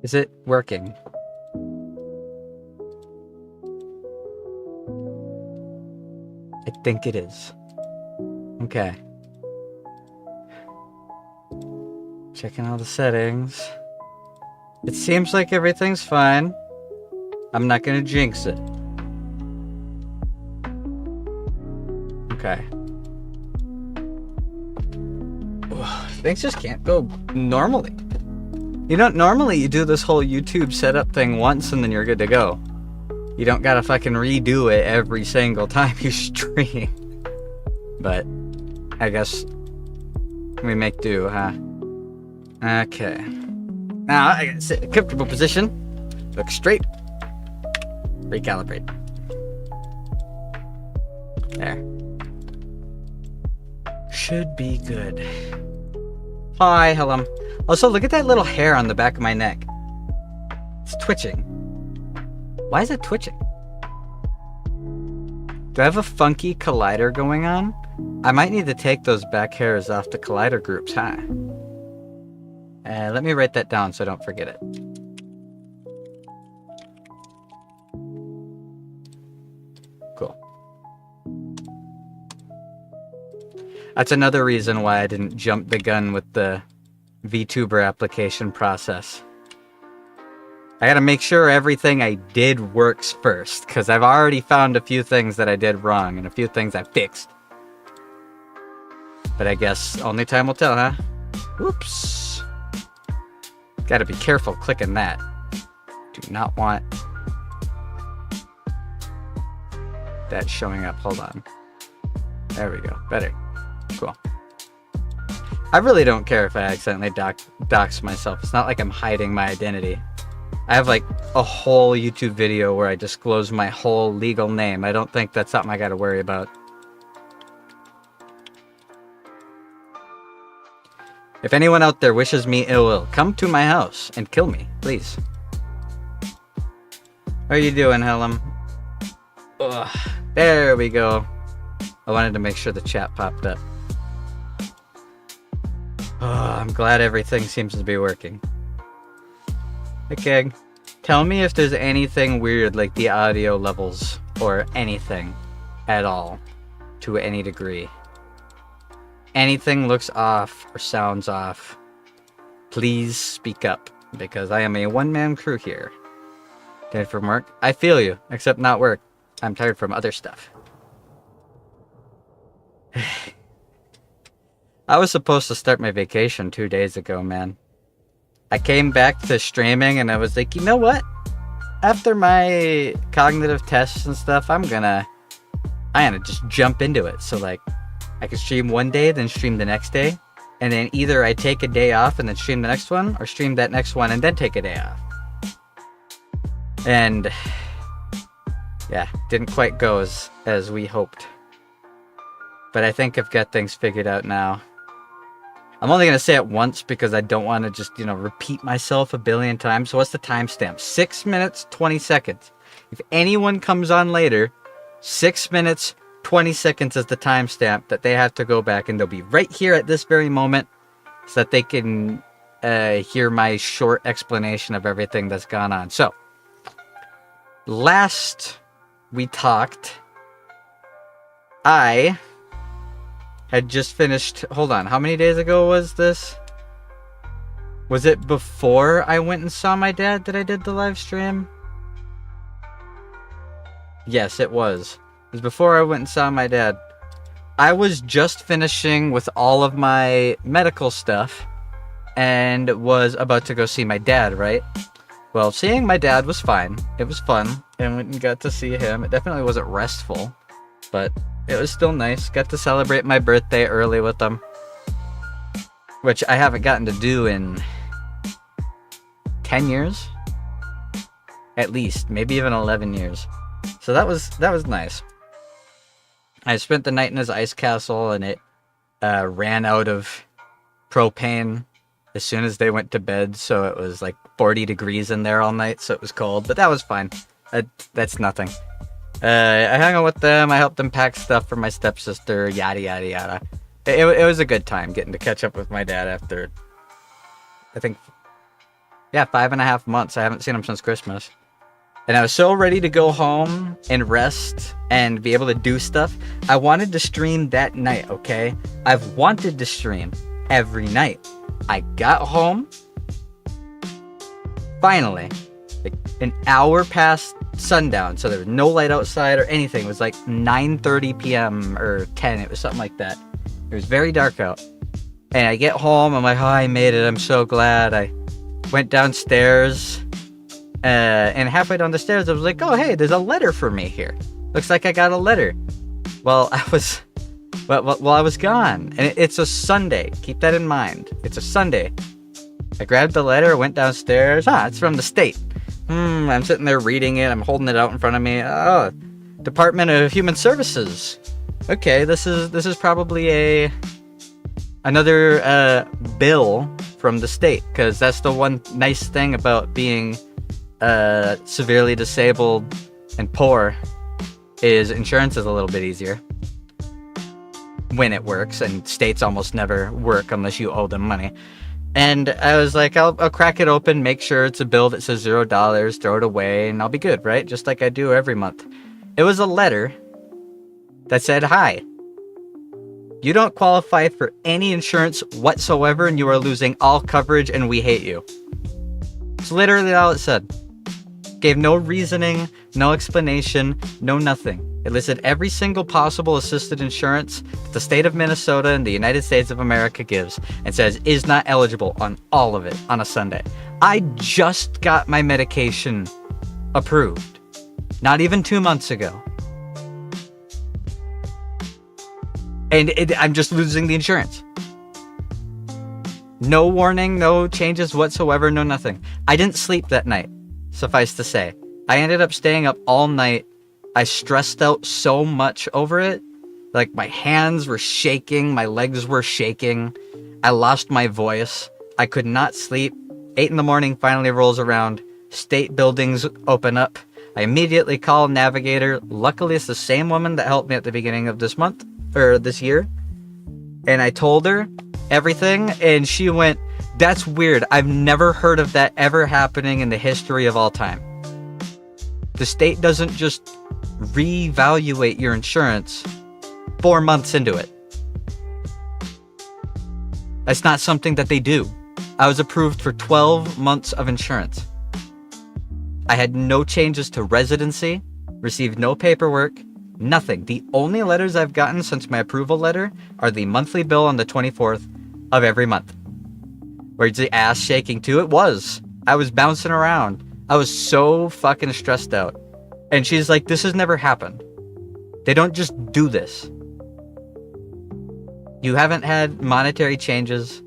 Is it working? I think it is. Okay. Checking all the settings. It seems like everything's fine. I'm not gonna jinx it. Okay. Ugh, things just can't go normally. You know, normally you do this whole YouTube setup thing once and then you're good to go. You don't gotta fucking redo it every single time you stream. But I guess we make do, huh? Okay. Now I gotta sit in a comfortable position. Look straight. Recalibrate. There. Should be good. Hi, hello. Also, look at that little hair on the back of my neck. It's twitching. Why is it twitching? Do I have a funky collider going on? I might need to take those back hairs off the collider groups, huh? Let me write that down so I don't forget it. Cool. That's another reason why I didn't jump the gun with the vtuber application process. I gotta make sure everything I did works first, because I've already found a few things that I did wrong and a few things I fixed. But I guess only time will tell, huh? Whoops. Gotta be careful clicking that. Do not want that showing up. Hold on. There we go. Better. Cool. I really don't care if I accidentally dox myself. It's not like I'm hiding my identity. I have like a whole YouTube video where I disclose my whole legal name. I don't think that's something I gotta worry about. If anyone out there wishes me ill will, come to my house and kill me, please. How are you doing, Helen? Ugh, there we go. I wanted to make sure the chat popped up. Oh, I'm glad everything seems to be working. Okay, tell me if there's anything weird, like the audio levels or anything at all, to any degree. Anything looks off or sounds off, please speak up, because I am a one-man crew here. Tired from work? I feel you, except not work. I'm tired from other stuff. I was supposed to start my vacation 2 days ago, man. I came back to streaming and I was like, you know what? After my cognitive tests and stuff, I'm gonna just jump into it. So like, I could stream one day, then stream the next day. And then either I take a day off and then stream the next one, or stream that next one and then take a day off. And yeah, didn't quite go as we hoped. But I think I've got things figured out now. I'm only going to say it once because I don't want to just, repeat myself a billion times. So what's the timestamp? 6 minutes, 20 seconds. If anyone comes on later, 6 minutes, 20 seconds is the timestamp that they have to go back, and they'll be right here at this very moment so that they can hear my short explanation of everything that's gone on. So, last we talked, I had just finished... Hold on, how many days ago was this? Was it before I went and saw my dad that I did the live stream? Yes, it was. It was before I went and saw my dad. I was just finishing with all of my medical stuff and was about to go see my dad, right? Well, seeing my dad was fine. It was fun, and we got to see him. It definitely wasn't restful, but it was still nice. Got to celebrate my birthday early with him, which I haven't gotten to do in 10 years? At least, maybe even 11 years. So that was nice. I spent the night in his ice castle, and it ran out of propane as soon as they went to bed, so it was like 40 degrees in there all night, so it was cold, but that was fine. That's nothing. I hung out with them, I helped them pack stuff for my stepsister, yada yada yada. It was a good time getting to catch up with my dad after, I think, Yeah, 5.5 months. I haven't seen him since Christmas. And I was so ready to go home and rest and be able to do stuff. I wanted to stream that night, okay? I've wanted to stream every night. I got home. Finally. Like an hour past sundown. So there was no light outside or anything. It was like 9:30 p.m. or 10. It was something like that. It was very dark out. And I get home. I'm like, oh, I made it. I'm so glad. I went downstairs. And halfway down the stairs, I was like, oh, hey, there's a letter for me here. Looks like I got a letter. Well, I was gone. And it's a Sunday. Keep that in mind. It's a Sunday. I grabbed the letter, went downstairs. It's from the state. I'm sitting there reading it. I'm holding it out in front of me. Oh, Department of Human Services. Okay, this is probably another bill from the state, because that's the one nice thing about being severely disabled and poor is insurance is a little bit easier when it works, and states almost never work unless you owe them money. And I was like, I'll crack it open, make sure it's a bill that says $0, throw it away, and I'll be good, right? Just like I do every month. It was a letter that said, hi, you don't qualify for any insurance whatsoever, and you are losing all coverage, and we hate you. It's literally all it said. Gave no reasoning, no explanation, no nothing. It listed every single possible assisted insurance that the state of Minnesota and the United States of America gives, and says is not eligible on all of it on a Sunday. I just got my medication approved. Not even 2 months ago. And I'm just losing the insurance. No warning, no changes whatsoever, no nothing. I didn't sleep that night, suffice to say. I ended up staying up all night. I stressed out so much over it. Like, my hands were shaking, my legs were shaking. I lost my voice. I could not sleep. 8 in the morning finally rolls around. State buildings open up. I immediately call Navigator. Luckily, it's the same woman that helped me at the beginning of this month, or this year. And I told her everything, and she went, that's weird. I've never heard of that ever happening in the history of all time. The state doesn't just reevaluate your insurance 4 months into it. That's not something that they do. I was approved for 12 months of insurance. I had no changes to residency, received no paperwork, nothing. The only letters I've gotten since my approval letter are the monthly bill on the 24th of every month. Where the ass shaking too? It was. I was bouncing around. I was so fucking stressed out. And she's like, this has never happened. They don't just do this. You haven't had monetary changes.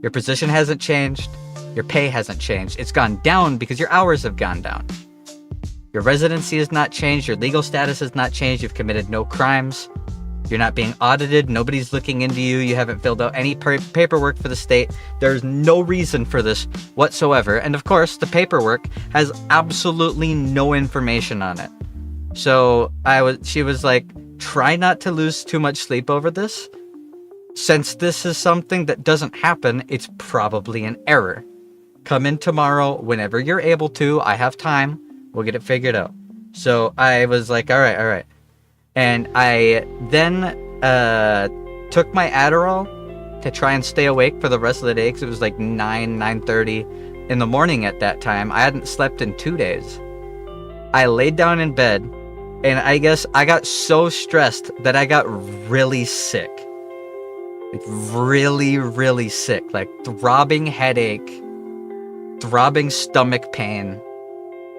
Your position hasn't changed. Your pay hasn't changed. It's gone down because your hours have gone down. Your residency has not changed. Your legal status has not changed. You've committed no crimes. You're not being audited. Nobody's looking into you. You haven't filled out any paperwork for the state. There's no reason for this whatsoever. And of course, the paperwork has absolutely no information on it. So she was like, try not to lose too much sleep over this. Since this is something that doesn't happen, it's probably an error. Come in tomorrow whenever you're able to. I have time. We'll get it figured out. So I was like, all right. And I then took my Adderall to try and stay awake for the rest of the day, because it was like 9:30 in the morning at that time. I hadn't slept in 2 days. I laid down in bed, and I guess I got so stressed that I got really sick. Like really, really sick. Like throbbing headache, throbbing stomach pain.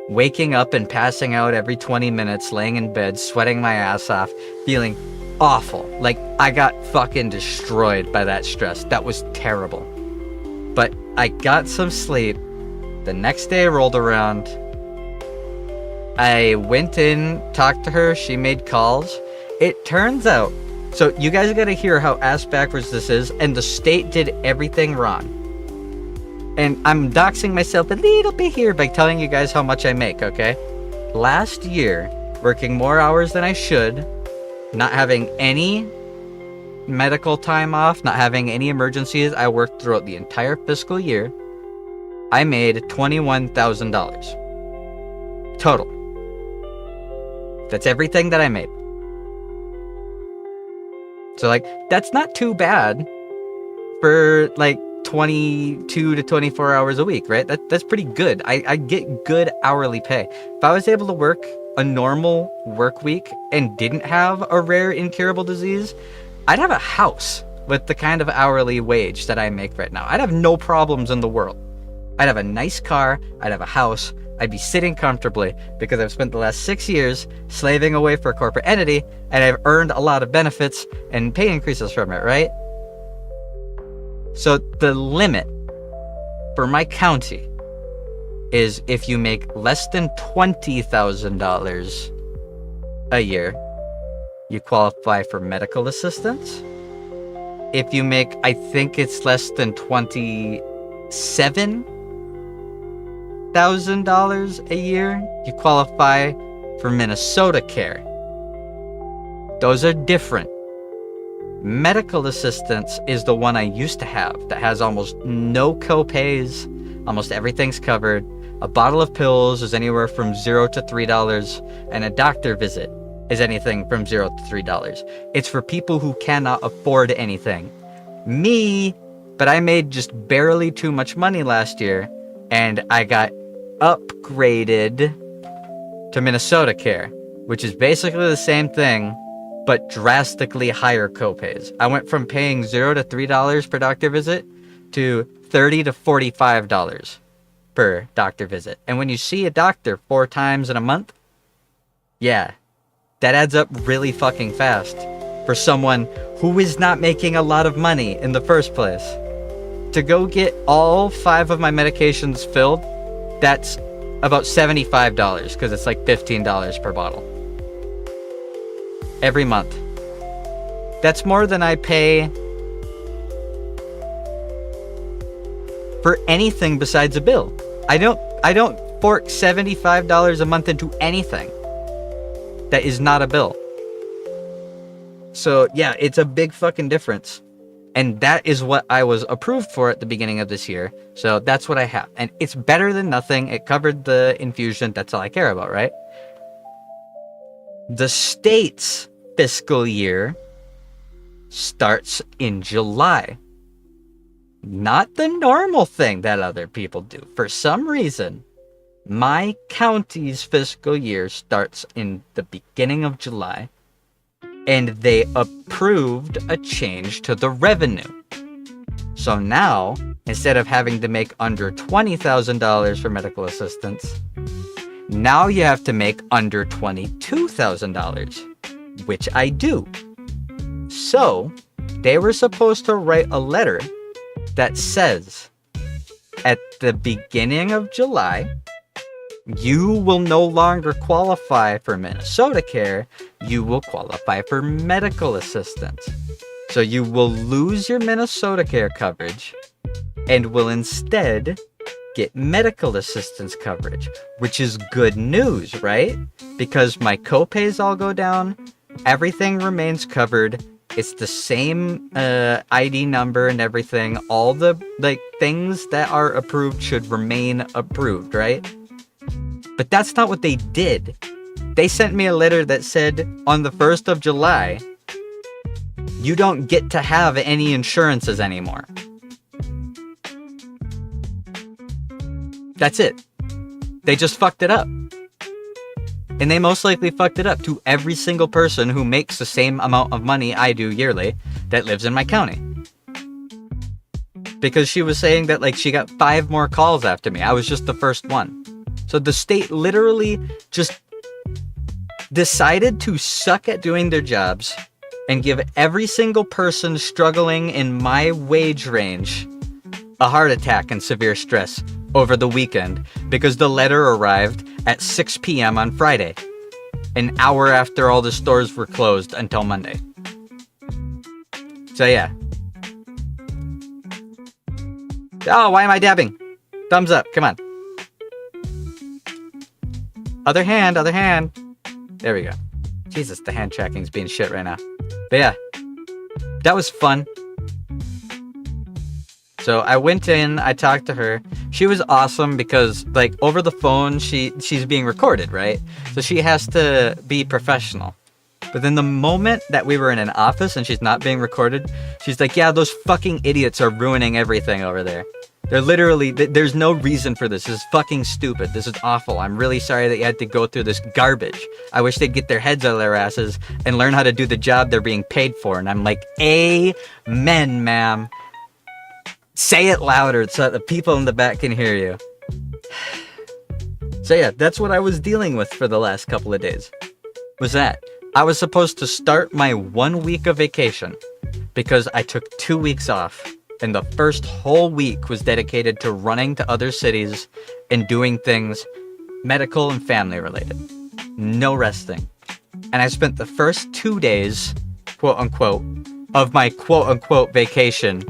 Waking up and passing out every 20 minutes, laying in bed, sweating my ass off, feeling awful. Like, I got fucking destroyed by that stress. That was terrible. But I got some sleep. The next day rolled around. I went in, talked to her, she made calls. It turns out, so you guys gotta hear how ass backwards this is, and the state did everything wrong. And I'm doxing myself a little bit here by telling you guys how much I make, okay? Last year, working more hours than I should, not having any medical time off, not having any emergencies, I worked throughout the entire fiscal year. I made $21,000 total. That's everything that I made. So, like, that's not too bad for, like, 22 to 24 hours a week, right? That's pretty good. I get good hourly pay. If I was able to work a normal work week and didn't have a rare incurable disease, I'd have a house with the kind of hourly wage that I make right now. I'd have no problems in the world. I'd have a nice car, I'd have a house, I'd be sitting comfortably because I've spent the last 6 years slaving away for a corporate entity, and I've earned a lot of benefits and pay increases from it, right? So the limit for my county is if you make less than $20,000 a year, you qualify for medical assistance. If you make, I think it's less than $27,000 a year, you qualify for Minnesota Care. Those are different. Medical assistance is the one I used to have that has almost no co-pays, almost everything's covered. A bottle of pills is anywhere from $0 to $3, and a doctor visit is anything from $0 to $3. It's for people who cannot afford anything. Me, but I made just barely too much money last year, and I got upgraded to Minnesota Care, which is basically the same thing, but drastically higher copays. I went from paying $0 to $3 per doctor visit to $30 to $45 per doctor visit. And when you see a doctor 4 times in a month, yeah, that adds up really fucking fast for someone who is not making a lot of money in the first place. To go get all 5 of my medications filled, that's about $75 because it's like $15 per bottle. Every month. That's more than I pay for anything besides a bill. I don't fork $75 a month into anything that is not a bill. So yeah, it's a big fucking difference. And that is what I was approved for at the beginning of this year. So that's what I have. And it's better than nothing. It covered the infusion. That's all I care about, right? The state's fiscal year starts in July. Not the normal thing that other people do. For some reason, my county's fiscal year starts in the beginning of July, and they approved a change to the revenue. So now, instead of having to make under $20,000 for medical assistance, now you have to make under $22,000, which I do. So, they were supposed to write a letter that says, at the beginning of July, you will no longer qualify for Minnesota Care, you will qualify for medical assistance. So you will lose your Minnesota Care coverage and will instead get medical assistance coverage, which is good news, right? Because my copays all go down, everything remains covered, it's the same ID number and everything, all the things that are approved should remain approved, right? But that's not what they did. They sent me a letter that said, on the 1st of July, you don't get to have any insurances anymore. That's it. They just fucked it up. And they most likely fucked it up to every single person who makes the same amount of money I do yearly that lives in my county. Because she was saying that she got 5 more calls after me. I was just the first one. So the state literally just decided to suck at doing their jobs and give every single person struggling in my wage range a heart attack and severe stress over the weekend because the letter arrived at 6 p.m. on Friday, an hour after all the stores were closed until Monday. So yeah. Oh, why am I dabbing? Thumbs up, come on. Other hand, other hand. There we go. Jesus, the hand tracking's being shit right now. But yeah, that was fun. So I went in, I talked to her. She was awesome because, like, over the phone, she's being recorded, right? So she has to be professional. But then the moment that we were in an office and she's not being recorded, she's like, yeah, those fucking idiots are ruining everything over there. They're literally, there's no reason for this. This is fucking stupid. This is awful. I'm really sorry that you had to go through this garbage. I wish they'd get their heads out of their asses and learn how to do the job they're being paid for. And I'm like, amen, ma'am. Say it louder so that the people in the back can hear you. So yeah, that's what I was dealing with for the last couple of days. Was that I was supposed to start my 1 week of vacation because I took 2 weeks off. And the first whole week was dedicated to running to other cities and doing things medical and family related. No resting. And I spent the first 2 days, quote unquote, of my quote unquote vacation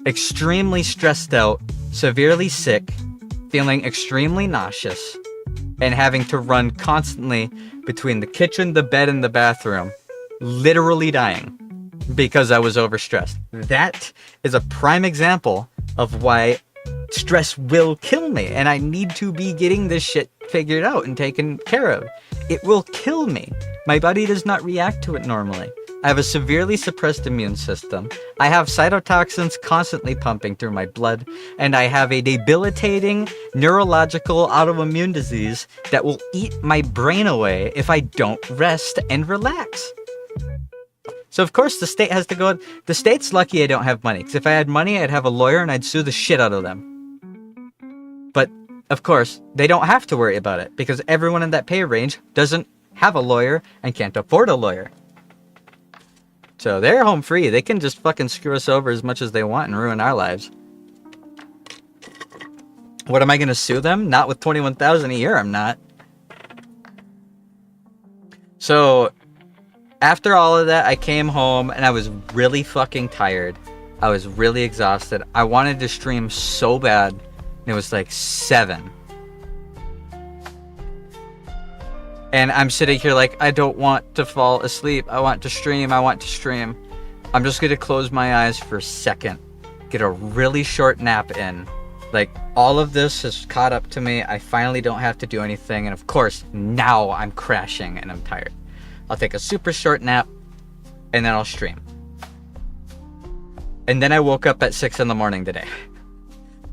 extremely stressed out, severely sick, feeling extremely nauseous, and having to run constantly between the kitchen, the bed, and the bathroom, literally dying because I was overstressed. That is a prime example of why stress will kill me, and I need to be getting this shit figured out and taken care of. It will kill me. My body does not react to it normally. I have a severely suppressed immune system. I have cytotoxins constantly pumping through my blood, and I have a debilitating neurological autoimmune disease that will eat my brain away if I don't rest and relax. So of course the state has to go. The state's lucky I don't have money, because if I had money, I'd have a lawyer and I'd sue the shit out of them. But of course, they don't have to worry about it, because everyone in that pay range doesn't have a lawyer and can't afford a lawyer. So they're home free. They can just fucking screw us over as much as they want and ruin our lives. What am I going to sue them? Not with $21,000 a year, I'm not. So after all of that, I came home and I was really fucking tired. I was really exhausted. I wanted to stream so bad. It was like 7. And I'm sitting here like, I don't want to fall asleep. I want to stream. I'm just going to close my eyes for a second. Get a really short nap in. Like, all of this has caught up to me. I finally don't have to do anything. And of course, now I'm crashing and I'm tired. I'll take a super short nap and then I'll stream. And then I woke up at 6 in the morning today.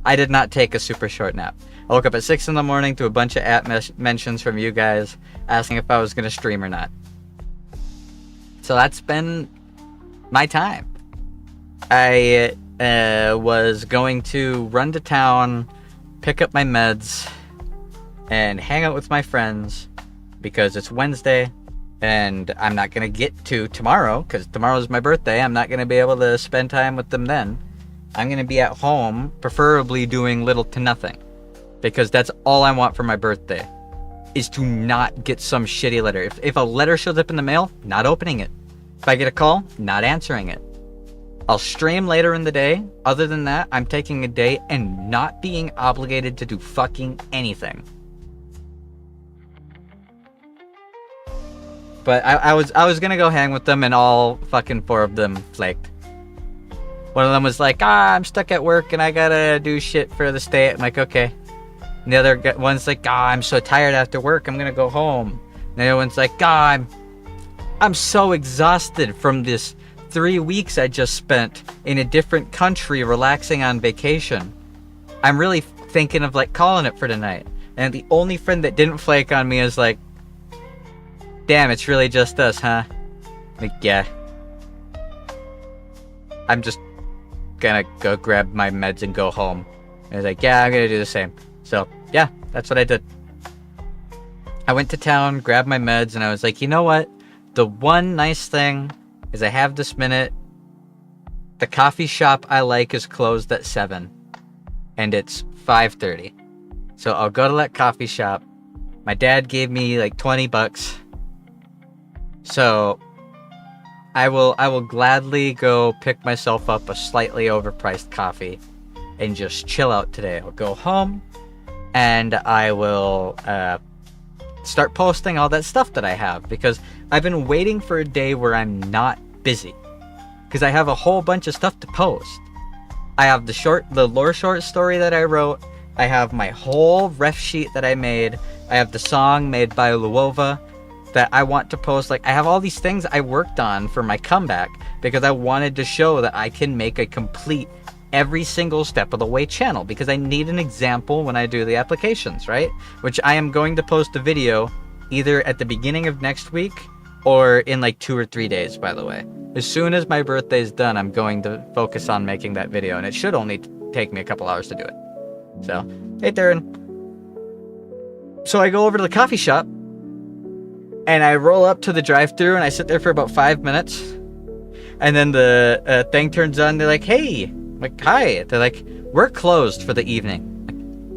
I did not take a super short nap. I woke up at 6 in the morning to a bunch of app mentions from you guys asking if I was going to stream or not. So that's been my time. I was going to run to town, pick up my meds, and hang out with my friends because it's Wednesday and I'm not going to get to tomorrow because tomorrow's my birthday. I'm not going to be able to spend time with them then. I'm going to be at home, preferably doing little to nothing. Because that's all I want for my birthday, is to not get some shitty letter. If a letter shows up in the mail, not opening it. If I get a call, not answering it. I'll stream later in the day. Other than that, I'm taking a day and not being obligated to do fucking anything. But I was gonna go hang with them, and all fucking 4 of them flaked. One of them was like, I'm stuck at work and I gotta do shit for the state. I'm like, okay. And the other one's like, I'm so tired after work, I'm gonna go home. And the other one's like, I'm so exhausted from this 3 weeks I just spent in a different country relaxing on vacation. I'm really thinking of like calling it for tonight. And the only friend that didn't flake on me is like, damn, it's really just us, huh? Like, yeah. I'm just gonna go grab my meds and go home. And he's like, yeah, I'm gonna do the same. So, yeah, that's what I did. I went to town, grabbed my meds, and I was like, you know what? The one nice thing is I have this minute. The coffee shop I like is closed at 7. And it's 5:30. So I'll go to that coffee shop. My dad gave me like $20. So I will gladly go pick myself up a slightly overpriced coffee and just chill out today. I'll go home and I will start posting all that stuff that I have, because I've been waiting for a day where I'm not busy, because I have a whole bunch of stuff to post. I have the lore short story that I wrote. I have my whole ref sheet that I made. I have the song made by Luova that I want to post. Like, I have all these things I worked on for my comeback because I wanted to show that I can make a complete every single step of the way channel, because I need an example when I do the applications, right? Which I am going to post a video either at the beginning of next week or in like 2 or 3 days, by the way. As soon as my birthday's done, I'm going to focus on making that video, and it should only take me a couple hours to do it. So, hey Darren. So I go over to the coffee shop, and I roll up to the drive-thru, and I sit there for about 5 minutes, and then the thing turns on. They're like, hey. I'm like, hi. They're like, we're closed for the evening. Like,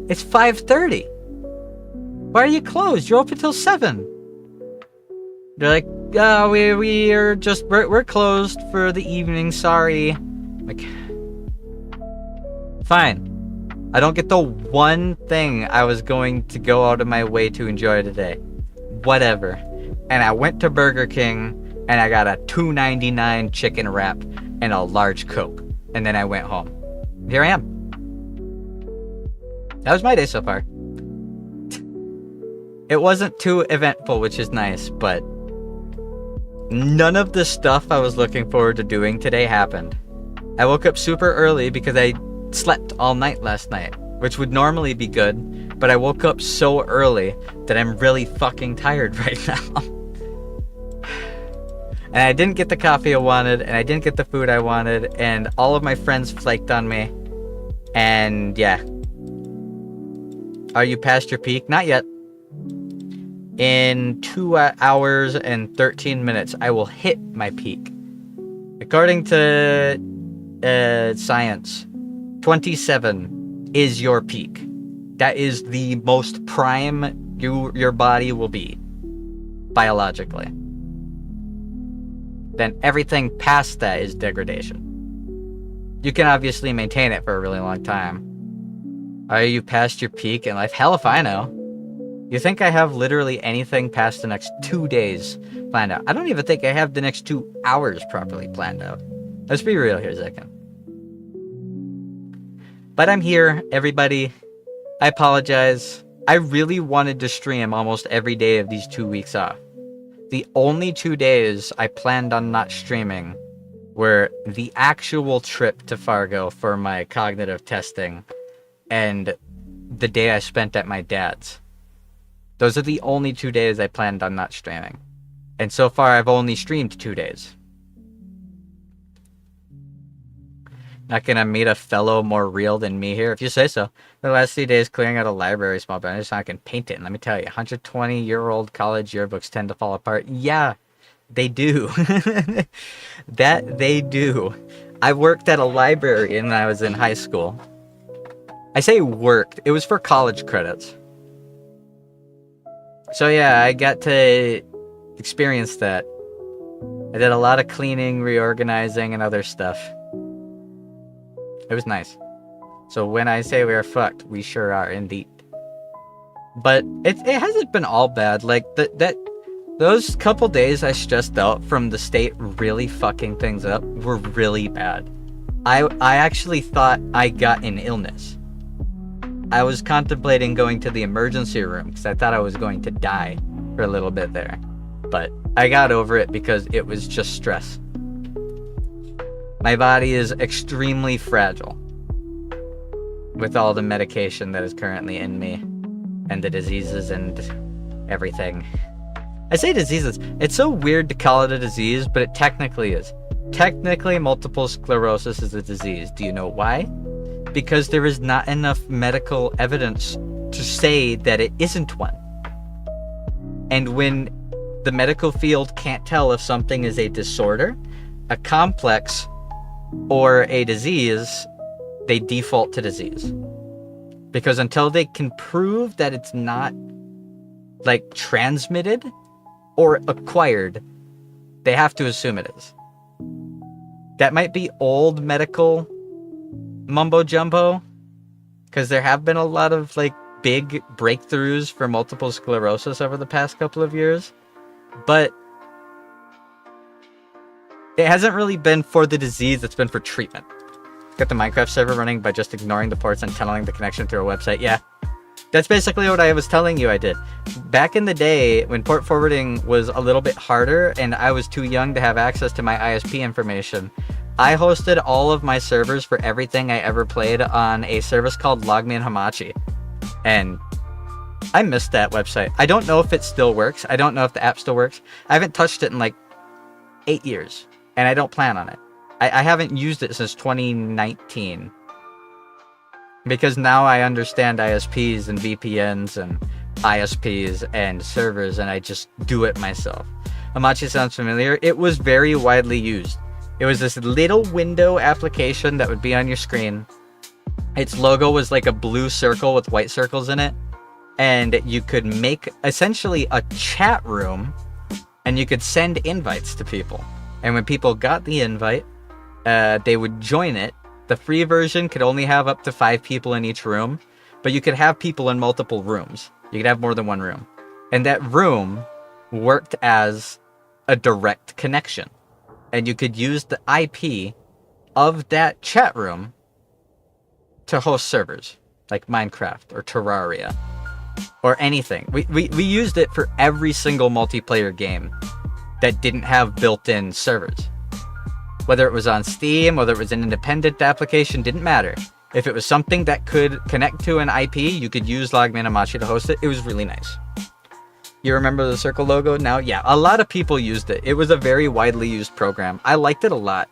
it's 5:30. Why are you closed? You're open till 7. They're like, we're closed for the evening, sorry. I'm like, fine. I don't get the one thing I was going to go out of my way to enjoy today. Whatever. And I went to Burger King, and I got a $2.99 chicken wrap and a large Coke. And then I went home. Here I am. That was my day so far. It wasn't too eventful, which is nice, but none of the stuff I was looking forward to doing today happened. I woke up super early because I slept all night last night, which would normally be good, but I woke up so early that I'm really fucking tired right now. And I didn't get the coffee I wanted, and I didn't get the food I wanted, and all of my friends flaked on me. And yeah. Are you past your peak? Not yet. In 2 hours and 13 minutes, I will hit my peak. According to science, 27 is your peak. That is the most prime your body will be, biologically. Then everything past that is degradation. You can obviously maintain it for a really long time. Are you past your peak in life? Hell if I know. You think I have literally anything past the next 2 days planned out? I don't even think I have the next 2 hours properly planned out. Let's be real here a second. But I'm here, everybody. I apologize. I really wanted to stream almost every day of these 2 weeks off. The only 2 days I planned on not streaming were the actual trip to Fargo for my cognitive testing and the day I spent at my dad's. Those are the only 2 days I planned on not streaming. And so far I've only streamed 2 days. Not gonna meet a fellow more real than me here, if you say so. The last 3 days clearing out a library small bit, so I can paint it. And let me tell you, 120-year-old college yearbooks tend to fall apart. Yeah, they do. That they do. I worked at a library when I was in high school. I say worked. It was for college credits. So yeah, I got to experience that. I did a lot of cleaning, reorganizing, and other stuff. It was nice. So when I say we are fucked, we sure are indeed. But it hasn't been all bad. Like those couple days I stressed out from the state really fucking things up were really bad. I actually thought I got an illness. I was contemplating going to the emergency room because I thought I was going to die for a little bit there. But I got over it because it was just stress. My body is extremely fragile with all the medication that is currently in me and the diseases and everything. I say diseases. It's so weird to call it a disease, but it technically is. Technically, multiple sclerosis is a disease. Do you know why? Because there is not enough medical evidence to say that it isn't one. And when the medical field can't tell if something is a disorder, a complex, or a disease, they default to disease. Because until they can prove that it's not, like, transmitted or acquired, they have to assume it is. That might be old medical mumbo jumbo, because there have been a lot of, like, big breakthroughs for multiple sclerosis over the past couple of years, but it hasn't really been for the disease, it's been for treatment. Get the Minecraft server running by just ignoring the ports and tunneling the connection through a website. Yeah. That's basically what I was telling you I did. Back in the day, when port forwarding was a little bit harder and I was too young to have access to my ISP information, I hosted all of my servers for everything I ever played on a service called LogMeIn Hamachi. And I missed that website. I don't know if it still works. I don't know if the app still works. I haven't touched it in like 8 years, and I don't plan on it. I haven't used it since 2019. Because now I understand ISPs and VPNs and ISPs and servers, and I just do it myself. Hamachi sounds familiar. It was very widely used. It was this little window application that would be on your screen. Its logo was like a blue circle with white circles in it. And you could make essentially a chat room, and you could send invites to people. And when people got the invite, they would join it. The free version could only have up to 5 people in each room, but you could have people in multiple rooms. You could have more than one room. And that room worked as a direct connection. And you could use the IP of that chat room to host servers, like Minecraft or Terraria, or anything. We used it for every single multiplayer game that didn't have built-in servers. Whether it was on Steam, whether it was an independent application, didn't matter. If it was something that could connect to an IP, you could use LogMeIn Hamachi to host it. It was really nice. You remember the circle logo now? Yeah, a lot of people used it. It was a very widely used program. I liked it a lot.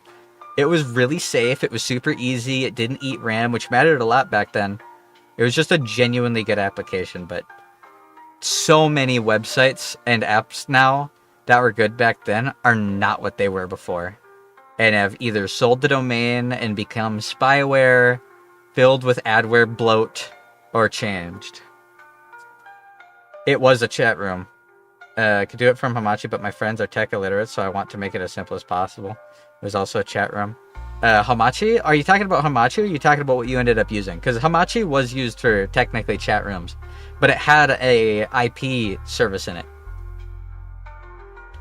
It was really safe. It was super easy. It didn't eat RAM, which mattered a lot back then. It was just a genuinely good application, but so many websites and apps now that were good back then are not what they were before, and have either sold the domain and become spyware, filled with adware bloat, or changed. It was a chat room. I could do it from Hamachi, but my friends are tech illiterate, so I want to make it as simple as possible. It was also a chat room. Hamachi? Are you talking about Hamachi, or are you talking about what you ended up using? Because Hamachi was used for technically chat rooms, but it had a IP service in it.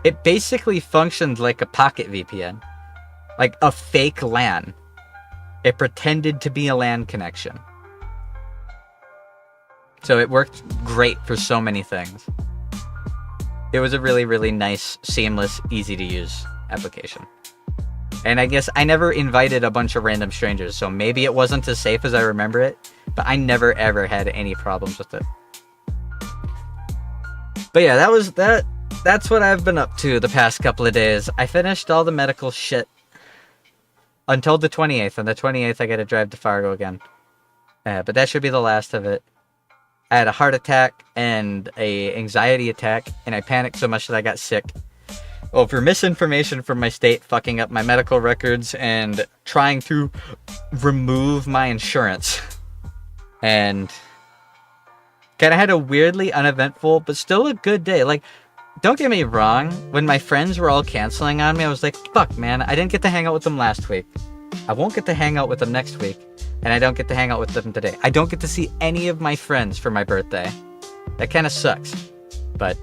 It basically functioned like a pocket VPN. Like a fake LAN. It pretended to be a LAN connection. So it worked great for so many things. It was a really, really nice, seamless, easy to use application. And I guess I never invited a bunch of random strangers, so maybe it wasn't as safe as I remember it, but I never ever had any problems with it. But yeah, that's what I've been up to the past couple of days. I finished all the medical shit until the 28th. On the 28th, I gotta drive to Fargo again. But that should be the last of it. I had a heart attack and a anxiety attack, and I panicked so much that I got sick over misinformation from my state, fucking up my medical records, and trying to remove my insurance. And kind of had a weirdly uneventful, but still a good day. Like, don't get me wrong, when my friends were all canceling on me, I was like, fuck, man, I didn't get to hang out with them last week. I won't get to hang out with them next week. And I don't get to hang out with them today. I don't get to see any of my friends for my birthday. That kind of sucks. But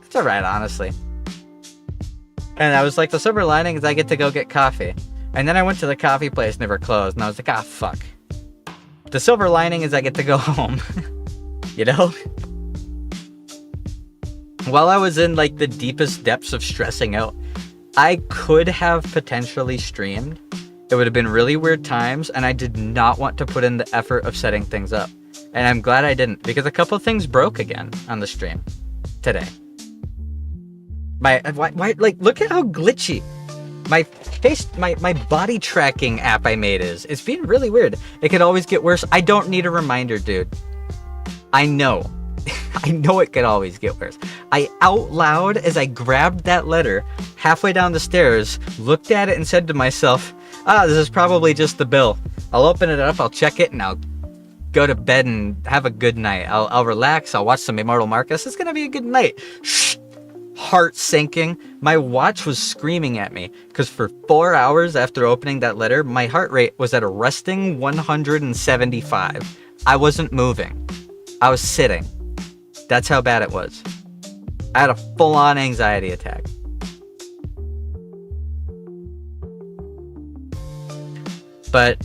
it's alright, honestly. And I was like, the silver lining is I get to go get coffee. And then I went to the coffee place and they were closed. And I was like, ah, fuck. The silver lining is I get to go home. You know? While I was in like the deepest depths of stressing out, I could have potentially streamed. It would have been really weird times, and I did not want to put in the effort of setting things up. And I'm glad I didn't, because a couple of things broke again on the stream today. Why, like, look at how glitchy my face, my body tracking app I made is. It's being really weird. It could always get worse. I don't need a reminder, dude. I know. I know it could always get worse. I out loud, as I grabbed that letter halfway down the stairs, looked at it and said to myself, this is probably just the bill. I'll open it up, I'll check it, and I'll go to bed and have a good night. I'll relax, I'll watch some Immortal Marcus. It's gonna be a good night. Shh. Heart sinking. My watch was screaming at me, because for 4 hours after opening that letter, my heart rate was at a resting 175. I wasn't moving. I was sitting. That's how bad it was. I had a full-on anxiety attack. But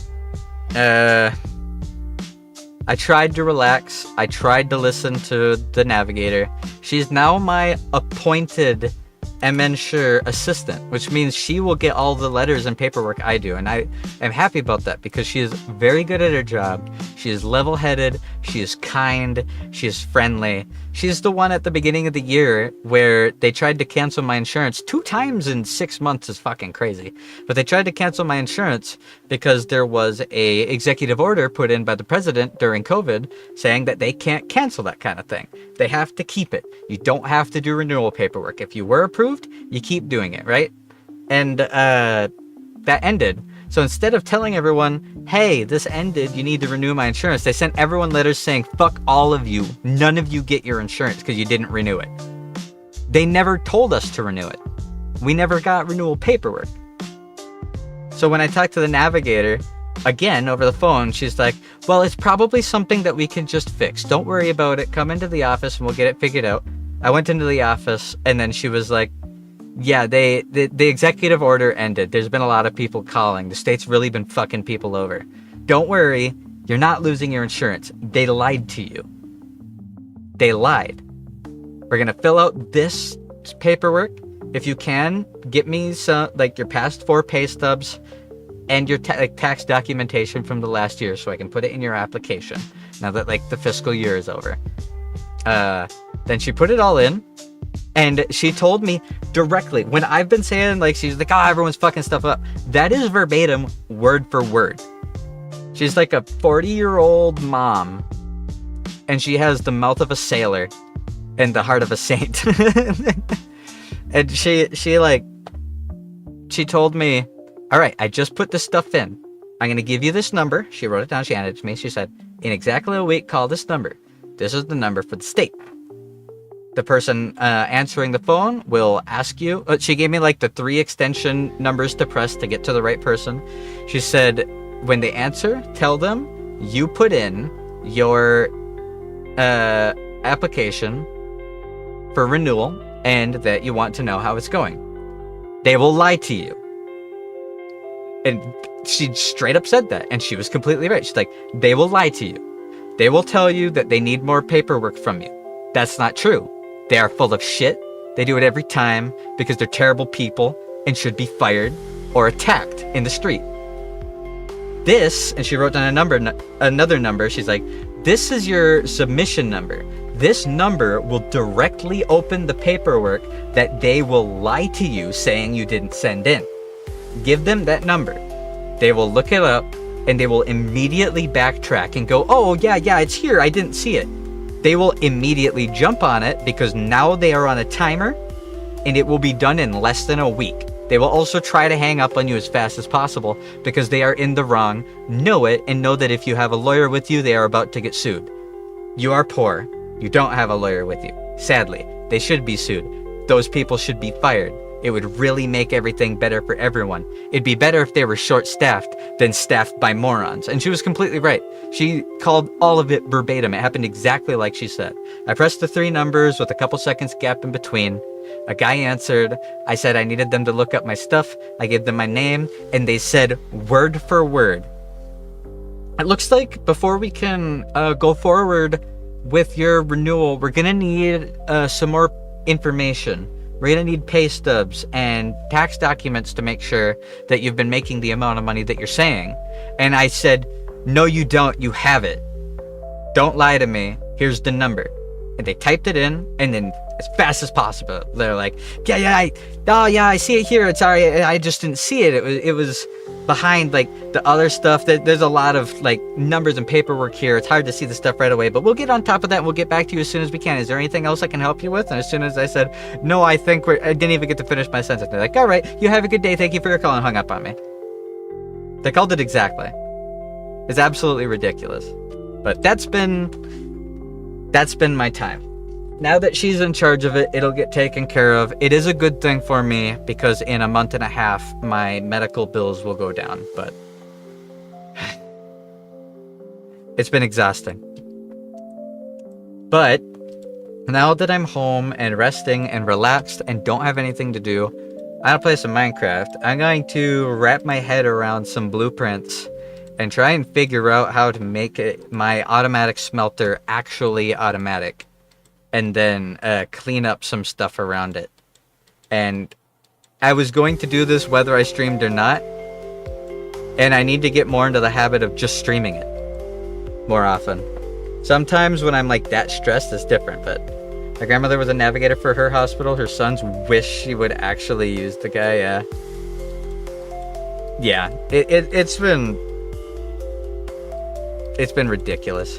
I tried to relax. I tried to listen to the navigator. She's now my appointed MNsure assistant, which means she will get all the letters and paperwork I do, and I am happy about that because she is very good at her job. She is level-headed, she is kind, she is friendly. She's the one at the beginning of the year where they tried to cancel my insurance 2 times in 6 months is fucking crazy. But they tried to cancel my insurance because there was a executive order put in by the president during COVID saying that they can't cancel that kind of thing. They have to keep it. You don't have to do renewal paperwork. If you were approved, you keep doing it, right? And that ended. So instead of telling everyone, hey, this ended, you need to renew my insurance, they sent everyone letters saying, fuck all of you. None of you get your insurance because you didn't renew it. They never told us to renew it. We never got renewal paperwork. So when I talked to the navigator, again, over the phone, she's like, well, it's probably something that we can just fix. Don't worry about it. Come into the office and we'll get it figured out. I went into the office and then she was like, yeah, the executive order ended. There's been a lot of people calling. The state's really been fucking people over. Don't worry. You're not losing your insurance. They lied to you. They lied. We're going to fill out this paperwork. If you can, get me some, like, your past 4 pay stubs and your tax documentation from the last year so I can put it in your application now that, like, the fiscal year is over. Then she put it all in. And she told me directly, when I've been saying, like, she's like, oh, everyone's fucking stuff up. That is verbatim, word for word. She's like a 40-year-old mom. And she has the mouth of a sailor and the heart of a saint. And she told me, all right, I just put this stuff in. I'm going to give you this number. She wrote it down. She handed it to me. She said, in exactly a week, call this number. This is the number for the state. The person answering the phone will ask you. She gave me like the 3 extension numbers to press to get to the right person. She said, when they answer, tell them you put in your application for renewal and that you want to know how it's going. They will lie to you. And she straight up said that, and she was completely right. She's like, they will lie to you. They will tell you that they need more paperwork from you. That's not true. They are full of shit. They do it every time because they're terrible people and should be fired or attacked in the street. This, and she wrote down another number. She's like, this is your submission number. This number will directly open the paperwork that they will lie to you saying you didn't send in. Give them that number. They will look it up and they will immediately backtrack and go, oh, yeah, it's here. I didn't see it. They will immediately jump on it because now they are on a timer and it will be done in less than a week. They will also try to hang up on you as fast as possible because they are in the wrong, know it, and know that if you have a lawyer with you, they are about to get sued. You are poor. You don't have a lawyer with you. Sadly, they should be sued. Those people should be fired. It would really make everything better for everyone. It'd be better if they were short-staffed than staffed by morons. And she was completely right. She called all of it verbatim. It happened exactly like she said. I pressed the 3 numbers with a couple seconds gap in between. A guy answered. I said I needed them to look up my stuff. I gave them my name, and they said word for word. It looks like before we can go forward with your renewal, we're gonna need some more information. We're going to need pay stubs and tax documents to make sure that you've been making the amount of money that you're saying. And I said, no, you don't. You have it. Don't lie to me. Here's the number. And they typed it in, and then as fast as possible, they're like, I see it here. It's sorry, I just didn't see it. It was behind like the other stuff. There's a lot of like numbers and paperwork here. It's hard to see the stuff right away, but we'll get on top of that and we'll get back to you as soon as we can. Is there anything else I can help you with? And as soon as I said, no, I didn't even get to finish my sentence. They're like, all right, you have a good day. Thank you for your call, and hung up on me. They called it exactly. It's absolutely ridiculous. But that's been my time. Now that she's in charge of it, it'll get taken care of. It is a good thing for me because in a month and a half, my medical bills will go down. But it's been exhausting. But now that I'm home and resting and relaxed and don't have anything to do, I'm gonna play some Minecraft. I'm going to wrap my head around some blueprints and try and figure out how to make my automatic smelter actually automatic, and then clean up some stuff around it. And I was going to do this whether I streamed or not, and I need to get more into the habit of just streaming it more often. Sometimes when I'm like that stressed, it's different, but my grandmother was a navigator for her hospital. Her sons wish she would actually use the guy, yeah. It's been ridiculous.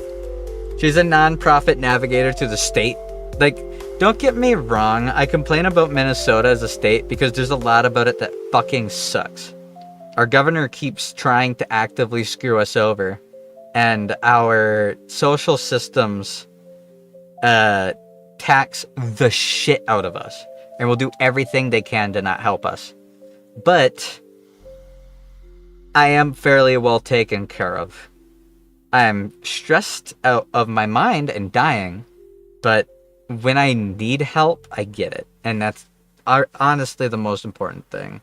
She's a non-profit navigator to the state. Like, don't get me wrong, I complain about Minnesota as a state because there's a lot about it that fucking sucks. Our governor keeps trying to actively screw us over, and our social systems tax the shit out of us, and will do everything they can to not help us. But I am fairly well taken care of. I'm stressed out of my mind and dying, but when I need help, I get it. And that's honestly the most important thing.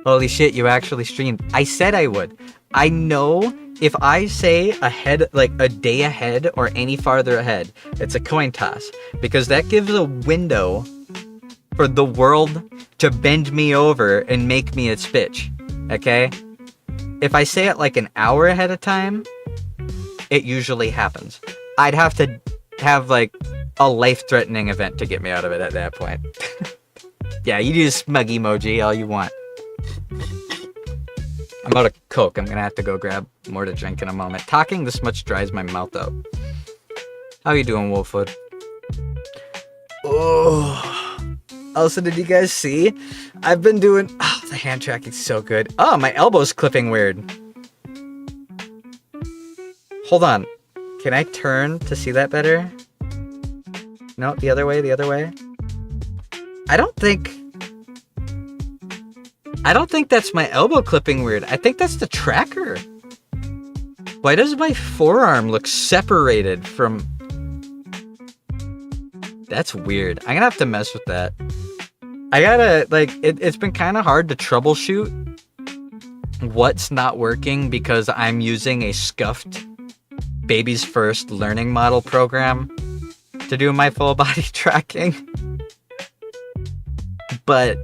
Holy shit, you actually streamed. I said I would. I know if I say ahead, like a day ahead or any farther ahead, it's a coin toss. Because that gives a window for the world to bend me over and make me its bitch. Okay? If I say it like an hour ahead of time, it usually happens. I'd have to have like a life-threatening event to get me out of it at that point. Yeah, you do smug emoji all you want. I'm out of Coke. I'm gonna have to go grab more to drink in a moment. Talking this much dries my mouth out. How you doing, Wolfwood? Oh. Also, did you guys see? I've been doing... Oh, the hand tracking's so good. Oh, my elbow's clipping weird. Hold on. Can I turn to see that better? No, the other way, the other way. I don't think that's my elbow clipping weird. I think that's the tracker. Why does my forearm look separated from... That's weird. I'm gonna have to mess with that. I gotta, like, it's been kind of hard to troubleshoot what's not working because I'm using a scuffed Baby's First learning model program to do my full body tracking. But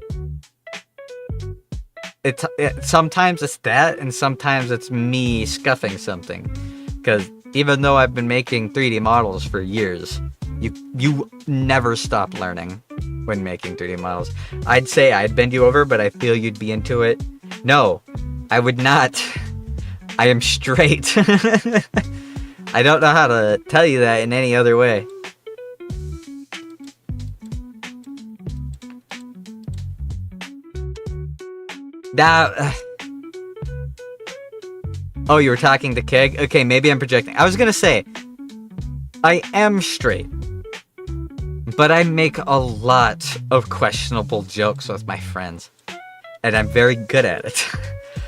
sometimes it's that, and sometimes it's me scuffing something. Because even though I've been making 3D models for years, you never stop learning when making 3D models. I'd say I'd bend you over, but I feel you'd be into it. No, I would not. I am straight. I don't know how to tell you that in any other way. Now, oh, you were talking to Keg? Okay, maybe I'm projecting. I was gonna say, I am straight, but I make a lot of questionable jokes with my friends, and I'm very good at it.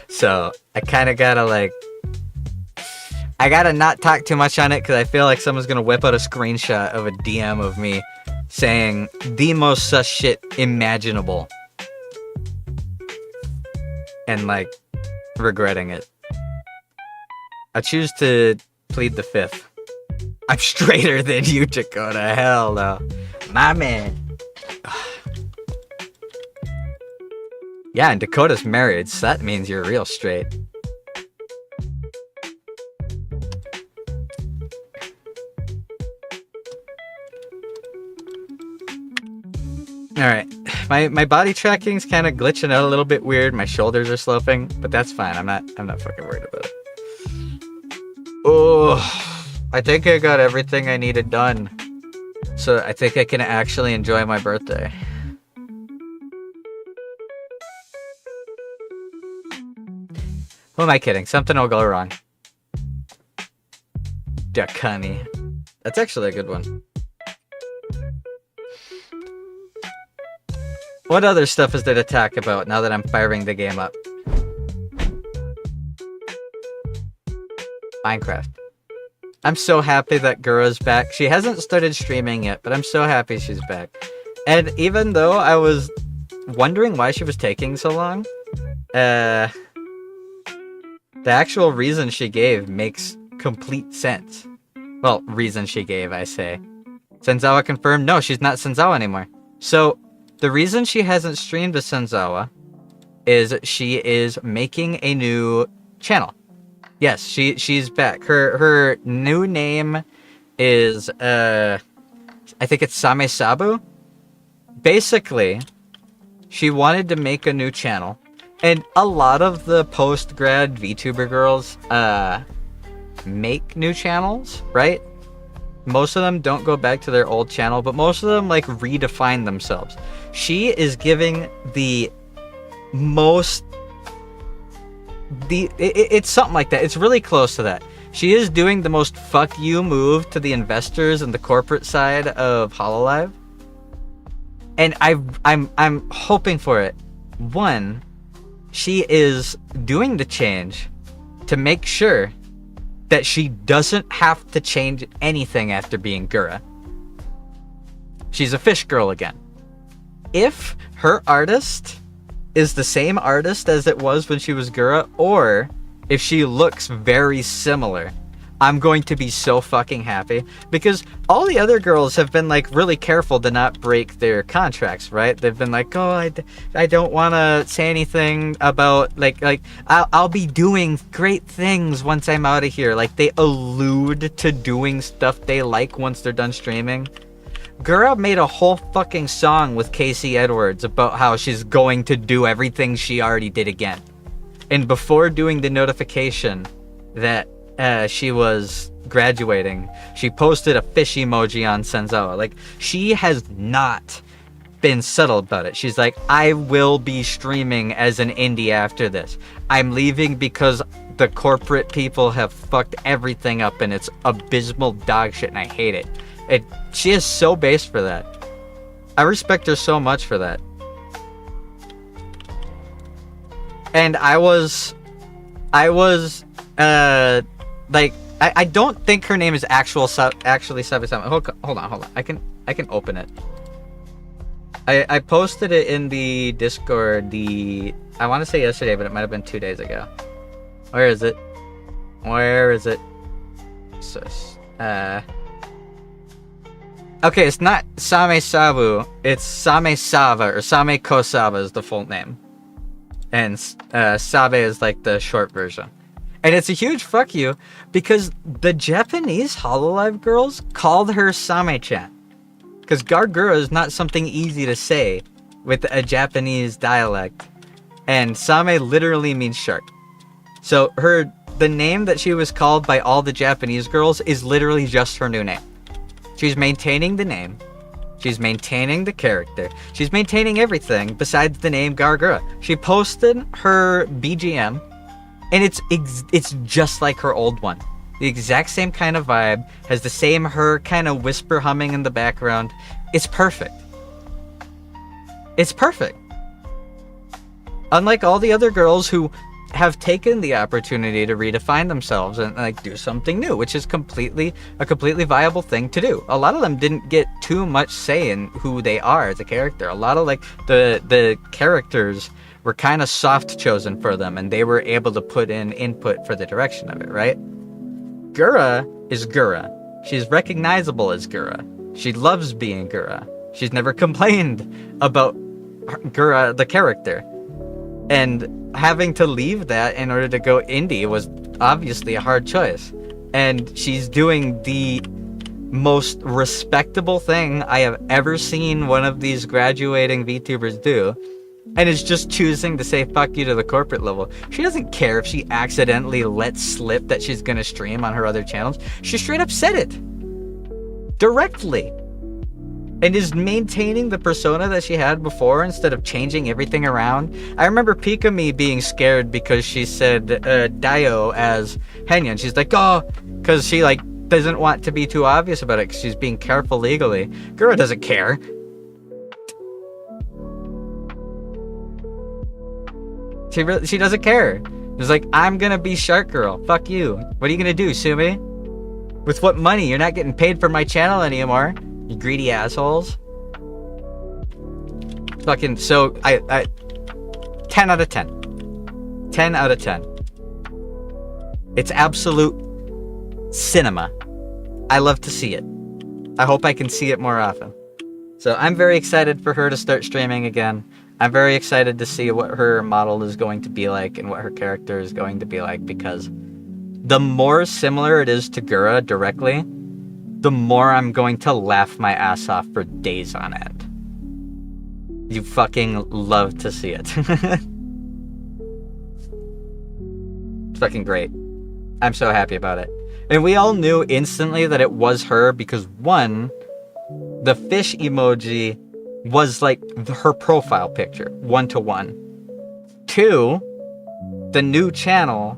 So, I kind of gotta, like, I gotta not talk too much on it, because I feel like someone's gonna whip out a screenshot of a DM of me saying the most sus shit imaginable. And, like, regretting it. I choose to plead the fifth. I'm straighter than you, Dakota. Hell no. My man. Yeah, and Dakota's married, so that means you're real straight. Alright. My body tracking's kind of glitching out a little bit weird. My shoulders are sloping, but that's fine. I'm not fucking worried about it. Oh, I think I got everything I needed done. So I think I can actually enjoy my birthday. Who am I kidding? Something will go wrong. Duck honey. That's actually a good one. What other stuff is there to talk about now that I'm firing the game up? Minecraft. I'm so happy that Gura's back. She hasn't started streaming yet, but I'm so happy she's back. And even though I was wondering why she was taking so long, The actual reason she gave makes complete sense. Well, reason she gave, I say. Senzawa confirmed, no, she's not Senzawa anymore. So, the reason she hasn't streamed as Senzawa is she is making a new channel. Yes, she's back. Her new name is, I think it's Same Sabu. Basically, she wanted to make a new channel. And a lot of the post-grad VTuber girls, make new channels, right? Most of them don't go back to their old channel, but most of them, like, redefine themselves. She is giving the most... It's something like that. It's really close to that. She is doing the most fuck you move to the investors and the corporate side of Hololive. And I'm hoping for it. One, she is doing the change to make sure that she doesn't have to change anything after being Gura. She's a fish girl again. If her artist is the same artist as it was when she was Gura, or if she looks very similar, I'm going to be so fucking happy, because all the other girls have been like really careful to not break their contracts, right? They've been like, oh, I don't want to say anything about like I'll be doing great things once I'm out of here. Like, they allude to doing stuff they like once they're done streaming. Gura made a whole fucking song with Casey Edwards about how she's going to do everything she already did again. And before doing the notification that she was graduating, she posted a fish emoji on Senzawa. Like, she has not been subtle about it. She's like, I will be streaming as an indie after this. I'm leaving because the corporate people have fucked everything up and it's abysmal dog shit and I hate it. She is so based for that. I respect her so much for that. And I was like, I don't think her name is actually Sabi-sama. Hold on. I can open it. I posted it in the Discord I want to say yesterday, but it might have been 2 days ago. Where is it? Okay, it's not Same Sabu, it's Same Sava, or Same Kosava is the full name. And Sabe is like the short version. And it's a huge fuck you, because the Japanese Hololive girls called her Same-chan. Because Gargura is not something easy to say with a Japanese dialect. And Same literally means shark. So the name that she was called by all the Japanese girls is literally just her new name. She's maintaining the name. She's maintaining the character. She's maintaining everything besides the name Gargura. She posted her BGM, and it's just like her old one. The exact same kind of vibe, has the same her kind of whisper humming in the background. It's perfect. It's perfect. Unlike all the other girls who have taken the opportunity to redefine themselves and like do something new, which is a completely viable thing to do. A lot of them didn't get too much say in who they are as a character. A lot of like the characters were kind of soft chosen for them, and they were able to put in input for the direction of it, right? Gura is Gura. She's recognizable as Gura. She loves being Gura. She's never complained about Gura, the character. And having to leave that in order to go indie was obviously a hard choice. And she's doing the most respectable thing I have ever seen one of these graduating VTubers do. And is just choosing to say fuck you to the corporate level. She doesn't care if she accidentally lets slip that she's gonna stream on her other channels. She straight up said it. Directly. And is maintaining the persona that she had before instead of changing everything around. I remember Pikami being scared because she said Dayo as Henyon. She's like, oh, because she like doesn't want to be too obvious about it because she's being careful legally. Gura doesn't care. She doesn't care. It's like, I'm gonna be Shark Girl. Fuck you. What are you gonna do, Sumi? With what money? You're not getting paid for my channel anymore. You greedy assholes. Fucking, so, I 10 out of 10. 10 out of 10. It's absolute cinema. I love to see it. I hope I can see it more often. So I'm very excited for her to start streaming again. I'm very excited to see what her model is going to be like and what her character is going to be like, because the more similar it is to Gura directly, the more I'm going to laugh my ass off for days on end. You fucking love to see it. It's fucking great. I'm so happy about it. And we all knew instantly that it was her because, one, the fish emoji was like her profile picture, 1-to-1. Two, the new channel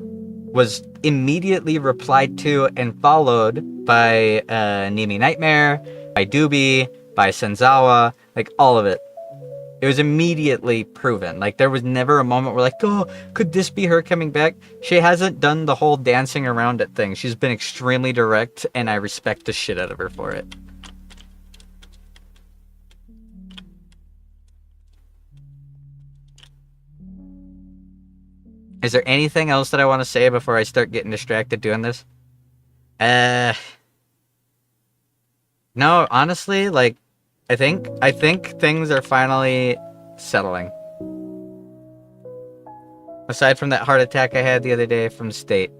was immediately replied to and followed by Nimi Nightmare, by Doobie, by Senzawa, like all of it. It was immediately proven. Like, there was never a moment where like, oh, could this be her coming back? She hasn't done the whole dancing around it thing. She's been extremely direct, and I respect the shit out of her for it. Is there anything else that I want to say before I start getting distracted doing this? No, honestly, like, I think things are finally settling. Aside from that heart attack I had the other day from the state.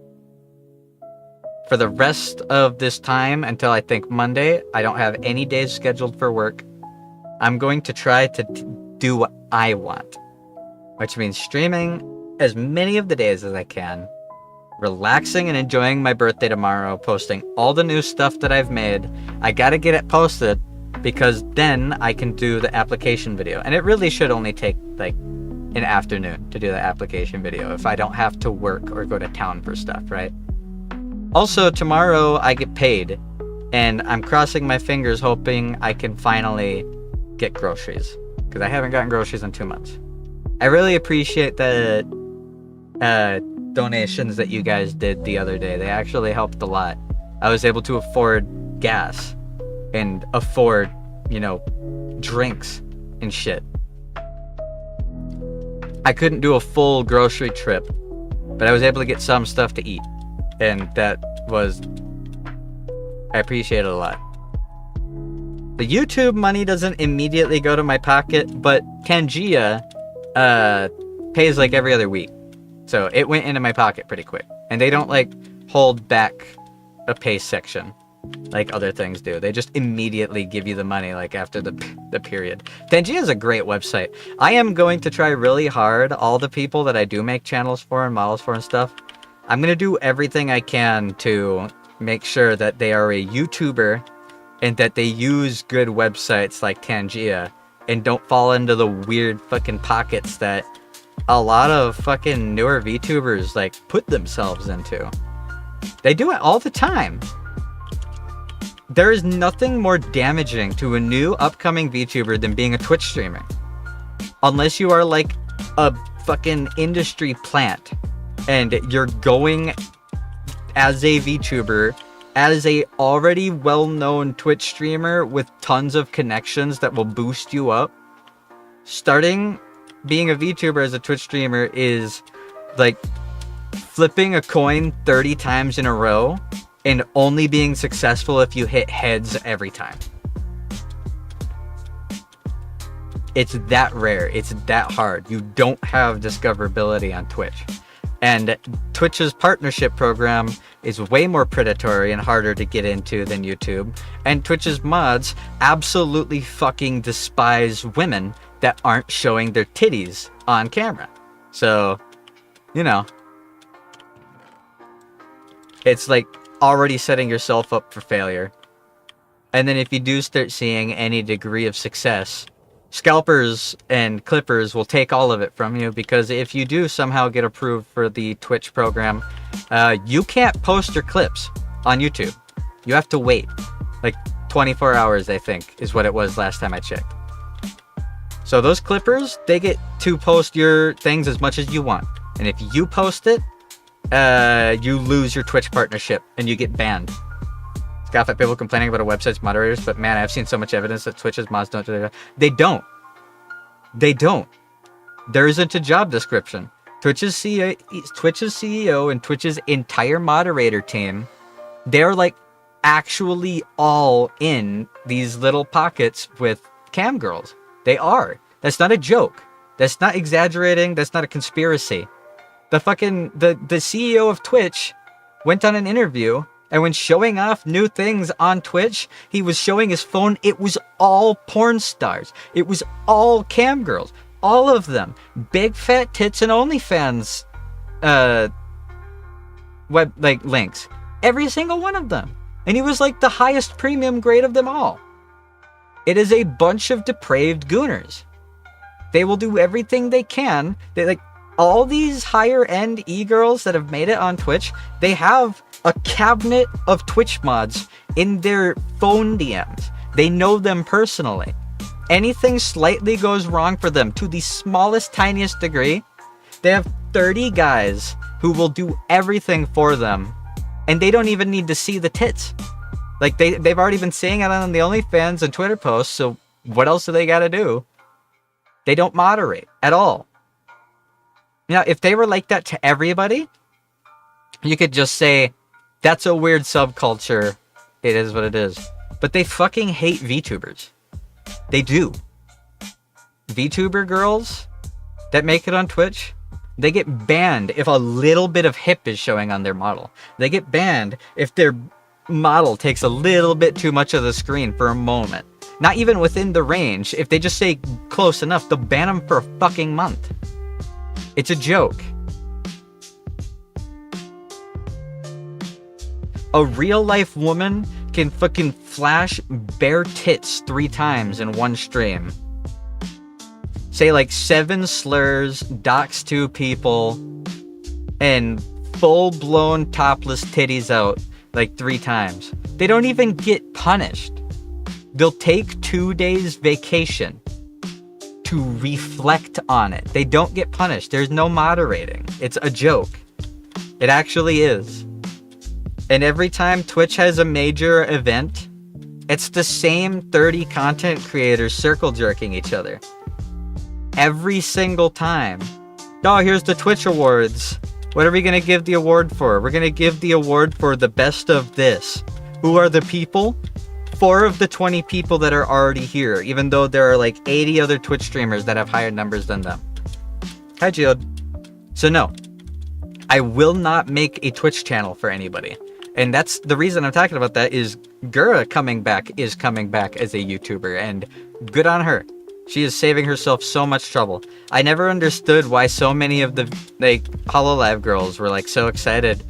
For the rest of this time, until I think Monday, I don't have any days scheduled for work. I'm going to try to do what I want. Which means streaming as many of the days as I can, relaxing and enjoying my birthday tomorrow, posting all the new stuff that I've made. I gotta get it posted, because then I can do the application video. And it really should only take, like, an afternoon to do the application video if I don't have to work or go to town for stuff, right? Also, tomorrow I get paid, and I'm crossing my fingers hoping I can finally get groceries, because I haven't gotten groceries in 2 months. I really appreciate the donations that you guys did the other day. They actually helped a lot. I was able to afford gas and afford, you know, drinks and shit. I couldn't do a full grocery trip, but I was able to get some stuff to eat, and that was, I appreciate it a lot. The YouTube money doesn't immediately go to my pocket, but Kangia pays like every other week. So it went into my pocket pretty quick. And they don't like hold back a pay section like other things do. They just immediately give you the money like after the period. Tangia is a great website. I am going to try really hard, all the people that I do make channels for and models for and stuff, I'm going to do everything I can to make sure that they are a YouTuber and that they use good websites like Tangia and don't fall into the weird fucking pockets that a lot of fucking newer VTubers like put themselves into. They do it all the time. There is nothing more damaging to a new upcoming VTuber than being a Twitch streamer. Unless you are like a fucking industry plant and you're going as a VTuber, as a already well-known Twitch streamer with tons of connections that will boost you up. Starting being a VTuber as a Twitch streamer is like flipping a coin 30 times in a row and only being successful if you hit heads every time. It's that rare. It's that hard. You don't have discoverability on Twitch. And Twitch's partnership program is way more predatory and harder to get into than YouTube. And Twitch's mods absolutely fucking despise women that aren't showing their titties on camera. So, you know, it's like already setting yourself up for failure. And then if you do start seeing any degree of success, scalpers and clippers will take all of it from you, because if you do somehow get approved for the Twitch program, you can't post your clips on YouTube. You have to wait like 24 hours, I think, is what it was last time I checked. So those clippers, they get to post your things as much as you want. And if you post it, you lose your Twitch partnership and you get banned. Scoff at people complaining about a website's moderators, but man, I've seen so much evidence that Twitch's mods don't do that. They don't. They don't. There isn't a job description. Twitch's CEO and Twitch's entire moderator team, they're like actually all in these little pockets with cam girls. They are. That's not a joke. That's not exaggerating. That's not a conspiracy. The CEO of Twitch went on an interview, and when showing off new things on Twitch, he was showing his phone. It was all porn stars. It was all cam girls. All of them. Big fat tits and OnlyFans links. Every single one of them. And he was like the highest premium grade of them all. It is a bunch of depraved gooners. They will do everything they can. They like all these higher end e-girls that have made it on Twitch, they have a cabinet of Twitch mods in their phone DMs. They know them personally. Anything slightly goes wrong for them to the smallest, tiniest degree, they have 30 guys who will do everything for them, and they don't even need to see the tits. Like, they've already been seeing it on the OnlyFans and Twitter posts, so what else do they gotta do? They don't moderate at all. Now, if they were like that to everybody, you could just say, that's a weird subculture. It is what it is. But they fucking hate VTubers. They do. VTuber girls that make it on Twitch, they get banned if a little bit of hip is showing on their model. They get banned if their model takes a little bit too much of the screen for a moment. Not even within the range. If they just say close enough, they'll ban them for a fucking month. It's a joke. A real life woman can fucking flash bare tits 3 times in one stream. Say like 7 slurs, dox 2 people, and full-blown topless titties out like 3 times. They don't even get punished. They'll take 2 days vacation to reflect on it. They don't get punished. There's no moderating. It's a joke. It actually is. And every time Twitch has a major event, it's the same 30 content creators circle jerking each other. Every single time. Oh, here's the Twitch Awards. What are we going to give the award for? We're going to give the award for the best of this. Who are the people? 4 of the 20 people that are already here, even though there are like 80 other Twitch streamers that have higher numbers than them. Hi, Geode. So no, I will not make a Twitch channel for anybody. And that's the reason I'm talking about that is Gura is coming back as a YouTuber, and good on her. She is saving herself so much trouble. I never understood why so many of the Hololive girls were like so excited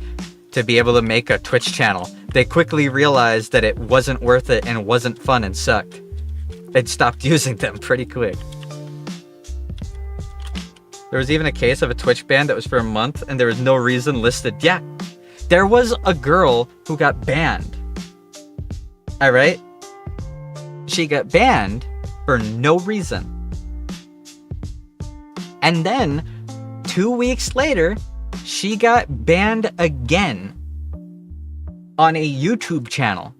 to be able to make a Twitch channel. They quickly realized that it wasn't worth it and wasn't fun and sucked. They'd stopped using them pretty quick. There was even a case of a Twitch ban that was for a month and there was no reason listed. Yeah, there was a girl who got banned. Alright? She got banned for no reason. And then, 2 weeks later, she got banned again on a YouTube channel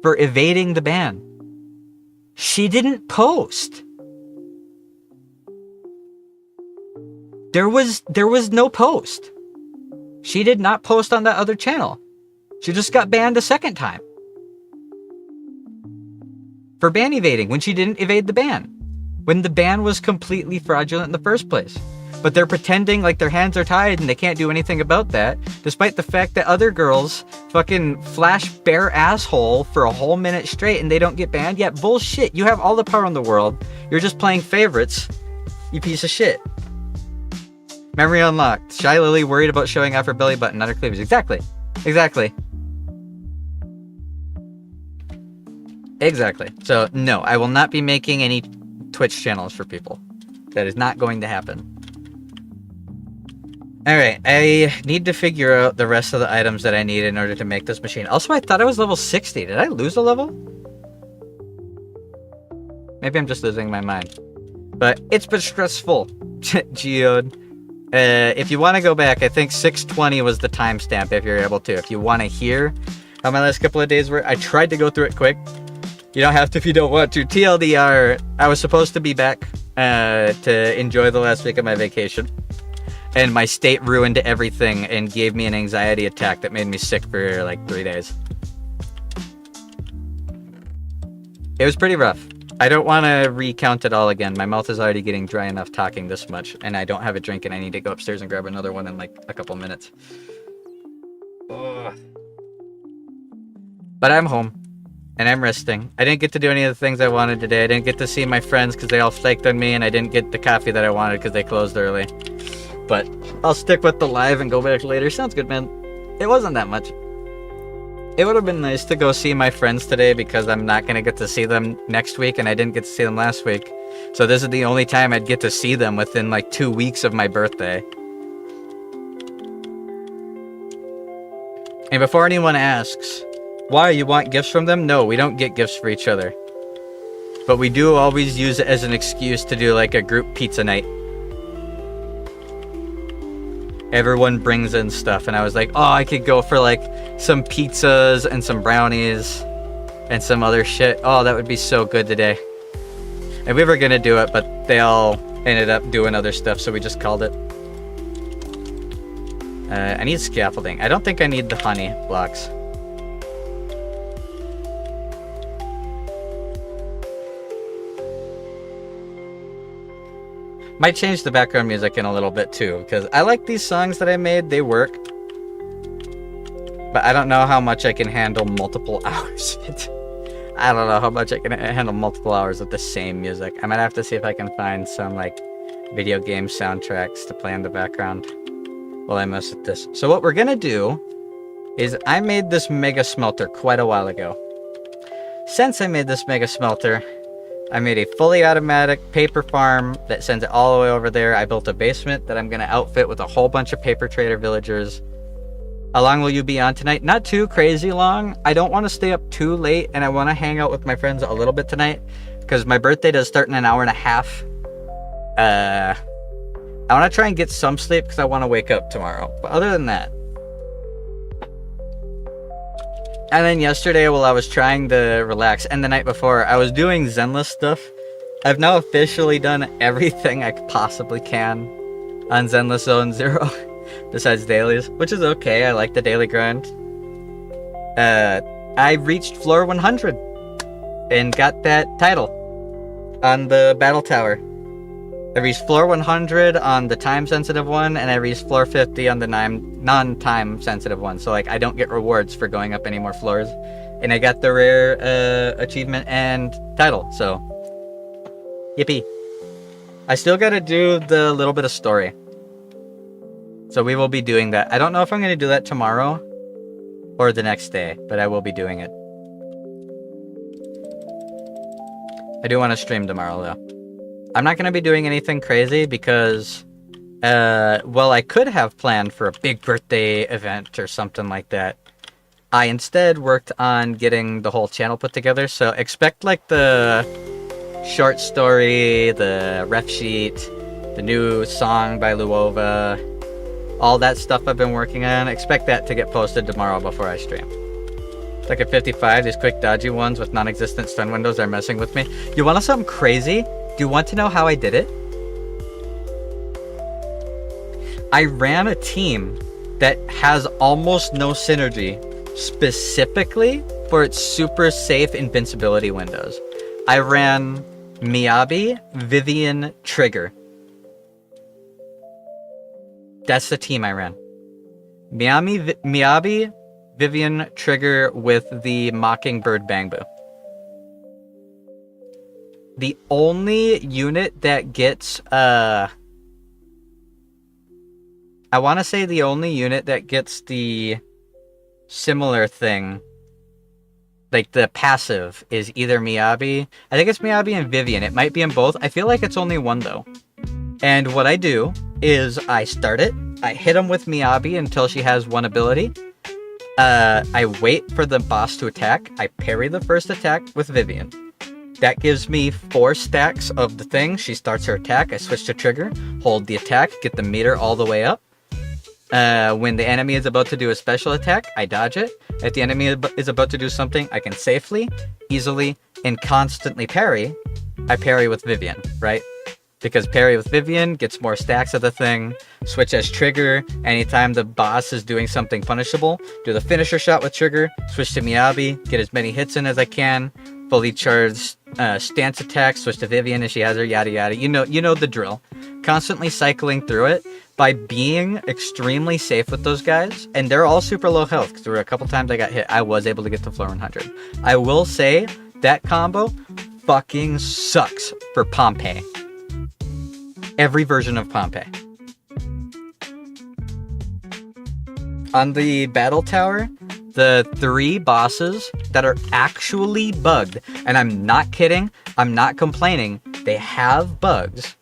for evading the ban. She didn't post. There was no post. She did not post on that other channel. She just got banned a second time. For ban evading, when she didn't evade the ban. When the ban was completely fraudulent in the first place. But they're pretending like their hands are tied and they can't do anything about that, despite the fact that other girls fucking flash bare asshole for a whole minute straight and they don't get banned. Yeah, bullshit. You have all the power in the world. You're just playing favorites, you piece of shit. Memory unlocked. Shy Lily worried about showing off her belly button, not her cleavage. Exactly. So, no, I will not be making any Twitch channels for people. That is not going to happen. Alright, I need to figure out the rest of the items that I need in order to make this machine. Also, I thought I was level 60. Did I lose a level? Maybe I'm just losing my mind. But it's been stressful, Geode. If you want to go back, I think 620 was the timestamp if you're able to. If you want to hear how my last couple of days were, I tried to go through it quick. You don't have to if you don't want to. TLDR, I was supposed to be back to enjoy the last week of my vacation. and my state ruined everything and gave me an anxiety attack that made me sick for like 3 days. It was pretty rough. I don't want to recount it all again. My mouth is already getting dry enough talking this much, and I don't have a drink, and I need to go upstairs and grab another one in like a couple minutes. Ugh. But I'm home, and I'm resting. I didn't get to do any of the things I wanted today. I didn't get to see my friends because they all flaked on me, and I didn't get the coffee that I wanted because they closed early. But I'll stick with the live and go back later. Sounds good, man. It wasn't that much. It would have been nice to go see my friends today because I'm not going to get to see them next week, and I didn't get to see them last week. So this is the only time I'd get to see them within like 2 weeks of my birthday. And before anyone asks, why, you want gifts from them? No, we don't get gifts for each other. But we do always use it as an excuse to do like a group pizza night. Everyone brings in stuff, and I was like, oh, I could go for like some pizzas and some brownies and some other shit. Oh, that would be so good today. And we were gonna do it, but they all ended up doing other stuff, so we just called it. I need scaffolding. I don't think I need the honey blocks. Might change the background music in a little bit too, because I like these songs that I made, they work. But I don't know how much I can handle multiple hours of it. I don't know how much I can handle multiple hours of the same music. I might have to see if I can find some like video game soundtracks to play in the background while I mess with this. So what we're gonna do is I made this mega smelter quite a while ago. Since I made this mega smelter, I made a fully automatic paper farm that sends it all the way over there. I built a basement that I'm going to outfit with a whole bunch of paper trader villagers. How long will you be on tonight? Not too crazy long. I don't want to stay up too late, and I want to hang out with my friends a little bit tonight because my birthday does start in an hour and a half. I want to try and get some sleep because I want to wake up tomorrow. But other than that. And then yesterday, while I was trying to relax, and the night before, I was doing Zenless stuff. I've now officially done everything I possibly can on Zenless Zone 0, besides dailies, which is okay. I like the daily grind. I reached floor 100 and got that title on the battle tower. I reached floor 100 on the time-sensitive one, and I reached floor 50 on the non-time-sensitive one. So, like, I don't get rewards for going up any more floors. And I got the rare achievement and title, so yippee. I still gotta do the little bit of story. So we will be doing that. I don't know if I'm gonna do that tomorrow or the next day, but I will be doing it. I do want to stream tomorrow, though. I'm not going to be doing anything crazy because, well, I could have planned for a big birthday event or something like that. I instead worked on getting the whole channel put together, so expect like the short story, the ref sheet, the new song by Luova, all that stuff I've been working on. Expect that to get posted tomorrow before I stream. Like at 55, these quick dodgy ones with non-existent stun windows are messing with me. You want to know something crazy? Do you want to know how I did it? I ran a team that has almost no synergy specifically for its super safe invincibility windows. I ran Miyabi, Vivian, Trigger. That's the team I ran. Miyabi, Vivian, Trigger with the Mockingbird Bangbu. The only unit that gets, I want to say the only unit that gets the similar thing, like the passive, is either Miyabi. I think it's Miyabi and Vivian. It might be in both. I feel like it's only one, though. And what I do is I start it. I hit him with Miyabi until she has one ability. I wait for the boss to attack. I parry the first attack with Vivian. That gives me 4 stacks of the thing. She starts her attack. I switch to Trigger, hold the attack, get the meter all the way up. When the enemy is about to do a special attack, I dodge it. If the enemy is about to do something I can safely, easily, and constantly parry, I parry with Vivian, right? Because parry with Vivian gets more stacks of the thing. Switch as trigger anytime the boss is doing something punishable. Do the finisher shot with trigger. Switch to Miyabi. Get as many hits in as I can. Fully charged stance attack. Switch to Vivian if she has her. Yada yada. You know the drill. Constantly cycling through it. By being extremely safe with those guys, and they're all super low health, because there were a couple times I got hit, I was able to get to floor 100. I will say that combo fucking sucks for Pompeii. Every version of Pompeii. On the battle tower, the 3 bosses that are actually bugged, and I'm not kidding, I'm not complaining, they have bugs,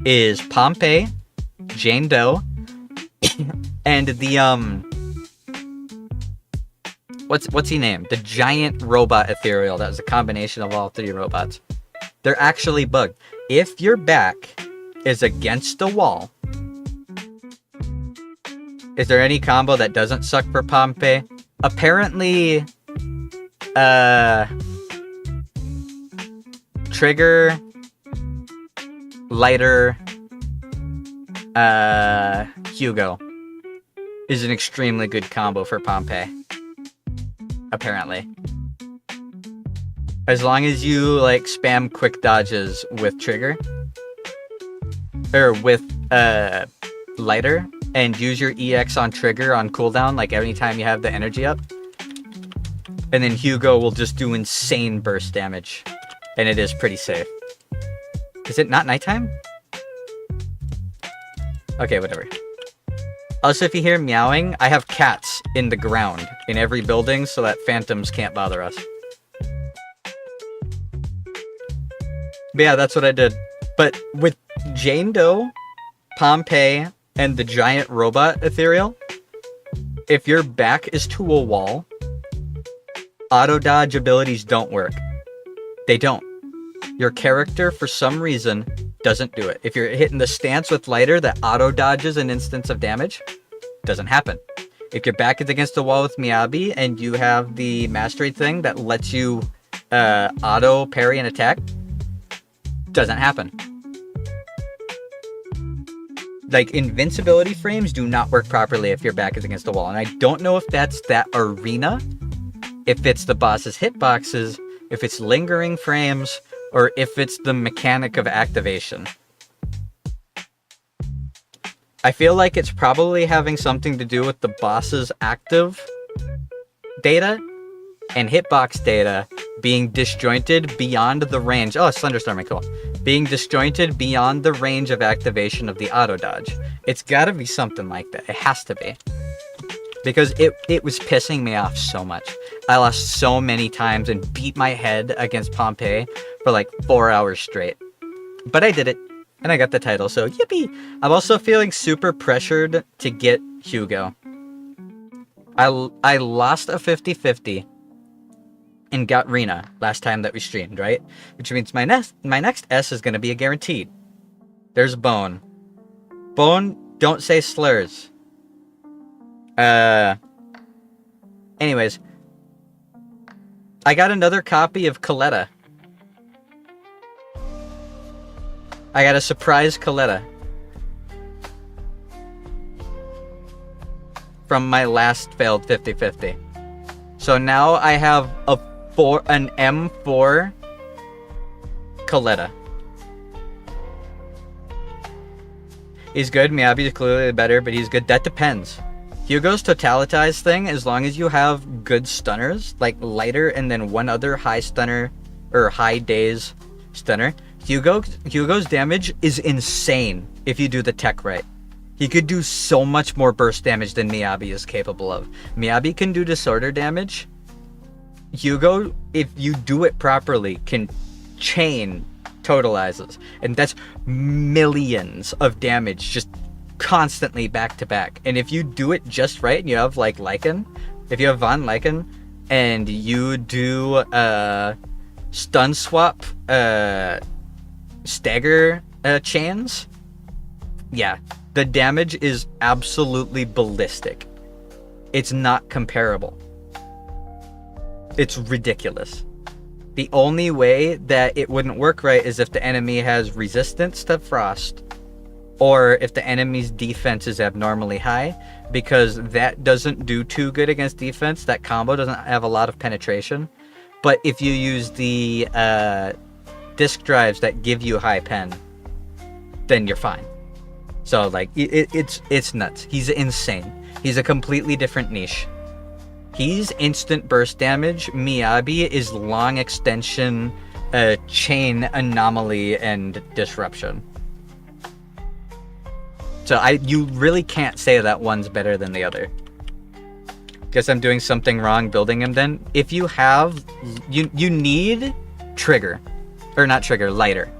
is Pompeii, Jane Doe, and the what's he named? The giant robot ethereal that was a combination of all 3 robots. They're actually bugged. If your back is against the wall, is there any combo that doesn't suck for Pompeii? Apparently, trigger, lighter, Hugo is an extremely good combo for Pompeii. Apparently. As long as you, like, spam quick dodges with trigger. Or with, lighter. And use your EX on trigger on cooldown, like, every time you have the energy up. And then Hugo will just do insane burst damage. And it is pretty safe. Is it not nighttime? Okay, whatever. Also, if you hear meowing, I have cats in the ground in every building so that phantoms can't bother us. But yeah, that's what I did. But with Jane Doe, Pompeii, and the giant robot ethereal, if your back is to a wall, auto dodge abilities don't work. They don't. Your character, for some reason, doesn't do it. If you're hitting the stance with lighter that auto dodges an instance of damage, doesn't happen. If your back is against the wall with Miyabi and you have the mastery thing that lets you auto parry and attack, doesn't happen. Like, invincibility frames do not work properly if your back is against the wall. And I don't know if that's that arena, if it's the boss's hitboxes, if it's lingering frames, or if it's the mechanic of activation. I feel like it's probably having something to do with the boss's active data and hitbox data being disjointed beyond the range. Oh, Slenderstorming, cool. Being disjointed beyond the range of activation of the auto dodge. It's gotta be something like that. It has to be. Because it was pissing me off so much. I lost so many times and beat my head against Pompeii for like 4 hours straight. But I did it, and I got the title, so yippee! I'm also feeling super pressured to get Hugo. I lost a 50-50 and got Rena last time that we streamed, right? Which means my next S is going to be a guaranteed. There's Bone. Bone, don't say slurs. Anyways, I got another copy of Coletta. I got a surprise Coletta from my last failed 50-50. So now I have an M4 Coletta. He's good. Miyabi is clearly better, but he's good. That depends. Hugo's Totalitized thing, as long as you have good stunners, like lighter and then one other high stunner, or high daze stunner, Hugo's damage is insane if you do the tech right. He could do so much more burst damage than Miyabi is capable of. Miyabi can do disorder damage. Hugo, if you do it properly, can chain totalizes. And that's millions of damage just constantly back to back. And if you do it just right and you have like Lycan, if you have Von Lycan and you do stun swap stagger chains, yeah, the damage is absolutely ballistic. It's not comparable. It's ridiculous. The only way that it wouldn't work right is if the enemy has resistance to frost, or if the enemy's defense is abnormally high, because that doesn't do too good against defense. That combo doesn't have a lot of penetration. But if you use the disk drives that give you high pen, then you're fine. So like it's nuts. He's insane. He's a completely different niche. He's instant burst damage. Miyabi is long extension, chain anomaly and disruption. So you really can't say that one's better than the other. Guess I'm doing something wrong building him then. If you have, you need trigger, or not trigger, lighter.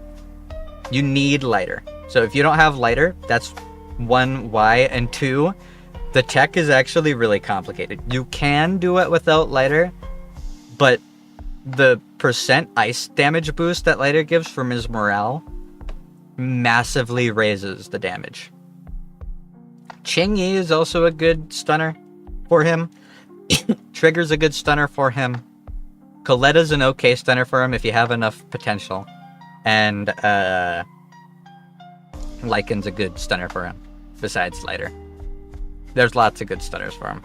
You need lighter. So if you don't have lighter, that's one why, and two, the tech is actually really complicated. You can do it without lighter, but the percent ice damage boost that lighter gives from his morale massively raises the damage. Qingyi is also a good stunner for him. Trigger's a good stunner for him. Coletta's an okay stunner for him if you have enough potential. And Lycan's a good stunner for him, besides lighter. There's lots of good stunners for him.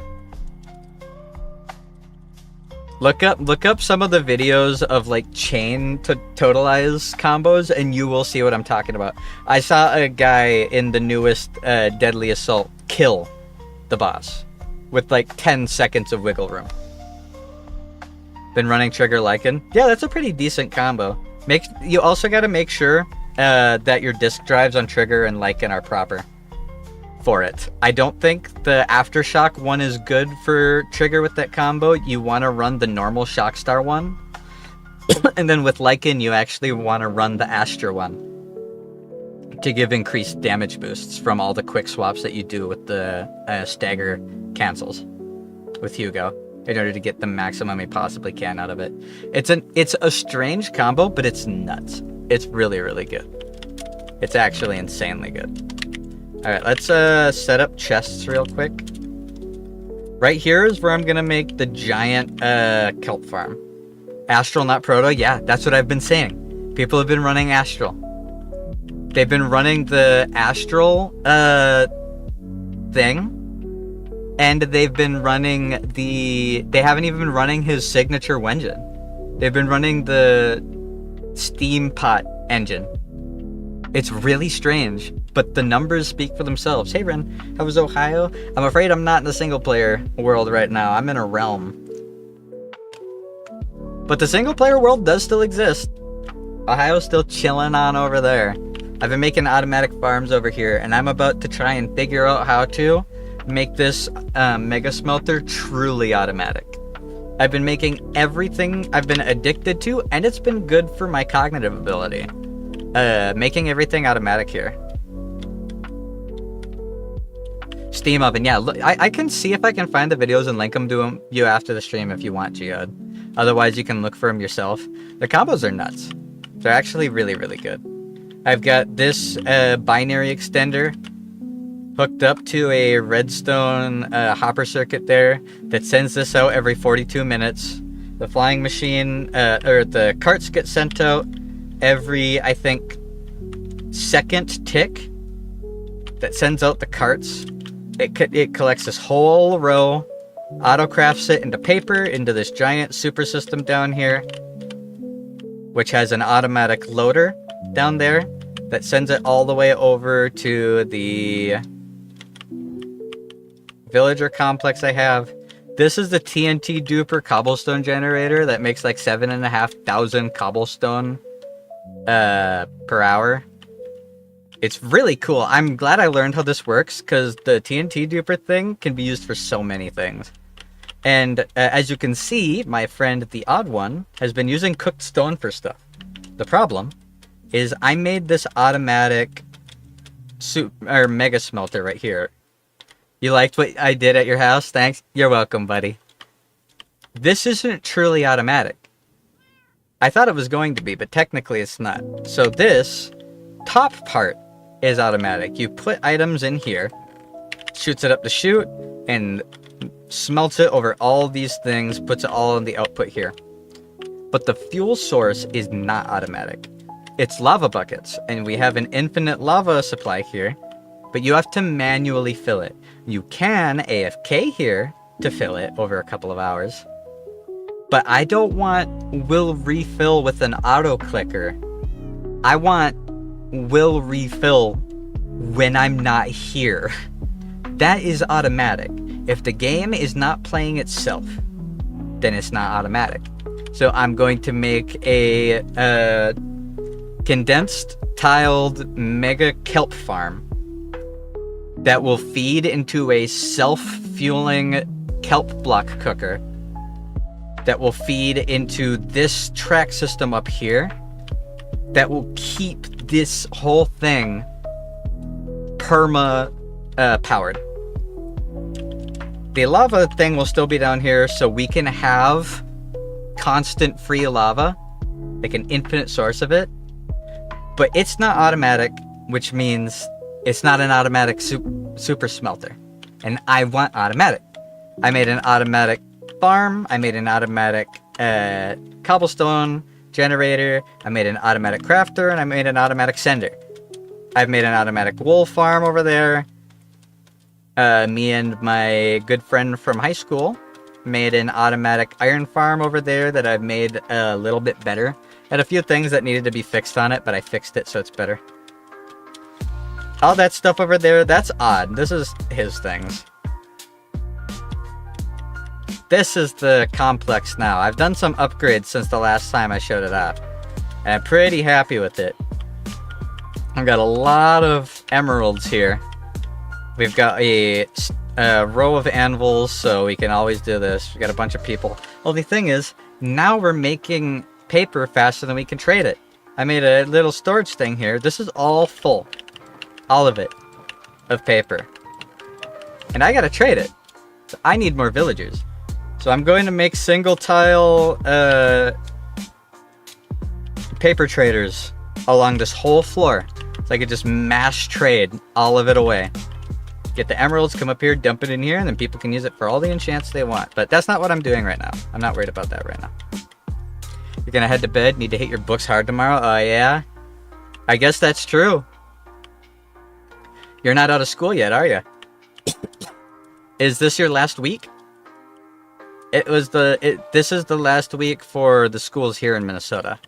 Look up some of the videos of like chain to totalize combos, and you will see what I'm talking about. I saw a guy in the newest Deadly Assault kill the boss with like 10 seconds of wiggle room. Been running Trigger Lycan. Yeah, that's a pretty decent combo. You also got to make sure that your disk drives on Trigger and Lycan are proper for it. I don't think the Aftershock one is good for Trigger with that combo. You want to run the normal Shockstar one. And then with Lycan, you actually want to run the Astra one to give increased damage boosts from all the quick swaps that you do with the stagger cancels with Hugo in order to get the maximum you possibly can out of it. It's a strange combo, but it's nuts. It's really, really good. It's actually insanely good. Alright, let's set up chests real quick. Right here is where I'm gonna make the giant kelp farm. Astral, not Proto? Yeah, that's what I've been saying. People have been running Astral. They've been running the Astral thing, and they've been running they haven't even been running his signature Wenjin. They've been running the Steam Pot engine. It's really strange, but the numbers speak for themselves. Hey Ren, how was Ohio? I'm afraid I'm not in the single player world right now. I'm in a realm. But the single player world does still exist. Ohio's still chilling on over there. I've been making automatic farms over here, and I'm about to try and figure out how to make this mega smelter truly automatic. I've been making everything I've been addicted to, and it's been good for my cognitive ability. Making everything automatic here. Steam oven, yeah. Look, I can see if I can find the videos and link them to you after the stream if you want, Geode. Otherwise, you can look for them yourself. The combos are nuts. They're actually really, really good. I've got this binary extender hooked up to a redstone hopper circuit there that sends this out every 42 minutes. The flying machine, or the carts get sent out every, I think, second tick that sends out the carts. It collects this whole row, auto-crafts it into paper, into this giant super system down here, which has an automatic loader down there that sends it all the way over to the villager complex I have. This is the TNT duper cobblestone generator that makes like 7,500 cobblestone per hour. It's really cool. I'm glad I learned how this works, because the TNT duper thing can be used for so many things. And as you can see, my friend the Odd One has been using cooked stone for stuff. The problem is I made this automatic mega smelter right here. You liked what I did at your house? Thanks. You're welcome, buddy. This isn't truly automatic. I thought it was going to be, but technically it's not. So this top part is automatic. You put items in here, shoots it up the chute, and smelts it over all these things, puts it all in the output here. but the fuel source is not automatic. It's lava buckets, and we have an infinite lava supply here, but you have to manually fill it. You can AFK here to fill it over a couple of hours, but I don't want will refill with an auto clicker. I want will refill when I'm not here. That is automatic. If the game is not playing itself, then it's not automatic. So I'm going to make a condensed tiled mega kelp farm that will feed into a self-fueling kelp block cooker that will feed into this track system up here that will keep this whole thing perma powered. The lava thing will still be down here, so we can have constant free lava, like an infinite source of it, but it's not automatic, which means it's not an automatic super smelter, and I want automatic. I made an automatic farm, I made an automatic cobblestone generator, I made an automatic crafter, and I made an automatic sender. I've made an automatic wool farm over there. Me and my good friend from high school made an automatic iron farm over there that I've made a little bit better. Had a few things that needed to be fixed on it, but I fixed it so it's better. All that stuff over there, that's odd. This is his things. This is the complex now. I've done some upgrades since the last time I showed it off, and I'm pretty happy with it. I've got a lot of emeralds here. We've got a row of anvils, so we can always do this. We got a bunch of people. Only thing is, now we're making paper faster than we can trade it. I made a little storage thing here. This is all full. All of it. Of paper. And I gotta trade it. So I need more villagers. So I'm going to make single tile paper traders along this whole floor. So I could just mass trade all of it away. Get the emeralds, come up here, dump it in here, and then people can use it for all the enchants they want. But that's not what I'm doing right now. I'm not worried about that right now. You're gonna head to bed, need to hit your books hard tomorrow? Oh yeah? I guess that's true. You're not out of school yet, are you? Is this your last week? This is the last week for the schools here in Minnesota.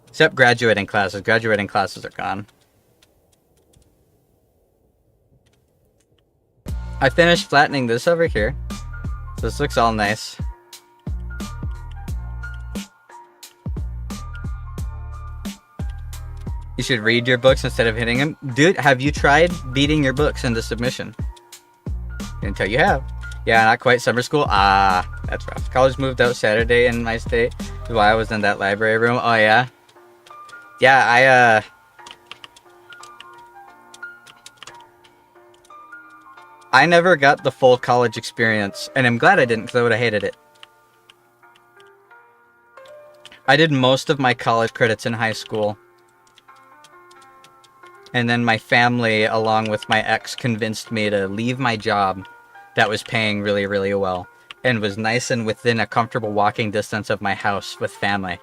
Except graduating classes. Graduating classes are gone. I finished flattening this over here. So this looks all nice. You should read your books instead of hitting them. Dude, have you tried beating your books into submission? Until you have. Yeah, not quite summer school. Ah, that's rough. College moved out Saturday in my state. That's why I was in that library room. Oh, yeah? Yeah, I never got the full college experience, and I'm glad I didn't, because I would have hated it. I did most of my college credits in high school. And then my family, along with my ex, convinced me to leave my job that was paying really, really well, and was nice and within a comfortable walking distance of my house with family,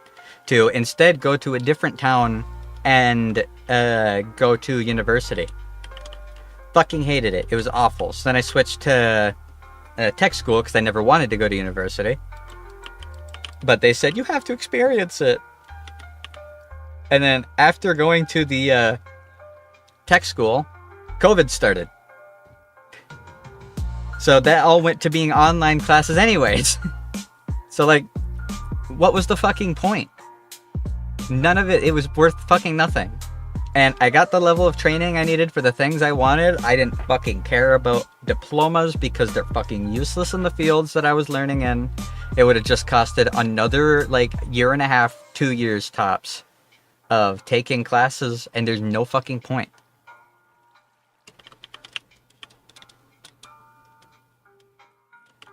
to instead go to a different town and go to university. Fucking hated it. It was awful. So then I switched to tech school because I never wanted to go to university. But they said, you have to experience it. And then after going to the tech school, COVID started. So that all went to being online classes anyways. So like, what was the fucking point? None of it, it was worth fucking nothing. And I got the level of training I needed for the things I wanted. I didn't fucking care about diplomas because they're fucking useless in the fields that I was learning in. It would have just costed another, like, year and a half, 2 years tops of taking classes, and there's no fucking point.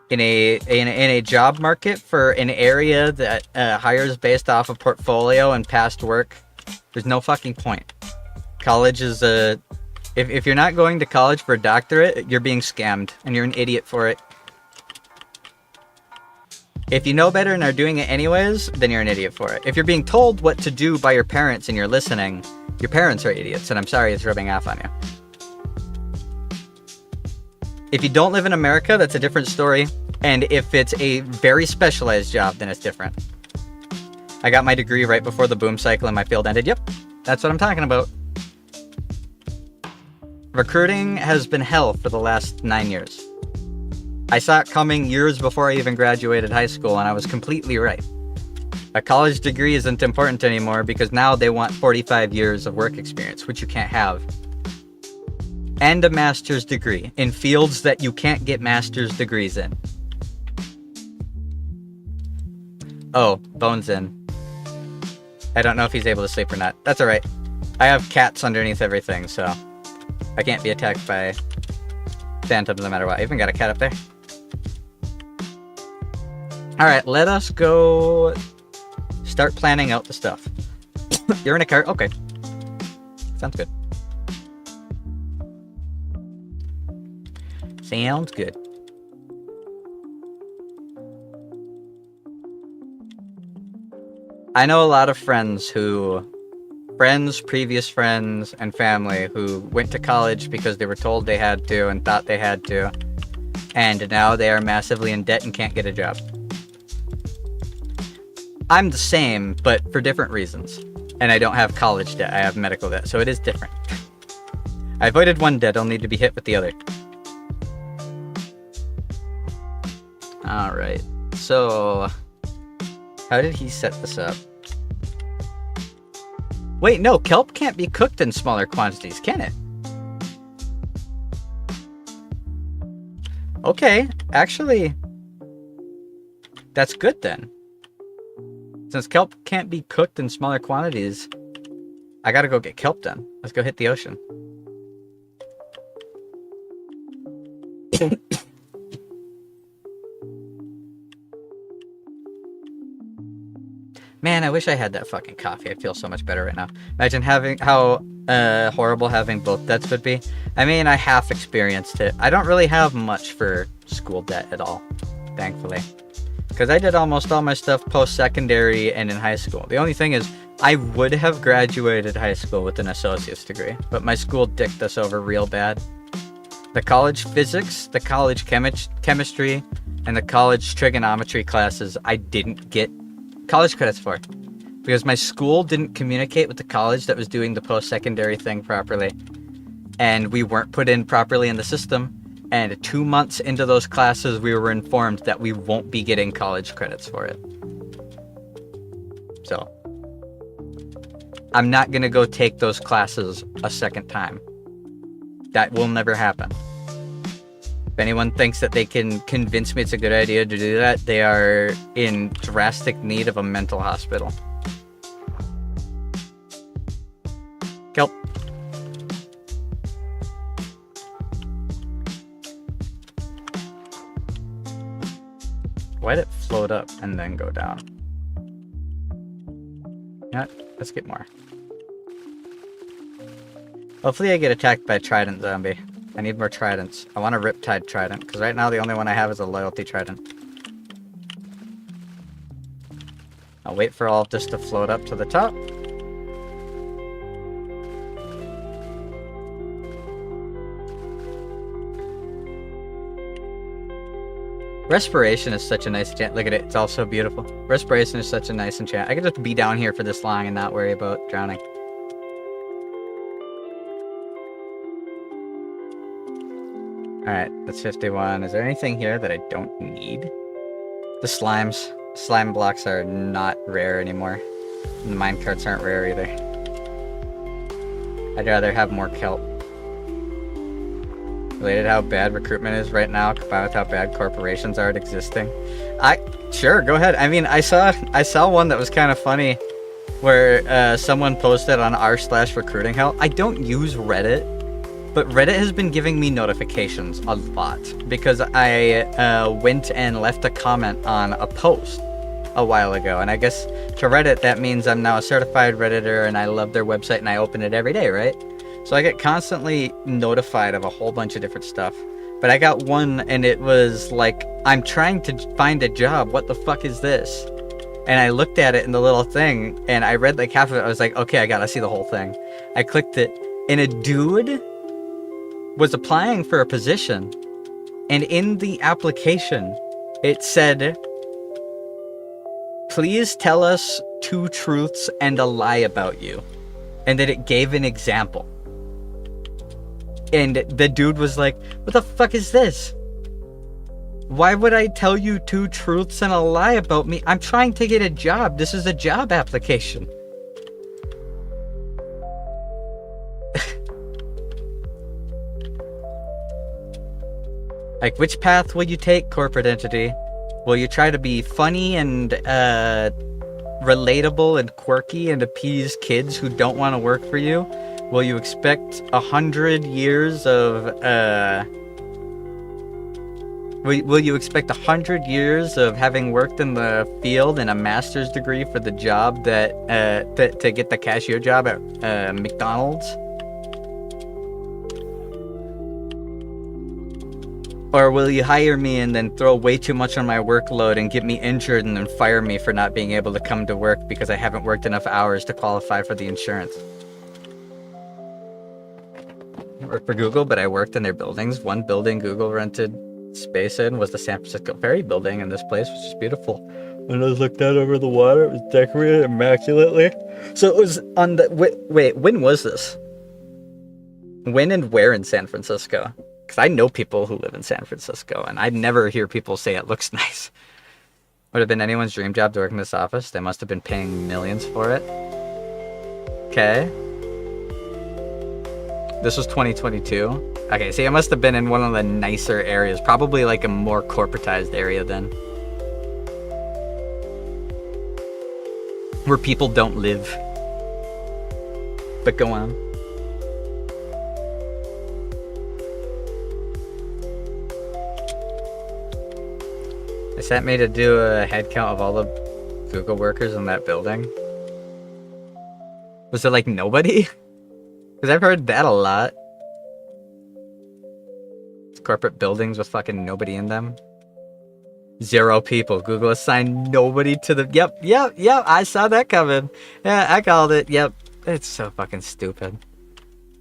In a job market for an area that hires based off of portfolio and past work, there's no fucking point. College is if you're not going to college for a doctorate, you're being scammed, and you're an idiot for it. If you know better and are doing it anyways, then you're an idiot for it. If you're being told what to do by your parents and you're listening, your parents are idiots, and I'm sorry it's rubbing off on you. If you don't live in America, that's a different story. And if it's a very specialized job, then it's different. I got my degree right before the boom cycle in my field ended. Yep, that's what I'm talking about. Recruiting has been hell for the last 9 years. I saw it coming years before I even graduated high school, and I was completely right. A college degree isn't important anymore because now they want 45 years of work experience, which you can't have. And a master's degree in fields that you can't get master's degrees in. Oh, Bone's in. I don't know if he's able to sleep or not. That's alright. I have cats underneath everything, so I can't be attacked by phantoms no matter what. I even got a cat up there. Alright, let us go start planning out the stuff. You're in a car? Okay. Sounds good. Sounds good. I know a lot of friends, previous friends, and family who went to college because they were told they had to and thought they had to, and now they are massively in debt and can't get a job. I'm the same, but for different reasons. And I don't have college debt, I have medical debt, so it is different. I avoided one debt, I'll need to be hit with the other. Alright, so how did he set this up? Wait, no, kelp can't be cooked in smaller quantities, can it? Okay, actually, that's good then. Since kelp can't be cooked in smaller quantities, I gotta go get kelp then. Let's go hit the ocean. Man, I wish I had that fucking coffee. I'd feel so much better right now. Imagine how horrible having both debts would be. I mean, I half experienced it. I don't really have much for school debt at all, thankfully. Because I did almost all my stuff post-secondary and in high school. The only thing is, I would have graduated high school with an associate's degree, but my school dicked us over real bad. The college physics, the college chemistry, and the college trigonometry classes I didn't get college credits for. Because my school didn't communicate with the college that was doing the post-secondary thing properly. And we weren't put in properly in the system. And 2 months into those classes, we were informed that we won't be getting college credits for it. So, I'm not going to go take those classes a second time. That will never happen. If anyone thinks that they can convince me it's a good idea to do that, they are in drastic need of a mental hospital. Kelp. Why'd it float up and then go down? Yeah, let's get more. Hopefully I get attacked by a trident zombie. I need more tridents. I want a Riptide trident, because right now the only one I have is a loyalty trident. I'll wait for all of this to float up to the top. Respiration is such a nice enchant. Look at it, it's all so beautiful. Respiration is such a nice enchant. I could just be down here for this long and not worry about drowning. Alright, that's 51. Is there anything here that I don't need? The slimes. Slime blocks are not rare anymore. And the minecarts aren't rare either. I'd rather have more kelp. Related how bad recruitment is right now, combined with how bad corporations are at existing. Sure, go ahead. I mean, I saw one that was kind of funny, where someone posted on r/recruiting help. I don't use Reddit, but Reddit has been giving me notifications a lot because I went and left a comment on a post a while ago, and I guess to Reddit that means I'm now a certified Redditor and I love their website and I open it every day, right? So I get constantly notified of a whole bunch of different stuff. But I got one, and it was like, I'm trying to find a job. What the fuck is this? And I looked at it in the little thing, and I read like half of it. I was like, okay, I gotta see the whole thing. I clicked it, and a dude was applying for a position. And in the application, it said, please tell us 2 truths and a lie about you. And then it gave an example. And the dude was like, what the fuck is this? Why would I tell you 2 truths and a lie about me? I'm trying to get a job. This is a job application. Like, which path will you take, corporate entity? Will you try to be funny and relatable and quirky and appease kids who don't want to work for you? Will you expect 100 years of Will you expect 100 years of having worked in the field and a master's degree for the job that to get the cashier job at McDonald's? Or will you hire me and then throw way too much on my workload and get me injured and then fire me for not being able to come to work because I haven't worked enough hours to qualify for the insurance? I work for Google, but I worked in their buildings. One building Google rented space in was the San Francisco Ferry building, and this place was just beautiful. When I looked out over the water, it was decorated immaculately. So it was on the... Wait, when was this? When and where in San Francisco? Because I know people who live in San Francisco, and I never hear people say it looks nice. Would have been anyone's dream job to work in this office. They must have been paying millions for it. Okay. This was 2022. Okay, see, I must have been in one of the nicer areas. Probably like a more corporatized area then. Where people don't live. But go on. They sent me to do a head count of all the Google workers in that building. Was there like nobody? Because I've heard that a lot. Corporate buildings with fucking nobody in them. 0 people. Google assigned nobody to the... Yep. I saw that coming. Yeah, I called it. Yep. It's so fucking stupid.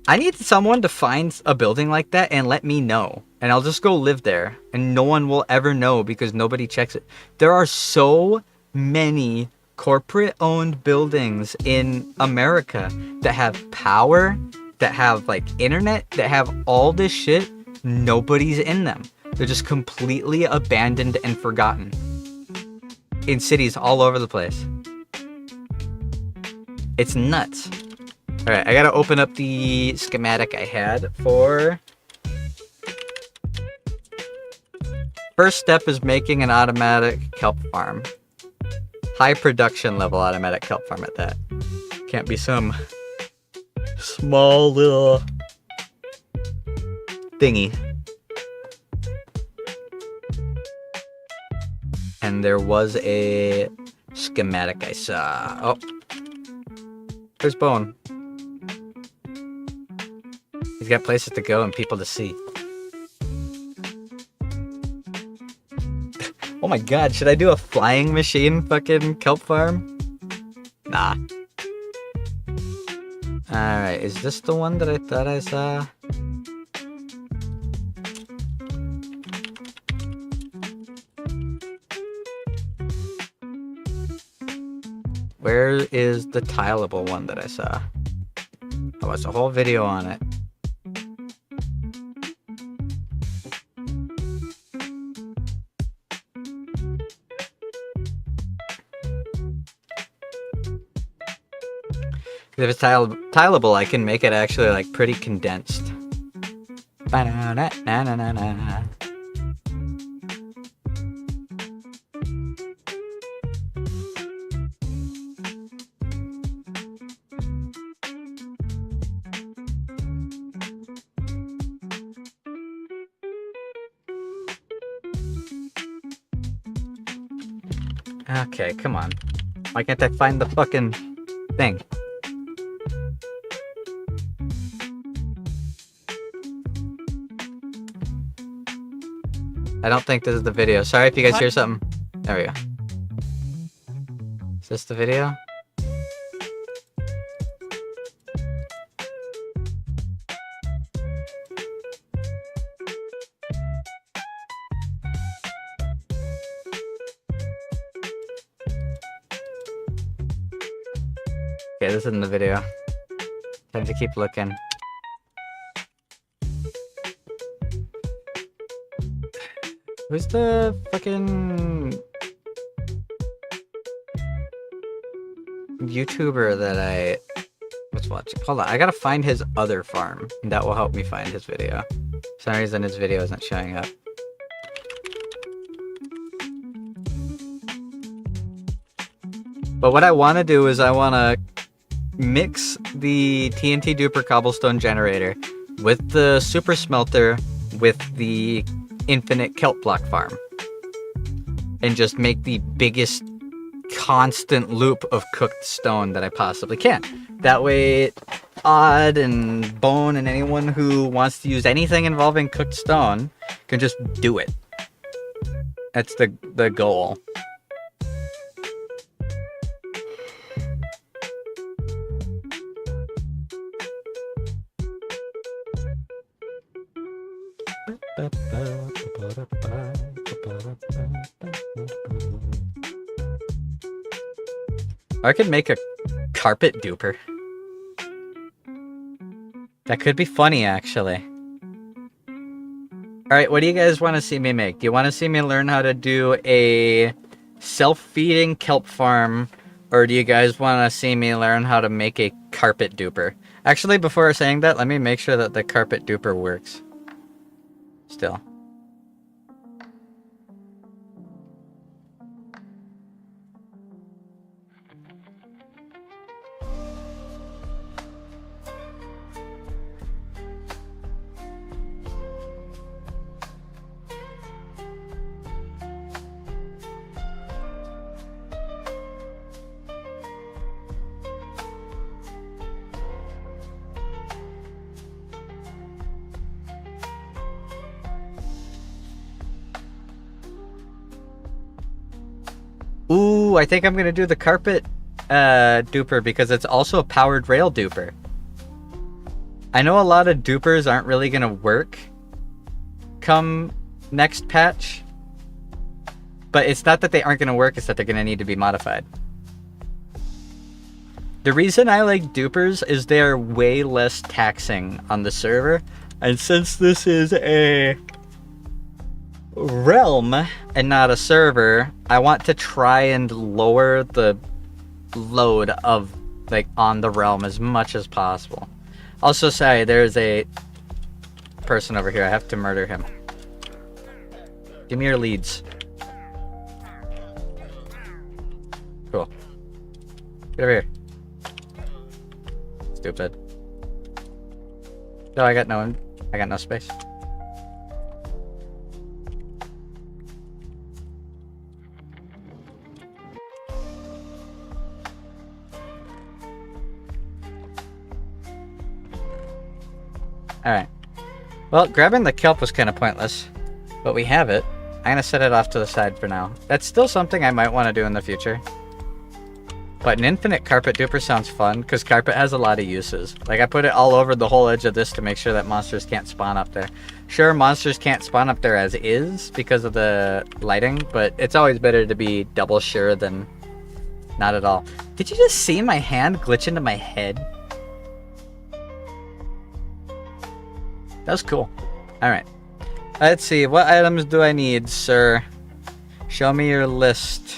I need someone to find a building like that and let me know. And I'll just go live there. And no one will ever know because nobody checks it. There are so many corporate-owned buildings in America that have power, that have, like, internet, that have all this shit. Nobody's in them. They're just completely abandoned and forgotten. In cities all over the place. It's nuts. Alright, I gotta open up the schematic I had for... First step is making an automatic kelp farm. High production level automatic kelp farm at that. Can't be some small little thingy. And there was a schematic I saw. Oh. There's Bone. He's got places to go and people to see. Oh my god, should I do a flying machine fucking kelp farm? Nah. Alright, is this the one that I thought I saw? Where is the tileable one that I saw? I watched a whole video on it. If it's tileable, I can make it actually like pretty condensed. Ba-na-na-na-na-na-na. Okay, come on. Why can't I find the fucking thing? I don't think this is the video. Sorry if you guys hear something. There we go. Is this the video? Okay, this isn't the video. Time to keep looking. Who's the fucking YouTuber that I was watching? Hold on, I gotta find his other farm. And that will help me find his video. For some reason his video isn't showing up. But what I want to do is I want to mix the TNT Duper cobblestone generator with the super smelter with the infinite kelp block farm. And just make the biggest constant loop of cooked stone that I possibly can. That way, Odd and Bone and anyone who wants to use anything involving cooked stone can just do it. That's the goal. I could make a carpet duper. That could be funny, actually. Alright, what do you guys want to see me make? Do you want to see me learn how to do a self-feeding kelp farm? Or do you guys want to see me learn how to make a carpet duper? Actually, before saying that, let me make sure that the carpet duper works. Still. Ooh, I think I'm gonna do the carpet duper because it's also a powered rail duper. I know a lot of dupers aren't really gonna work come next patch, but it's not that they aren't gonna work, it's that they're gonna need to be modified. The reason I like dupers is they're way less taxing on the server, and since this is a realm and not a server, I want to try and lower the load of on the realm as much as possible. Also, sorry, there's a person over here. I have to murder him. Give me your leads. Cool. Get over here. Stupid. No, I got no space. Alright. Well, grabbing the kelp was kind of pointless, but we have it. I'm going to set it off to the side for now. That's still something I might want to do in the future. But an infinite carpet duper sounds fun, because carpet has a lot of uses. Like, I put it all over the whole edge of this to make sure that monsters can't spawn up there. Sure, monsters can't spawn up there as is, because of the lighting, but it's always better to be double sure than not at all. Did you just see my hand glitch into my head? That was cool. Alright. Let's see. What items do I need, sir? Show me your list.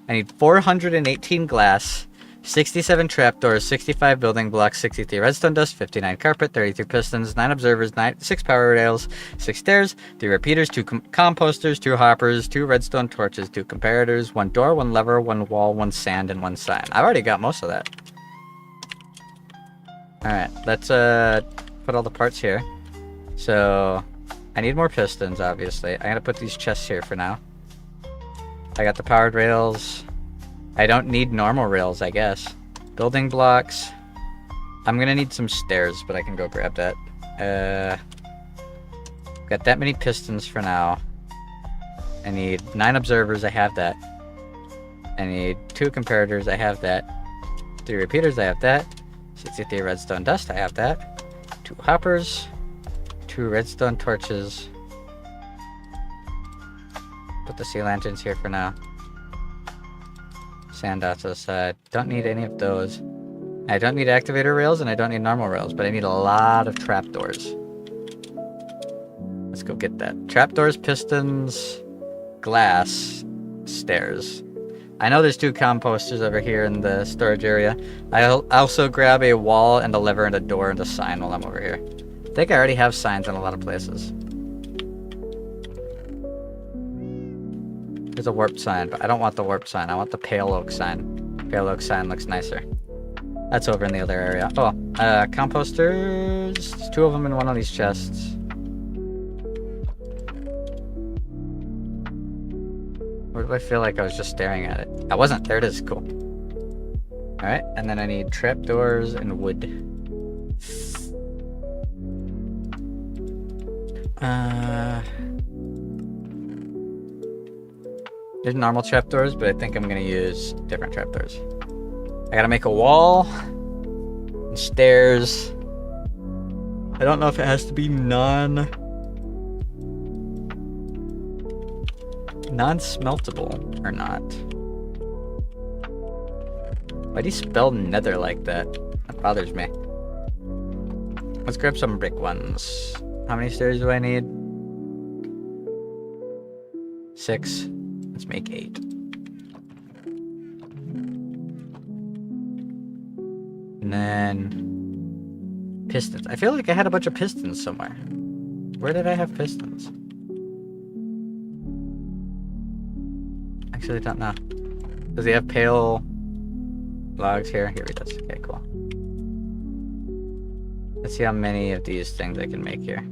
I need 418 glass, 67 trapdoors, 65 building blocks, 63 redstone dust, 59 carpet, 33 pistons, 9 observers, 6 power rails, 6 stairs, 3 repeaters, 2 composters, 2 hoppers, 2 redstone torches, 2 comparators, 1 door, 1 lever, 1 wall, 1 sand, and 1 sign. I've already got most of that. Alright, let's put all the parts here. So I need more pistons, obviously. I'm gonna put these chests here for now. I got the powered rails. I don't need normal rails, I guess. Building blocks. I'm gonna need some stairs, but I can go grab that. Got that many pistons for now. I need 9 observers, I have that. I need 2 comparators, I have that. 3 repeaters, I have that. 63 redstone dust, I have that. 2 hoppers. 2 redstone torches. Put the sea lanterns here for now. Sand dots to the side. Don't need any of those. I don't need activator rails and I don't need normal rails, but I need a lot of trapdoors. Let's go get that. Trapdoors, pistons, glass, stairs. I know there's 2 composters over here in the storage area. I'll also grab a wall and a lever and a door and a sign while I'm over here. I think I already have signs in a lot of places. There's a warp sign, but I don't want the warp sign. I want the pale oak sign. Pale oak sign looks nicer. That's over in the other area. Oh, composters. There's 2 of them in one of these chests. Where do I feel like I was just staring at it? I wasn't. There it is. Cool. Alright, and then I need trapdoors and wood. There's normal trapdoors, but I think I'm gonna use different trapdoors. I gotta make a wall and stairs. I don't know if it has to be non-smeltable or not. Why do you spell nether like that? That bothers me. Let's grab some brick ones. How many stairs do I need? 6. Let's make 8. And then pistons. I feel like I had a bunch of pistons somewhere. Where did I have pistons? Actually, I don't know. Does he have pale logs here? Here he does. Okay, cool. Let's see how many of these things I can make here.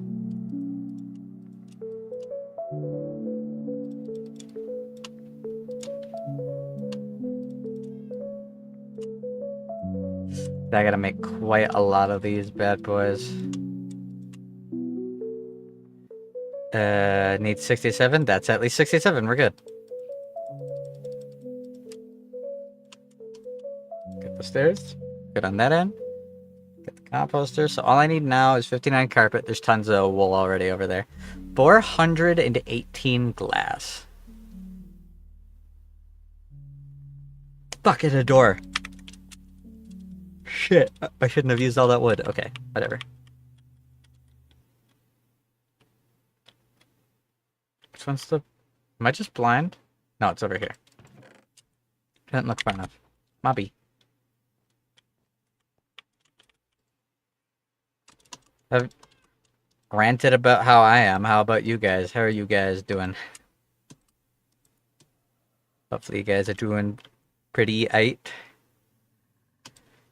I gotta make quite a lot of these bad boys. Need 67. That's at least 67. We're good. Get the stairs. Good on that end. Get the composter. So all I need now is 59 carpet. There's tons of wool already over there. 418 glass. Bucket a door. Shit. I shouldn't have used all that wood. Okay, whatever. Which one's the... Am I just blind? No, it's over here. Didn't look far enough. Mobby. I've ranted about how I am. How about you guys? How are you guys doing? Hopefully you guys are doing pretty aight.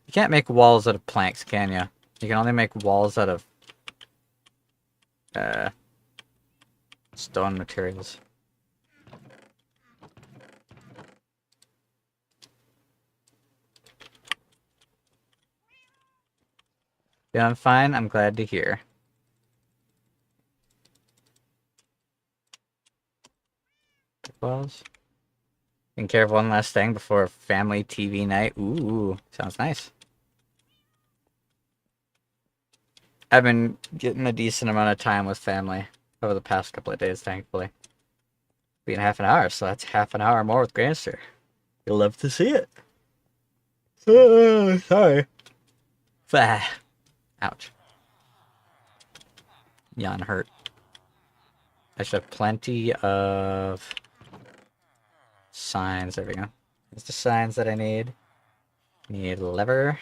You can't make walls out of planks, can you? You can only make walls out of stone materials. Yeah, I'm fine. I'm glad to hear. Walls. Taking care of one last thing before family TV night. Ooh, sounds nice. I've been getting a decent amount of time with family over the past couple of days, thankfully. Being half an hour, so that's half an hour more with Granster. You'll love to see it. Sorry. Ouch. Yawn hurt. I should have plenty of signs. There we go. There's the signs that I need. Need a lever.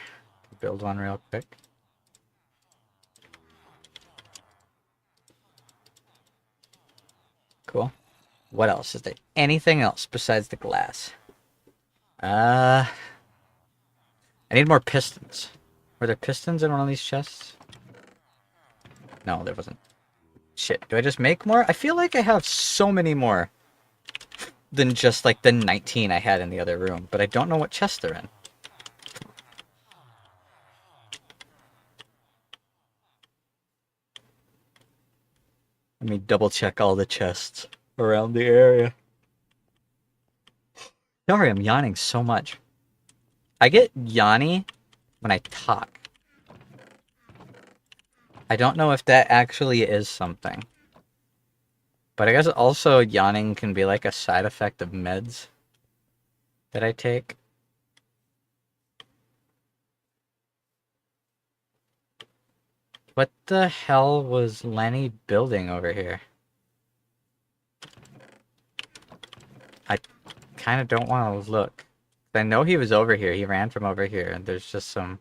Build one real quick. Cool. What else? Is there anything else besides the glass? I need more pistons. Were there pistons in one of these chests? No, there wasn't. Shit, do I just make more? I feel like I have so many more than just like the 19 I had in the other room, but I don't know what chest they're in. Let me double check all the chests around the area. Sorry, I'm yawning so much. I get yawny when I talk. I don't know if that actually is something. But I guess also yawning can be like a side effect of meds that I take. What the hell was Lenny building over here? I kind of don't want to look. I know he was over here. He ran from over here, and there's just some...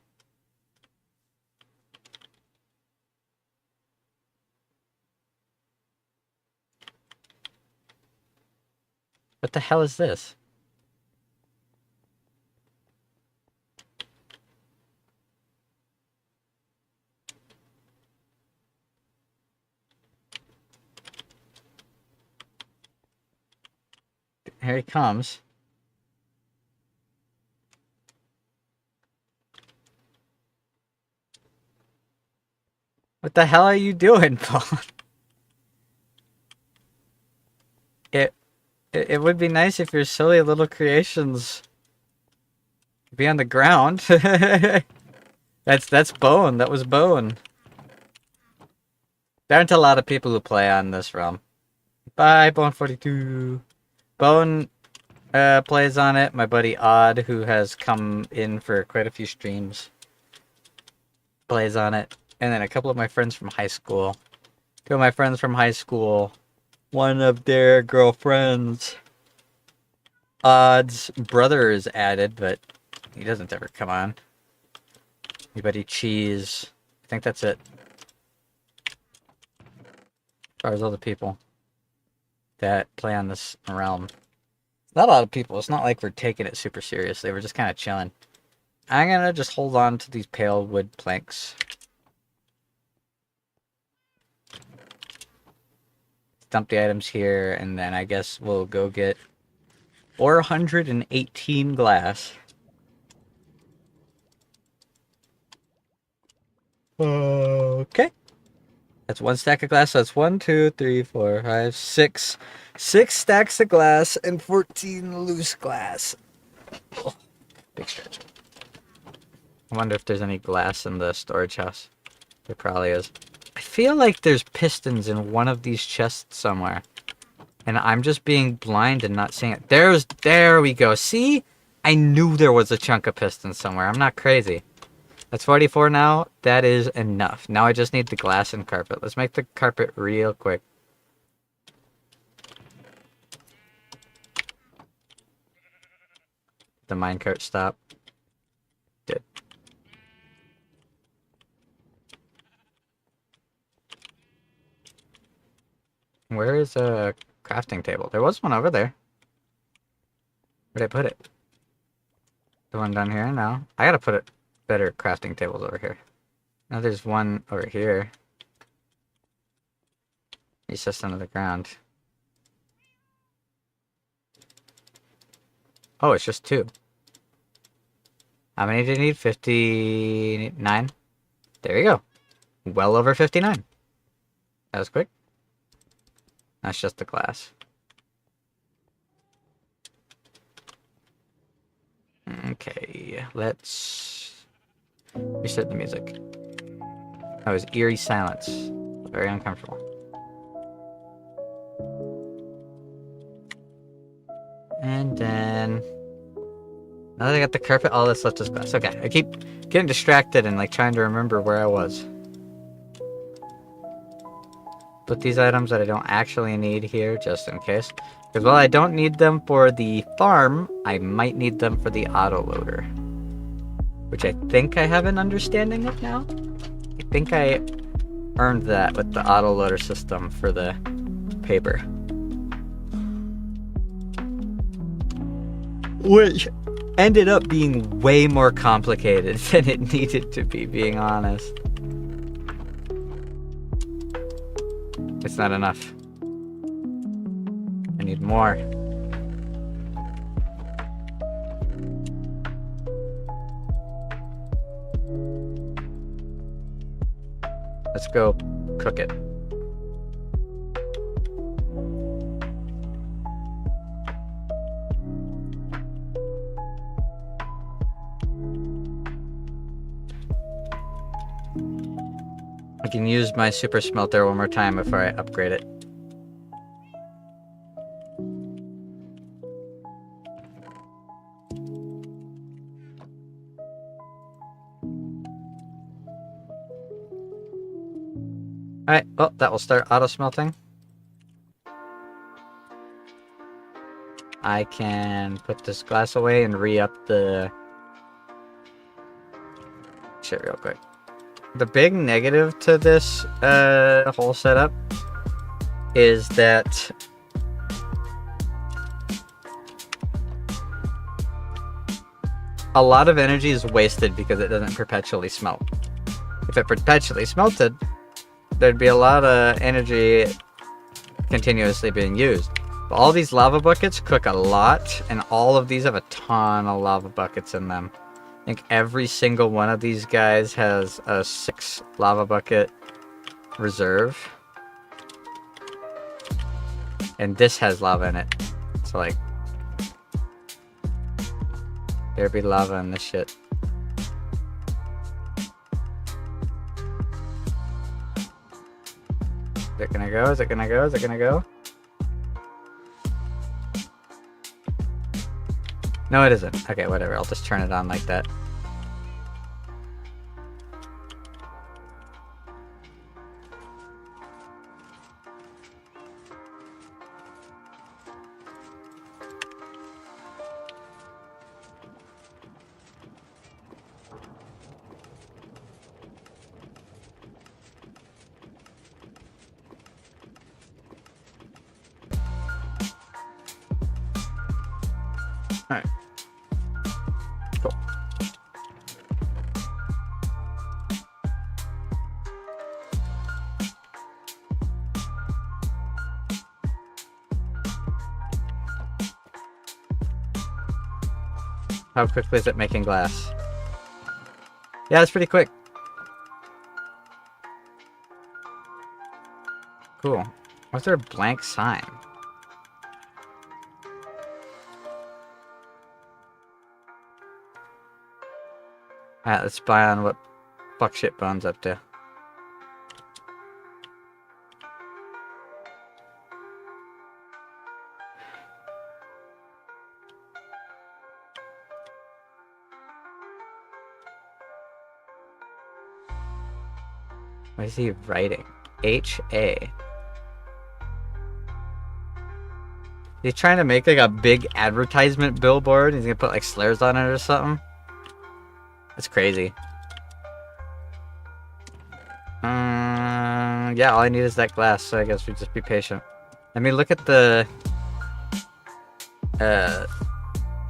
What the hell is this? Here he comes. What the hell are you doing, Paul? It would be nice if your silly little creations could be on the ground. That's Bone. That was Bone. There aren't a lot of people who play on this realm. Bye, Bone42. Bone plays on it. My buddy Odd, who has come in for quite a few streams, plays on it. And then a couple of my friends from high school. Two of my friends from high school. One of their girlfriends. Odd's brother is added, but he doesn't ever come on. My buddy Cheese. I think that's it. As far as all the people that play on this realm. Not a lot of people. It's not like we're taking it super seriously. We're just kind of chilling. I'm going to just hold on to these pale wood planks. Dump the items here, and then I guess we'll go get 418 glass. Okay. That's one stack of glass, so that's 1, 2, 3, 4, 5, 6. 6 stacks of glass and 14 loose glass. Oh, big stretch. I wonder if there's any glass in the storage house. There probably is. I feel like there's pistons in one of these chests somewhere. And I'm just being blind and not seeing it. There we go. See? I knew there was a chunk of pistons somewhere. I'm not crazy. That's 44 now. That is enough. Now I just need the glass and carpet. Let's make the carpet real quick. The minecart stop. Good. Where is a crafting table? There was one over there. Where'd I put it? The one down here? No. I gotta put it better crafting tables over here. Now there's one over here. It's just under the ground. Oh, it's just 2. How many do you need? 59? There you go. Well over 59. That was quick. That's just the glass. Okay, let's reset the music. That was eerie silence. Very uncomfortable. And then... now that I got the carpet, all that's left is glass. Okay, I keep getting distracted and like trying to remember where I was. Put these items that I don't actually need here, just in case. Because while I don't need them for the farm, I might need them for the autoloader. Which I think I have an understanding of now. I think I earned that with the autoloader system for the paper. Which ended up being way more complicated than it needed to be, being honest. It's not enough. I need more. Let's go cook it. can use my super smelter one more time before I upgrade it. Alright, well, that will start auto-smelting. I can put this glass away and re-up the shit real quick. The big negative to this whole setup is that a lot of energy is wasted because it doesn't perpetually smelt. If it perpetually smelted, there'd be a lot of energy continuously being used. But all these lava buckets cook a lot, and all of these have a ton of lava buckets in them. I think every single one of these guys has a 6 lava bucket reserve. And this has lava in it. So like, there'd be lava in this shit. Is it gonna go? Is it gonna go? Is it gonna go? No, it isn't. Okay, whatever. I'll just turn it on like that. Alright. Cool. How quickly is it making glass? Yeah, it's pretty quick. Cool. Was there a blank sign? Alright, let's spy on what fuck shit Bone's up to. What is he writing? H-A. He's trying to make like a big advertisement billboard. He's gonna put like slurs on it or something. That's crazy. Yeah, all I need is that glass, so I guess we just be patient. Let me look at the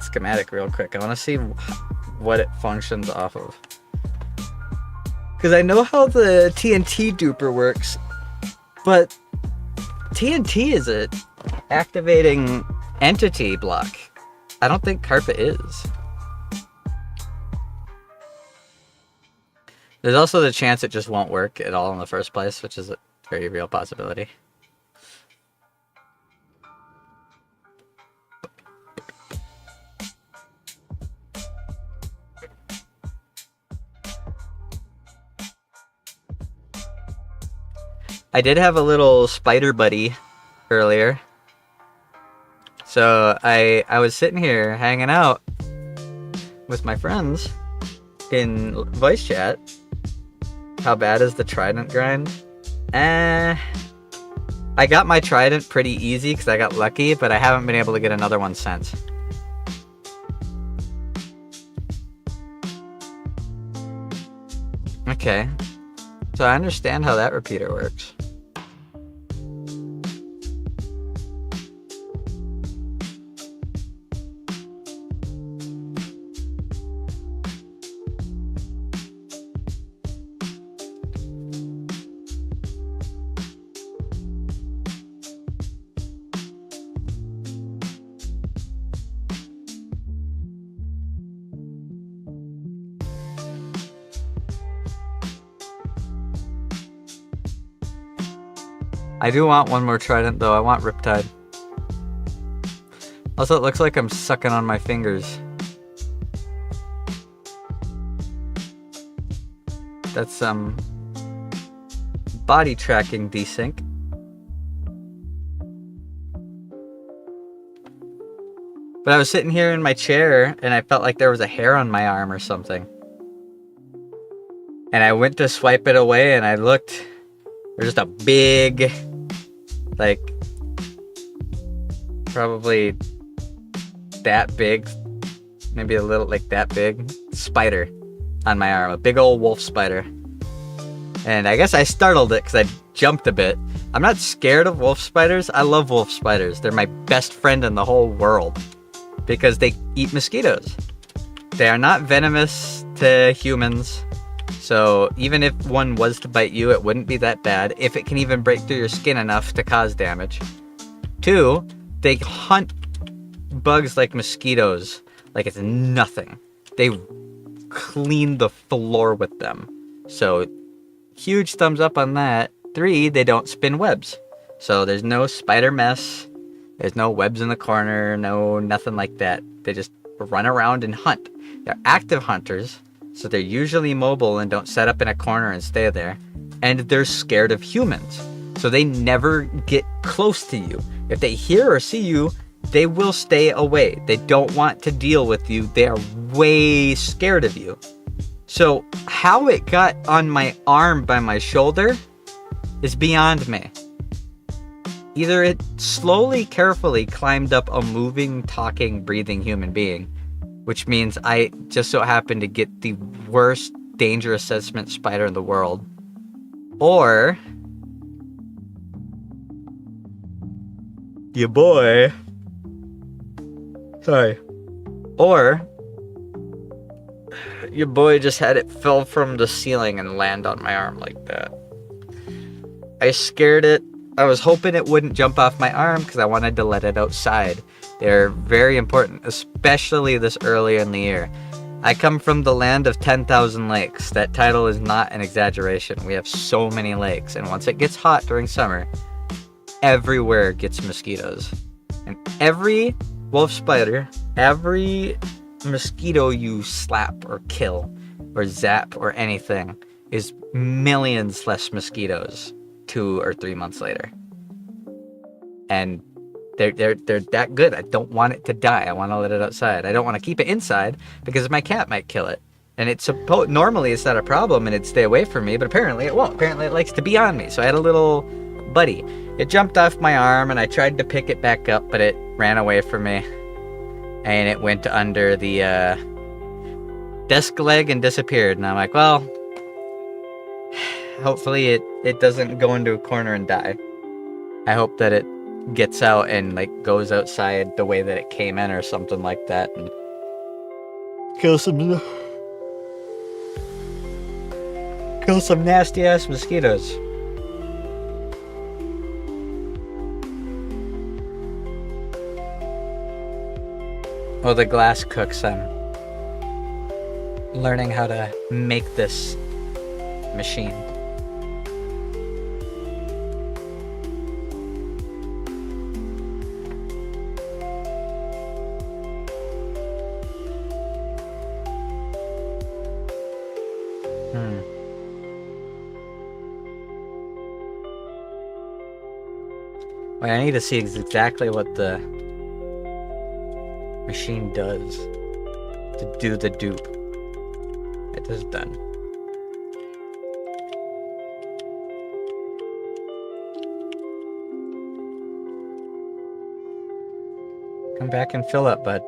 schematic real quick. I want to see what it functions off of. Because I know how the TNT duper works, but TNT is a activating entity block. I don't think carpet is. There's also the chance it just won't work at all in the first place, which is a very real possibility. I did have a little spider buddy earlier. So I was sitting here hanging out with my friends in voice chat. How bad is the trident grind? I got my trident pretty easy because I got lucky, but I haven't been able to get another one since. Okay. So I understand how that repeater works. I do want one more trident though. I want Riptide. Also, it looks like I'm sucking on my fingers. That's body tracking desync. But I was sitting here in my chair and I felt like there was a hair on my arm or something. And I went to swipe it away and I looked. There's just a big, like, probably that big, maybe a little like that big spider on my arm. A big old wolf spider. And I guess I startled it because I jumped a bit. I'm not scared of wolf spiders. I love wolf spiders. They're my best friend in the whole world because they eat mosquitoes. They are not venomous to humans. So even if one was to bite you, it wouldn't be that bad if it can even break through your skin enough to cause damage. 2, they hunt bugs like mosquitoes like it's nothing. They clean the floor with them. So huge thumbs up on that. 3, they don't spin webs. So there's no spider mess. There's no webs in the corner, no nothing like that. They just run around and hunt. They're active hunters. So they're usually mobile and don't set up in a corner and stay there. And they're scared of humans. So they never get close to you. If they hear or see you, they will stay away. They don't want to deal with you. They are way scared of you. So how it got on my arm by my shoulder is beyond me. Either it slowly, carefully climbed up a moving, talking, breathing human being, which means I just so happened to get the worst danger assessment spider in the world. Or your boy. Sorry. Or your boy just had it fell from the ceiling and land on my arm like that. I scared it. I was hoping it wouldn't jump off my arm because I wanted to let it outside. They're very important, especially this early in the year. I come from the land of 10,000 lakes. That title is not an exaggeration. We have so many lakes, and once it gets hot during summer, everywhere gets mosquitoes. And every wolf spider, every mosquito you slap or kill or zap or anything is millions less mosquitoes 2 or 3 months later. And they're that good. I don't want it to die. I want to let it outside. I don't want to keep it inside because my cat might kill it. And it's normally it's not a problem and it'd stay away from me, but apparently it won't. Apparently it likes to be on me. So I had a little buddy. It jumped off my arm and I tried to pick it back up, but it ran away from me. And it went under the desk leg and disappeared. And I'm like, well, hopefully it doesn't go into a corner and die. I hope that it gets out and like goes outside the way that it came in or something like that and kill some nasty ass mosquitoes. Oh, the glass cooks. I'm learning how to make this machine. Wait, I need to see exactly what the machine does to do the dupe. It is done. Come back and fill up, bud.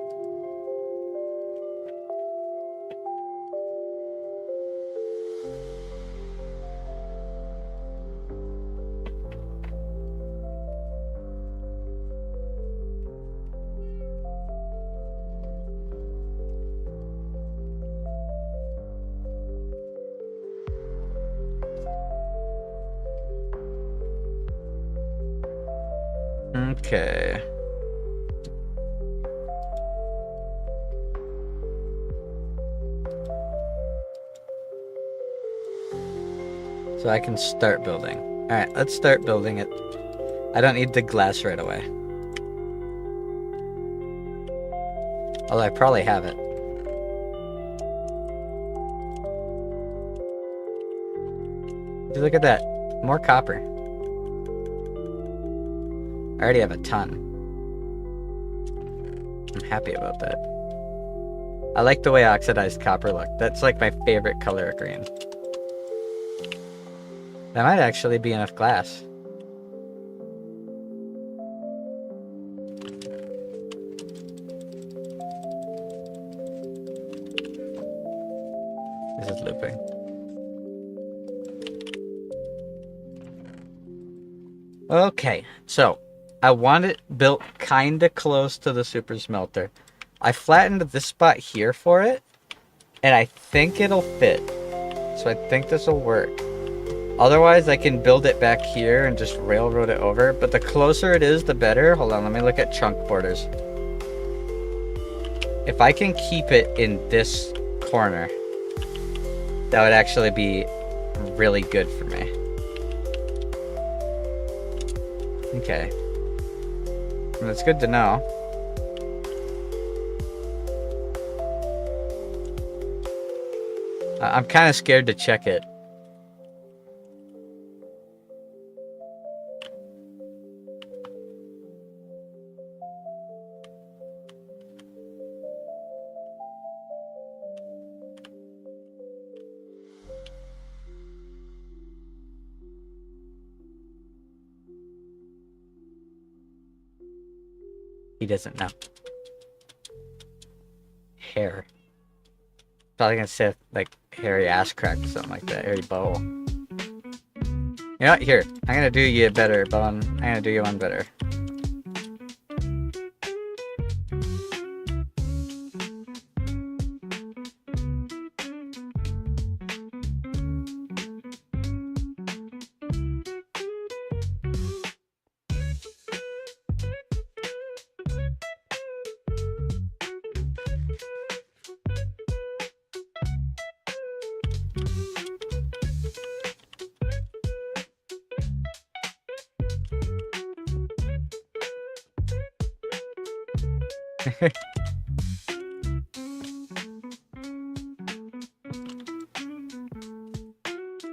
Okay. So I can start building. Alright, let's start building it. I don't need the glass right away. Although I probably have it. Look at that. More copper. I already have a ton. I'm happy about that. I like the way oxidized copper looked. That's like my favorite color of green. That might actually be enough glass. This is looping. Okay, so I want it built kinda close to the super smelter. I flattened this spot here for it, and I think it'll fit. So I think this will work. Otherwise, I can build it back here and just railroad it over, but the closer it is, the better. Hold on, let me look at chunk borders. If I can keep it in this corner, that would actually be really good for me. Okay. That's good to know. I'm kind of scared to check it. He doesn't know. Hair. Probably gonna say like hairy ass crack or something like that. Hairy bowl. You know what? Here. I'm gonna do you better, Bone. I'm gonna do you one better.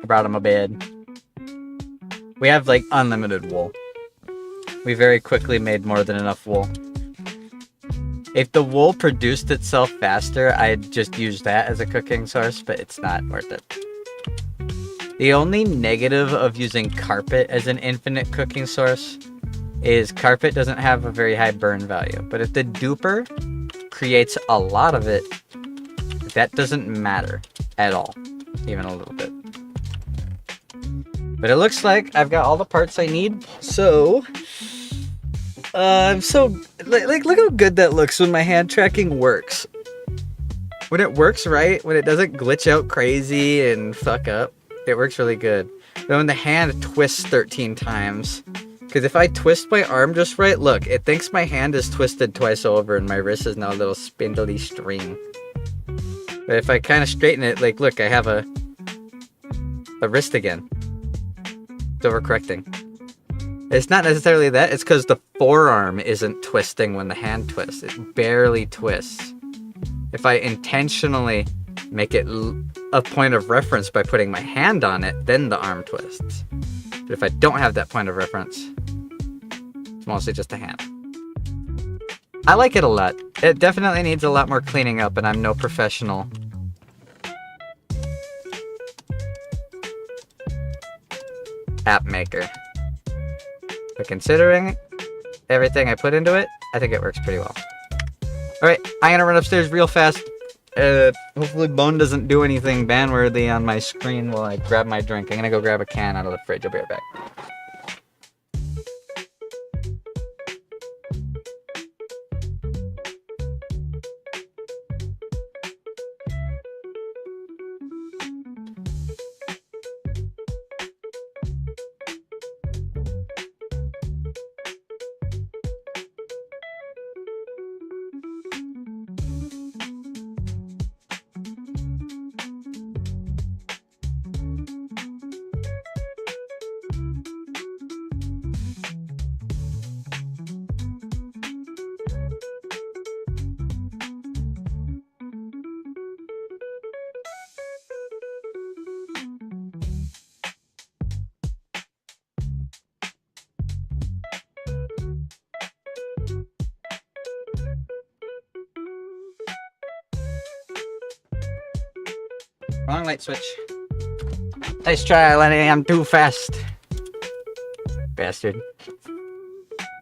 I brought him a bed. We have like unlimited wool. We very quickly made more than enough wool. If the wool produced itself faster, I'd just use that as a cooking source, but it's not worth it. The only negative of using carpet as an infinite cooking source is carpet doesn't have a very high burn value. But if the duper creates a lot of it, that doesn't matter at all, even a little bit. But it looks like I've got all the parts I need, so I'm so like look how good that looks when my hand tracking works. When it works right, when it doesn't glitch out crazy and fuck up, it works really good. But when the hand twists 13 times, because if I twist my arm just right, look, it thinks my hand is twisted twice over and my wrist is now a little spindly string. But if I kind of straighten it, like, look, I have a wrist again. It's overcorrecting. It's not necessarily that, it's because the forearm isn't twisting when the hand twists. It barely twists. If I intentionally make it a point of reference by putting my hand on it, then the arm twists. But if I don't have that point of reference, it's mostly just a hand. I like it a lot. It definitely needs a lot more cleaning up, and I'm no professional. App maker. But considering everything I put into it, I think it works pretty well. Alright, I'm gonna run upstairs real fast. Hopefully Bone doesn't do anything ban-worthy on my screen while I grab my drink. I'm gonna go grab a can out of the fridge. I'll be right back. Wrong light switch. Nice try, Lenny. I'm too fast. Bastard.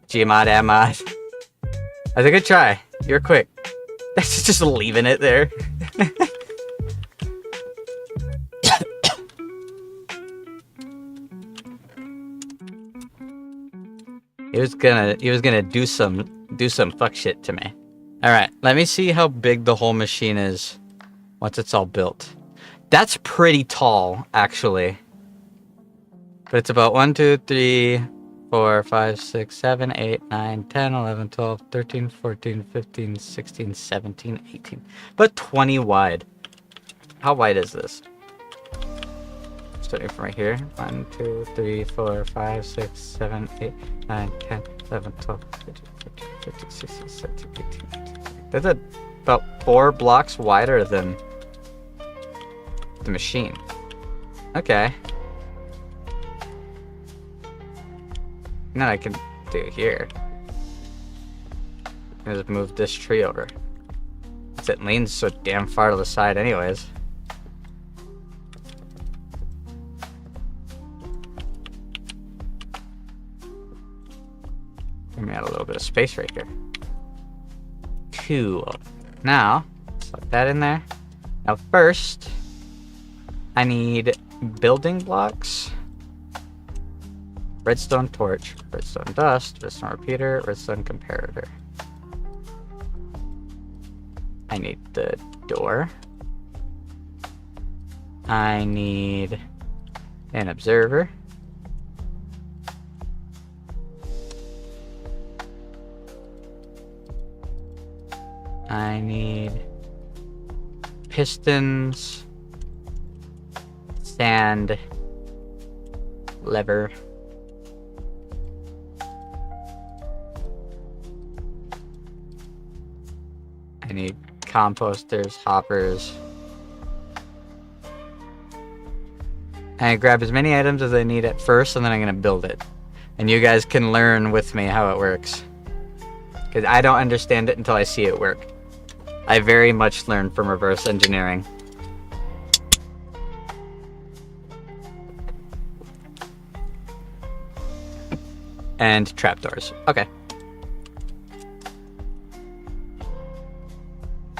Gmod, Ammod. That's a good try. You're quick. That's just leaving it there. He was gonna do some fuck shit to me. Alright, let me see how big the whole machine is once it's all built. That's pretty tall, actually. But it's about 1, 2, 3, 4, 5, 6, 7, 8, 9, 10, 11, 12, 13, 14, 15, 16, 17, 18. But 20 wide. How wide is this? Starting from right here. 1, 2, 3, 4, 5, 6, 7, 8, 9, 10, 11, 12, 13, 14, 15, 16, 17, 18, 19. That's about 4 blocks wider than the machine. Okay. Now I can do here. I just move this tree over. It leans so damn far to the side anyways. Give me out a little bit of space right here. Cool. Now, slip that in there. Now first, I need building blocks. Redstone torch, redstone dust, redstone repeater, redstone comparator. I need the door. I need an observer. I need pistons, sand, lever. I need composters, hoppers. I grab as many items as I need at first, and then I'm gonna build it. And you guys can learn with me how it works. Because I don't understand it until I see it work. I very much learned from reverse engineering. And trapdoors. Okay.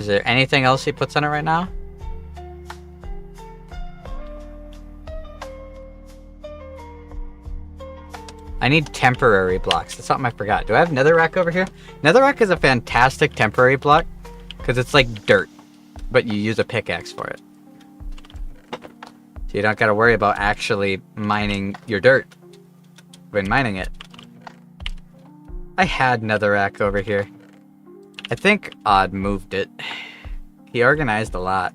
Is there anything else he puts on it right now? I need temporary blocks. That's something I forgot. Do I have netherrack over here? Netherrack is a fantastic temporary block because it's like dirt, but you use a pickaxe for it. So you don't got to worry about actually mining your dirt when mining it. I had netherrack over here. I think Odd moved it. He organized a lot.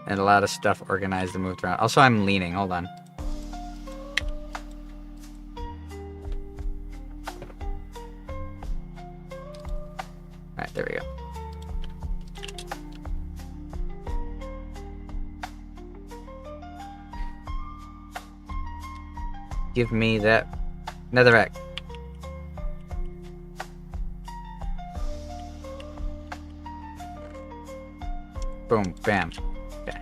And a lot of stuff organized and moved around. Also, I'm leaning. Hold on. Alright, there we go. Give me that netherrack. Boom, bam. Okay.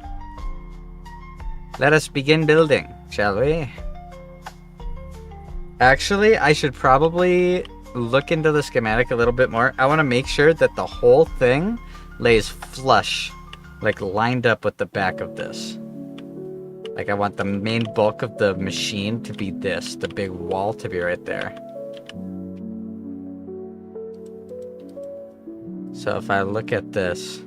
Let us begin building, shall we? Actually, I should probably look into the schematic a little bit more. I want to make sure that the whole thing lays flush, like lined up with the back of this. Like I want the main bulk of the machine to be this, the big wall to be right there. So if I look at this,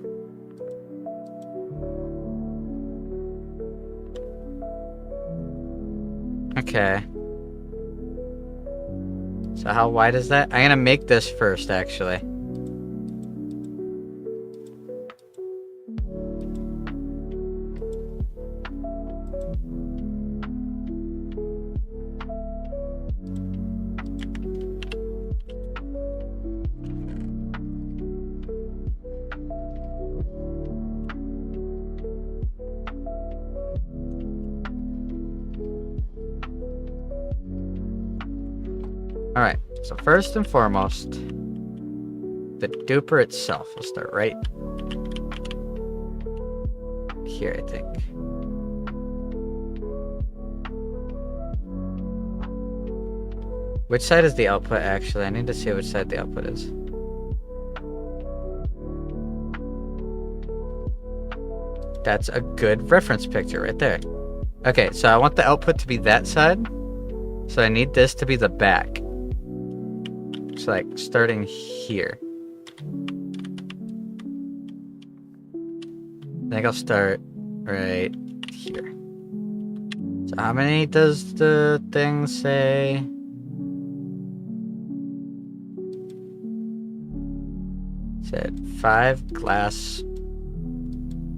okay. So how wide is that? I'm gonna make this first, actually. Alright, so first and foremost, the duper itself will start right here, I think. Which side is the output, actually? I need to see which side the output is. That's a good reference picture right there. Okay, so I want the output to be that side. So I need this to be the back. It's like starting here. I think I'll start right here. So how many does the thing say? Said 5 glass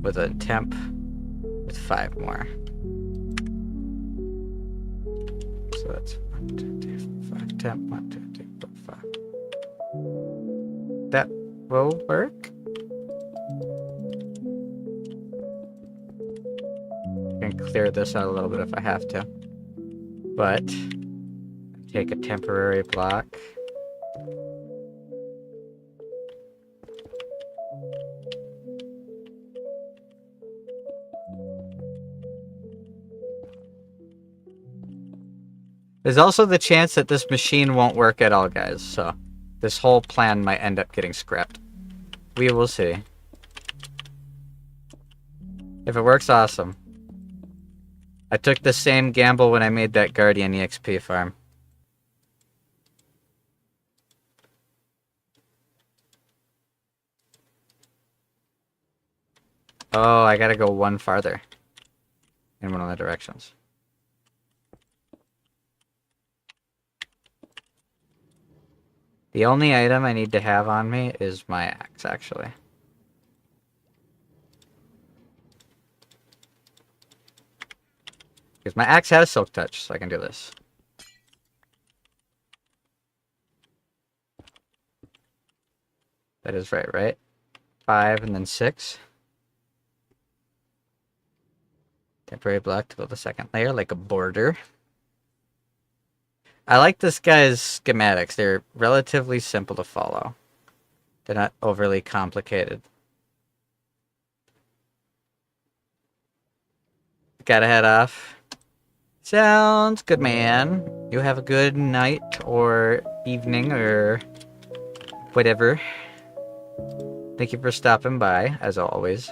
with a temp with 5 more. So that's 1, 2, 3, 4, 5 temp, 1, 2, 3, 4, 5. That will work. I can clear this out a little bit if I have to. But take a temporary block. There's also the chance that this machine won't work at all, guys, so this whole plan might end up getting scrapped. We will see. If it works, awesome. I took the same gamble when I made that Guardian EXP farm. Oh, I gotta go one farther in one of the directions. The only item I need to have on me is my axe, actually. Because my axe has silk touch, so I can do this. That is right? 5 and then 6. Temporary block to build a second layer, like a border. I like this guy's schematics. They're relatively simple to follow. They're not overly complicated. Gotta head off. Sounds good, man. You have a good night or evening or whatever. Thank you for stopping by, as always.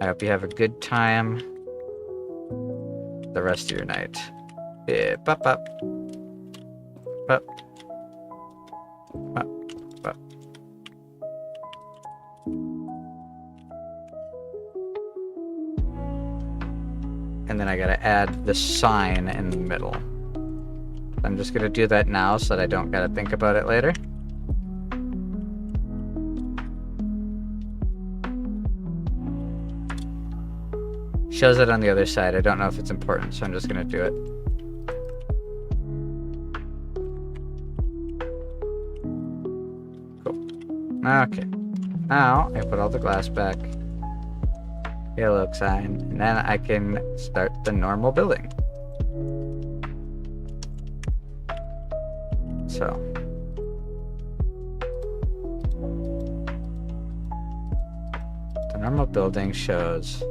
I hope you have a good time the rest of your night. Yeah, pop. And then I gotta add the sign in the middle. I'm just gonna do that now so that I don't gotta think about it later. Shows it on the other side. I don't know if it's important, so I'm just gonna do it. Okay, now I put all the glass back. Yellow sign, and then I can start the normal building. So. The normal building shows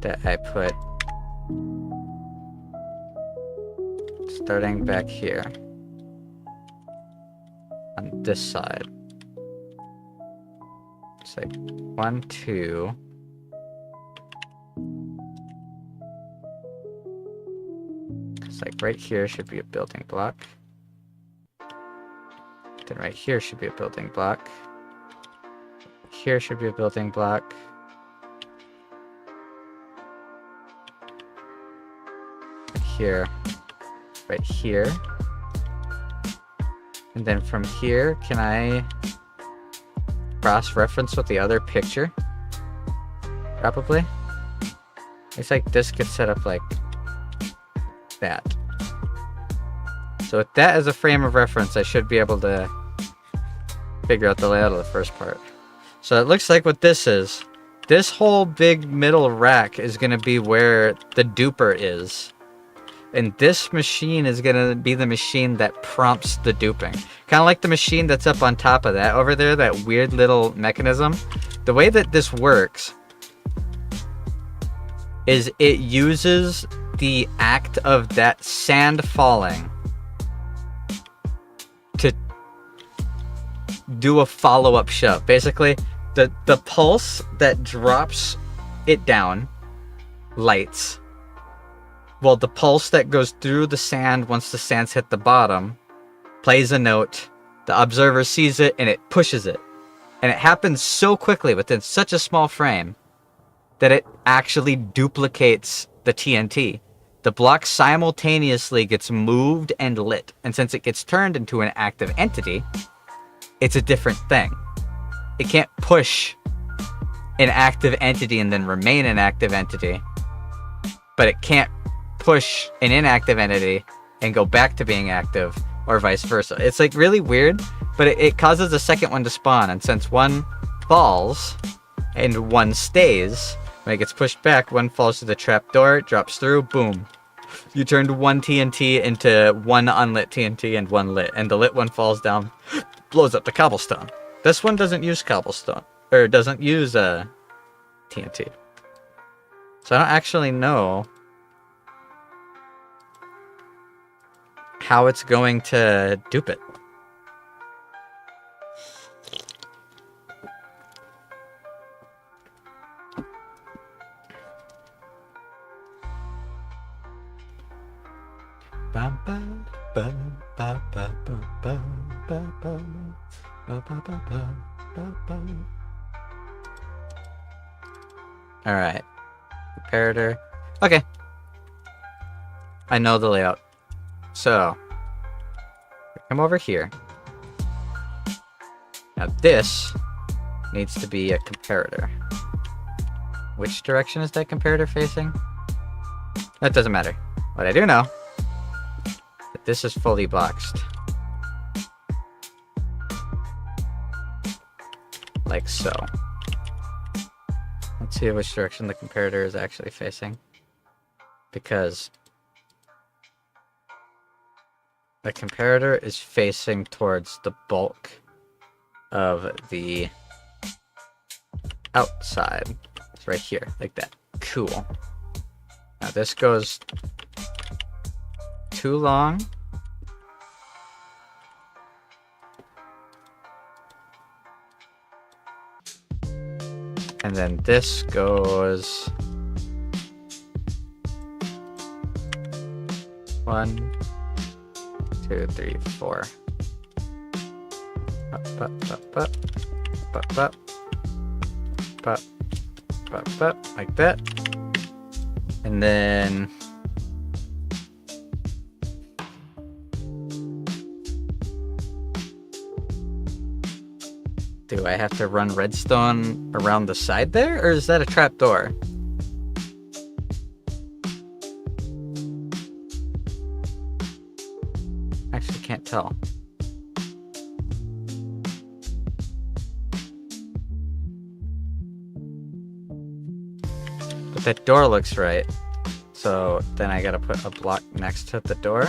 that I put starting back here. On this side. It's like 1, 2. It's like right here should be a building block. Then right here should be a building block. Here should be a building block. Here. Right here. And then from here, can I cross-reference with the other picture? Probably. It's like this gets set up like that. So with that as a frame of reference, I should be able to figure out the layout of the first part. So it looks like what this is. This whole big middle rack is going to be where the duper is. And this machine is gonna be the machine that prompts the duping. Kind of like the machine that's up on top of that over there, that weird little mechanism. The way that this works is it uses the act of that sand falling to do a follow-up shove. Basically, the pulse that drops it down lights. Well, the pulse that goes through the sand once the sand's hit the bottom plays a note. The observer sees it and it pushes it. And it happens so quickly within such a small frame that it actually duplicates the TNT. The block simultaneously gets moved and lit. And since it gets turned into an active entity, it's a different thing. It can't push an active entity and then remain an active entity. But it can't push an inactive entity and go back to being active, or vice versa. It's like really weird, but it causes a second one to spawn, and since one falls and one stays, when it gets pushed back, one falls to the trap door, drops through, boom. You turned one TNT into one unlit TNT and one lit, and the lit one falls down, blows up the cobblestone. This one doesn't use cobblestone, or doesn't use TNT. So I don't actually know how it's going to dupe it. Alright. Comparator. Okay. I know the layout. So, come over here. Now this needs to be a comparator. Which direction is that comparator facing? That doesn't matter. What I do know, that this is fully boxed. Like so. Let's see which direction the comparator is actually facing. Because the comparator is facing towards the bulk of the outside. It's right here, like that. Cool. Now this goes too long. And then this goes 1, 2, 3, 4. Up, up, up, up, up, up, up, up, up, like that. And then do I have to run redstone around the side there, or is that a trapdoor? Actually can't tell. But that door looks right. So then I gotta put a block next to the door.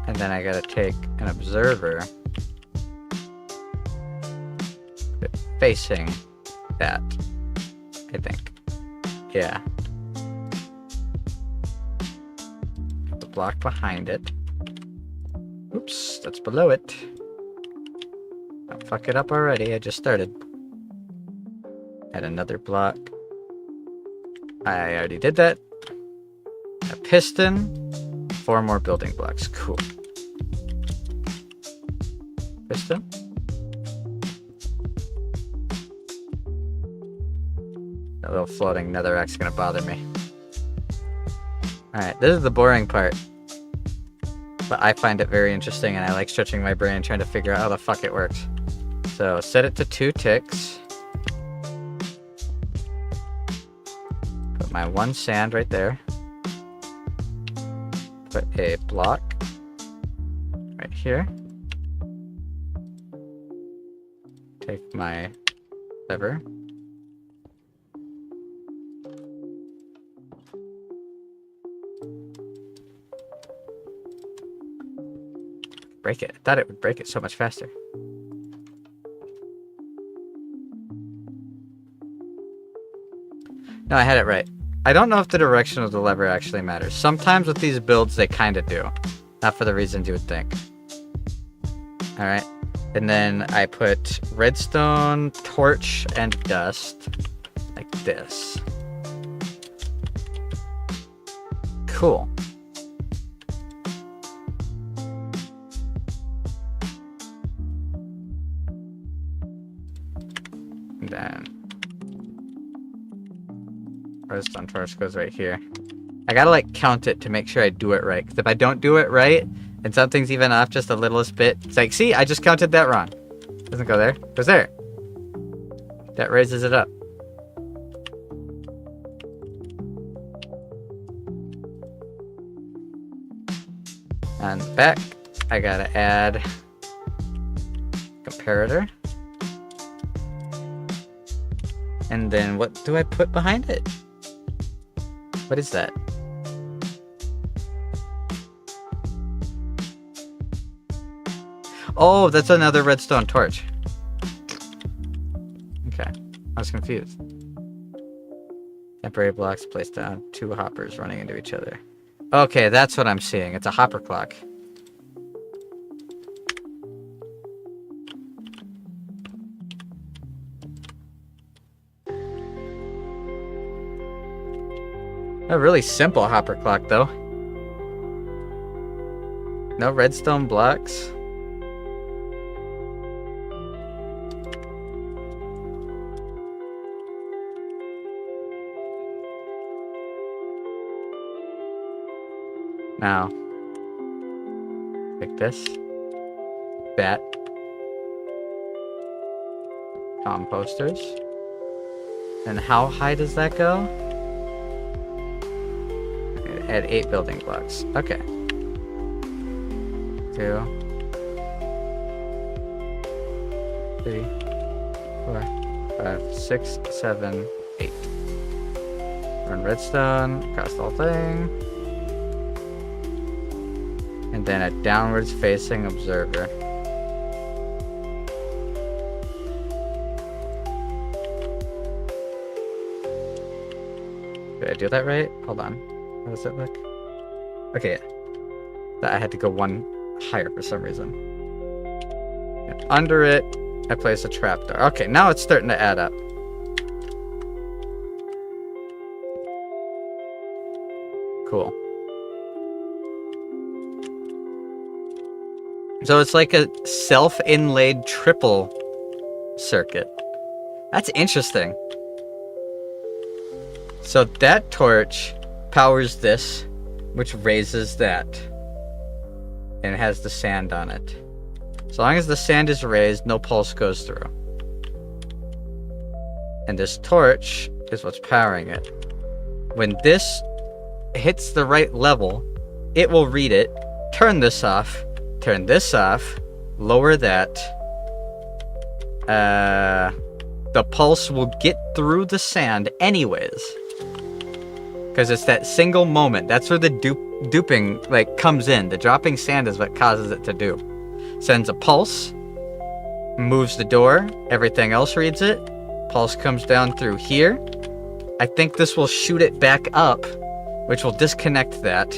And then I gotta take an observer facing that, I think. Yeah. The block behind it. Oops, that's below it. Don't fuck it up already, I just started. Add another block. I already did that. A piston. 4 more building blocks, cool. Piston. A little floating netherrack's gonna bother me. Alright, this is the boring part. But I find it very interesting and I like stretching my brain trying to figure out how the fuck it works. So set it to 2 ticks. Put my 1 sand right there. Put a block right here. Take my lever. break it. I thought it would break it so much faster. No, I had it right. I don't know if the direction of the lever actually matters. Sometimes with these builds, they kind of do. Not for the reasons you would think. Alright. And then I put redstone, torch, and dust. Like this. Cool. And then redstone torch goes right here. I gotta like count it to make sure I do it right. Because if I don't do it right, and something's even off just the littlest bit, it's like, see, I just counted that wrong. Doesn't go there. Goes there. That raises it up. On the back, I gotta add comparator. And then what do I put behind it? What is that? Oh, that's another redstone torch. Okay, I was confused. Temporary blocks placed on 2 hoppers running into each other. Okay, that's what I'm seeing. It's a hopper clock. A really simple hopper clock, though. No redstone blocks. Now, like this. Bat. Composters. And how high does that go? Add 8 building blocks. Okay. 2, 3, 4, 5, 6, 7, 8. Run redstone across the whole thing. And then a downwards facing observer. Did I do that right? Hold on. How does it look? Okay, yeah. I had to go one higher for some reason. And under it, I place a trapdoor. Okay, now it's starting to add up. Cool. So it's like a self-inlaid triple circuit. That's interesting. So that torch powers this, which raises that. And it has the sand on it. So long as the sand is raised, no pulse goes through. And this torch is what's powering it. When this hits the right level, it will read it, turn this off, lower that. The pulse will get through the sand anyways. Because it's that single moment. That's where the duping like comes in. The dropping sand is what causes it to dupe. Sends a pulse, moves the door, everything else reads it. Pulse comes down through here. I think this will shoot it back up, which will disconnect that.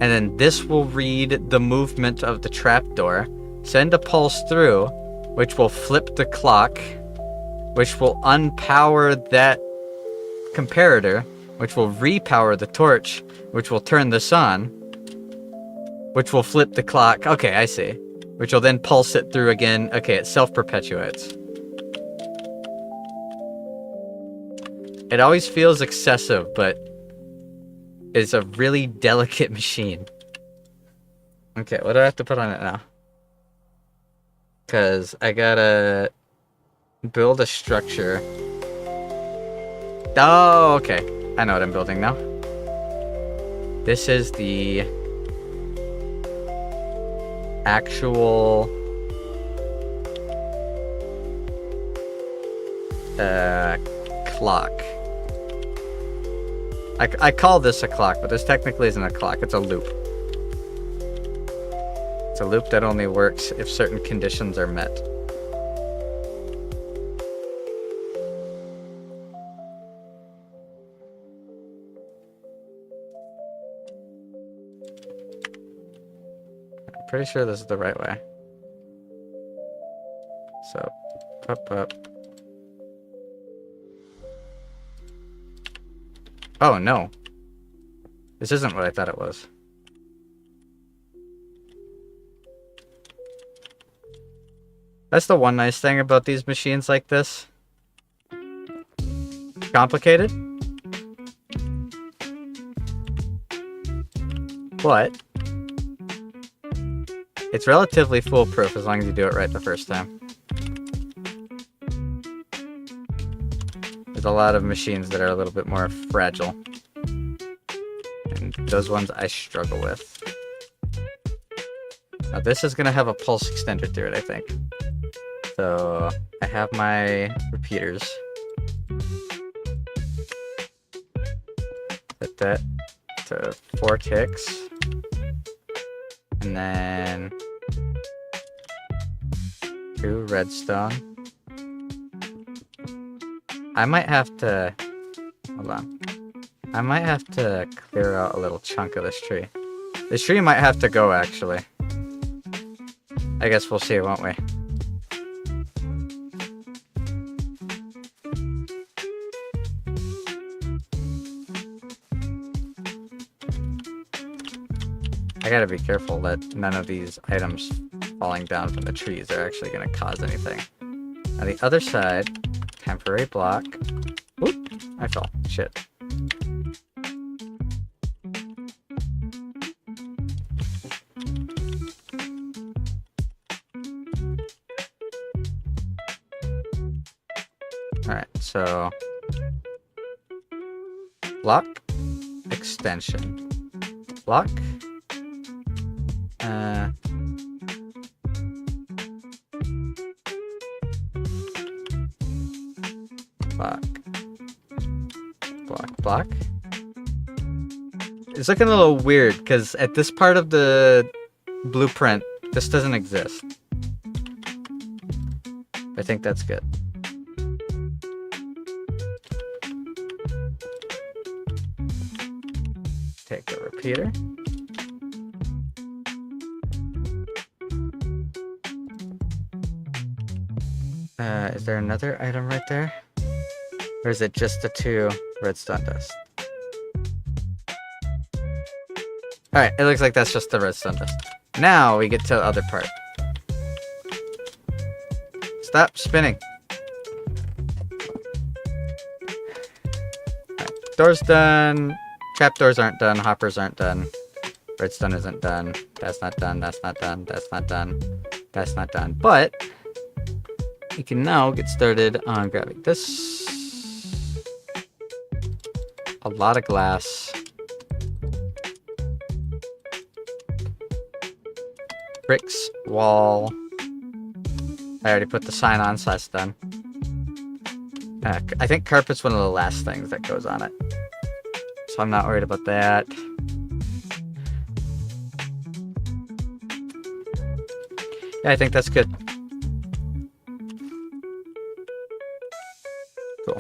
And then this will read the movement of the trapdoor, send a pulse through, which will flip the clock, which will unpower that comparator, which will repower the torch, which will turn this on, which will flip the clock. Okay, I see. Which will then pulse it through again. Okay, it self-perpetuates. It always feels excessive, but it's a really delicate machine. Okay, what do I have to put on it now? Because I gotta build a structure. Oh, okay. I know what I'm building now. This is the actual clock. I call this a clock, but this technically isn't a clock. It's a loop. It's a loop that only works if certain conditions are met. I'm pretty sure this is the right way. So, up. Oh, no. This isn't what I thought it was. That's the one nice thing about these machines like this. Complicated. But it's relatively foolproof as long as you do it right the first time. There's a lot of machines that are a little bit more fragile. And those ones I struggle with. Now this is going to have a pulse extender through it, I think. So I have my repeaters. Set that to 4 ticks. And then 2 redstone. I might have to... Hold on. I might have to clear out a little chunk of this tree. This tree might have to go, actually. I guess we'll see, won't we? I gotta be careful that none of these items falling down from the trees are actually gonna cause anything. On the other side, temporary block. Oop! I fell. Shit. Alright, so... block, extension. Block. Block. It's looking a little weird because at this part of the blueprint, this doesn't exist. I think that's good. Take the repeater. Is there another item right there? Or is it just the 2 redstone dust? Alright, it looks like that's just the redstone dust. Now we get to the other part. Stop spinning. Right, doors done. Trapdoors aren't done. Hoppers aren't done. Redstone isn't done. That's not done. That's not done. That's not done. That's not done. But you can now get started on grabbing this. A lot of glass. Bricks, wall. I already put the sign on, so that's done. I think carpet's one of the last things that goes on it. So I'm not worried about that. Yeah, I think that's good. Cool.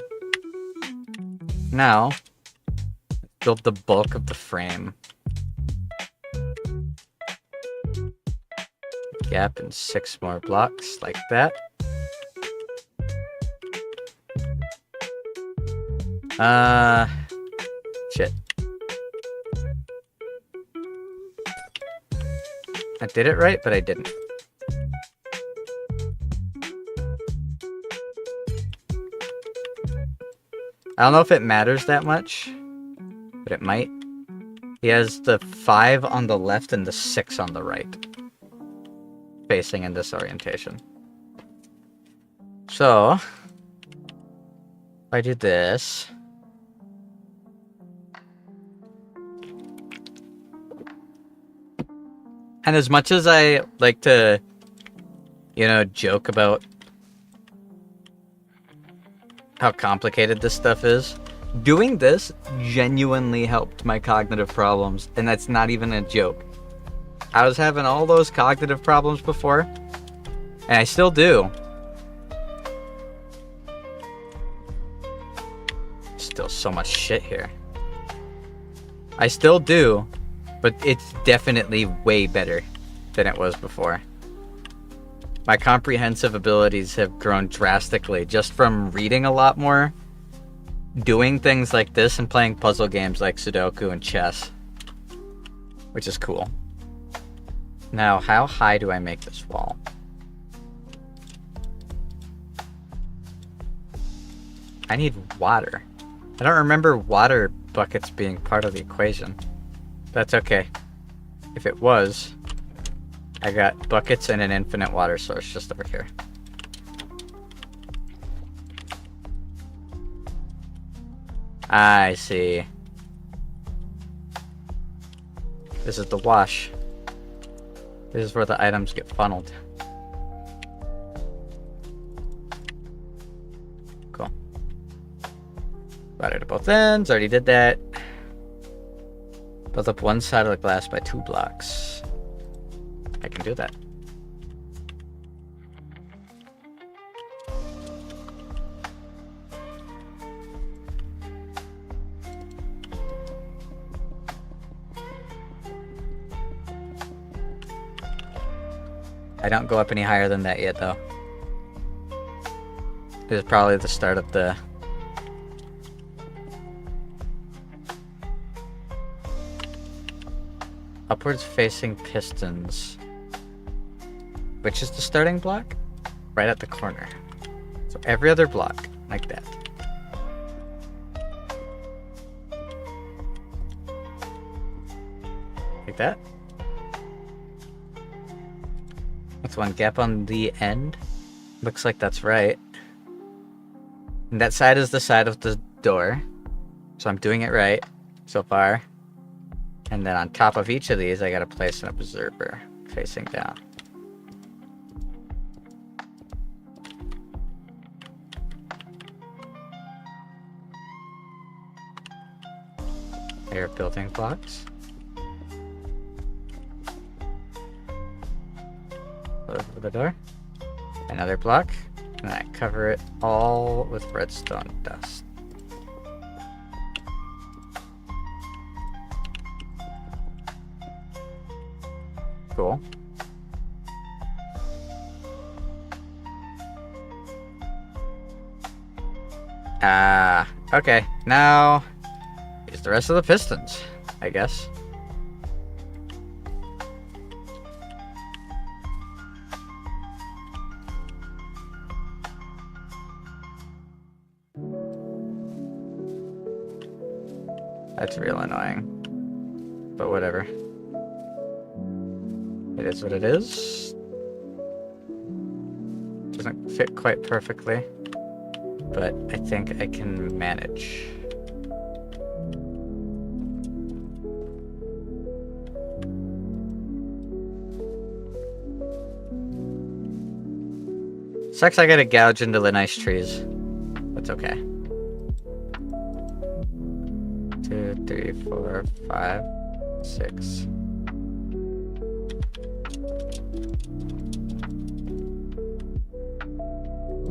Now, build the bulk of the frame. Gap in 6 more blocks, like that. Shit. I did it right, but I didn't. I don't know if it matters that much, but it might. He has the 5 on the left and the 6 on the right, facing in this orientation. So, if I do this, and as much as I like to, you know, joke about how complicated this stuff is, doing this genuinely helped my cognitive problems, and that's not even a joke. I was having all those cognitive problems before, and I still do. Still so much shit here. I still do, but it's definitely way better than it was before. My comprehensive abilities have grown drastically just from reading a lot more, doing things like this, and playing puzzle games like Sudoku and chess, which is cool. Now, how high do I make this wall? I need water. I don't remember water buckets being part of the equation. That's okay. If it was, I got buckets and an infinite water source just over here. I see. This is the wash. This is where the items get funneled. Cool. Water to both ends. Already did that. Build up one side of the glass by 2 blocks. I can do that. I don't go up any higher than that yet, though. This is probably the start of the... upwards facing pistons. Which is the starting block? Right at the corner. So every other block, like that. Like that. With one gap on the end. Looks like that's right. And that side is the side of the door. So I'm doing it right so far. And then on top of each of these, I gotta place an observer facing down. Here are building blocks. Over the door. Another block. And I cover it all with redstone dust. Cool. Okay. Now, here's the rest of the pistons, I guess. That's real annoying. But whatever. It is what it is. Doesn't fit quite perfectly, but I think I can manage. Sucks I gotta gouge into the nice trees. That's okay. 2, 3, 4, 5, 6.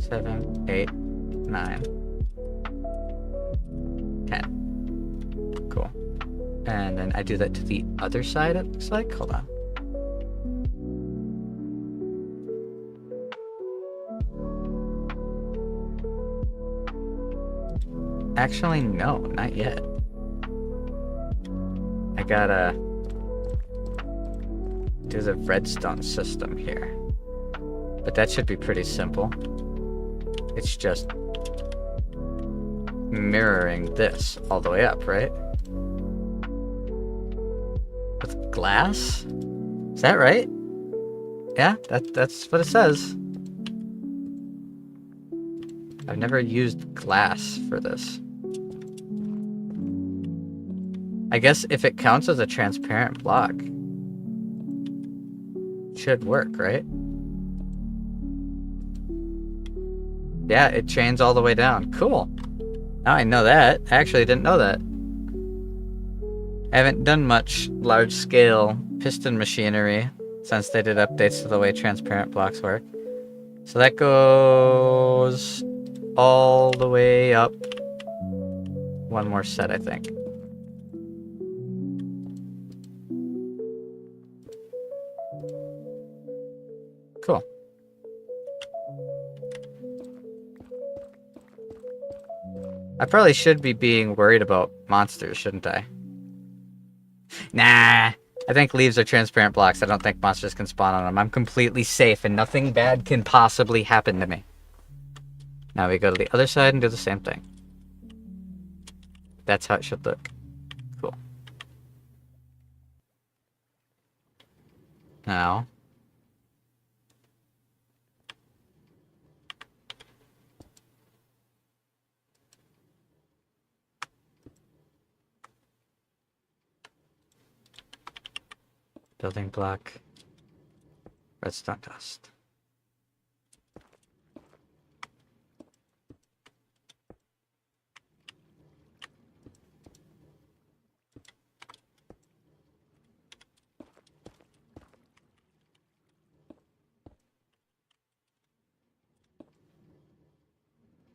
Seven, 8, 9, 10. Cool. And then I do that to the other side, it looks like. Hold on. Actually, no, not yet. I gotta do the redstone system here. But that should be pretty simple. It's just mirroring this all the way up, right? With glass? Is that right? Yeah, that's what it says. I've never used glass for this. I guess if it counts as a transparent block, it should work, right? Yeah, it chains all the way down. Cool. Now I know that. I actually didn't know that. I haven't done much large-scale piston machinery since they did updates to the way transparent blocks work. So that goes all the way up. One more set, I think. Cool. I probably should be being worried about monsters, shouldn't I? Nah, I think leaves are transparent blocks. I don't think monsters can spawn on them. I'm completely safe and nothing bad can possibly happen to me. Now we go to the other side and do the same thing. That's how it should look. Cool. Now. Building block. Redstone dust.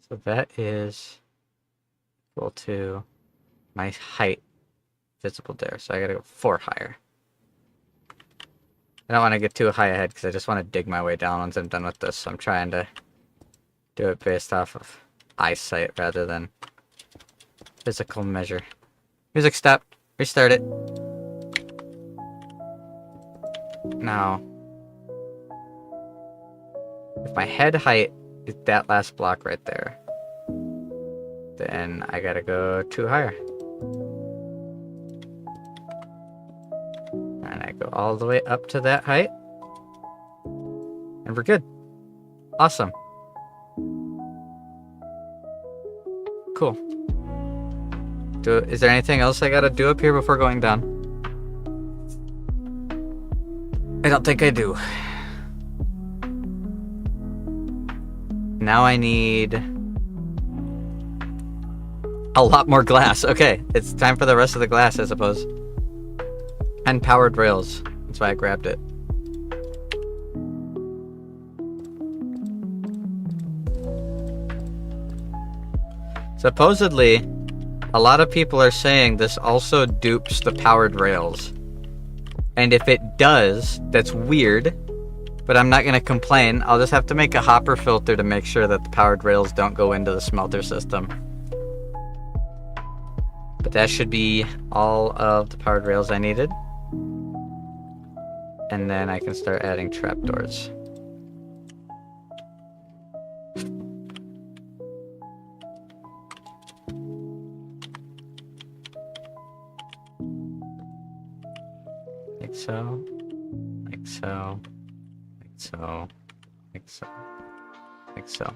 So that is equal to my height visible there. So I gotta go 4 higher. I don't want to get too high ahead because I just want to dig my way down once I'm done with this. So I'm trying to do it based off of eyesight rather than physical measure. Music stop. Restart it. Now, if my head height is that last block right there, then I gotta go 2 higher. And I go all the way up to that height. And we're good. Awesome. Cool. Is there anything else I gotta do up here before going down? I don't think I do. Now I need a lot more glass. Okay, it's time for the rest of the glass, I suppose. And powered rails. That's why I grabbed it. Supposedly, a lot of people are saying this also dupes the powered rails. And if it does, that's weird. But I'm not going to complain. I'll just have to make a hopper filter to make sure that the powered rails don't go into the smelter system. But that should be all of the powered rails I needed. And then I can start adding trapdoors. Like so. Like so. Like so. Like so. Like so.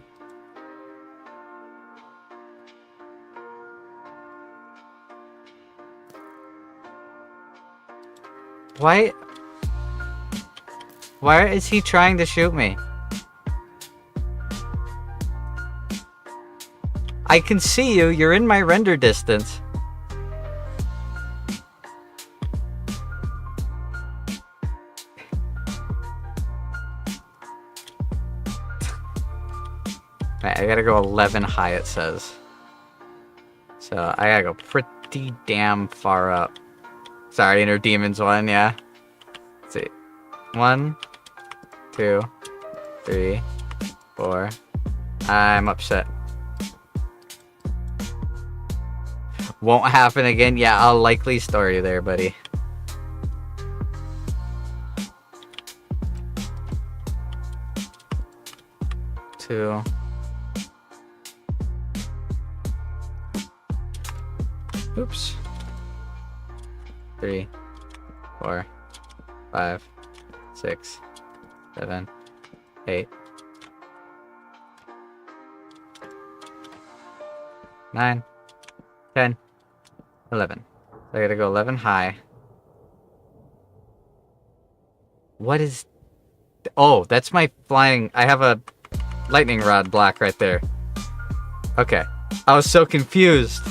Why is he trying to shoot me? I can see you. You're in my render distance. Right, I gotta go 11 high, it says. So I gotta go pretty damn far up. Sorry, Inner Demons 1, yeah. Let's see. 1, 2, 3, 4. I'm upset. Won't happen again? Yeah, I'll likely store you there, buddy. Two. Oops. 3, 4, 5, 6, 7, 8, 9, 10, 11. So I gotta go 11 high. What is... Oh, that's my flying... I have a lightning rod block right there. Okay. I was so confused.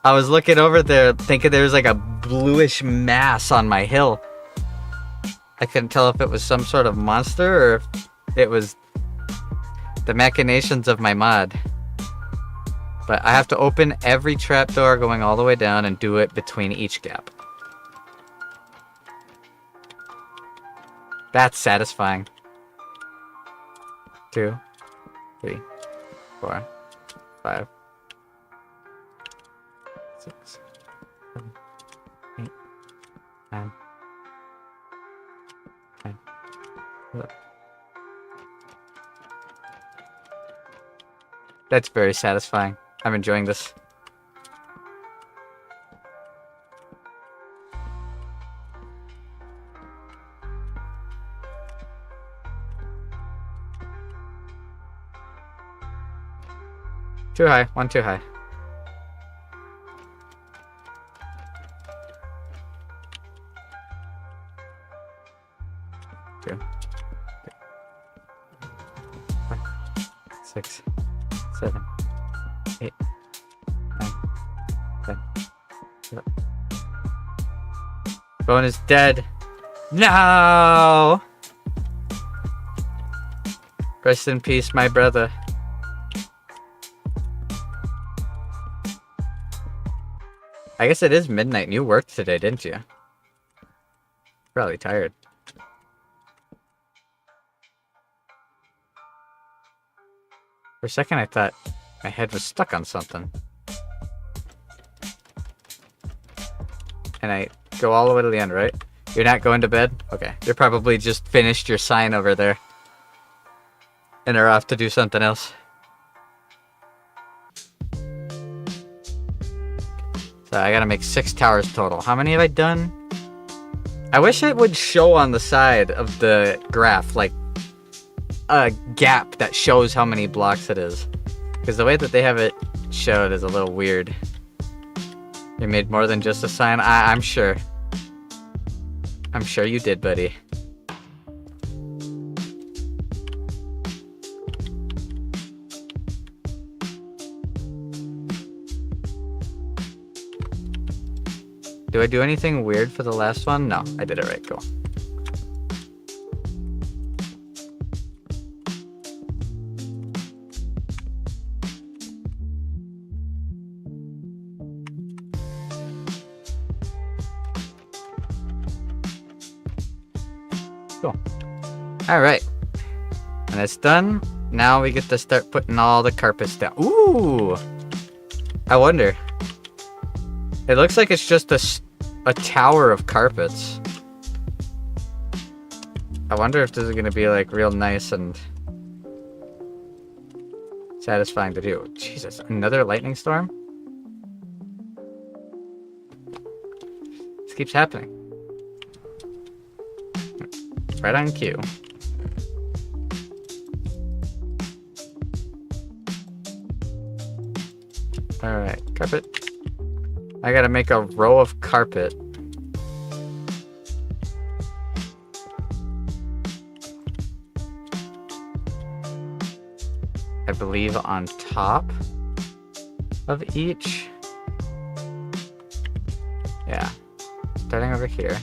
I was looking over there thinking there was like a bluish mass on my hill. I couldn't tell if it was some sort of monster or if it was the machinations of my mod. But I have to open every trapdoor going all the way down and do it between each gap. That's satisfying. 2, 3, 4, 5, 6, 7, 8, 9, 10, 11. That's very satisfying. I'm enjoying this. Too high. One too high. Two. 5, 6, 7, 8, 9, 10. 11. Bone is dead. No! Rest in peace, my brother. I guess it is midnight and you worked today, didn't you? Probably tired. For a second I thought my head was stuck on something. And I go all the way to the end, right? You're not going to bed? Okay. You're probably just finished your sign over there. And are off to do something else. So I gotta make 6 towers total. How many have I done? I wish it would show on the side of the graph, like, a gap that shows how many blocks it is. Because the way that they have it showed is a little weird. You made more than just a sign? I'm sure. I'm sure you did, buddy. Do I do anything weird for the last one? No, I did it right. Cool. Cool. Alright. And it's done. Now we get to start putting all the carpets down. Ooh! I wonder. It looks like it's just a tower of carpets. I wonder if this is going to be like real nice and satisfying to do. Jesus, another lightning storm? This keeps happening. Right on cue. Alright, carpet. I gotta make a row of carpet. I believe on top of each. Yeah. Starting over here.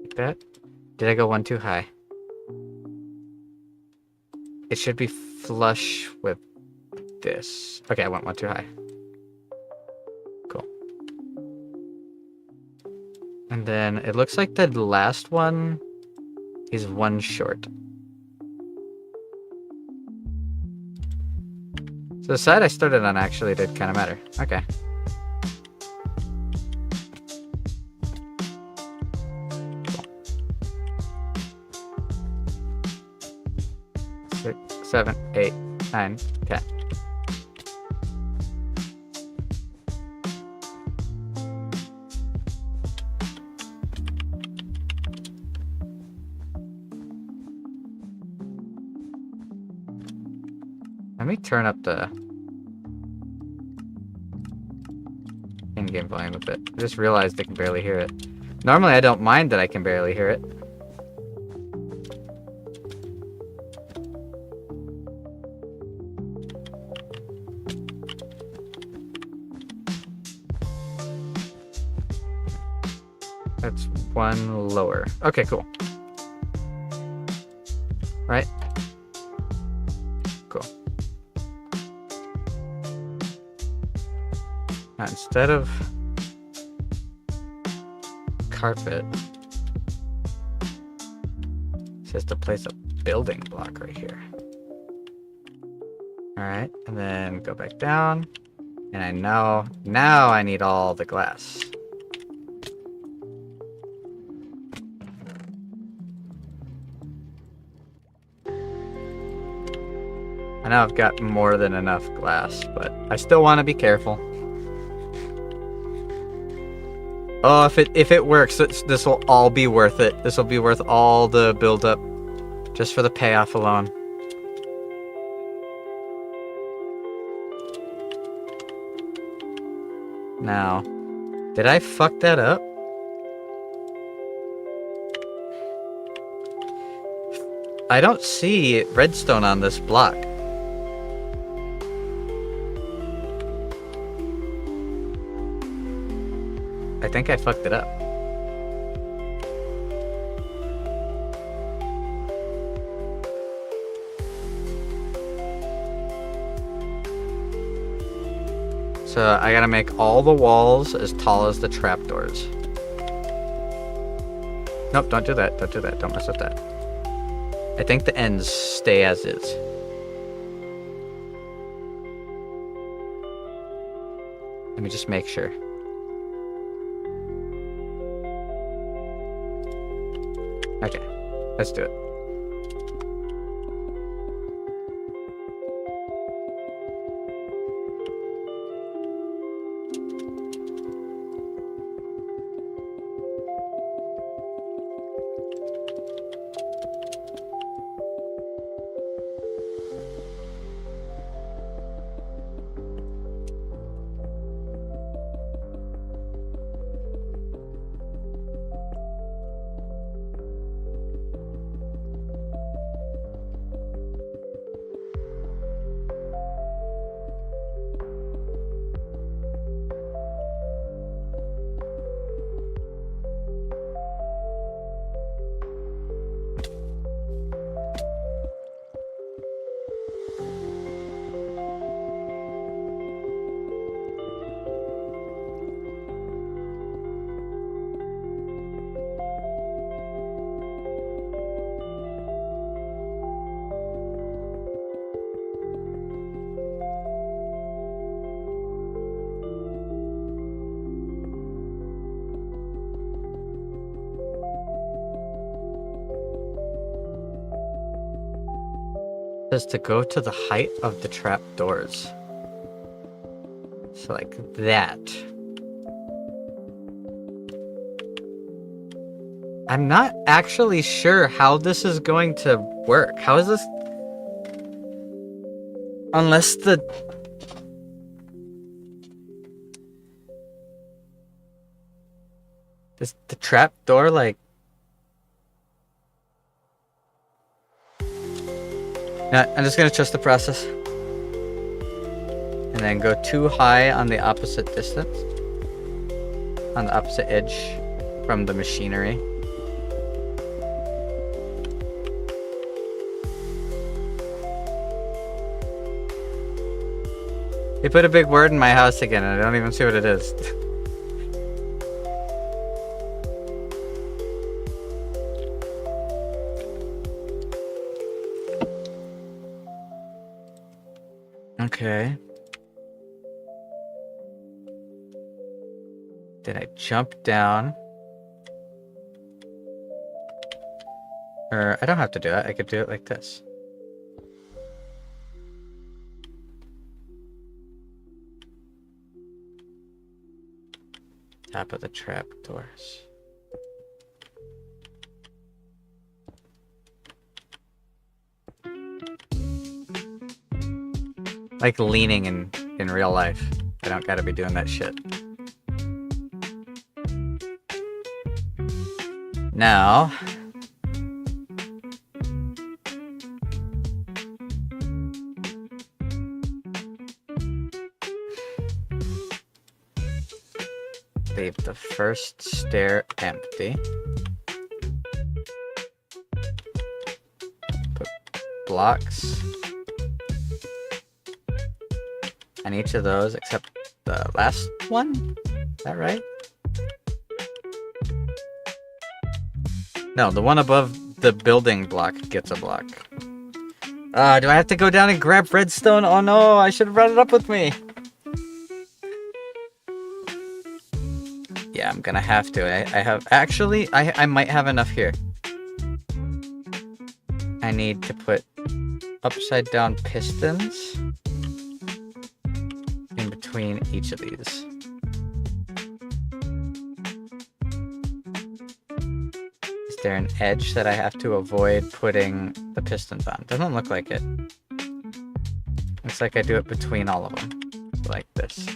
Like that. Did I go one too high? It should be flush with this. Okay, I went one too high. Cool. And then it looks like the last one is one short. So the side I started on actually did kind of matter. Okay. Cool. 6, 7, 8, 9, 10. Let me turn up the in-game volume a bit. I just realized I can barely hear it. Normally I don't mind that I can barely hear it. That's one lower. Okay, cool. Right? Cool. Now, instead of carpet, it says to place a building block right here. Alright, and then go back down. And I know, now I need all the glass. I know I've got more than enough glass, but I still want to be careful. Oh, if it works, this will all be worth it. This will be worth all the build-up just for the payoff alone. Now, did I fuck that up? I don't see redstone on this block. I think I fucked it up. So I gotta make all the walls as tall as the trapdoors. Nope, don't do that. Don't do that. Don't mess with that. I think the ends stay as is. Let me just make sure. Okay, let's do it. Says to go to the height of the trap doors. So like that. I'm not actually sure how this is going to work. How is this? Unless the trap door like I'm just gonna trust the process. And then go too high on the opposite distance. On the opposite edge from the machinery. They put a big word in my house again and I don't even see what it is. Okay. Did I jump down? Or I don't have to do that. I could do it like this. Top of the trap doors. Like leaning in real life. I don't gotta be doing that shit. Now, leave the first stair empty. Put blocks on each of those except the last one? Is that right? No, the one above the building block gets a block. Do I have to go down and grab redstone? Oh no, I should have brought it up with me. Yeah, I'm gonna have to. I have... Actually, I might have enough here. I need to put upside down pistons in between each of these. Is there an edge that I have to avoid putting the pistons on? Doesn't look like it. Looks like I do it between all of them. Like this.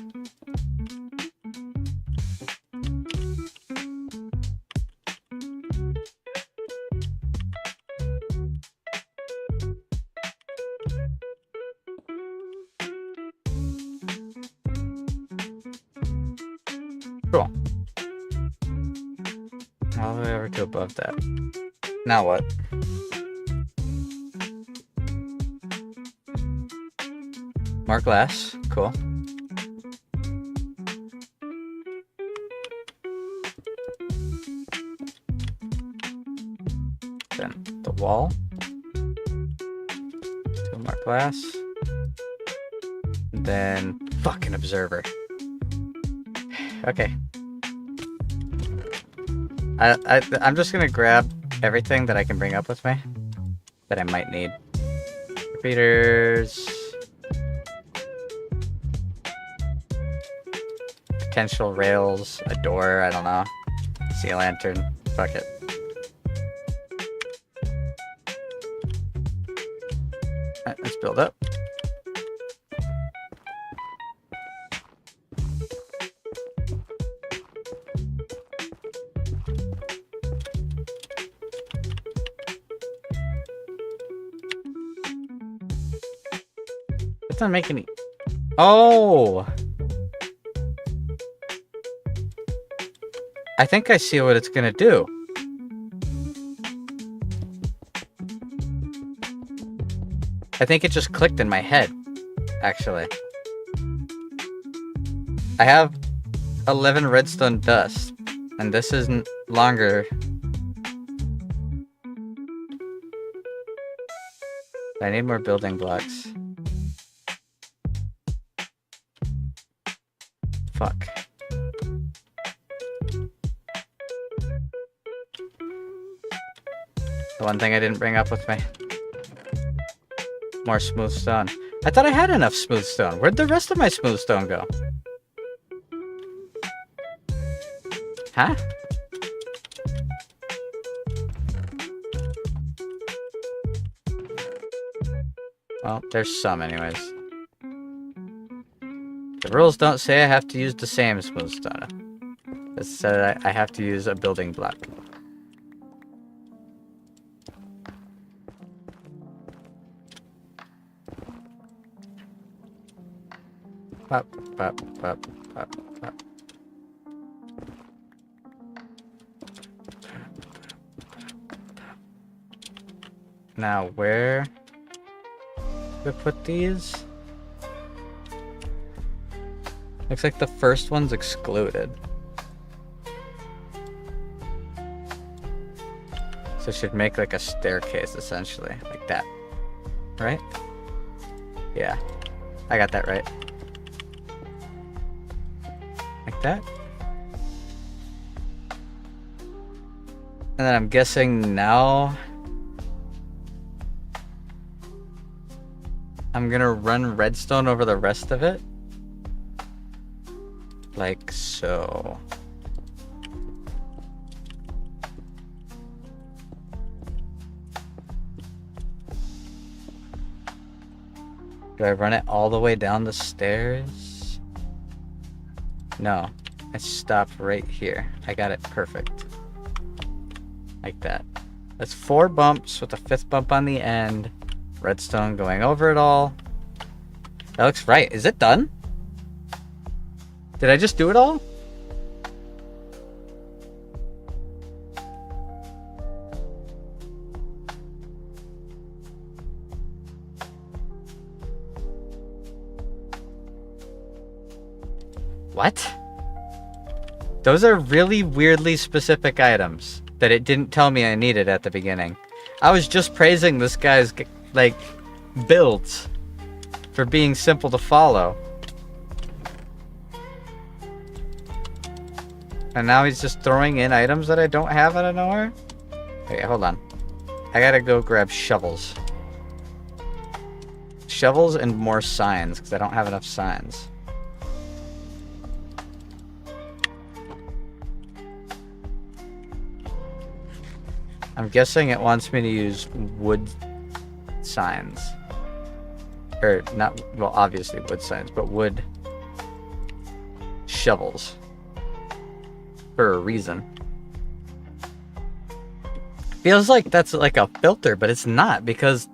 Cool. All the way over to above that. Now what? More glass. Cool. Then the wall. 2 more glass. Then fucking observer. Okay. I'm just gonna grab everything that I can bring up with me that I might need. Repeaters. Potential rails, a door, I don't know. Sea lantern. Fuck it. Alright, let's build up. Doesn't make any... Oh! I think I see what it's gonna do. I think it just clicked in my head, actually. I have 11 redstone dust, and this isn't longer. I need more building blocks. Fuck. The one thing I didn't bring up with me. More smooth stone. I thought I had enough smooth stone. Where'd the rest of my smooth stone go? Huh? Well, there's some anyways. The rules don't say I have to use the same smooth stone. It said I have to use a building block. Pop, pop, pop, pop, pop. Now, where do I put these? Looks like the first one's excluded. So it should make like a staircase, essentially. Like that. Right? Yeah. I got that right. Like that. And then I'm guessing now I'm gonna run redstone over the rest of it. Like so. Do I run it all the way down the stairs? No, I stop right here. I got it perfect. Like that. That's 4 bumps with a 5th bump on the end. Redstone going over it all. That looks right. Is it done? Did I just do it all? What? Those are really weirdly specific items that it didn't tell me I needed at the beginning. I was just praising this guy's, like, builds for being simple to follow. And now he's just throwing in items that I don't have out of nowhere? Okay, hold on. I gotta go grab shovels. Shovels and more signs, because I don't have enough signs. I'm guessing it wants me to use wood signs. Or, not, well, obviously wood signs, but wood shovels. For a reason. Feels like that's like a filter, but it's not, because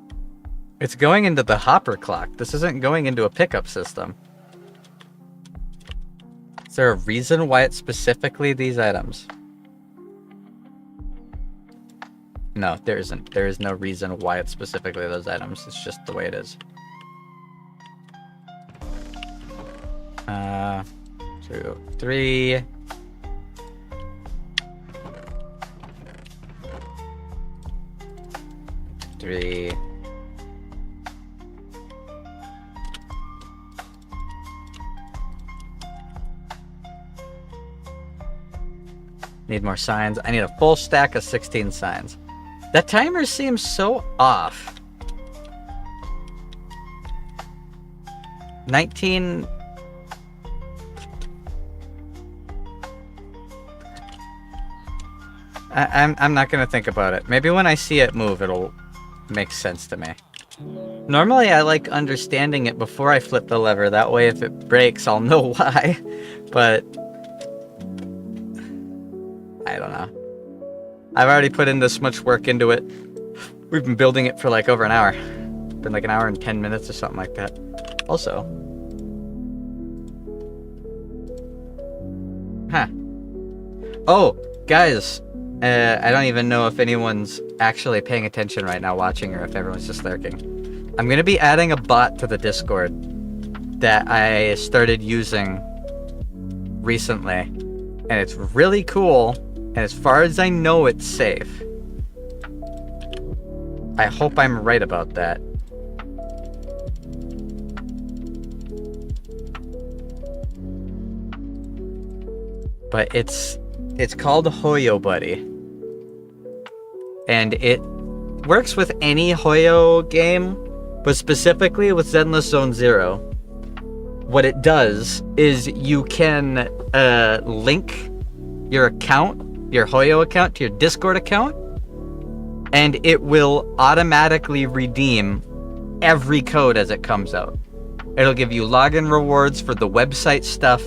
it's going into the hopper clock. This isn't going into a pickup system. Is there a reason why it's specifically these items? No, there isn't. There is no reason why it's specifically those items. It's just the way it is. 2, 3. Need more signs. I need a full stack of 16 signs. That timer seems so off. 19. I'm not gonna think about it. Maybe when I see it move, it'll make sense to me. Normally, I like understanding it before I flip the lever. That way, if it breaks, I'll know why. But I don't know. I've already put in this much work into it. We've been building it for like over an hour. Been like an hour and 10 minutes or something like that. Also. Huh. Oh, guys. I don't even know if anyone's actually paying attention right now watching or if everyone's just lurking. I'm going to be adding a bot to the Discord that I started using recently. And it's really cool. And as far as I know, it's safe. I hope I'm right about that. But it's called Hoyo Buddy. And it works with any Hoyo game, but specifically with Zenless Zone Zero. What it does is you can link your account, your Hoyo account, to your Discord account, and it will automatically redeem every code as it comes out. It'll give you login rewards for the website stuff.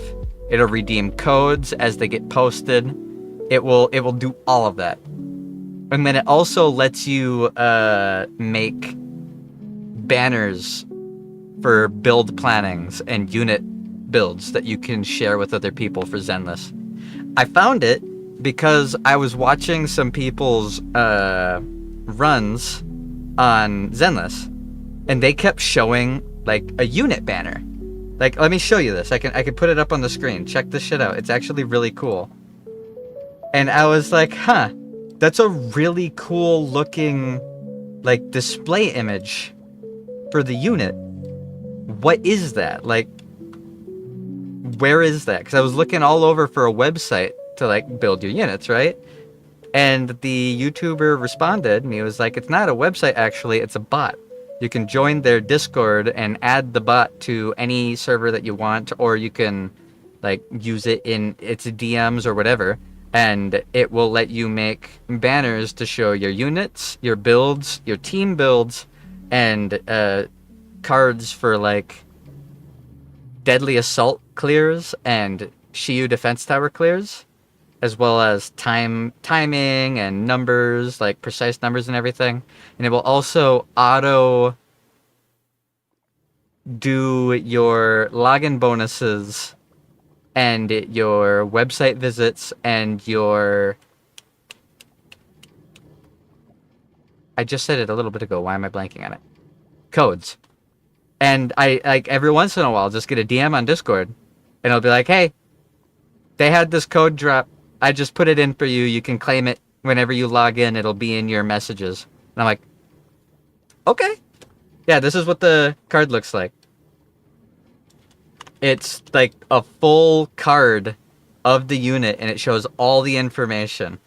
It'll redeem codes as they get posted. It will do all of that. And then it also lets you make banners for build plannings and unit builds that you can share with other people for Zenless. I found it because I was watching some people's runs on Zenless, and they kept showing like a unit banner. Like, let me show you this. I can put it up on the screen. Check this shit out. It's actually really cool. And I was like, huh, that's a really cool looking like display image for the unit. What is that? Like, where is that? Because I was looking all over for a website to like build your units, right? And the YouTuber responded and he was like, it's not a website actually, it's a bot. You can join their Discord and add the bot to any server that you want, or you can like use it in its DMs or whatever, and it will let you make banners to show your units, your builds, your team builds, and cards for like deadly assault clears and Shiyu defense tower clears, as well as timing and numbers, like precise numbers and everything. And it will also auto do your login bonuses and your website visits and your... I just said it a little bit ago. Why am I blanking on it? Codes. And I, like, every once in a while, just get a DM on Discord, and it'll be like, hey, They had this code drop. I just put it in for you. You can claim it whenever you log in. It'll be in your messages. And I'm like, okay. Yeah, this is what the card looks like. It's like a full card of the unit, and it shows all the information.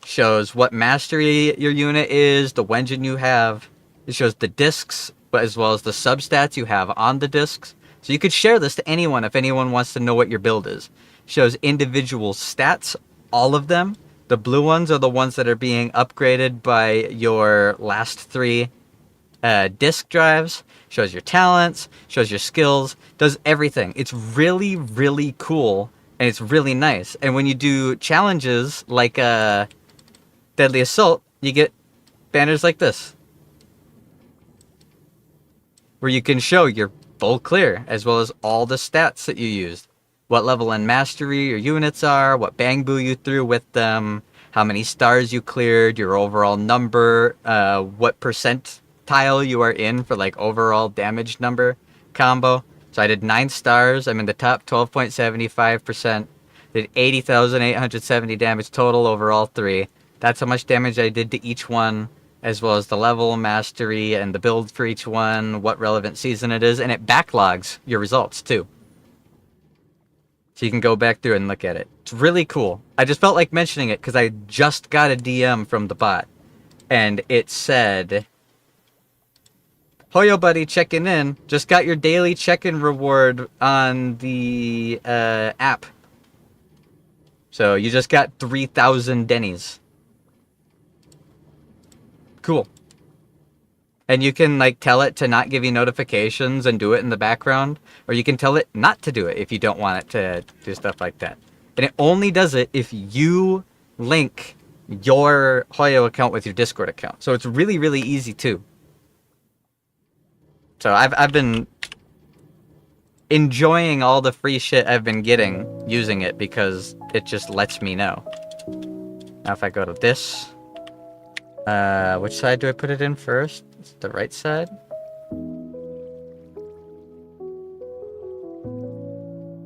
Shows what mastery your unit is, the engine you have. It shows the discs, as well as the substats you have on the discs. So you could share this to anyone if anyone wants to know what your build is. Shows individual stats, all of them. The blue ones are the ones that are being upgraded by your last 3 disk drives. Shows your talents, shows your skills, does everything. It's really, really cool, and it's really nice. And when you do challenges like Deadly Assault, you get banners like this, where you can show your full clear, as well as all the stats that you used. What level in mastery your units are, what bang boo you threw with them, how many stars you cleared, your overall number, what percentile you are in for like overall damage number combo. So I did 9 stars. I'm in the top 12.75%. Did 80,870 damage total over all 3. That's how much damage I did to each one, as well as the level, mastery, and the build for each one, what relevant season it is, and it backlogs your results too. So you can go back through and look at it. It's really cool. I just felt like mentioning it because I just got a DM from the bot, and it said, Hoyo buddy, checking in. Just got your daily check-in reward on the app. So you just got 3,000 Denny's. Cool. And you can like tell it to not give you notifications and do it in the background, or you can tell it not to do it if you don't want it to do stuff like that. And it only does it if you link your Hoyo account with your Discord account. So it's really, really easy too. So I've been enjoying all the free shit I've been getting using it because it just lets me know. Now if I go to this, which side do I put it in first? It's the right side.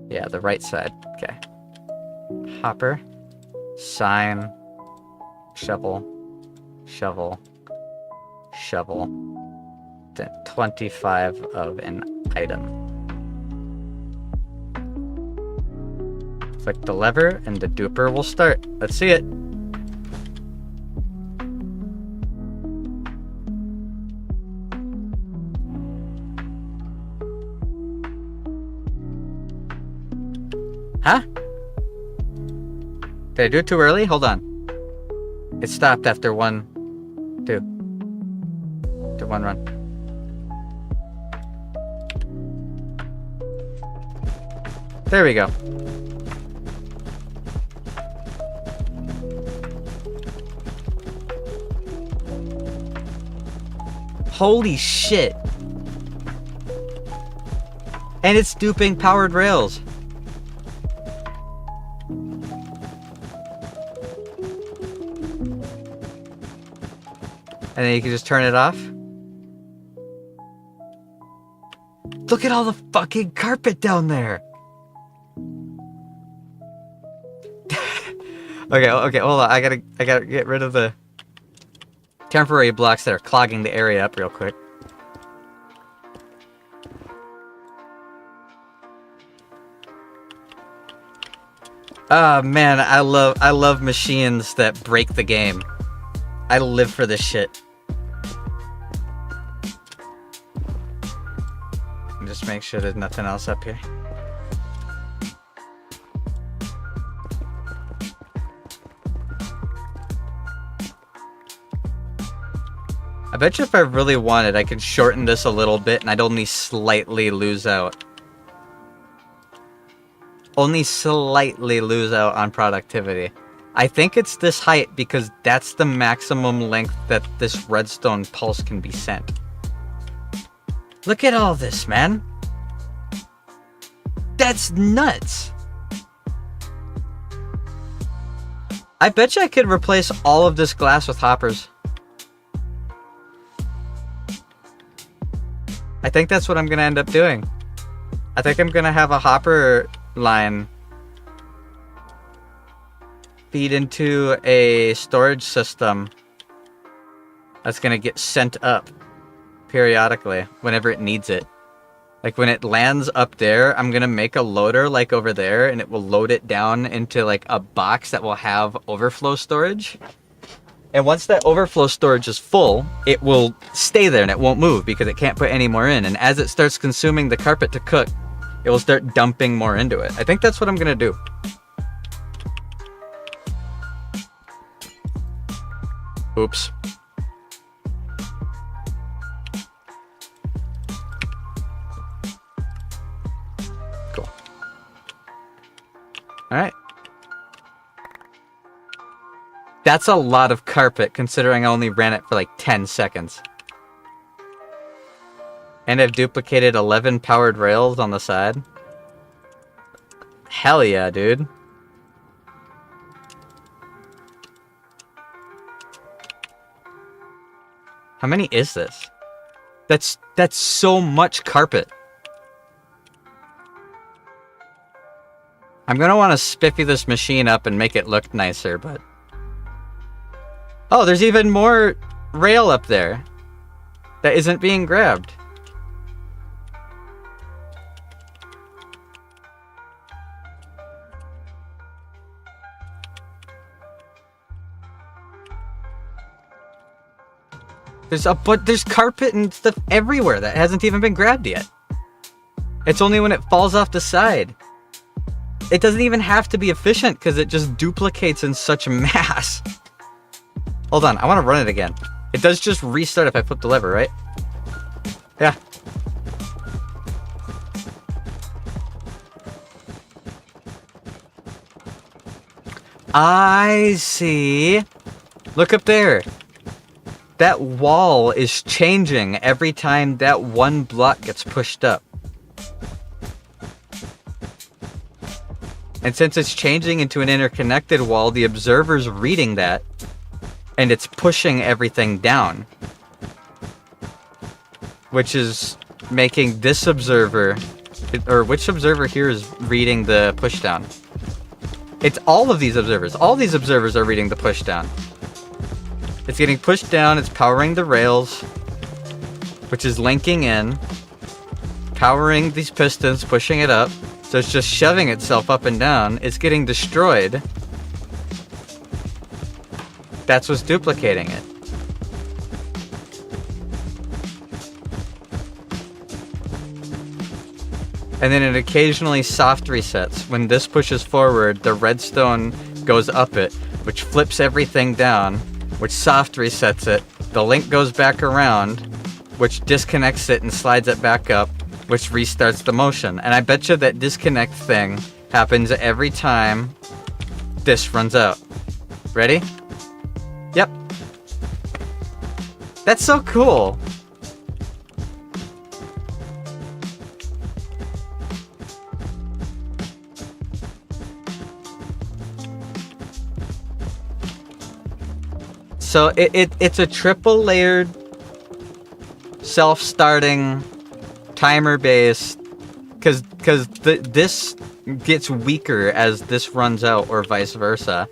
Yeah, the right side. Okay. Hopper, sign, shovel, shovel, shovel. 25 of an item. Click the lever and the duper will start. Let's see it. Huh? Did I do it too early? Hold on. It stopped after 1, 2. After 1 run. There we go. Holy shit. And it's duping powered rails. And then you can just turn it off. Look at all the fucking carpet down there. Okay, hold on. I gotta get rid of the temporary blocks that are clogging the area up real quick. Oh man, I love machines that break the game. I live for this shit. Just make sure there's nothing else up here. I bet you if I really wanted, I could shorten this a little bit and I'd only slightly lose out. Only slightly lose out on productivity. I think it's this height because that's the maximum length that this redstone pulse can be sent. Look at all this, man. That's nuts. I bet you I could replace all of this glass with hoppers. I think that's what I'm gonna end up doing. I think I'm gonna have a hopper line feed into a storage system that's gonna get sent up periodically whenever it needs it. Like when it lands up there, I'm gonna make a loader like over there, and it will load it down into like a box that will have overflow storage. And once that overflow storage is full, it will stay there and it won't move because it can't put any more in. And as it starts consuming the carpet to cook, it will start dumping more into it. I think that's what I'm gonna do. Oops. Cool. All right. That's a lot of carpet, considering I only ran it for like 10 seconds. And I've duplicated 11 powered rails on the side. Hell yeah, dude. How many is this? That's so much carpet. I'm gonna want to spiffy this machine up and make it look nicer, but... Oh, there's even more rail up there that isn't being grabbed. There's carpet and stuff everywhere that hasn't even been grabbed yet. It's only when it falls off the side. It doesn't even have to be efficient because it just duplicates in such mass. Hold on, I want to run it again. It does just restart if I flip the lever, right? Yeah. I see. Look up there. That wall is changing every time that one block gets pushed up. And since it's changing into an interconnected wall, the observer's reading that. And it's pushing everything down. Which is making this observer... Or which observer here is reading the pushdown? It's all of these observers. All these observers are reading the pushdown. It's getting pushed down, it's powering the rails, which is linking in, powering these pistons, pushing it up, so it's just shoving itself up and down. It's getting destroyed. That's what's duplicating it. And then it occasionally soft resets. When this pushes forward, the redstone goes up it, which flips everything down, which soft resets it. The link goes back around, which disconnects it and slides it back up, which restarts the motion. And I bet you that disconnect thing happens every time this runs out. Ready? Yep. That's so cool. So it's a triple layered, self-starting, timer based, because this gets weaker as this runs out or vice versa.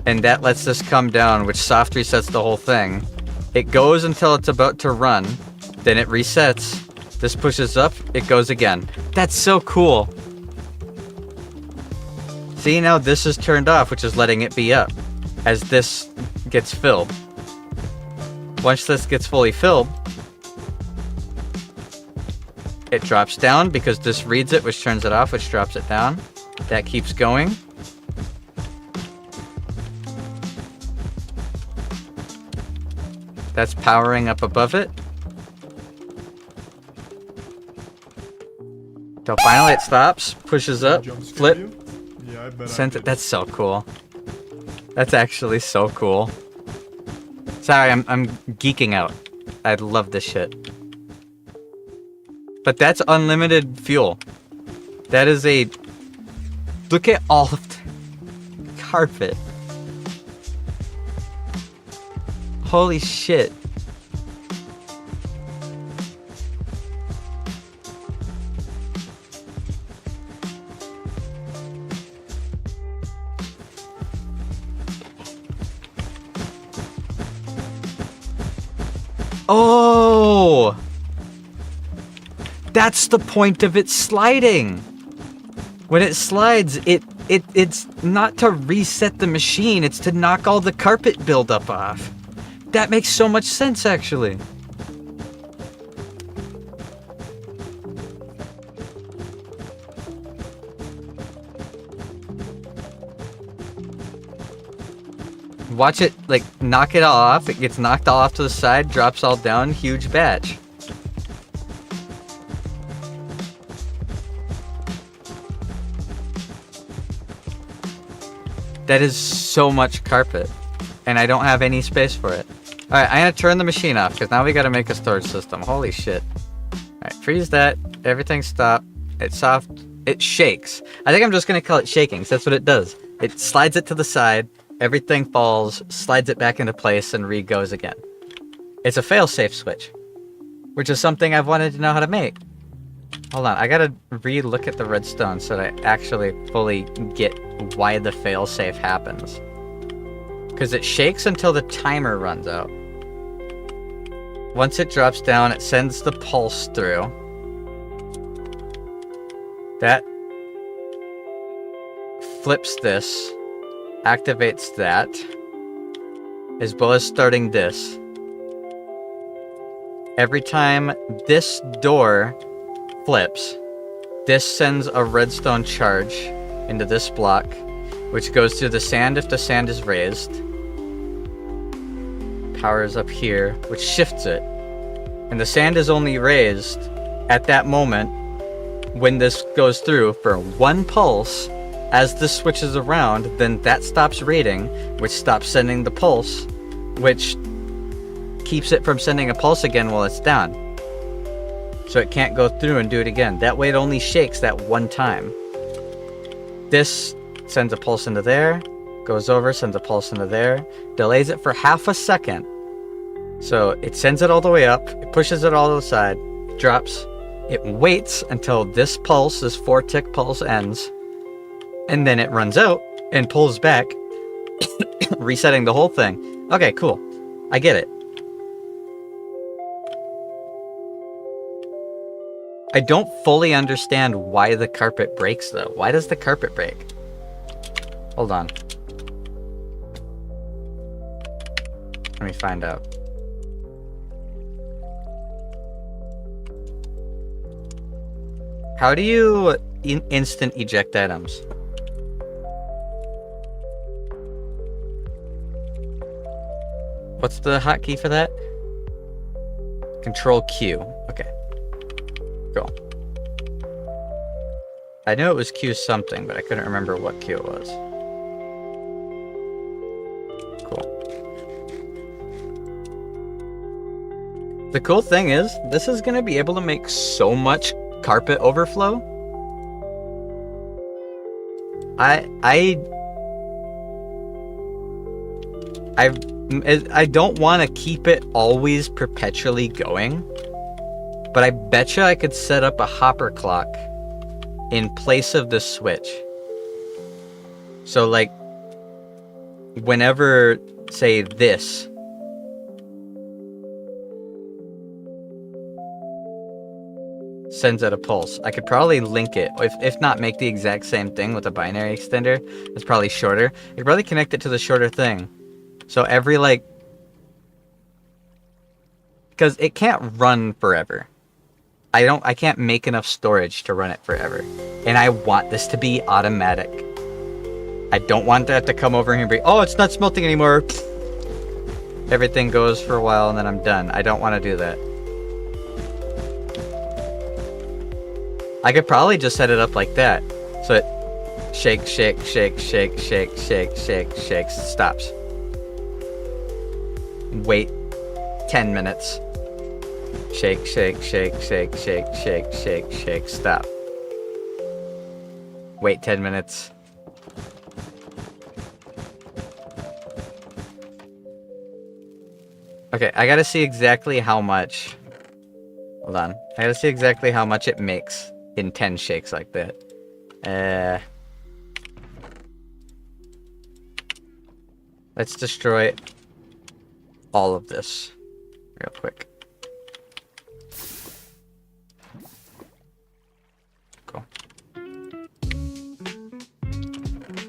And that lets this come down, which soft resets the whole thing. It goes until it's about to run, then it resets. This pushes up, it goes again. That's so cool. See, now this is turned off, which is letting it be up as this gets filled. Once this gets fully filled, it drops down because this reads it, which turns it off, which drops it down. That keeps going. That's powering up above it. So finally it stops, pushes up, flip, sent it. That's so cool. That's actually so cool. Sorry, I'm geeking out. I love this shit. But that's unlimited fuel. That is a... Look at all of the carpet. Holy shit. Oh! That's the point of it sliding! When it slides, it's not to reset the machine, it's to knock all the carpet buildup off. That makes so much sense, actually. Watch it, like, knock it all off. It gets knocked all off to the side, drops all down, huge batch. That is so much carpet, and I don't have any space for it. Alright, I'm gonna turn the machine off, because now we gotta make a storage system. Holy shit. Alright, freeze that. Everything stop. It's soft. It shakes. I think I'm just gonna call it shaking, because that's what it does. It slides it to the side, everything falls, slides it back into place, and re-goes again. It's a fail-safe switch, which is something I've wanted to know how to make. Hold on, I gotta re-look at the redstone so that I actually fully get why the failsafe happens. Because it shakes until the timer runs out. Once it drops down, it sends the pulse through. That flips this, activates that, as well as starting this. Every time this door flips, this sends a redstone charge into this block, which goes through the sand if the sand is raised. Power is up here, which shifts it. And the sand is only raised at that moment when this goes through for one pulse. As this switches around, then that stops reading, which stops sending the pulse, which keeps it from sending a pulse again while it's down. So it can't go through and do it again. That way it only shakes that one time. This sends a pulse into there, goes over, sends a pulse into there, delays it for half a second. So it sends it all the way up, it pushes it all to the side, drops, it waits until this pulse, this 4-tick pulse ends, and then it runs out and pulls back, resetting the whole thing. Okay, cool. I get it. I don't fully understand why the carpet breaks, though. Why does the carpet break? Hold on. Let me find out. How do you instant eject items? What's the hotkey for that? Control Q. Okay. Cool. I knew it was Q something, but I couldn't remember what Q it was. Cool. The cool thing is, this is going to be able to make so much carpet overflow. I don't want to keep it always perpetually going, but I betcha I could set up a hopper clock in place of the switch. So like, whenever, say, this sends out a pulse, I could probably link it, if not make the exact same thing with a binary extender. It's probably shorter. I could probably connect it to the shorter thing. So every, like, because it can't run forever. I can't make enough storage to run it forever. And I want this to be automatic. I don't want that to come over here and be, oh, it's not smelting anymore. Everything goes for a while and then I'm done. I don't want to do that. I could probably just set it up like that. So it shakes, shake, shake, shake, shake, shake, shake, shakes, stops. Wait 10 minutes. Shake, shake, shake, shake, shake, shake, shake, shake, stop. Wait 10 minutes. Okay, I gotta see exactly how much. Hold on. I gotta see exactly how much it makes in 10 shakes like that. Let's destroy all of this real quick.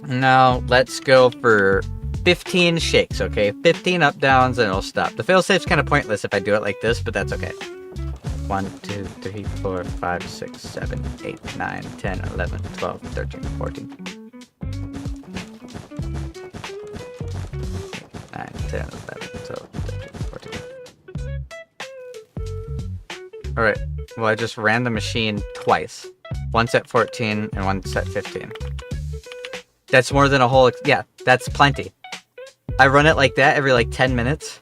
Now, let's go for 15 shakes, okay? 15 up downs and it'll stop. The failsafe's kind of pointless if I do it like this, but that's okay. 1, 2, 3, 4, 5, 6, 7, 8, 9, 10, 11, 12, 13, 14. 9, 10, 11, 12, 13, 14. Alright, well I just ran the machine twice. Once at 14 and once at 15. That's more than a whole... yeah, that's plenty. I run it like that every like 10 minutes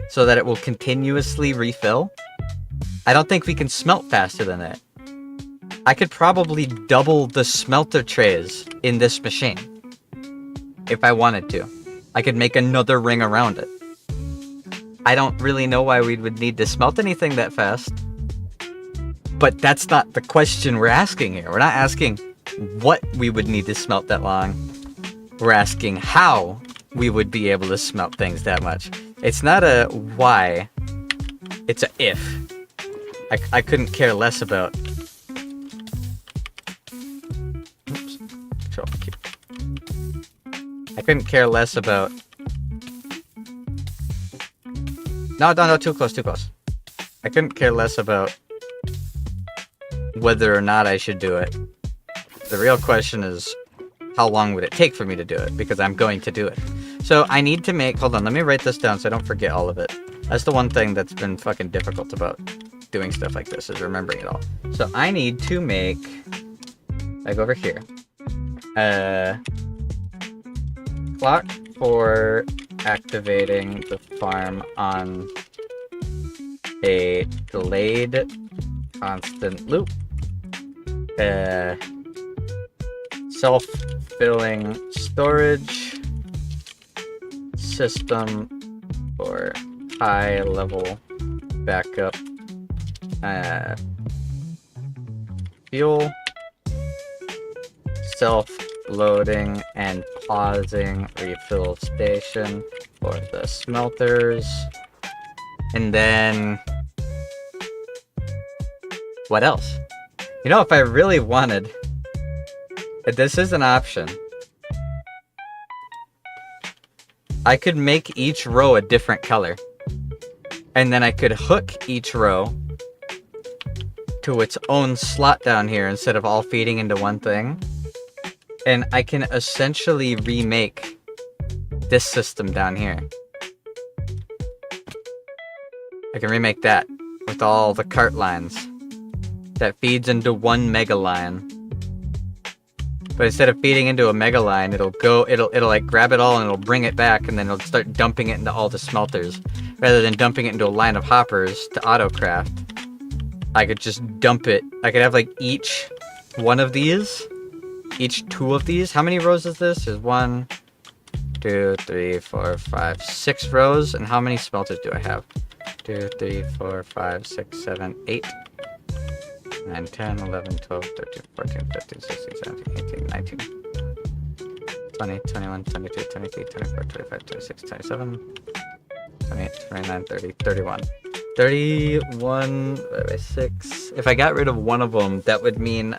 so that it will continuously refill. I don't think we can smelt faster than that. I could probably double the smelter trays in this machine if I wanted to. I could make another ring around it. I don't really know why we would need to smelt anything that fast. But that's not the question we're asking here. We're not asking what we would need to smelt that long. We're asking how we would be able to smelt things that much. It's not a why, it's a if. I couldn't care less about... oops. Control Q. I couldn't care less about... No, too close. I couldn't care less about whether or not I should do it. The real question is, how long would it take for me to do it? Because I'm going to do it. So I need to make... hold on, let me write this down so I don't forget all of it. That's the one thing that's been fucking difficult about doing stuff like this, is remembering it all. So I need to make... like over here. Clock for activating the farm on a delayed constant loop. Self-filling storage system for high-level backup. Fuel. Self-loading and pausing refill station for the smelters. And then... what else? You know, if I really wanted... this is an option. I could make each row a different color. And then I could hook each row to its own slot down here instead of all feeding into one thing. And I can essentially remake this system down here. I can remake that with all the cart lines. That feeds into one mega line. But instead of feeding into a mega line, it'll like grab it all and it'll bring it back, and then it'll start dumping it into all the smelters. Rather than dumping it into a line of hoppers to autocraft, I could just dump it. I could have like each one of these, each two of these. How many rows is this? Is 1, 2, 3, 4, 5, 6 rows. And how many smelters do I have? 2, 3, 4, 5, 6, 7, 8. 9, 10, 11, 12, 13, 14, 15, 16, 17, 18, 19, 20, 21, 22, 23, 24, 25, 26, 27, 28, 29, 30, 31. 31 by 6. If I got rid of one of them, that would mean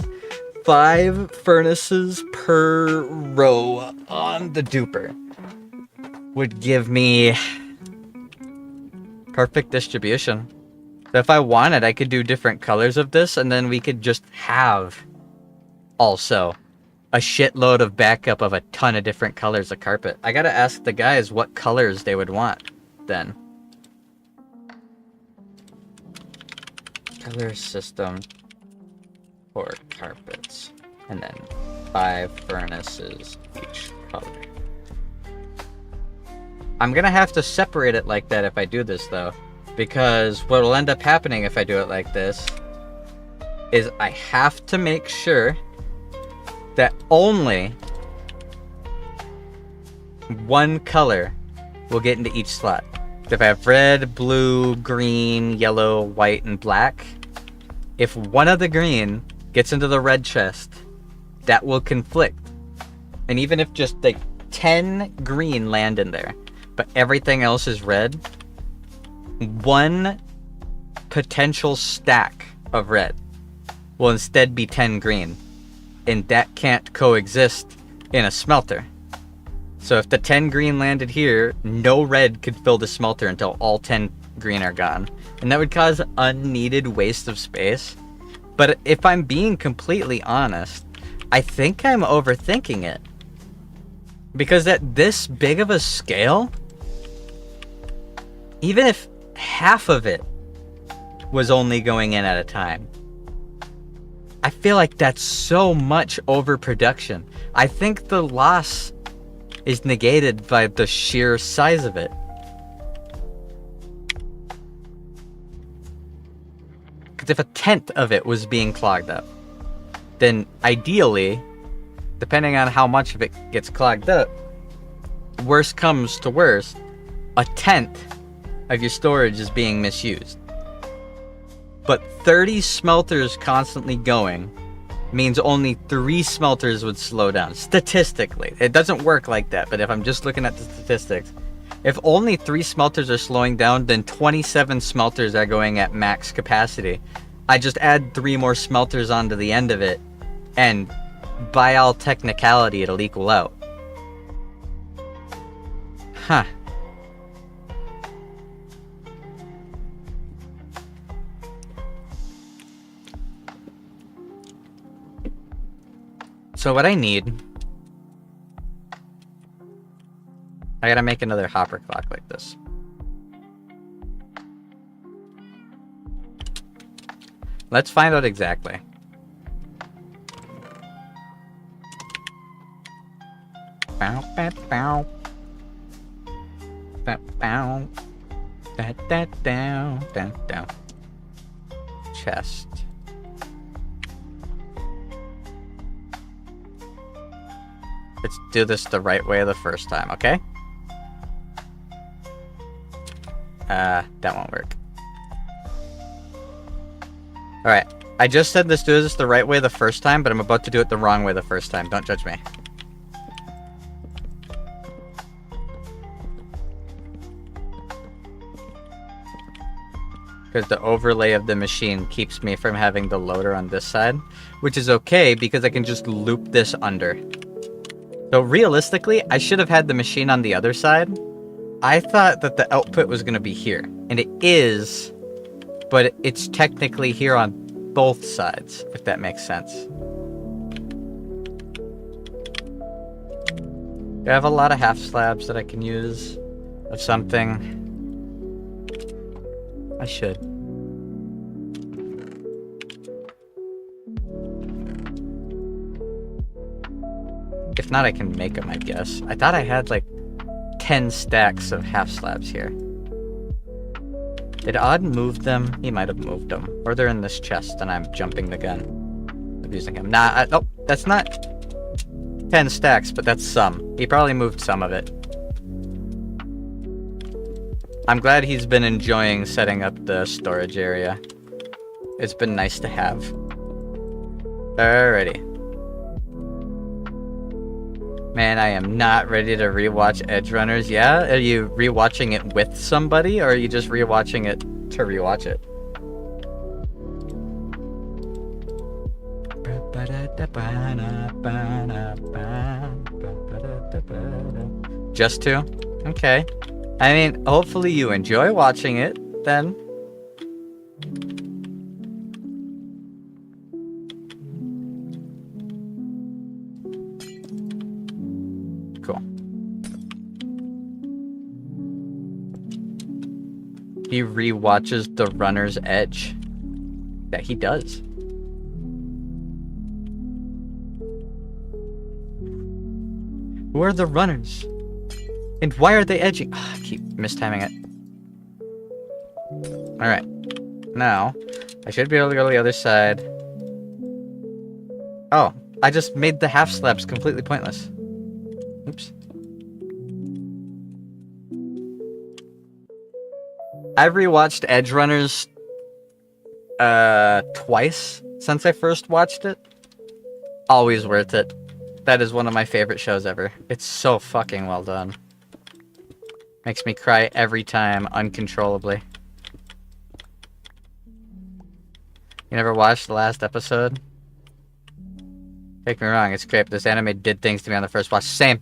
5 furnaces per row on the duper. Would give me perfect distribution. So if I wanted, I could do different colors of this, and then we could just have also a shitload of backup of a ton of different colors of carpet. I gotta ask the guys what colors they would want then. Color system for carpets. And then 5 furnaces each color. I'm gonna have to separate it like that if I do this though. Because what will end up happening if I do it like this is I have to make sure that only one color will get into each slot. If I have red, blue, green, yellow, white, and black, if one of the green gets into the red chest, that will conflict. And even if just like 10 green land in there, but everything else is red, one potential stack of red will instead be 10 green. And that can't coexist in a smelter. So if the 10 green landed here, no red could fill the smelter until all 10 green are gone. And that would cause unneeded waste of space. But if I'm being completely honest, I think I'm overthinking it. Because at this big of a scale, even if half of it was only going in at a time, I feel like that's so much overproduction. I think the loss is negated by the sheer size of it. Because if a tenth of it was being clogged up, then ideally, depending on how much of it gets clogged up, worst comes to worst, a tenth of your storage is being misused. But 30 smelters constantly going means only 3 smelters would slow down. Statistically. It doesn't work like that, but if I'm just looking at the statistics, if only 3 smelters are slowing down, then 27 smelters are going at max capacity. I just add 3 more smelters onto the end of it, and by all technicality, it'll equal out. Huh. So what I need... I gotta make another hopper clock like this. Let's find out exactly. Bow, bow, bow. Bow, bow. Da, da, down, down, down. Chest. Let's do this the right way the first time, okay? That won't work. Alright, I just said let's do this the right way the first time, but I'm about to do it the wrong way the first time. Don't judge me. Because the overlay of the machine keeps me from having the loader on this side, which is okay because I can just loop this under. So realistically, I should have had the machine on the other side. I thought that the output was going to be here, and it is, but it's technically here on both sides, if that makes sense. I have a lot of half slabs that I can use of something. I should. If not, I can make them, I guess. I thought I had like 10 stacks of half slabs here. Did Odd move them? He might have moved them. Or they're in this chest and I'm jumping the gun of using him. Nah, oh, that's not 10 stacks, but that's some. He probably moved some of it. I'm glad he's been enjoying setting up the storage area. It's been nice to have. Alrighty. Man, I am not ready to rewatch Edge Runners. Yeah? Are you rewatching it with somebody, or are you just rewatching it to rewatch it? Just 2? Okay. I mean, hopefully you enjoy watching it, then. Cool. He rewatches The Runner's Edge. Yeah, he does. Who are the runners? And why are they edging? Oh, I keep mistiming it. Alright. Now, I should be able to go to the other side. Oh, I just made the half slabs completely pointless. Oops. I've rewatched Edge Runners twice since I first watched it. Always worth it. That is one of my favorite shows ever. It's so fucking well done. Makes me cry every time, uncontrollably. You never watched the last episode? Take me wrong, it's great. This anime did things to me on the first watch. Same.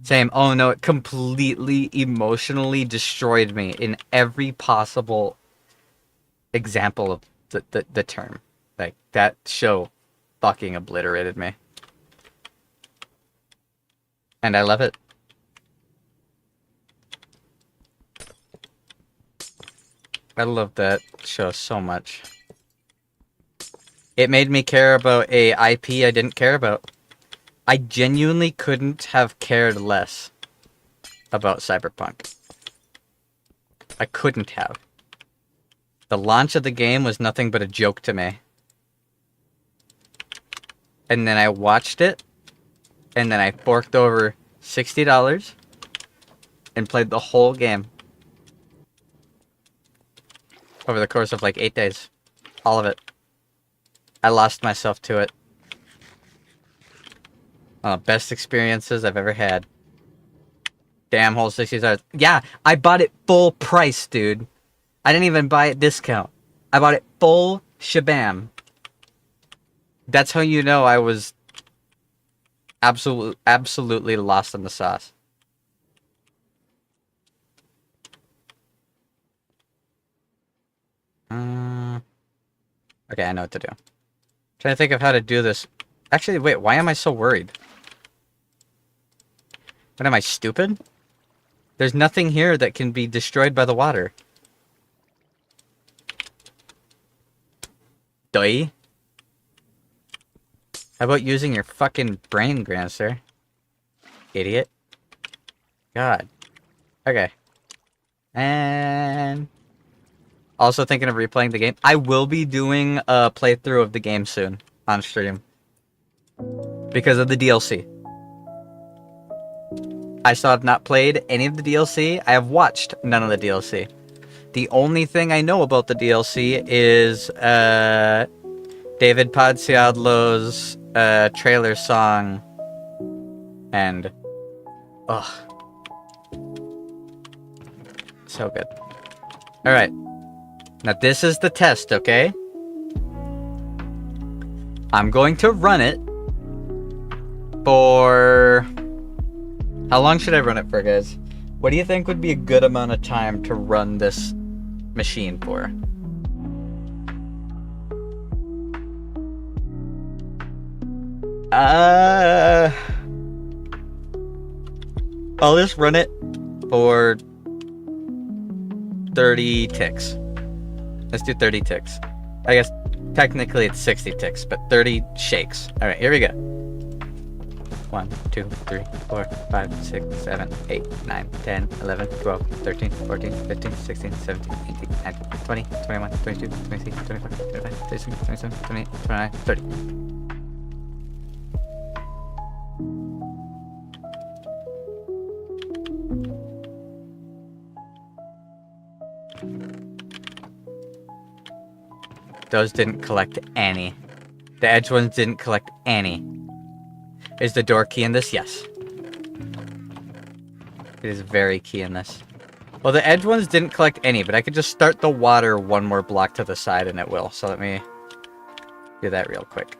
Same. Oh no, it completely emotionally destroyed me in every possible example of the term. Like, that show fucking obliterated me. And I love it. I love that show so much. It made me care about a IP I didn't care about. I genuinely couldn't have cared less about Cyberpunk. I couldn't have. The launch of the game was nothing but a joke to me. And then I watched it, and then I forked over $60 and played the whole game. Over the course of like 8 days. All of it. I lost myself to it. Best experiences I've ever had. Damn, whole $60. Yeah, I bought it full price, dude. I didn't even buy it discount. I bought it full shabam. That's how you know I was absolutely lost in the sauce. Okay, I know what to do. Trying to think of how to do this. Actually, wait, why am I so worried? What, am I stupid? There's nothing here that can be destroyed by the water. Duh. How about using your fucking brain, Granster? Idiot. God. Okay. And... also thinking of replaying the game. I will be doing a playthrough of the game soon on stream. Because of the DLC. I still have not played any of the DLC. I have watched none of the DLC. The only thing I know about the DLC is David Podsiadlo's trailer song. And... ugh. So good. Alright. Now this is the test, okay? I'm going to run it for... how long should I run it for, guys? What do you think would be a good amount of time to run this machine for? I'll just run it for 30 ticks. Let's do 30 ticks. I guess technically it's 60 ticks, but 30 shakes. Alright, here we go. 1, 2, 3, 4, 5, 6, 7, 8, 9, 10, 11, 12, 13, 14, 15, 16, 17, 18, 19, 20, 21, 22, 23, 24, 25, 26, 27, 28, 29, 30. Those didn't collect any. The edge ones didn't collect any. Is the door key in this? Yes. It is very key in this. Well, the edge ones didn't collect any, but I could just start the water one more block to the side and it will. So let me do that real quick.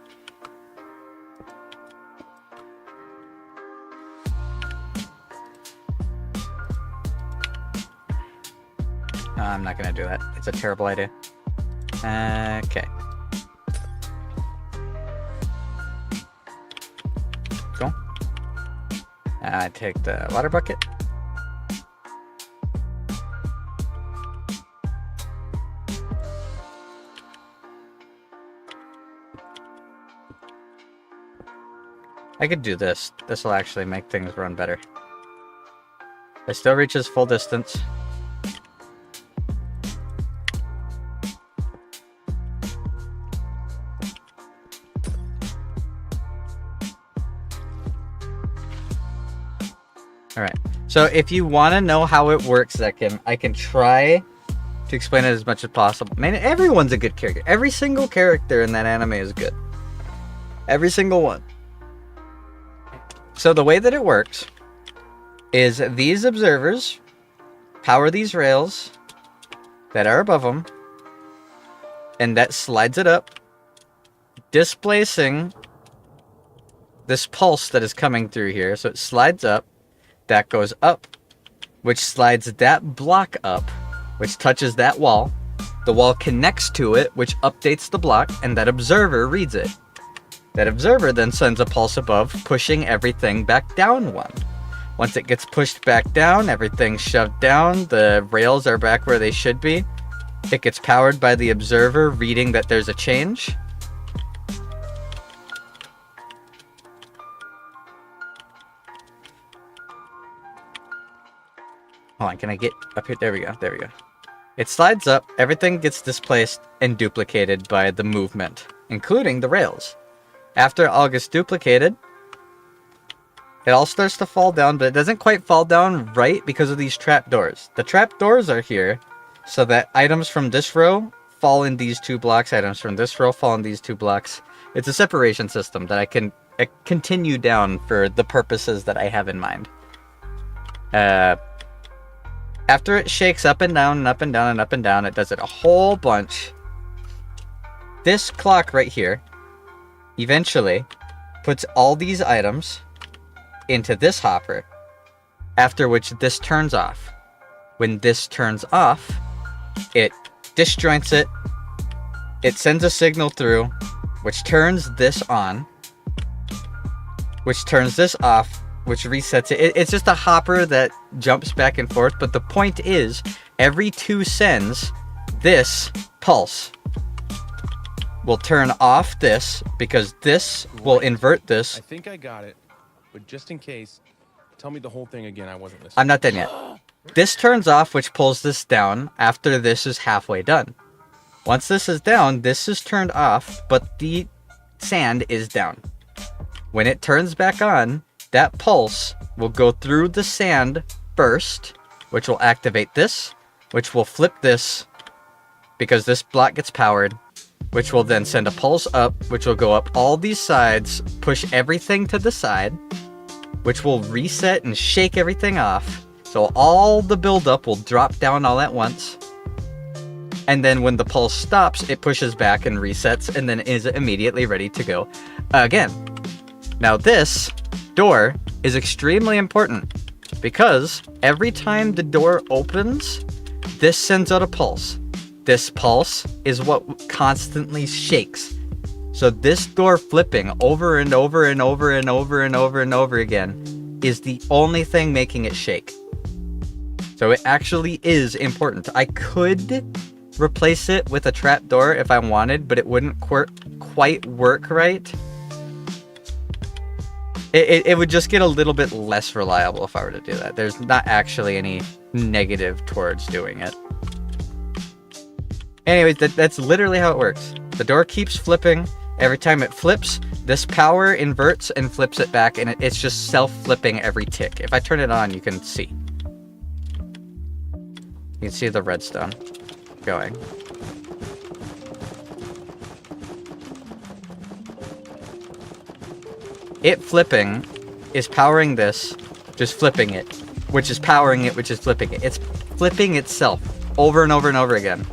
No, I'm not going to do that. It's a terrible idea. Okay. Cool. I take the water bucket. I could do this. This will actually make things run better. It still reaches full distance. Alright, so if you want to know how it works, I can try to explain it as much as possible. Man, everyone's a good character. Every single character in that anime is good. Every single one. So the way that it works is these observers power these rails that are above them, and that slides it up, displacing this pulse that is coming through here. So it slides up, that goes up, which slides that block up, which touches that wall. The wall connects to it, which updates the block, and that observer reads it. That observer then sends a pulse above, pushing everything back down one. Once it gets pushed back down, everything's shoved down, the rails are back where they should be. It gets powered by the observer, reading that there's a change. Hold on, can I get up here? There we go, there we go. It slides up, everything gets displaced and duplicated by the movement, including the rails. After it all gets duplicated, it all starts to fall down, but it doesn't quite fall down right because of these trapdoors. The trapdoors are here so that items from this row fall in these 2 blocks, items from this row fall in these 2 blocks. It's a separation system that I can continue down for the purposes that I have in mind. After it shakes up and down and up and down and up and down, it does it a whole bunch. This clock right here eventually puts all these items into this hopper, after which this turns off. When this turns off, it disjoints it, it sends a signal through, which turns this on, which turns this off, which resets it. It's just a hopper that jumps back and forth, but the point is, every 2 sends, this pulse will turn off this, because this will invert this. I think I got it, but just in case, tell me the whole thing again. I wasn't listening. I'm not done yet. This turns off, which pulls this down after this is halfway done. Once this is down, this is turned off, but the sand is down. When it turns back on, that pulse will go through the sand first, which will activate this, which will flip this, because this block gets powered, which will then send a pulse up, which will go up all these sides, push everything to the side, which will reset and shake everything off. So all the buildup will drop down all at once. And then when the pulse stops, it pushes back and resets, and then is immediately ready to go again. Now this door is extremely important, because every time the door opens, this sends out a pulse. This pulse is what constantly shakes. So this door flipping over and over and over and over and over and over again is the only thing making it shake. So it actually is important. I could replace it with a trapdoor if I wanted, but it wouldn't quite work right. It would just get a little bit less reliable if I were to do that. There's not actually any negative towards doing it. Anyways, that's literally how it works. The door keeps flipping. Every time it flips, this power inverts and flips it back, and it's just self-flipping every tick. If I turn it on, you can see. You can see the redstone going. It flipping is powering this, just flipping it, which is powering it, which is flipping it. It's flipping itself over and over and over again.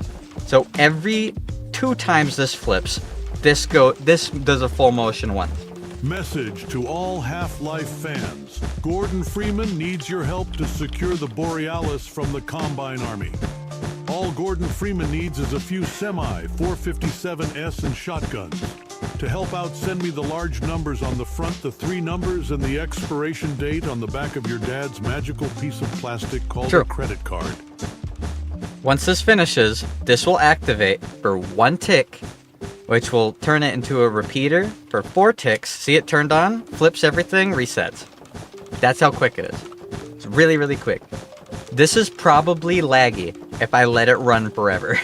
So every 2 times this flips, this does a full motion once. Message to all Half-Life fans. Gordon Freeman needs your help to secure the Borealis from the Combine Army. All Gordon Freeman needs is a few semi-457S and shotguns. To help out, send me the large numbers on the front, the 3 numbers, and the expiration date on the back of your dad's magical piece of plastic called a credit card. Once this finishes, this will activate for 1 tick, which will turn it into a repeater for 4 ticks. See it turned on, flips everything, resets. That's how quick it is. It's really, really quick. This is probably laggy if I let it run forever.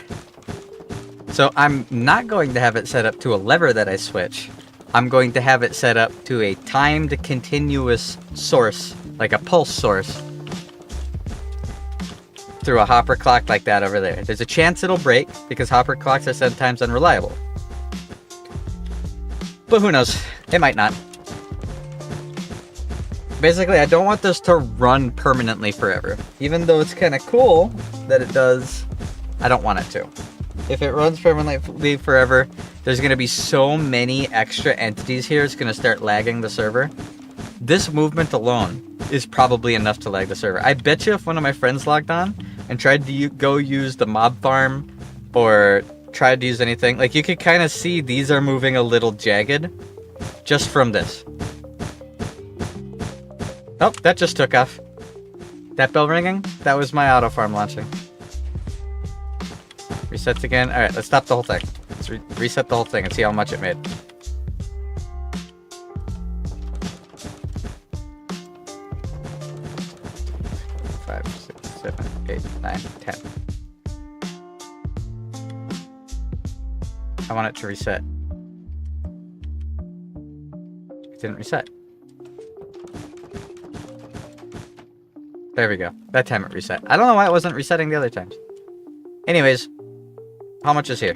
So I'm not going to have it set up to a lever that I switch. I'm going to have it set up to a timed continuous source, like a pulse source, through a hopper clock like that over there. There's a chance it'll break, because hopper clocks are sometimes unreliable. But who knows? It might not. Basically, I don't want this to run permanently forever. Even though it's kind of cool that it does, I don't want it to. If it runs permanently forever, there's going to be so many extra entities here, it's going to start lagging the server. This movement alone is probably enough to lag the server. I bet you if one of my friends logged on and tried to go use the mob farm or tried to use anything, like you could kind of see these are moving a little jagged just from this. Oh, that just took off. That bell ringing? That was my auto farm launching. Resets again. Alright, let's stop the whole thing. Let's reset the whole thing and see how much it made. Five, 6, 7, 8, 9, 10. I want it to reset. It didn't reset. There we go. That time it reset. I don't know why it wasn't resetting the other times. Anyways, how much is here?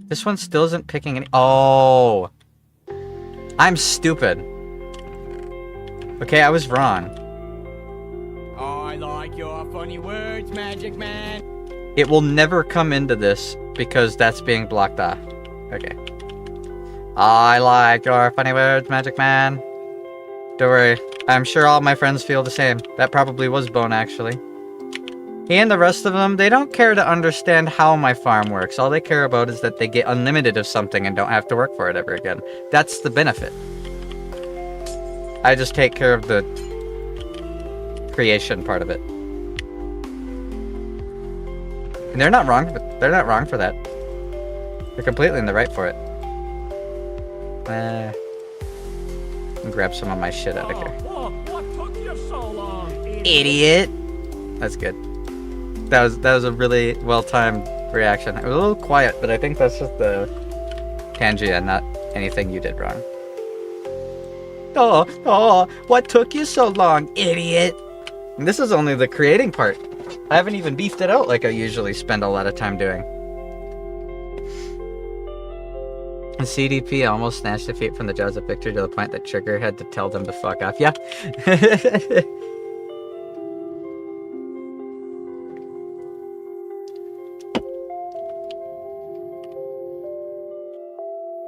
This one still isn't picking any. Oh, I'm stupid. Okay, I was wrong. I like your funny words, Magic Man. It will never come into this because that's being blocked off. Okay. I like your funny words, Magic Man. Don't worry. I'm sure all my friends feel the same. That probably was Bone, actually. He and the rest of them, they don't care to understand how my farm works. All they care about is that they get unlimited of something and don't have to work for it ever again. That's the benefit. I just take care of the creation part of it. And they're not wrong. They're not wrong for that. They're completely in the right for it. Let me grab some of my shit out of here. What took you so long, Idiot! That's good. That was a really well-timed reaction. It was a little quiet, but I think that's just the Pangea, not anything you did wrong. Oh, what took you so long, idiot? And this is only the creating part. I haven't even beefed it out like I usually spend a lot of time doing. And CDP almost snatched defeat from the jaws of victory to the point that Trigger had to tell them to fuck off. Yeah.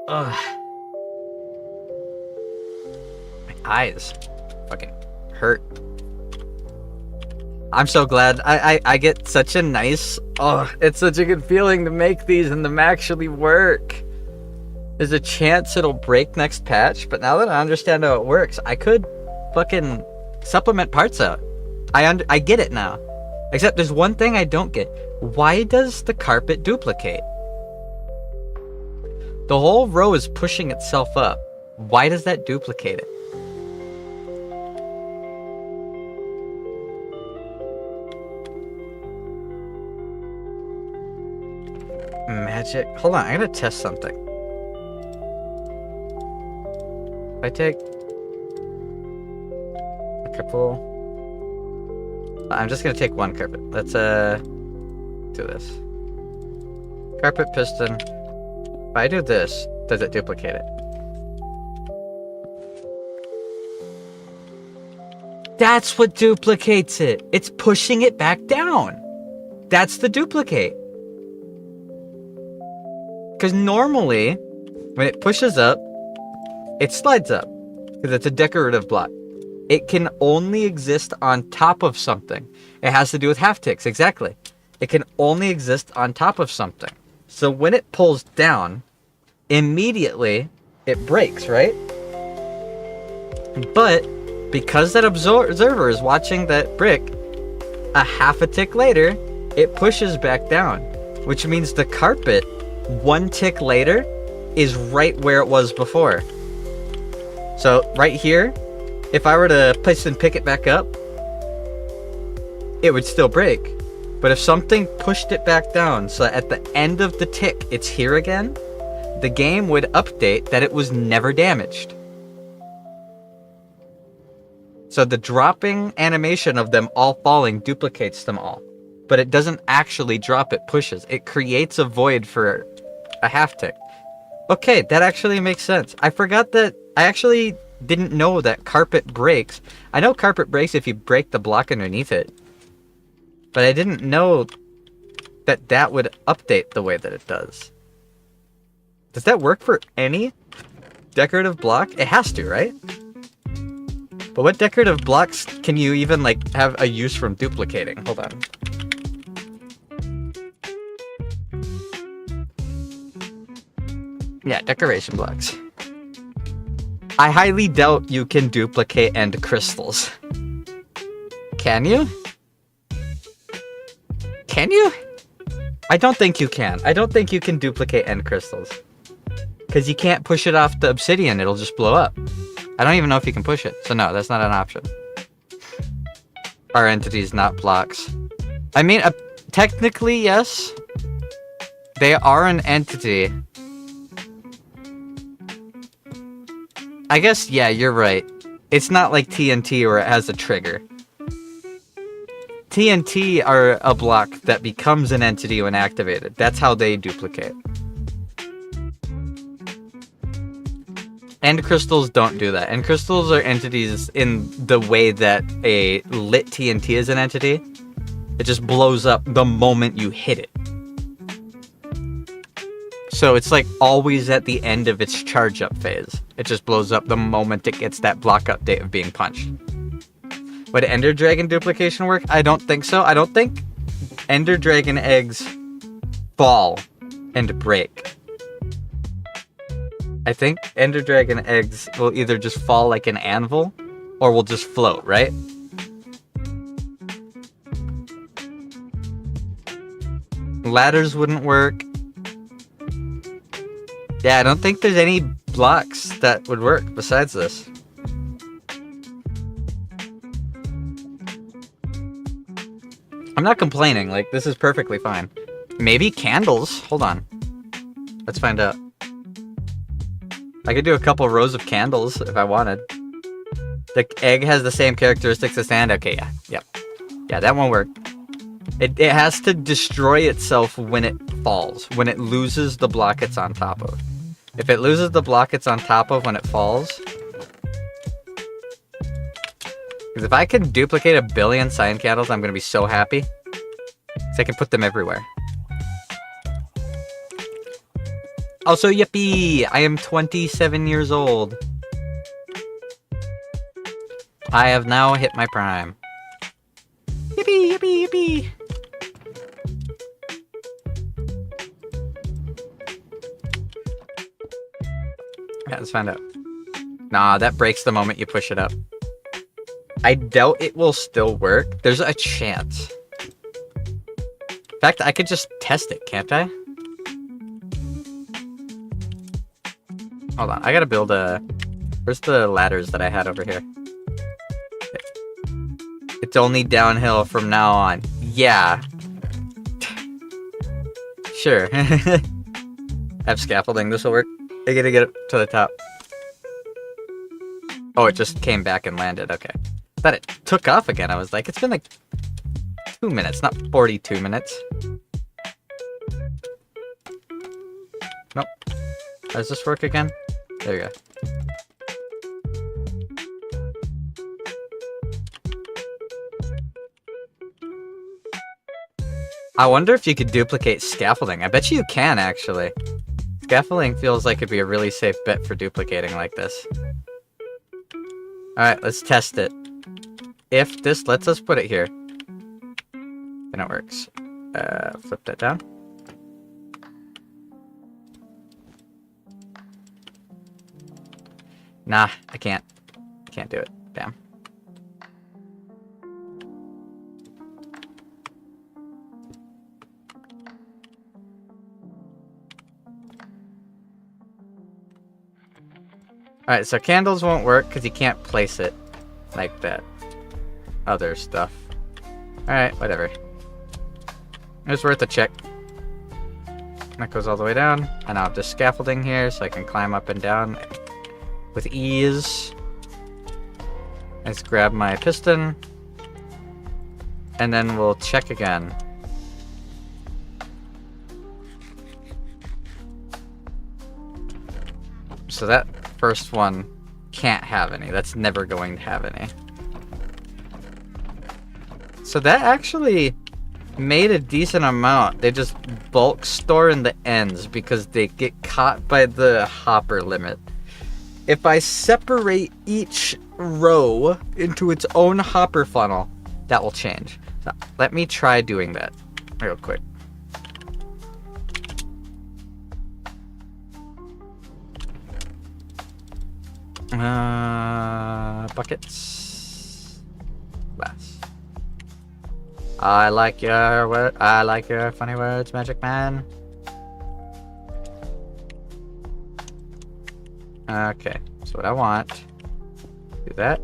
Ugh. My eyes fucking hurt. I'm so glad. I get such a nice... Oh, it's such a good feeling to make these and them actually work. There's a chance it'll break next patch, but now that I understand how it works, I could fucking supplement parts out. I get it now. Except there's one thing I don't get. Why does the carpet duplicate? The whole row is pushing itself up. Why does that duplicate it? Magic. Hold on, I gotta test something. If I take a couple... I'm just gonna take one carpet. Let's do this. Carpet piston. If I do this, does it duplicate it? That's what duplicates it. It's pushing it back down. That's the duplicate. Because normally, when it pushes up, it slides up. Because it's a decorative block. It can only exist on top of something. It has to do with half ticks, exactly. It can only exist on top of something. So when it pulls down, immediately it breaks, right? But because that observer is watching that brick, a half a tick later, it pushes back down. Which means the carpet, one tick later, is right where it was before. So right here, if I were to place and pick it back up, it would still break. But if something pushed it back down, so at the end of the tick, it's here again, the game would update that it was never damaged. So the dropping animation of them all falling duplicates them all. But it doesn't actually drop, it pushes. It creates a void for a half tick. Okay, that actually makes sense. I forgot that I actually didn't know that carpet breaks. I know carpet breaks if you break the block underneath it. But I didn't know that would update the way that it does. Does that work for any decorative block? It has to, right? But what decorative blocks can you even, like, have a use from duplicating? Hold on. Yeah, decoration blocks. I highly doubt you can duplicate end crystals. Can you? Can you? I don't think you can. I don't think you can duplicate end crystals. Because you can't push it off the obsidian, it'll just blow up. I don't even know if you can push it. So no, that's not an option. Are entities not blocks? I mean, technically, yes. They are an entity. I guess, yeah, you're right. It's not like TNT where it has a trigger. TNT are a block that becomes an entity when activated. That's how they duplicate. End crystals don't do that. End crystals are entities in the way that a lit TNT is an entity. It just blows up the moment you hit it. So it's like always at the end of its charge up phase. It just blows up the moment it gets that block update of being punched. Would Ender Dragon duplication work? I don't think so. I don't think Ender Dragon eggs fall and break. I think Ender Dragon eggs will either just fall like an anvil or will just float, right? Ladders wouldn't work. Yeah, I don't think there's any blocks that would work besides this. I'm not complaining, like, this is perfectly fine. Maybe candles? Hold on. Let's find out. I could do a couple rows of candles if I wanted. The egg has the same characteristics as sand? Okay, yeah. Yep. Yeah, that won't work. It has to destroy itself when it falls. When it loses the block it's on top of. If it loses the block it's on top of when it falls... Because if I can duplicate 1 billion sign candles, I'm going to be so happy. So I can put them everywhere. Also, yippee! I am 27 years old. I have now hit my prime. Yippee, yippee, yippee! Yeah, let's find out. Nah, that breaks the moment you push it up. I doubt it will still work. There's a chance. In fact, I could just test it, can't I? Hold on, I gotta build a... Where's the ladders that I had over here? It's only downhill from now on. Yeah. Sure. I have scaffolding, this'll work. I gotta get it to the top. Oh, it just came back and landed, okay. Thought it took off again. I was like, it's been like 2 minutes, not 42 minutes. Nope. Does this work again? There you go. I wonder if you could duplicate scaffolding. I bet you can, actually. Scaffolding feels like it'd be a really safe bet for duplicating like this. Alright, let's test it. If this lets us put it here, then it works. Flip that down. Nah, I can't. Can't do it. Damn. Alright, so candles won't work because you can't place it like that. Other stuff. Alright, whatever. It was worth a check. That goes all the way down. And I'll have this scaffolding here so I can climb up and down with ease. Let's grab my piston. And then we'll check again. So that first one can't have any. That's never going to have any. So that actually made a decent amount. They just bulk store in the ends because they get caught by the hopper limit. If I separate each row into its own hopper funnel, that will change. So let me try doing that real quick. Buckets. Glass. I like your funny words, Magic Man. Okay, that's what I want. Do that.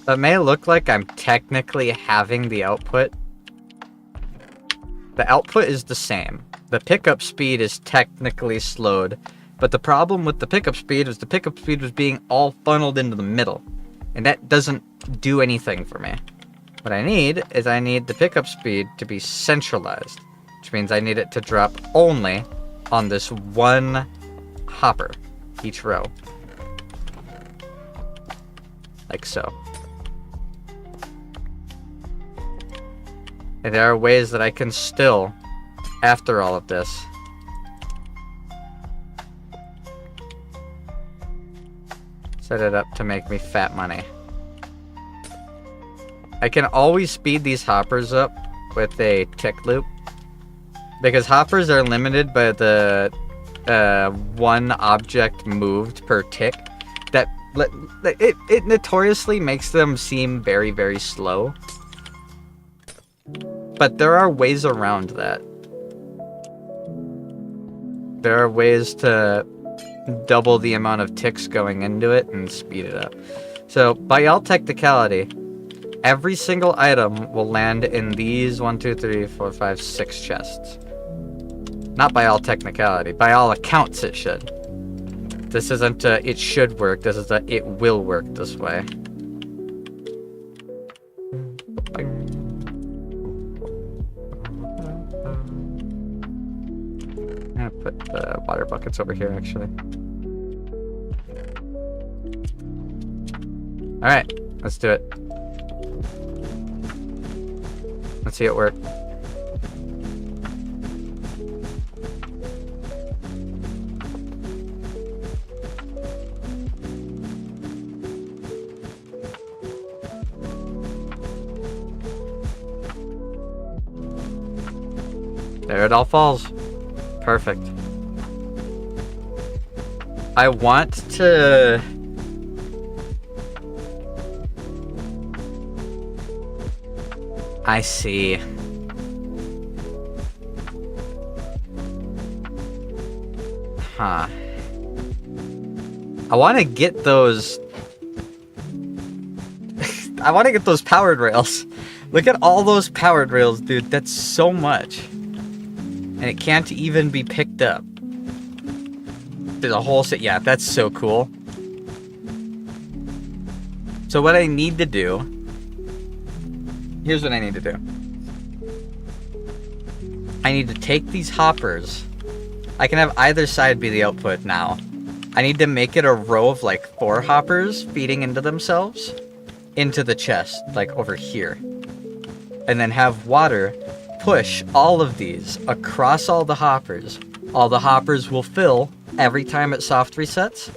That may look like I'm technically having the output. The output is the same. The pickup speed is technically slowed, but the problem with the pickup speed is the pickup speed was being all funneled into the middle, and that doesn't do anything for me. What I need is I need the pickup speed to be centralized, which means I need it to drop only on this one hopper, each row. Like so. And there are ways that I can still, after all of this, set it up to make me fat money. I can always speed these hoppers up with a tick loop, because hoppers are limited by the one object moved per tick. That it notoriously makes them seem very, very slow. But there are ways around that. There are ways to double the amount of ticks going into it and speed it up. So, by all technicality, every single item will land in these 1, 2, 3, 4, 5, 6 chests. Not by all technicality. By all accounts, it should. This isn't a it should work. This is a it will work this way. I'm gonna put the water buckets over here, actually. Alright, let's do it. Let's see it work. There it all falls. Perfect. I want to... I see. Huh. I want to get those... I want to get those powered rails. Look at all those powered rails, dude. That's so much. And it can't even be picked up. There's a whole set. Yeah, that's so cool. So what I need to do... Here's what I need to do. I need to take these hoppers. I can have either side be the output now. I need to make it a row of like 4 hoppers feeding into themselves. Into the chest, like over here. And then have water push all of these across all the hoppers. All the hoppers will fill every time it soft resets,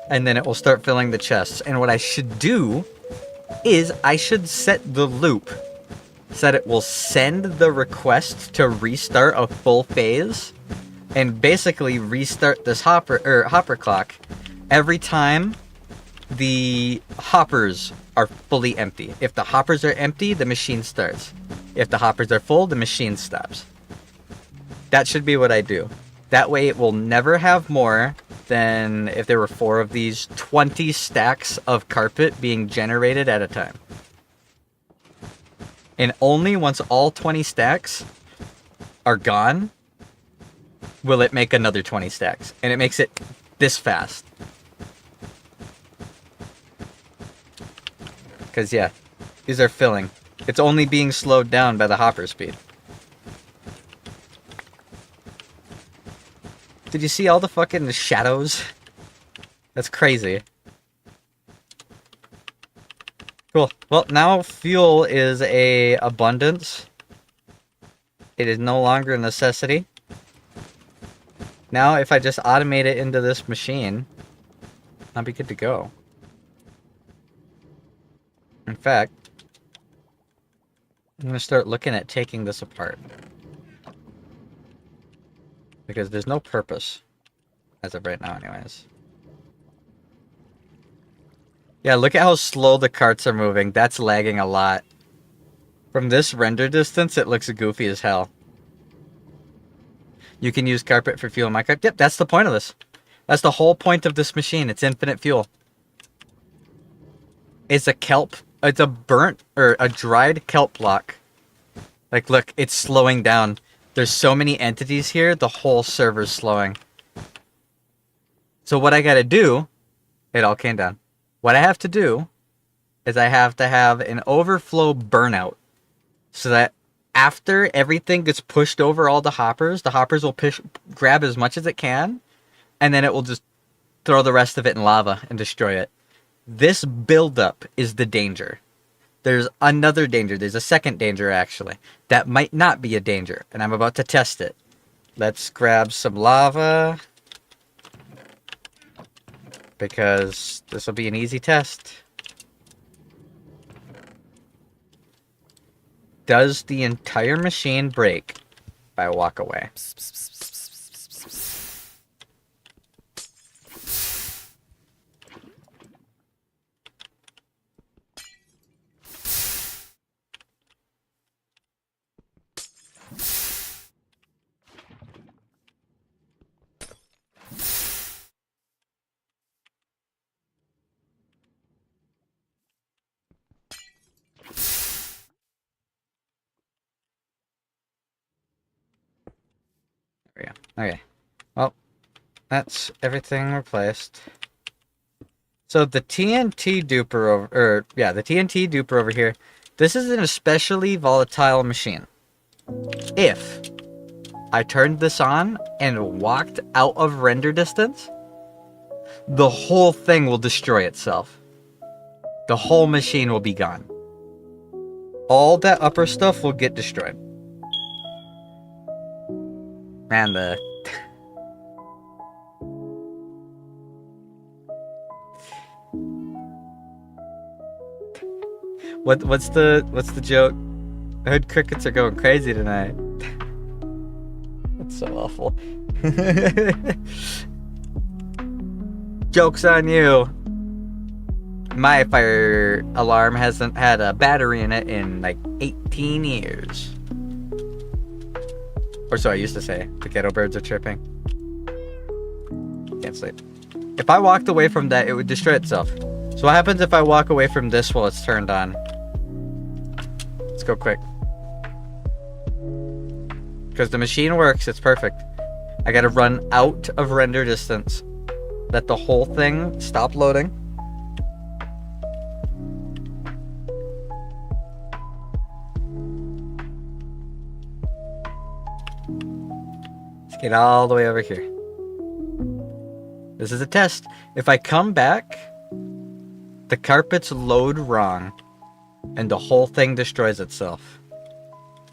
and then it will start filling the chests. And what I should do is I should set the loop so that it will send the request to restart a full phase and basically restart this hopper clock every time the hoppers are fully empty. If the hoppers are empty, the machine starts. If the hoppers are full, the machine stops. That should be what I do. That way it will never have more than, if there were 4 of these, 20 stacks of carpet being generated at a time. And only once all 20 stacks are gone will it make another 20 stacks. And it makes it this fast. Because, yeah, these are filling. It's only being slowed down by the hopper speed. Did you see all the fucking shadows? That's crazy. Cool. Well, now fuel is a abundance. It is no longer a necessity. Now, if I just automate it into this machine, I'll be good to go. In fact, I'm going to start looking at taking this apart. Because there's no purpose. As of right now, anyways. Yeah, look at how slow the carts are moving. That's lagging a lot. From this render distance, it looks goofy as hell. You can use carpet for fuel in my cart. Yep, that's the point of this. That's the whole point of this machine. It's infinite fuel. It's a kelp. It's a burnt, or a dried kelp block. Like, look, it's slowing down. There's so many entities here, the whole server's slowing. So what I gotta do, it all came down. What I have to do is I have to have an overflow burnout. So that after everything gets pushed over all the hoppers will grab as much as it can, and then it will just throw the rest of it in lava and destroy it. This buildup is the danger. There's another danger. There's a second danger, actually. That might not be a danger, and I'm about to test it. Let's grab some lava, because this will be an easy test. Does the entire machine break if I walk away? There we go. Okay. Well, that's everything replaced. So the TNT duper the TNT duper over here, this is an especially volatile machine. If I turned this on and walked out of render distance, the whole thing will destroy itself. The whole machine will be gone. All that upper stuff will get destroyed. Man, what's the joke? I heard crickets are going crazy tonight. That's so awful. Joke's on you. My fire alarm hasn't had a battery in it in like 18 years. Or so I used to say. The ghetto birds are chirping. Can't sleep. If I walked away from that, it would destroy itself. So what happens if I walk away from this while it's turned on? Let's go quick. Because the machine works, it's perfect. I gotta run out of render distance. Let the whole thing stop loading. Let's get all the way over here. This is a test. If I come back, the carpets load wrong, and the whole thing destroys itself.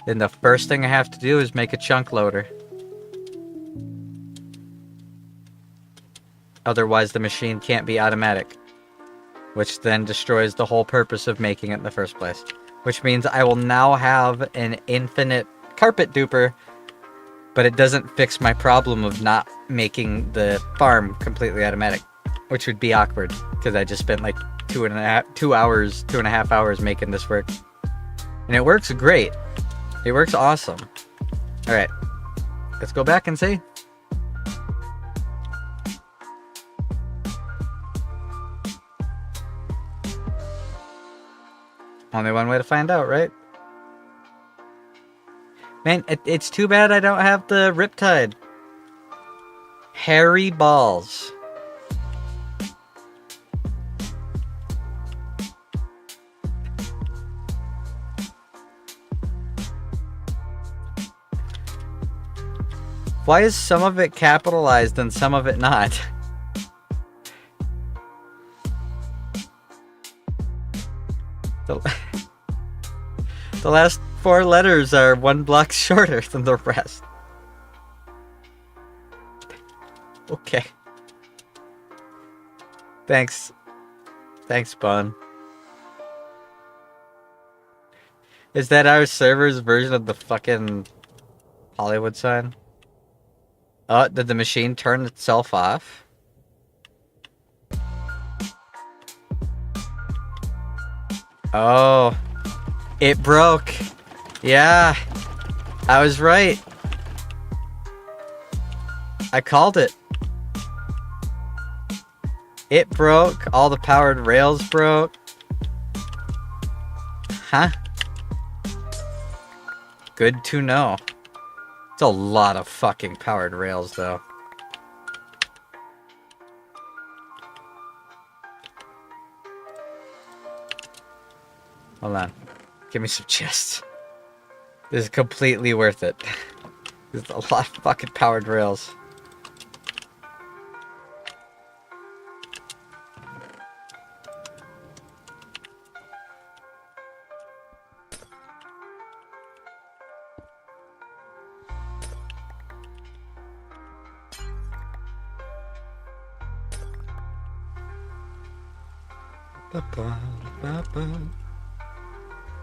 Then the first thing I have to do is make a chunk loader. Otherwise the machine can't be automatic, which then destroys the whole purpose of making it in the first place. Which means I will now have an infinite carpet duper, but it doesn't fix my problem of not making the farm completely automatic, which would be awkward because I just spent like 2.5 hours making this work. And it works great. It works awesome. All right, let's go back and see. Only one way to find out, right? Man, it's too bad I don't have the Riptide. Hairy balls. Why is some of it capitalized and some of it not? The last 4 letters are 1 block shorter than the rest. Okay. Thanks. Thanks, Bun. Is that our server's version of the fucking Hollywood sign? Oh, did the machine turn itself off? Oh, it broke. Yeah, I was right. I called it. It broke. All the powered rails broke. Huh? Good to know. It's a lot of fucking powered rails, though. Hold on. Give me some chests. This is completely worth it. There's a lot of fucking powered rails.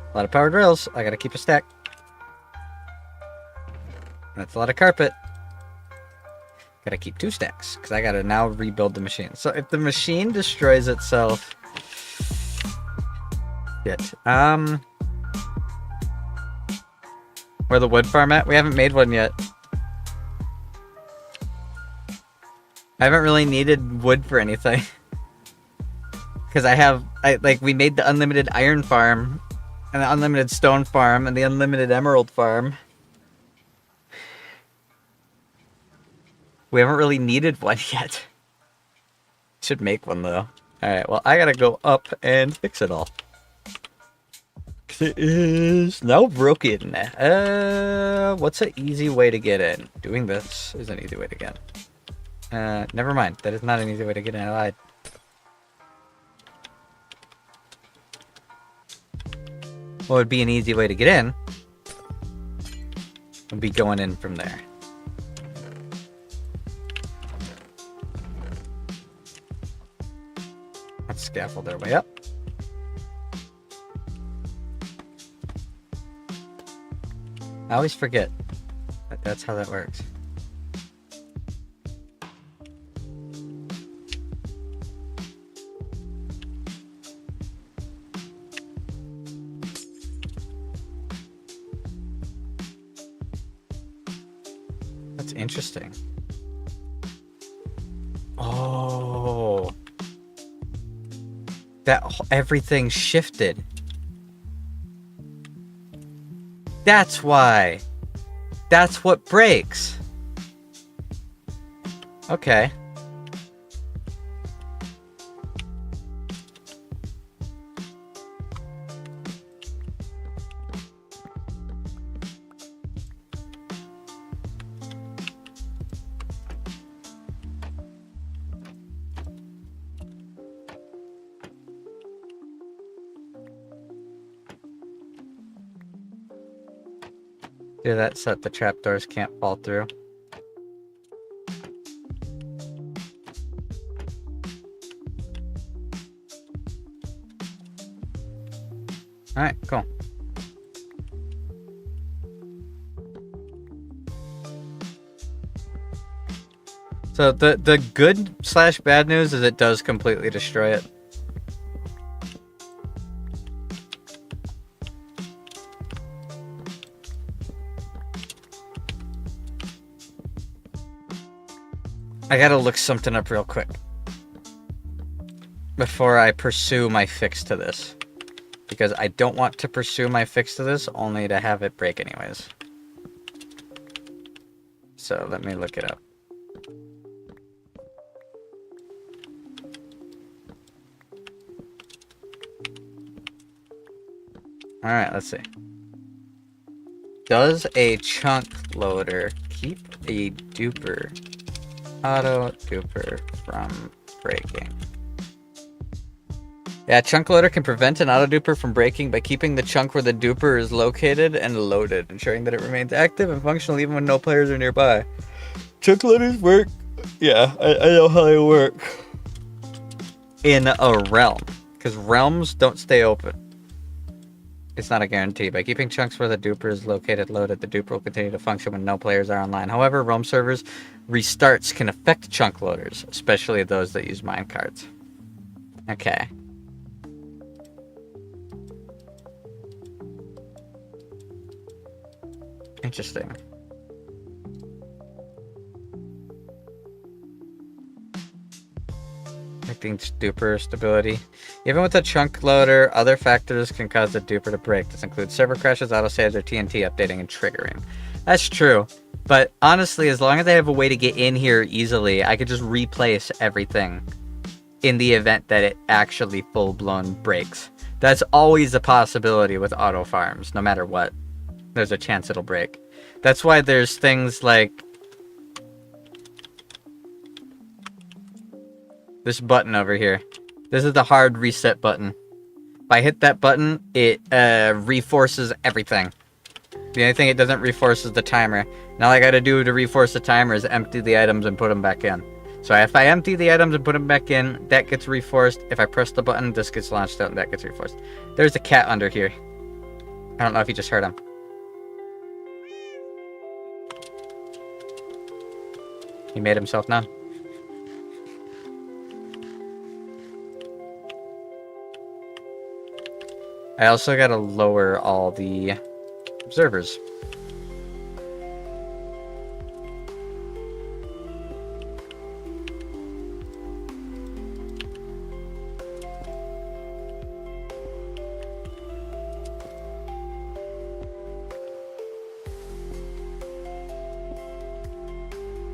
A lot of powered rails. I gotta keep a stack. That's a lot of carpet. Gotta keep 2 stacks, because I gotta now rebuild the machine. So if the machine destroys itself... Shit. Where the wood farm at? We haven't made one yet. I haven't really needed wood for anything. Because we made the unlimited iron farm, and the unlimited stone farm, and the unlimited emerald farm. We haven't really needed one yet. Should make one, though. Alright, well, I gotta go up and fix it all. 'Cause it is now broken. What's an easy way to get in? Doing this is an easy way to get in. Never mind. That is not an easy way to get in. I lied. What would be an easy way to get in would be going in from there. Let's scaffold our way up. I always forget that that's how that works. That's interesting. Oh. Everything shifted. That's why. That's what breaks. Okay. Do that so that the trapdoors can't fall through. Alright, cool. So the good / bad news is it does completely destroy it. I gotta look something up real quick before I pursue my fix to this. Because I don't want to pursue my fix to this only to have it break anyways. So let me look it up. Alright, let's see. Does a chunk loader keep a duper, auto duper from breaking? Yeah, chunk loader can prevent an auto duper from breaking by keeping the chunk where the duper is located and loaded, ensuring that it remains active and functional even when no players are nearby. Chunk loaders work. Yeah, I know how they work. In a realm, because realms don't stay open. It's not a guarantee. By keeping chunks where the duper is located loaded, the duper will continue to function when no players are online. However, realm servers restarts can affect chunk loaders, especially those that use minecarts. Okay. Interesting. Affecting duper stability. Even with a chunk loader, other factors can cause the duper to break. This includes server crashes, autosaves, or TNT updating and triggering. That's true. But honestly, as long as I have a way to get in here easily, I could just replace everything in the event that it actually full-blown breaks. That's always a possibility with auto farms, no matter what. There's a chance it'll break. That's why there's things like this button over here. This is the hard reset button. If I hit that button, it reforces everything. The only thing it doesn't reforce is the timer. Now all I gotta do to reforce the timer is empty the items and put them back in. So if I empty the items and put them back in, that gets reforced. If I press the button, this gets launched out and that gets reforced. There's a cat under here. I don't know if you just heard him. He made himself known. I also gotta lower all the observers.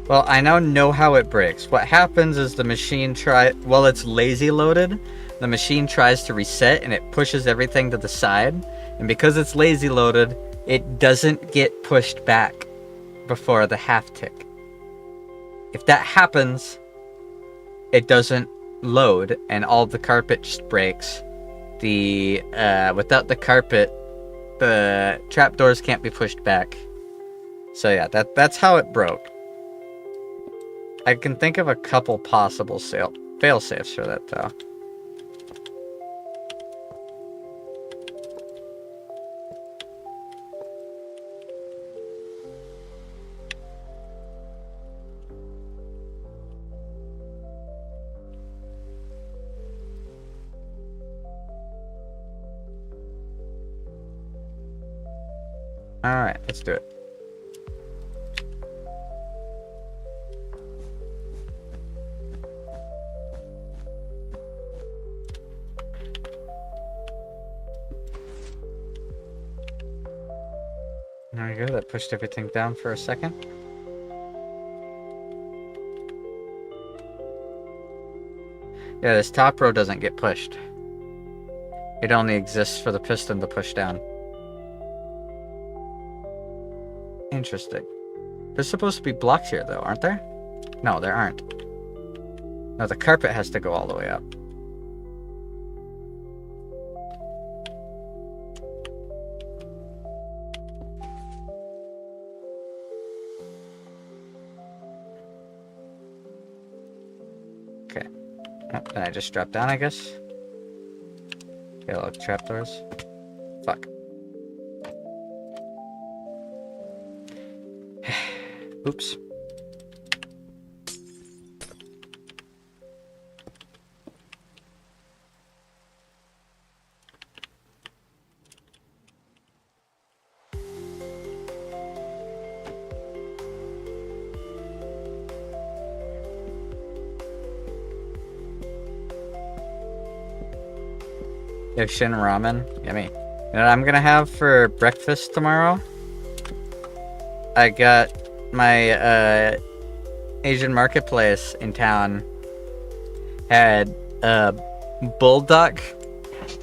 Well, I now know how it breaks. What happens is the machine while it's lazy loaded, the machine tries to reset and it pushes everything to the side. And because it's lazy loaded, it doesn't get pushed back before the half tick. If that happens, it doesn't load and all the carpet just breaks. Without the carpet, the trapdoors can't be pushed back. So yeah, that's how it broke. I can think of a couple possible fail-safes for that, though. Alright, let's do it. There we go, that pushed everything down for a second. Yeah, this top row doesn't get pushed. It only exists for the piston to push down. Interesting. There's supposed to be blocks here, though, aren't there? No, there aren't. No, the carpet has to go all the way up. Okay. Oh, then I just drop down, I guess. Okay, look, trapdoors. Fuck. Oops. Shin ramen. Yummy. You know what I'm gonna have for breakfast tomorrow? I got my Asian marketplace in town had bulldog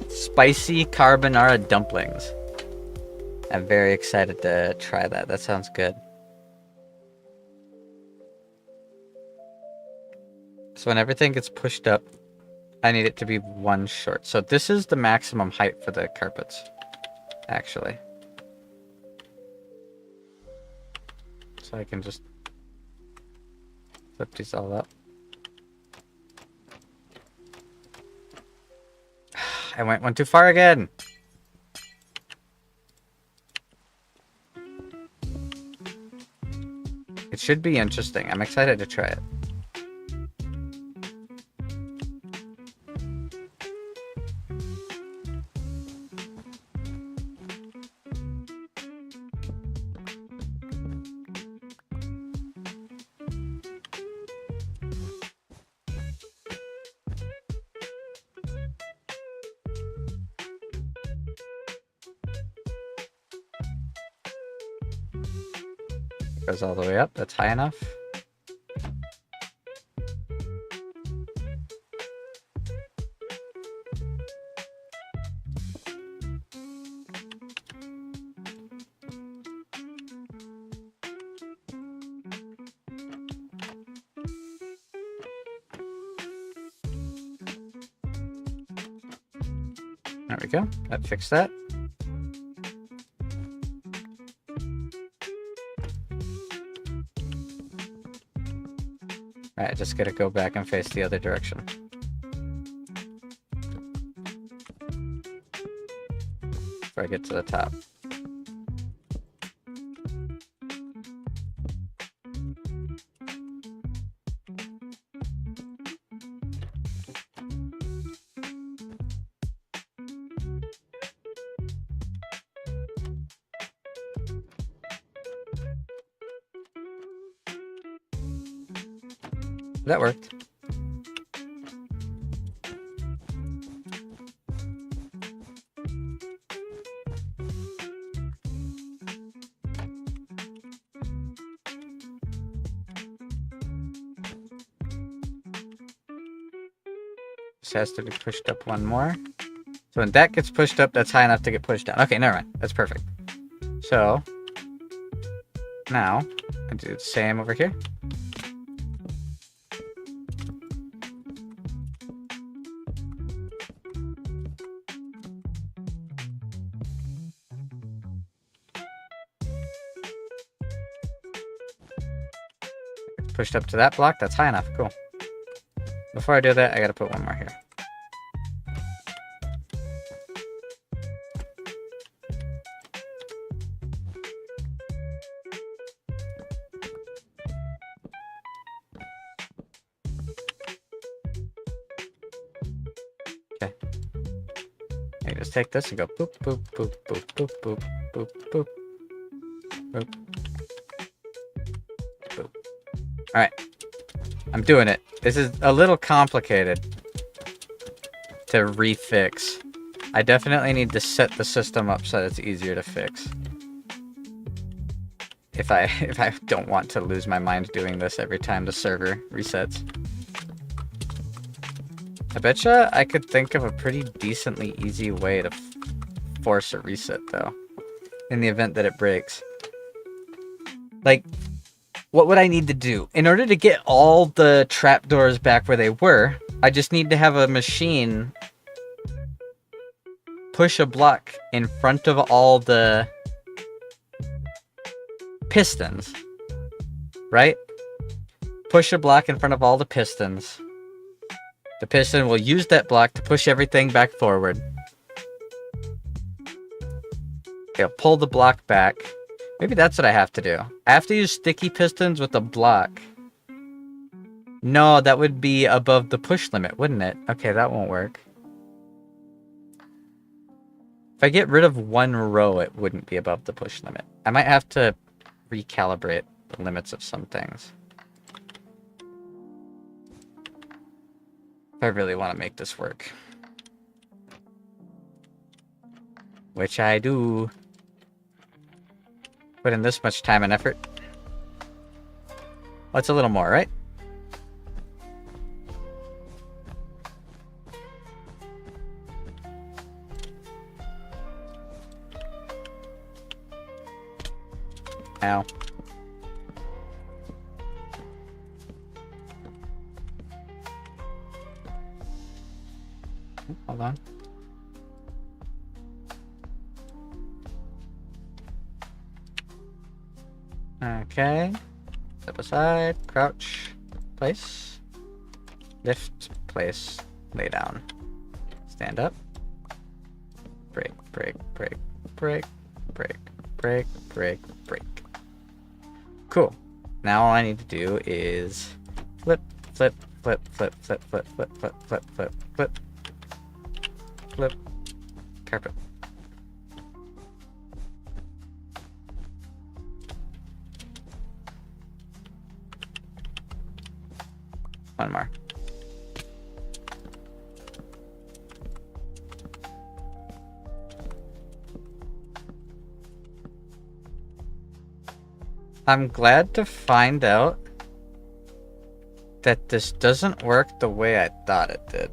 spicy carbonara dumplings. I'm very excited to try that. That sounds good. So when everything gets pushed up, I need it to be one short. So this is the maximum height for the carpets, actually. So I can just flip these all up. I went one too far again. It should be interesting. I'm excited to try it. Goes all the way up. That's high enough. There we go. That fixed that. Alright, just gotta go back and face the other direction. Before I get to the top. That worked. This has to be pushed up one more. So when that gets pushed up, that's high enough to get pushed down. Okay, never mind. That's perfect. So now I do the same over here. Pushed up to that block. That's high enough. Cool. Before I do that, I gotta put one more here. Okay. I just take this and go boop, boop, boop, boop, boop, boop, boop, boop, boop. Alright. I'm doing it. This is a little complicated to refix. I definitely need to set the system up so that it's easier to fix. If I don't want to lose my mind doing this every time the server resets. I betcha I could think of a pretty decently easy way to force a reset though. In the event that it breaks. Like, what would I need to do? In order to get all the trapdoors back where they were, I just need to have a machine push a block in front of all the pistons. Right? Push a block in front of all the pistons. The piston will use that block to push everything back forward. It'll pull the block back. Maybe that's what I have to do. I have to use sticky pistons with a block. No, that would be above the push limit, wouldn't it? Okay, that won't work. If I get rid of one row, it wouldn't be above the push limit. I might have to recalibrate the limits of some things. If I really want to make this work. Which I do. Put in this much time and effort. Well, it's a little more, right? Ow. Hold on. Okay. Step aside, crouch, place, lift, place, lay down, stand up, break, break, break, break, break, break, break, break. Cool. Now all I need to do is flip, flip, flip, flip, flip, flip, flip, flip, flip, flip, flip, flip, carpet. One more. I'm glad to find out that this doesn't work the way I thought it did.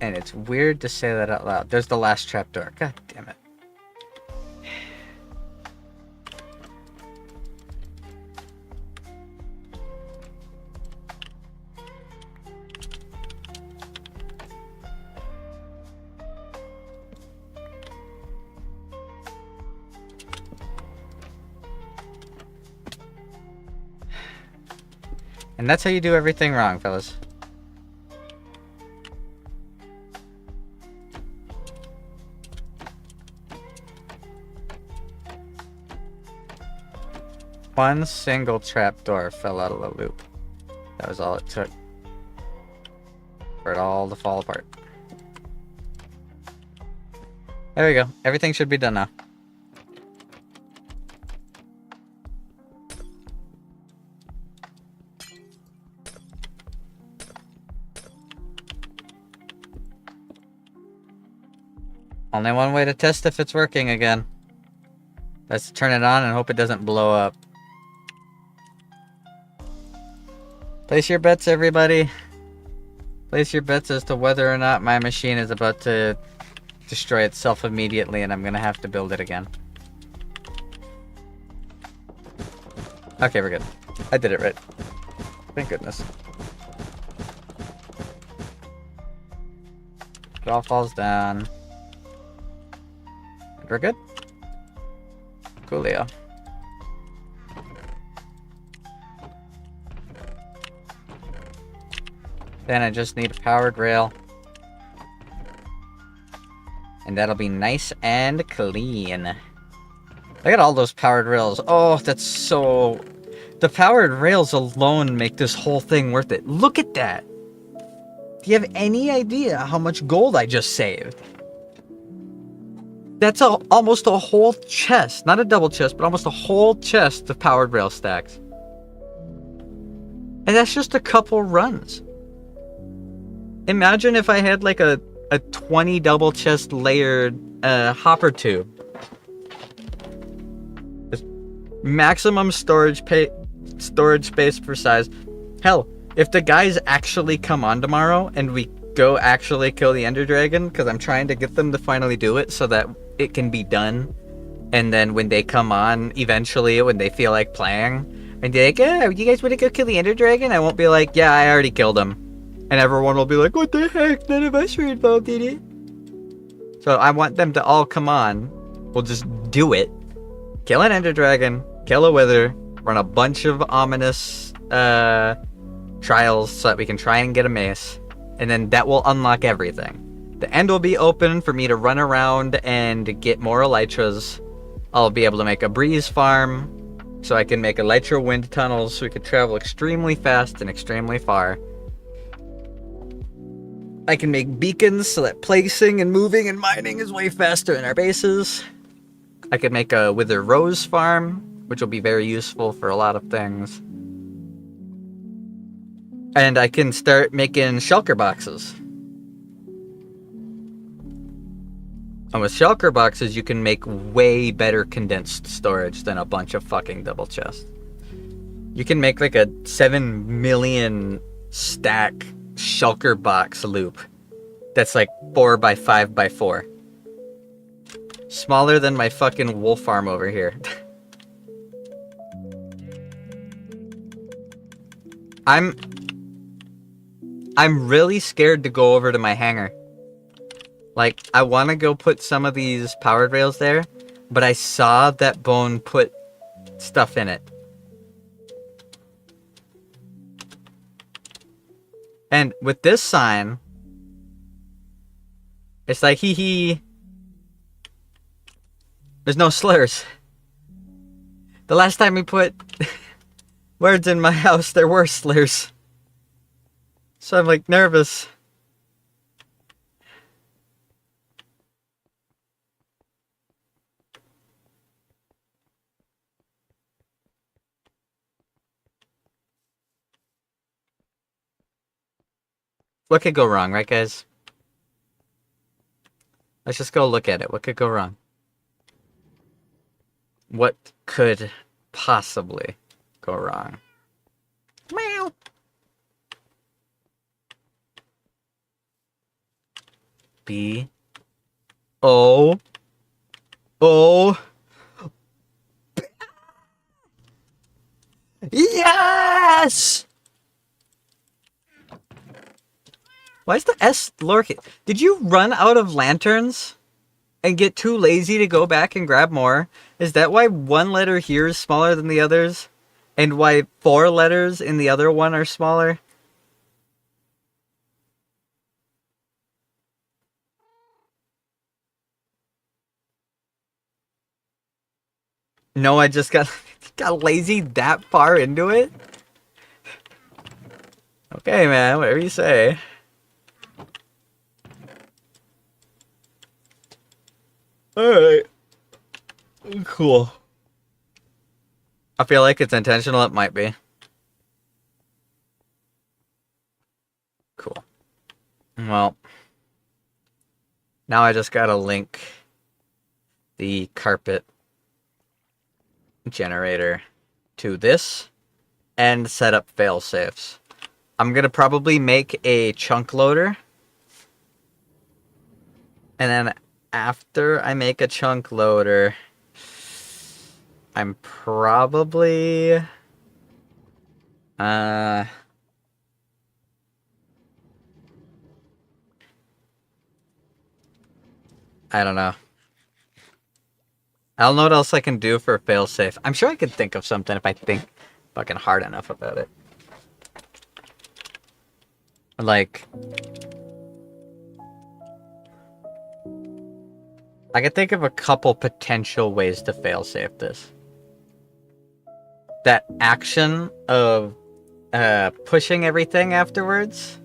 And it's weird to say that out loud. There's the last trapdoor. God damn it. And that's how you do everything wrong, fellas. One single trapdoor fell out of the loop. That was all it took for it all to fall apart. There we go. Everything should be done now. Only one way to test if it's working again. Let's turn it on and hope it doesn't blow up. Place your bets, everybody. Place your bets as to whether or not my machine is about to destroy itself immediately and I'm gonna have to build it again. Okay, we're good. I did it right. Thank goodness. It all falls down. We're good? Coolio. Then I just need a powered rail. And that'll be nice and clean. Look at all those powered rails. Oh, that's so... The powered rails alone make this whole thing worth it. Look at that! Do you have any idea how much gold I just saved? That's almost a whole chest. Not a double chest, but almost a whole chest of powered rail stacks. And that's just a couple runs. Imagine if I had like a 20 double chest layered hopper tube. Just maximum storage space per size. Hell, if the guys actually come on tomorrow and we go actually kill the Ender Dragon, because I'm trying to get them to finally do it so that it can be done, and then when they come on eventually when they feel like playing and they're like, yeah, you guys want to go kill the Ender Dragon? I won't be like, yeah, I already killed him, and everyone will be like, what the heck, none of us were involved in it. So I want them to all come on. We'll just do it, kill an Ender Dragon, kill a Wither, run a bunch of ominous trials so that we can try and get a mace, and then that will unlock everything. The end will be open for me to run around and get more elytras. I'll be able to make a breeze farm, so I can make elytra wind tunnels so we can travel extremely fast and extremely far. I can make beacons so that placing and moving and mining is way faster in our bases. I could make a Wither Rose farm, which will be very useful for a lot of things. And I can start making shulker boxes. And with shulker boxes, you can make way better condensed storage than a bunch of fucking double chests. You can make like a 7 million stack shulker box loop that's like 4 by 5 by 4. Smaller than my fucking wool farm over here. I'm really scared to go over to my hangar. Like, I want to go put some of these powered rails there, but I saw that Bone put stuff in it. And with this sign, it's like, hee hee. There's no slurs. The last time we put words in my house, there were slurs. So I'm like nervous. What could go wrong, right, guys? Let's just go look at it. What could go wrong? What could possibly go wrong? Meow. B. O. O. Yes! Why is the S lowercase? Did you run out of lanterns and get too lazy to go back and grab more? Is that why one letter here is smaller than the others? And why 4 letters in the other one are smaller? No, I just got lazy that far into it? Okay, man, whatever you say. Alright. Cool. I feel like it's intentional. It might be. Cool. Well. Now I just gotta link the carpet generator to this and set up fail safes. I'm gonna probably make a chunk loader. And then after I make a chunk loader, I'm probably I don't know. I don't know what else I can do for failsafe. I'm sure I could think of something if I think fucking hard enough about it. Like, I could think of a couple potential ways to failsafe this. That action of pushing everything afterwards.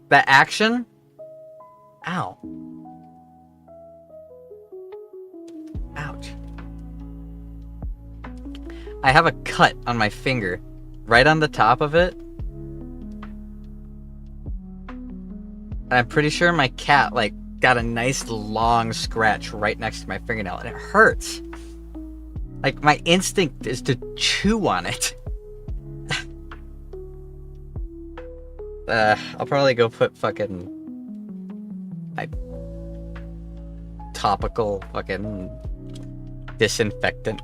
That action? Ow. Ouch. I have a cut on my finger. Right on the top of it. And I'm pretty sure my cat, like, got a nice long scratch right next to my fingernail. And it hurts. Like, my instinct is to chew on it. I'll probably go put fucking like topical fucking disinfectant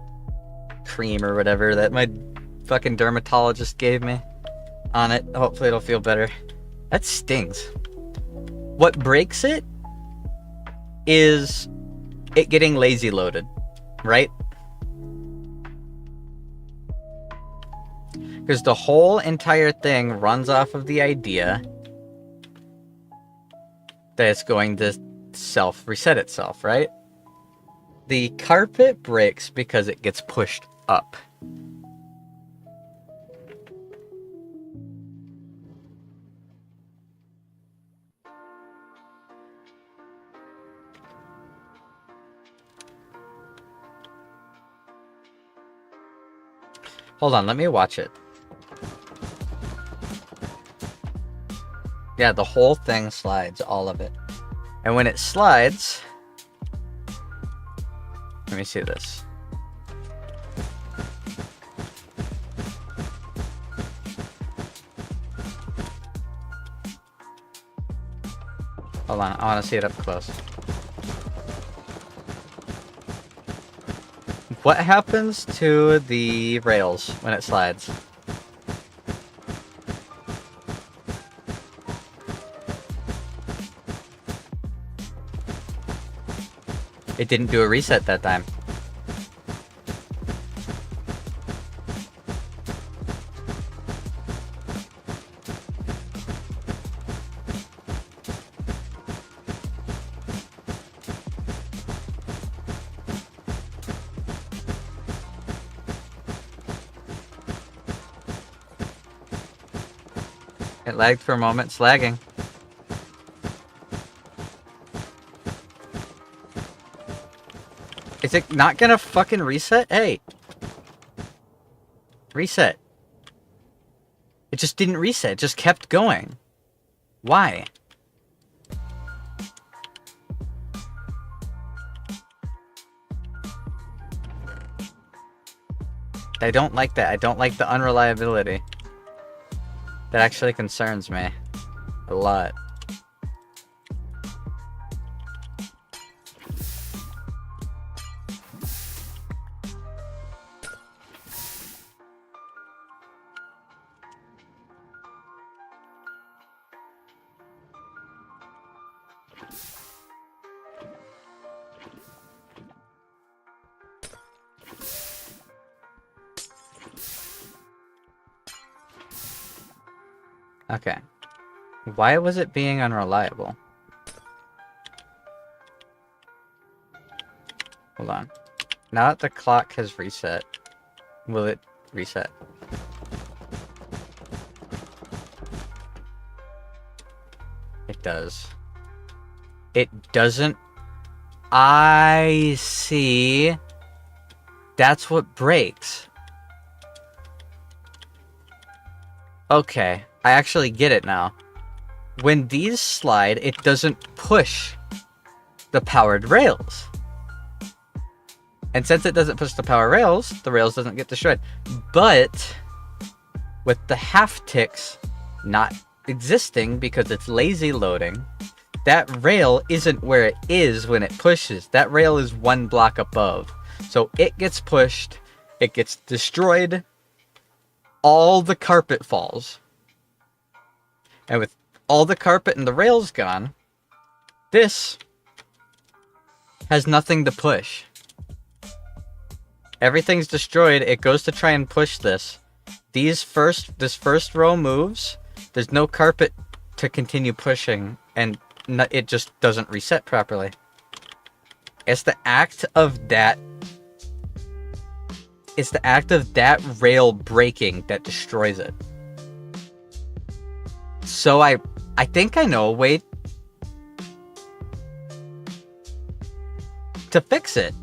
cream or whatever that my fucking dermatologist gave me on it. Hopefully it'll feel better. That stings. What breaks it is it getting lazy loaded, right? Because the whole entire thing runs off of the idea that it's going to self-reset itself, right? The carpet breaks because it gets pushed up. Hold on, let me watch it. Yeah, the whole thing slides, all of it. And when it slides... Let me see this. Hold on, I want to see it up close. What happens to the rails when it slides? It didn't do a reset that time. It lagged for a moment. It's lagging. Is it not gonna fucking reset? Hey! Reset. It just didn't reset. It just kept going. Why? I don't like that. I don't like the unreliability. That actually concerns me a lot. Okay. Why was it being unreliable? Hold on. Now that the clock has reset, will it reset? It does. It doesn't. I see. That's what breaks. Okay. I actually get it now. When these slide, it doesn't push the powered rails. And since it doesn't push the power rails, the rails doesn't get destroyed. But with the half ticks not existing because it's lazy loading, that rail isn't where it is when it pushes. That rail is one block above. So it gets pushed, it gets destroyed, all the carpet falls. And with all the carpet and the rails gone, this has nothing to push. Everything's destroyed. It goes to try and push this. This first row moves. There's no carpet to continue pushing, and it just doesn't reset properly. It's the act of that. It's the act of that rail breaking that destroys it. So I think I know a way to fix it.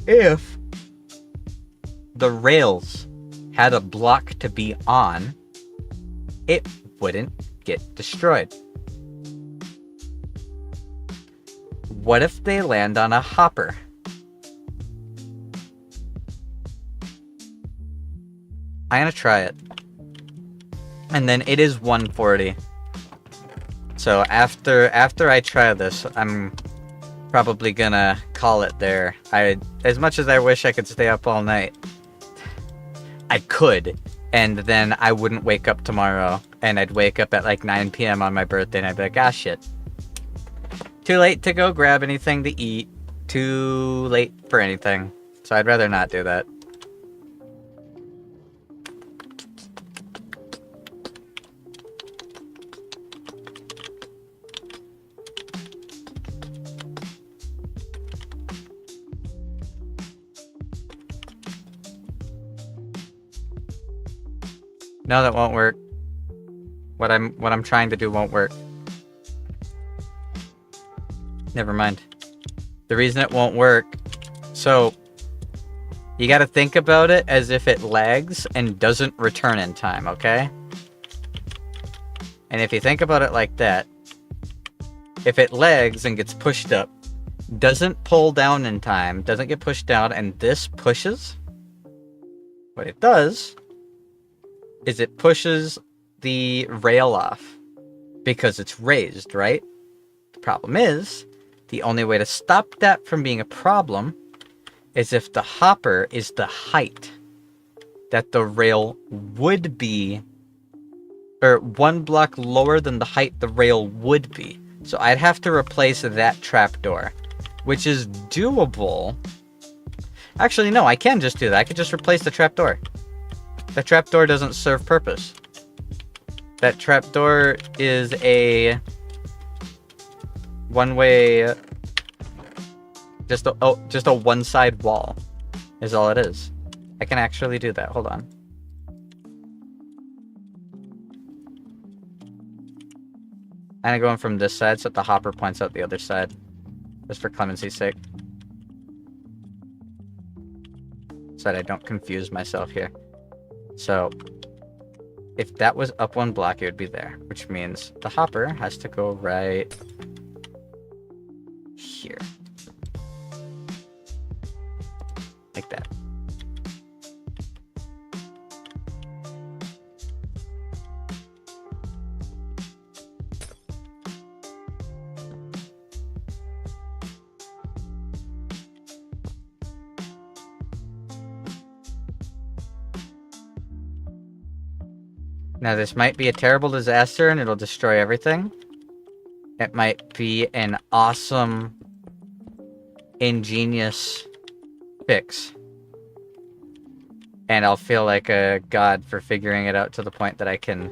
If the rails had a block to be on, it wouldn't get destroyed. What if they land on a hopper? I'm gonna try it. And then it is 140. So after I try this, I'm probably gonna call it there. As much as I wish I could stay up all night, I could. And then I wouldn't wake up tomorrow. And I'd wake up at like 9 p.m. on my birthday and I'd be like, ah, shit. Too late to go grab anything to eat. Too late for anything. So I'd rather not do that. No, that won't work. What I'm trying to do won't work. Never mind. The reason it won't work, so you got to think about it as if it lags and doesn't return in time, okay? And if you think about it like that, if it lags and gets pushed up, doesn't pull down in time, doesn't get pushed down, and this pushes, what it does is it pushes the rail off because it's raised, right? The problem is, the only way to stop that from being a problem is if the hopper is the height that the rail would be, or 1 block lower than the height the rail would be. So I'd have to replace that trapdoor, which is doable. Actually, no, I can just do that. I could just replace the trapdoor. The trapdoor doesn't serve purpose. That trapdoor is a one-way, just a one-side wall is all it is. I can actually do that. Hold on. I'm going from this side so that the hopper points out the other side. Just for clemency's sake. So that I don't confuse myself here. So, if that was up 1 block, it would be there. Which means the hopper has to go right here. Like that. Now, this might be a terrible disaster and it'll destroy everything. It might be an awesome, ingenious fix. And I'll feel like a god for figuring it out to the point that I can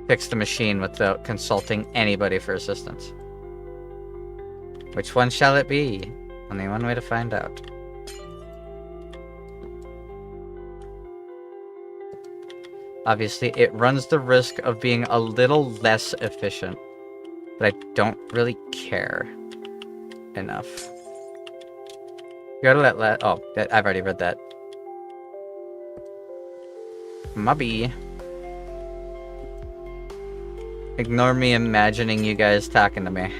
fix the machine without consulting anybody for assistance. Which one shall it be? Only one way to find out. Obviously, it runs the risk of being a little less efficient, but I don't really care enough. You gotta let oh, I've already read that. Mubby. Ignore me imagining you guys talking to me.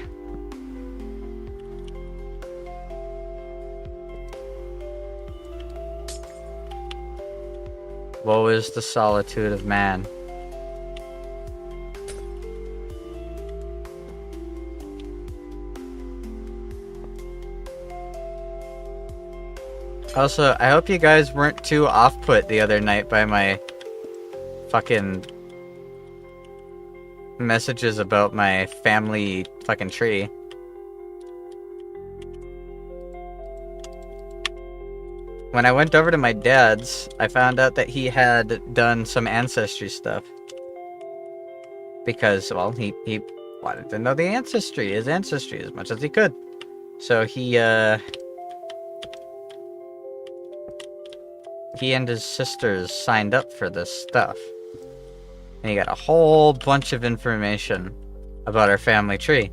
Woe is the solitude of man. Also, I hope you guys weren't too off-put the other night by my fucking messages about my family fucking tree. When I went over to my dad's, I found out that he had done some ancestry stuff. Because, well, he wanted to know the ancestry, his ancestry, as much as he could. So he and his sisters signed up for this stuff. And he got a whole bunch of information about our family tree.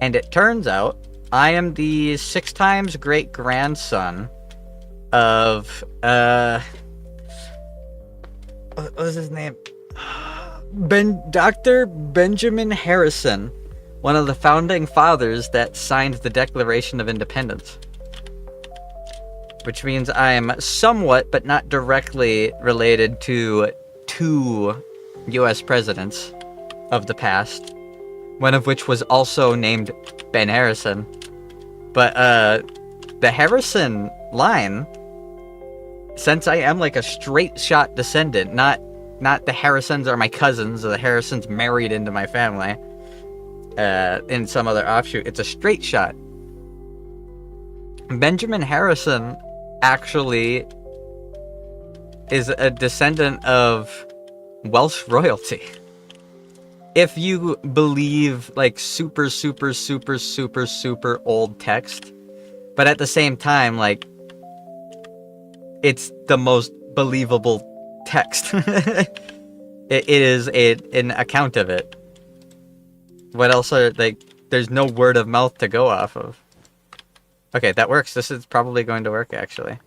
And it turns out, I am the 6 times great-grandson of, what was his name? Dr. Benjamin Harrison, one of the founding fathers that signed the Declaration of Independence. Which means I am somewhat, but not directly, related to 2 US presidents of the past. One of which was also named Ben Harrison. But, the Harrison line, since I am like a straight shot descendant, not the Harrisons are my cousins, or the Harrisons married into my family, in some other offshoot, it's a straight shot. Benjamin Harrison actually is a descendant of Welsh royalty. If you believe like super old text, but at the same time, like, it's the most believable text. it is an account of it. What else are, like, there's no word of mouth to go off of. Okay, that works. This is probably going to work, actually.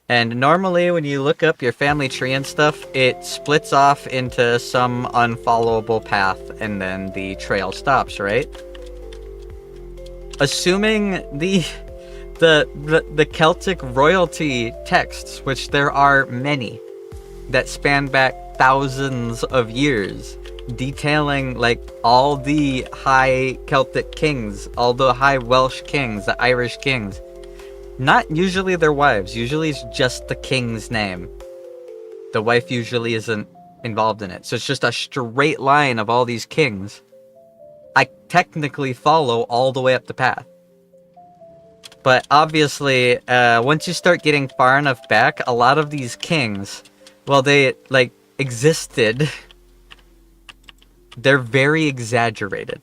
And normally when you look up your family tree and stuff, it splits off into some unfollowable path, and then the trail stops, right? Assuming the Celtic royalty texts, which there are many, that span back thousands of years, detailing like all the high Celtic kings, all the high Welsh kings, the Irish kings. Not usually their wives, usually it's just the king's name. The wife usually isn't involved in it. So it's just a straight line of all these kings. I technically follow all the way up the path. But obviously, once you start getting far enough back, a lot of these kings, well, they, like, existed. They're very exaggerated.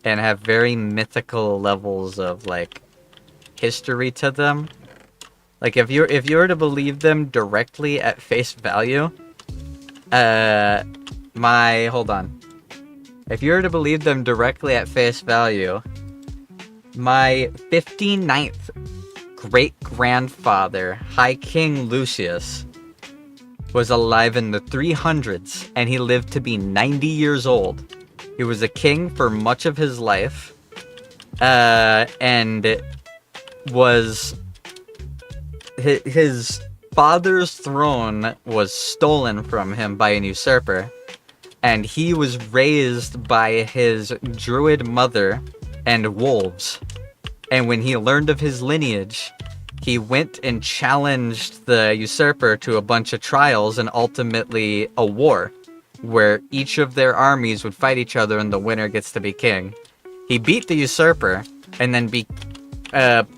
And have very mythical levels of, like, history to them. Like, if you were to believe them directly at face value, hold on. If you were to believe them directly at face value, my 59th great-grandfather, High King Lucius, was alive in the 300s, and he lived to be 90 years old. He was a king for much of his life, and was... His father's throne was stolen from him by an usurper, and he was raised by his druid mother and wolves. And when he learned of his lineage, he went and challenged the usurper to a bunch of trials and ultimately a war, where each of their armies would fight each other and the winner gets to be king. He beat the usurper and then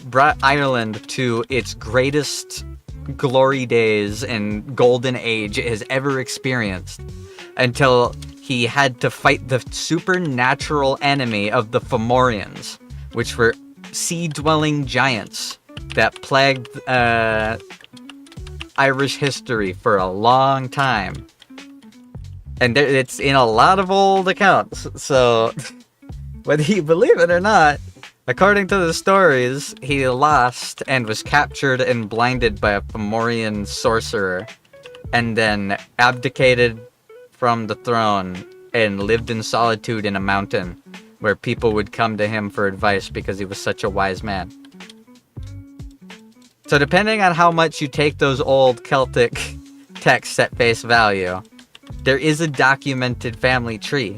brought Ireland to its greatest glory days and golden age it has ever experienced, until he had to fight the supernatural enemy of the Fomorians, which were sea-dwelling giants that plagued Irish history for a long time. And it's in a lot of old accounts, so whether you believe it or not, according to the stories, he lost and was captured and blinded by a Fomorian sorcerer, and then abdicated from the throne and lived in solitude in a mountain where people would come to him for advice because he was such a wise man. So depending on how much you take those old Celtic texts at face value, there is a documented family tree.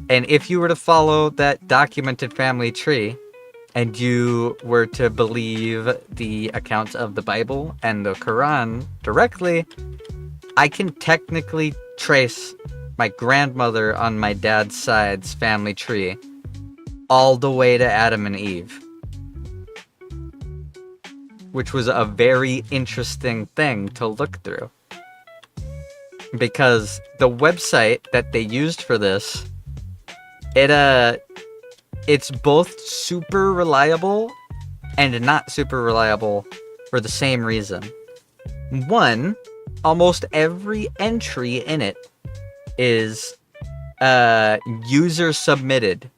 And if you were to follow that documented family tree, and you were to believe the accounts of the Bible and the Quran directly, I can technically trace my grandmother on my dad's side's family tree all the way to Adam and Eve. Which was a very interesting thing to look through. Because the website that they used for this, it's both super reliable and not super reliable for the same reason. One, almost every entry in it is user submitted,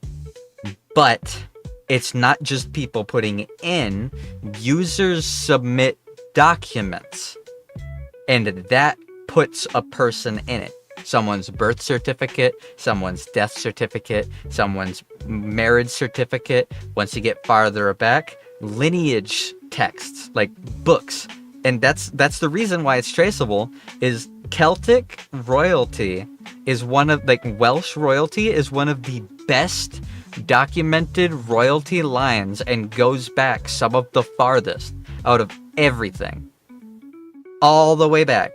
but it's not just people putting in. Users submit documents, and that puts a person in it. Someone's birth certificate, someone's death certificate, someone's marriage certificate. Once you get farther back, lineage texts, like books. And that's the reason why it's traceable, is Celtic royalty is one of, like, Welsh royalty is one of the best documented royalty lines and goes back some of the farthest out of everything. All the way back.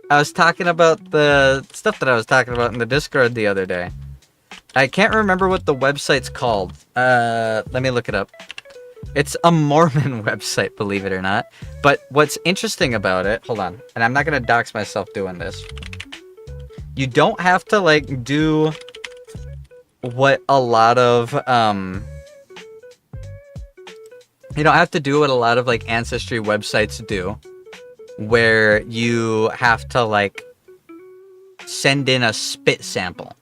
I was talking about the stuff that I was talking about in the Discord the other day. I can't remember what the website's called. Let me look it up. It's a Mormon website, believe it or not. But what's interesting about it, hold on, and I'm not gonna dox myself doing this. You don't have to, like, do what a lot of, you don't have to do what a lot of, like, ancestry websites do, where you have to, like, send in a spit sample.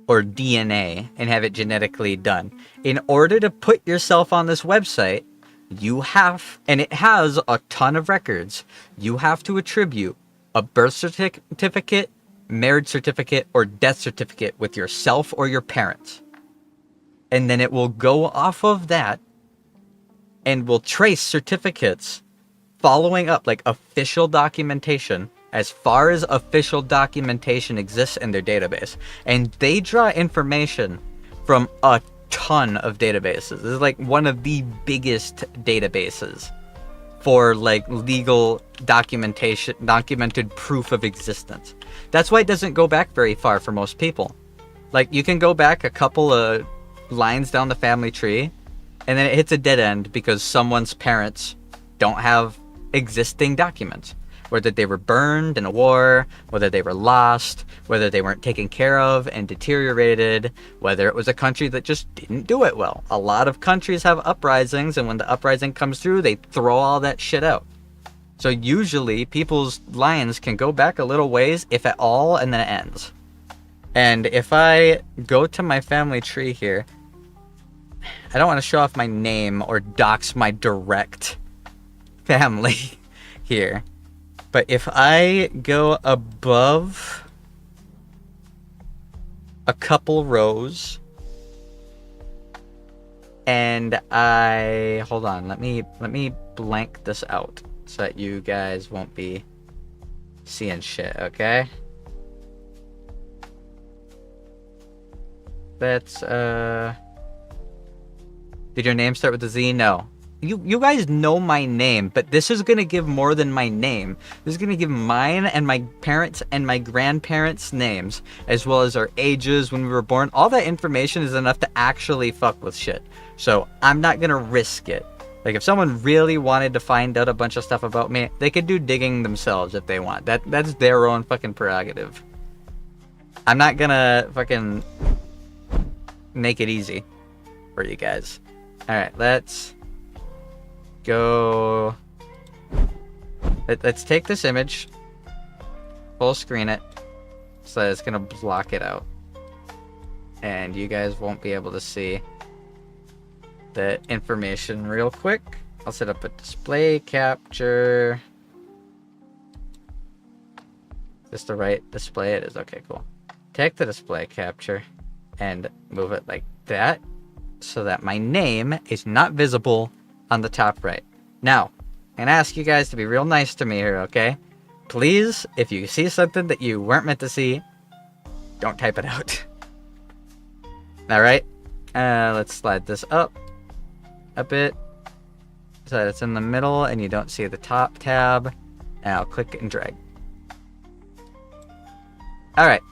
or DNA and have it genetically done. In order to put yourself on this website, you have, and it has a ton of records, you have to attribute a birth certificate, marriage certificate, or death certificate with yourself or your parents. And then it will go off of that and will trace certificates following up, like official documentation, as far as official documentation exists in their database. And they draw information from a ton of databases. This is like one of the biggest databases for like legal documentation, documented proof of existence. That's why it doesn't go back very far for most people. Like, you can go back a couple of lines down the family tree, and then it hits a dead end because someone's parents don't have existing documents. Whether they were burned in a war, whether they were lost, whether they weren't taken care of and deteriorated, whether it was a country that just didn't do it well. A lot of countries have uprisings, and when the uprising comes through, they throw all that shit out. So usually, people's lines can go back a little ways, if at all, and then it ends. And if I go to my family tree here, I don't want to show off my name or dox my direct family here. But if I go above a couple rows and hold on, let me blank this out so that you guys won't be seeing shit, okay? That's did your name start with a Z? No. You guys know my name, but this is going to give more than my name. This is going to give mine and my parents' and my grandparents' names, as well as our ages when we were born. All that information is enough to actually fuck with shit. So I'm not going to risk it. Like, if someone really wanted to find out a bunch of stuff about me, they could do digging themselves if they want. That's their own fucking prerogative. I'm not going to fucking make it easy for you guys. Alright, let's go. Let's take this image, full screen it, so that it's gonna block it out, and you guys won't be able to see the information real quick. I'll set up a display capture. Is this the right display? It is. Okay, cool. Take the display capture and move it like that so that my name is not visible on the top right. Now, I'm gonna ask you guys to be real nice to me here, okay? Please, if you see something that you weren't meant to see, don't type it out. Alright, let's slide this up a bit so that it's in the middle and you don't see the top tab. And I'll click and drag. Alright,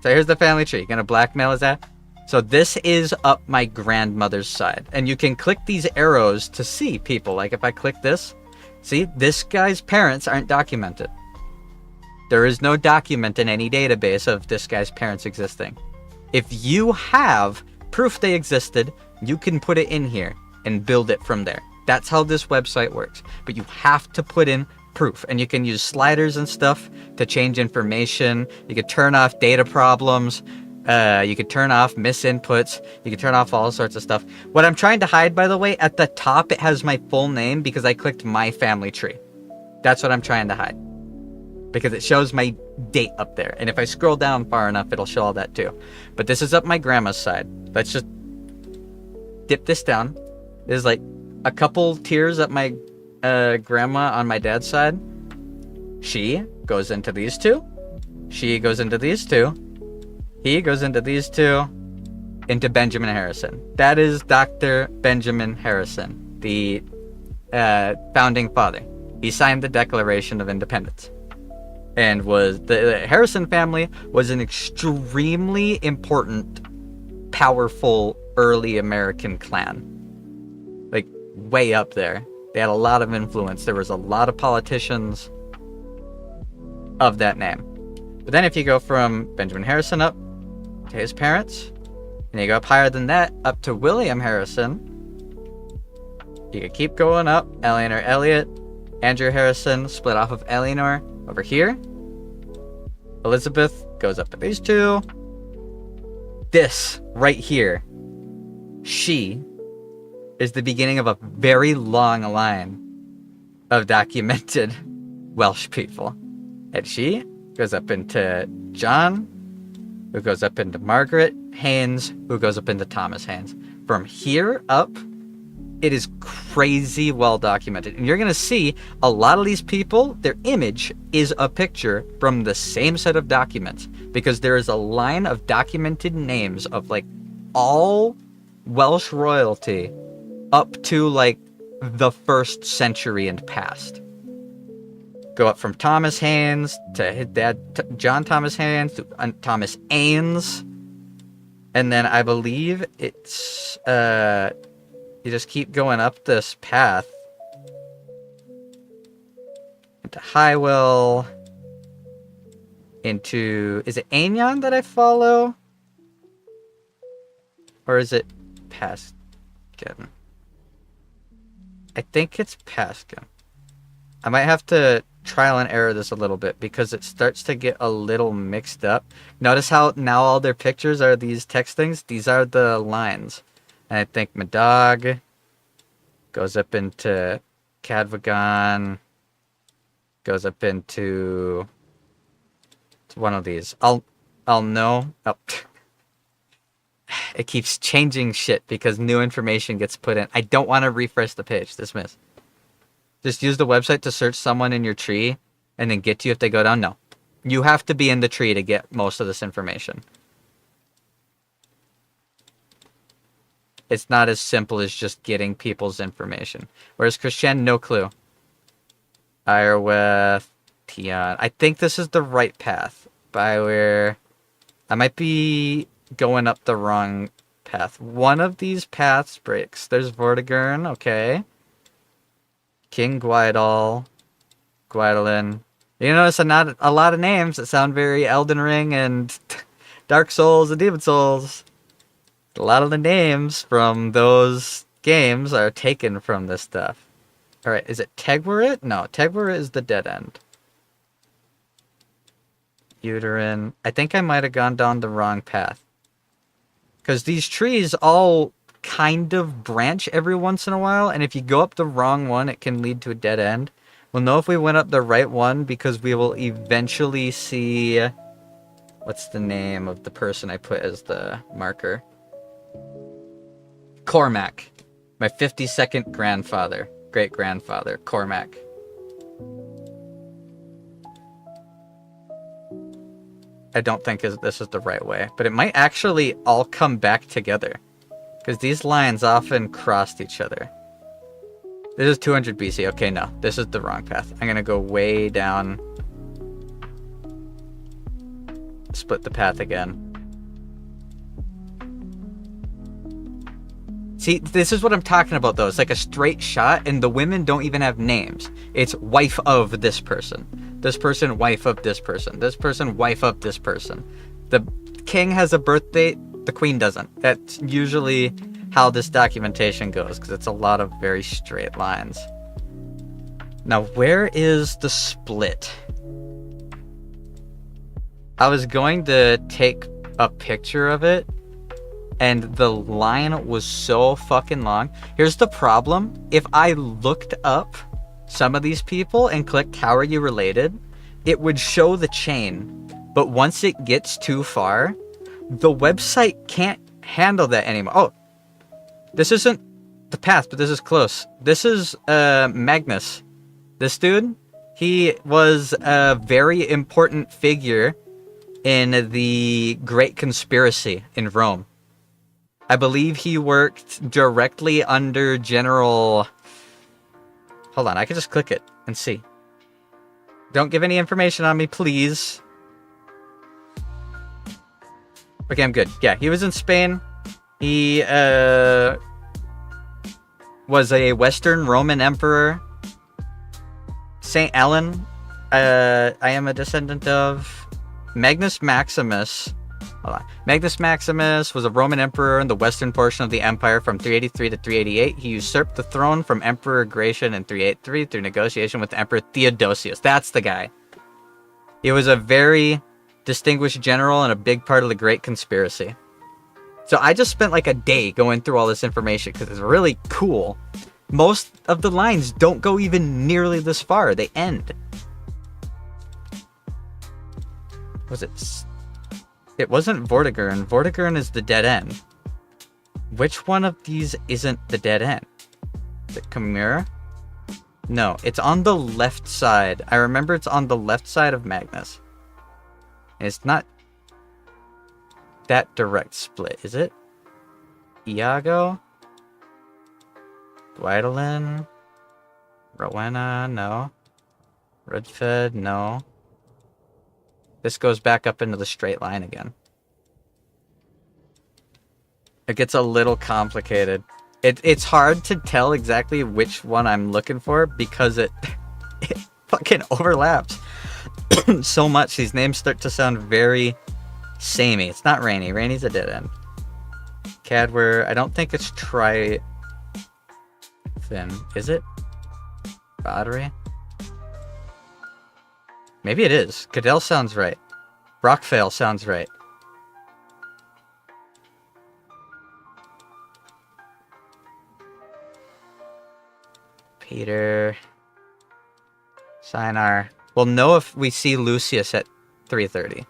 so here's the family tree. You gonna blackmail us that? So this is up my grandmother's side. And you can click these arrows to see people. Like if I click this, see, this guy's parents aren't documented. There is no document in any database of this guy's parents existing. If you have proof they existed, you can put it in here and build it from there. That's how this website works. But you have to put in proof, and you can use sliders and stuff to change information. You can turn off data problems. You could turn off misinputs. You can turn off all sorts of stuff. What I'm trying to hide, by the way, at the top, it has my full name because I clicked my family tree. That's what I'm trying to hide. Because it shows my date up there. And if I scroll down far enough, it'll show all that too. But this is up my grandma's side. Let's just dip this down. There's like a couple tiers up my grandma on my dad's side. She goes into these two. She goes into these two. He goes into these two, into Benjamin Harrison. That is Dr. Benjamin Harrison, the founding father. He signed the Declaration of Independence. And the Harrison family was an extremely important, powerful, early American clan. Like, way up there. They had a lot of influence. There was a lot of politicians of that name. But then if you go from Benjamin Harrison up to his parents, and you go up higher than that, up to William Harrison, you could keep going up. Eleanor Elliott, Andrew Harrison, split off of Eleanor over here. Elizabeth goes up to these two. this right here, she is the beginning of a very long line of documented Welsh people. And she goes up into John, who goes up into Margaret Haynes, who goes up into Thomas Haynes. From here up, it is crazy well documented. And you're going to see a lot of these people, their image is a picture from the same set of documents, because there is a line of documented names of like all Welsh royalty up to like the 1st century and past. Go up from Thomas Haynes to his dad, John Thomas Haynes, to Thomas Ains. And then I believe it's, you just keep going up this path into Highwell, into, is it Aignan that I follow? Or is it Paskin? I think it's Paskin. I might have to trial and error this a little bit because it starts to get a little mixed up. Notice how now all their pictures are these text things? These are the lines. And I think my dog goes up into Cadvagon, goes up into one of these. I'll know. Oh. It keeps changing shit because new information gets put in. I don't want to refresh the page. Dismiss. Just use the website to search someone in your tree and then get to you if they go down. No. You have to be in the tree to get most of this information. It's not as simple as just getting people's information. Whereas Christian, no clue. Ireweth, Tion. I think this is the right path. Bioware. I might be going up the wrong path. One of these paths breaks. There's Vortigern, okay. King Guidal, Guidolin. You notice not a lot of names that sound very Elden Ring and Dark Souls and Demon Souls. A lot of the names from those games are taken from this stuff. Alright, is it Tegwerit? No, Tegwerit is the dead end. Uterin. I think I might have gone down the wrong path. Because these trees all kind of branch every once in a while, and if you go up the wrong one, it can lead to a dead end. We'll know if we went up the right one because we will eventually see... What's the name of the person I put as the marker? Cormac. My 52nd grandfather. Great-grandfather. Cormac. I don't think this is the right way, but it might actually all come back together. Because these lines often crossed each other. This is 200 BC. Okay, no. This is the wrong path. I'm going to go way down. Split the path again. See, this is what I'm talking about, though. It's like a straight shot, and the women don't even have names. It's wife of this person. This person, wife of this person. This person, wife of this person. The king has a birth date. The queen doesn't. That's usually how this documentation goes, because it's a lot of very straight lines. Now, where is the split? I was going to take a picture of it, and the line was so fucking long. Here's the problem. If I looked up some of these people and clicked how are you related, it would show the chain. But once it gets too far, the website can't handle that anymore. Oh, this isn't the path, but this is close. This is Magnus. This dude, he was a very important figure in the Great Conspiracy in Rome. I believe he worked directly under General... Hold on, I can just click it and see. Don't give any information on me, please. Okay, I'm good. Yeah, he was in Spain. He was a Western Roman emperor. Saint Ellen, I am a descendant of. Magnus Maximus. Hold on. Magnus Maximus was a Roman emperor in the western portion of the empire from 383 to 388. He usurped the throne from Emperor Gratian in 383 through negotiation with Emperor Theodosius. That's the guy. He was a very distinguished general and a big part of the Great Conspiracy. So I just spent like a day going through all this information because it's really cool. Most of the lines don't go even nearly this far. They end. Was it? It wasn't Vortigern. Vortigern is the dead end. Which one of these isn't the dead end? Is it Chimera? No, it's on the left side. I remember it's on the left side of Magnus. It's not that direct split, is it? Iago? Gwydelin? Rowena? No. Redfed? No. This goes back up into the straight line again. It gets a little complicated. It's hard to tell exactly which one I'm looking for because it fucking overlaps so much. These names start to sound very samey. It's not Rainy. Rainy's a dead end. Cadwer, I don't think it's Thin. Is it? Battery? Maybe it is. Cadell sounds right. Rockfail sounds right. Peter. Sinar. We'll know if we see Lucius at 3:30.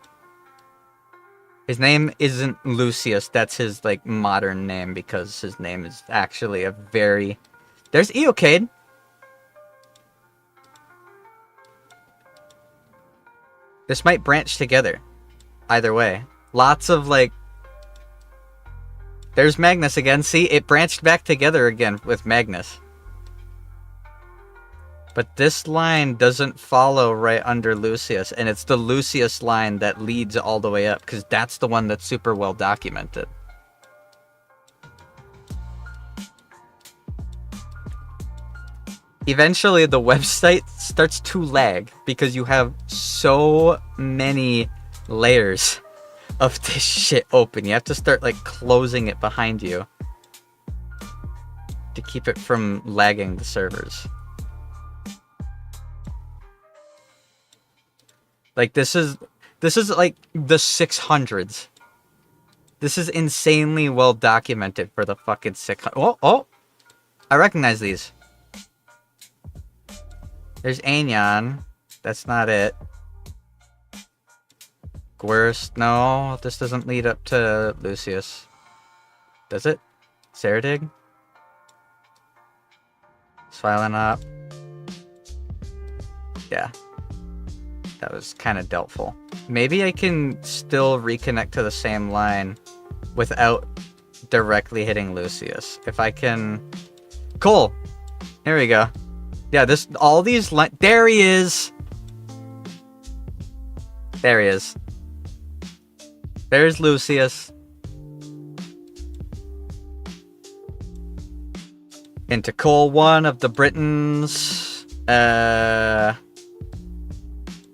His name isn't Lucius. That's his, like, modern name because his name is actually a very... There's Eocade. This might branch together. Either way. Lots of, like... There's Magnus again. See, it branched back together again with Magnus. But this line doesn't follow right under Lucius. And it's the Lucius line that leads all the way up. Because that's the one that's super well documented. Eventually, the website starts to lag because you have so many layers of this shit open. You have to start, like, closing it behind you to keep it from lagging the servers. Like, this is like the 600s. This is insanely well documented for the fucking 600. Oh, I recognize these. There's Aignan. That's not it. Gwyrst. No, this doesn't lead up to Lucius. Does it? Saradig? Svilenop. Yeah. That was kind of doubtful. Maybe I can still reconnect to the same line without directly hitting Lucius. If I can... Cool! Here we go. Yeah, all these there he is! There he is. There's Lucius. Into Cole 1 of the Britons.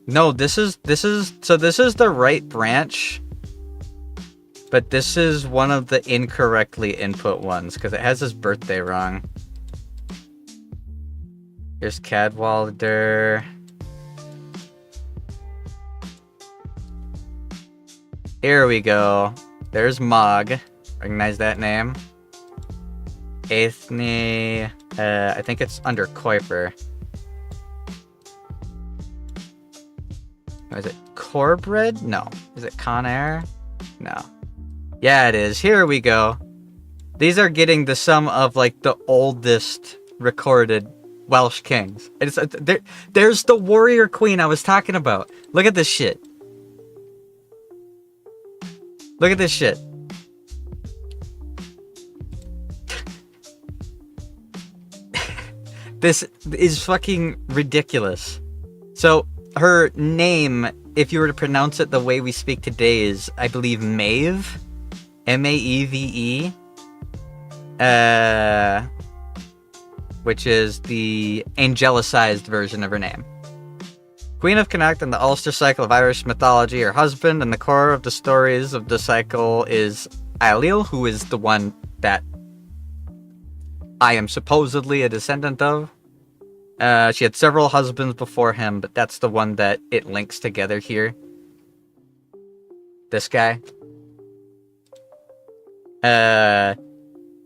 No, this is the right branch. But this is one of the incorrectly input ones, because it has his birthday wrong. Here's Cadwallader. Here we go. There's Mog. Recognize that name? Aethne. I think it's under Kuiper. Is it Corbred? No. Is it Conair? No. Yeah, it is. Here we go. These are getting the sum of, like, the oldest recorded Welsh kings. It's there's the warrior queen I was talking about. Look at this shit. Look at this shit. This is fucking ridiculous. So, her name, if you were to pronounce it the way we speak today, is, I believe, Maeve. M-A-E-V-E. Which is the angelicized version of her name. Queen of Connacht in the Ulster cycle of Irish mythology. Her husband and the core of the stories of the cycle is Ailill, who is the one that I am supposedly a descendant of. She had several husbands before him, but that's the one that it links together here. This guy.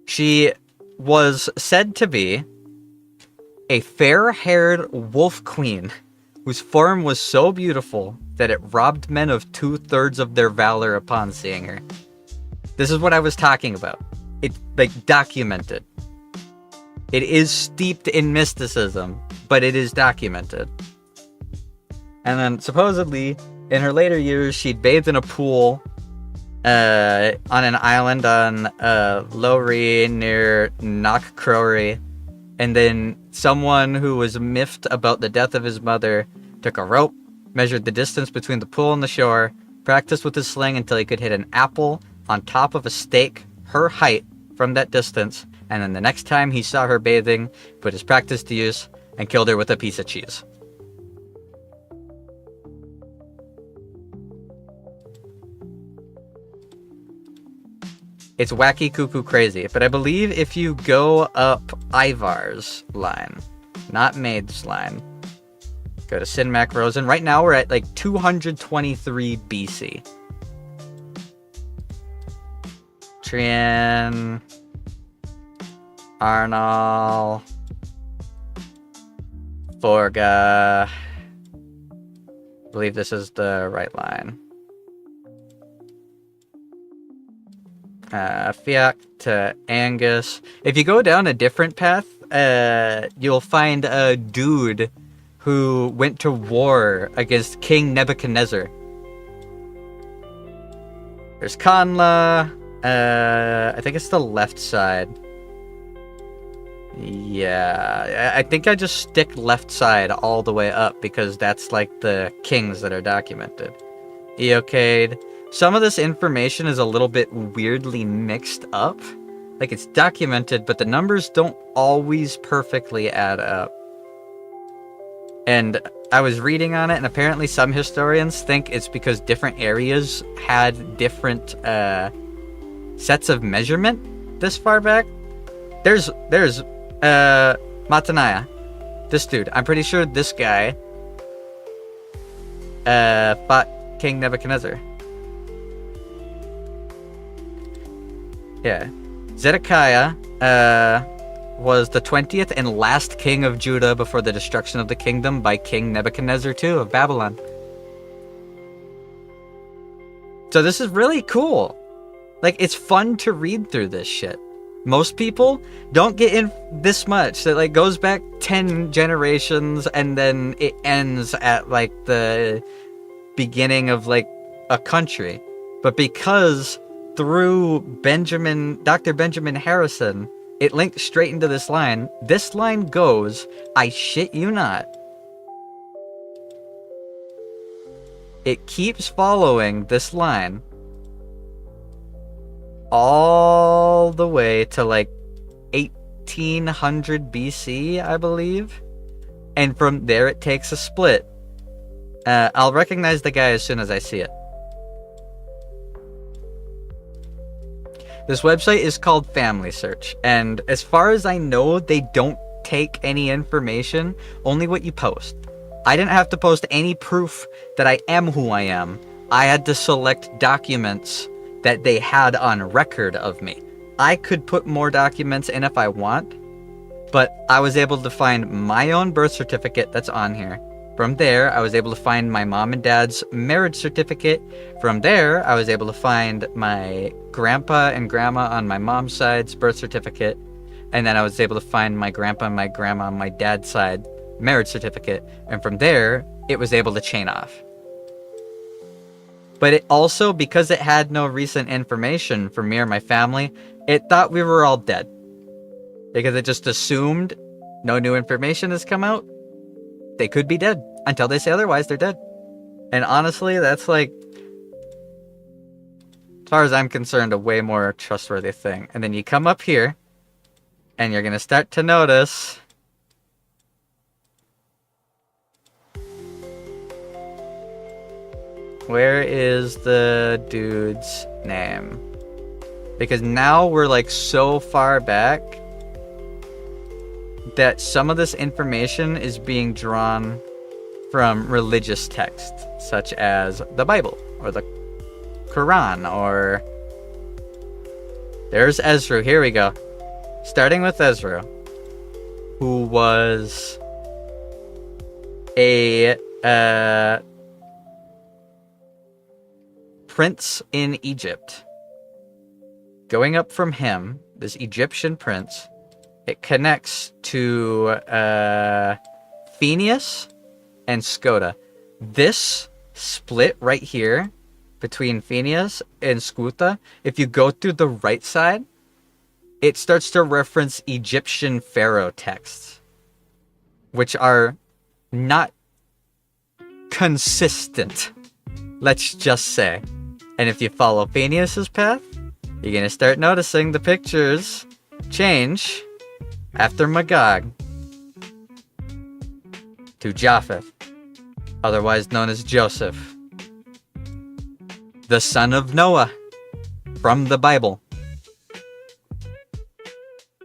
She was said to be a fair-haired wolf queen whose form was so beautiful that it robbed men of 2/3 of their valor upon seeing her. This is what I was talking about. It's like documented. It is steeped in mysticism, but it is documented. And then supposedly, in her later years, she'd bathed in a pool on an island on Lowry near Knockcrory. And then someone who was miffed about the death of his mother took a rope, measured the distance between the pool and the shore, practiced with his sling until he could hit an apple on top of a stake her height from that distance, and then the next time he saw her bathing, put his practice to use and killed her with a piece of cheese. It's wacky, cuckoo, crazy, but I believe if you go up Ivar's line, not Maid's line, go to Sinmac Rosen. Right now we're at like 223 BC. Trian, Arnal, Forga. I believe this is the right line. Fiat to Angus. If you go down a different path, you'll find a dude who went to war against King Nebuchadnezzar. There's Kanla. I think it's the left side. Yeah, I think I just stick left side all the way up because that's like the kings that are documented. Eocade. Some of this information is a little bit weirdly mixed up. Like, it's documented, but the numbers don't always perfectly add up. And I was reading on it, and apparently some historians think it's because different areas had different sets of measurement this far back. There's Matanaya. This dude. I'm pretty sure this guy fought King Nebuchadnezzar. Yeah. Zedekiah was the 20th and last king of Judah before the destruction of the kingdom by King Nebuchadnezzar II of Babylon. So this is really cool. Like, it's fun to read through this shit. Most people don't get in this much. That like goes back 10 generations and then it ends at like the beginning of like a country. But because through Dr. Benjamin Harrison, it linked straight into this line. This line goes, I shit you not. It keeps following this line all the way to like 1800 BC, I believe. And from there it takes a split. I'll recognize the guy as soon as I see it. This website is called Family Search, and as far as I know, they don't take any information, only what you post. I didn't have to post any proof that I am who I am. I had to select documents that they had on record of me. I could put more documents in if I want, but I was able to find my own birth certificate that's on here. From there, I was able to find my mom and dad's marriage certificate. From there, I was able to find my grandpa and grandma on my mom's side's birth certificate. And then I was able to find my grandpa and my grandma on my dad's side marriage certificate. And from there, it was able to chain off. But it also, because it had no recent information for me or my family, it thought we were all dead. Because it just assumed no new information has come out. They could be dead. Until they say otherwise, they're dead. And honestly, that's like, as far as I'm concerned, a way more trustworthy thing. And then you come up here, and you're going to start to notice where is the dude's name? Because now we're like so far back that some of this information is being drawn from religious texts, such as the Bible, or the Quran, or There's Ezra. Here we go. Starting with Ezra, who was a prince in Egypt. Going up from him, this Egyptian prince, it connects to Phineas and Skoda. This split right here between Phineas and Skuta, if you go through the right side, it starts to reference Egyptian pharaoh texts, which are not consistent, let's just say. And if you follow Phineas's path, you're going to start noticing the pictures change after Magog to Japheth, otherwise known as Joseph, the son of Noah from the Bible.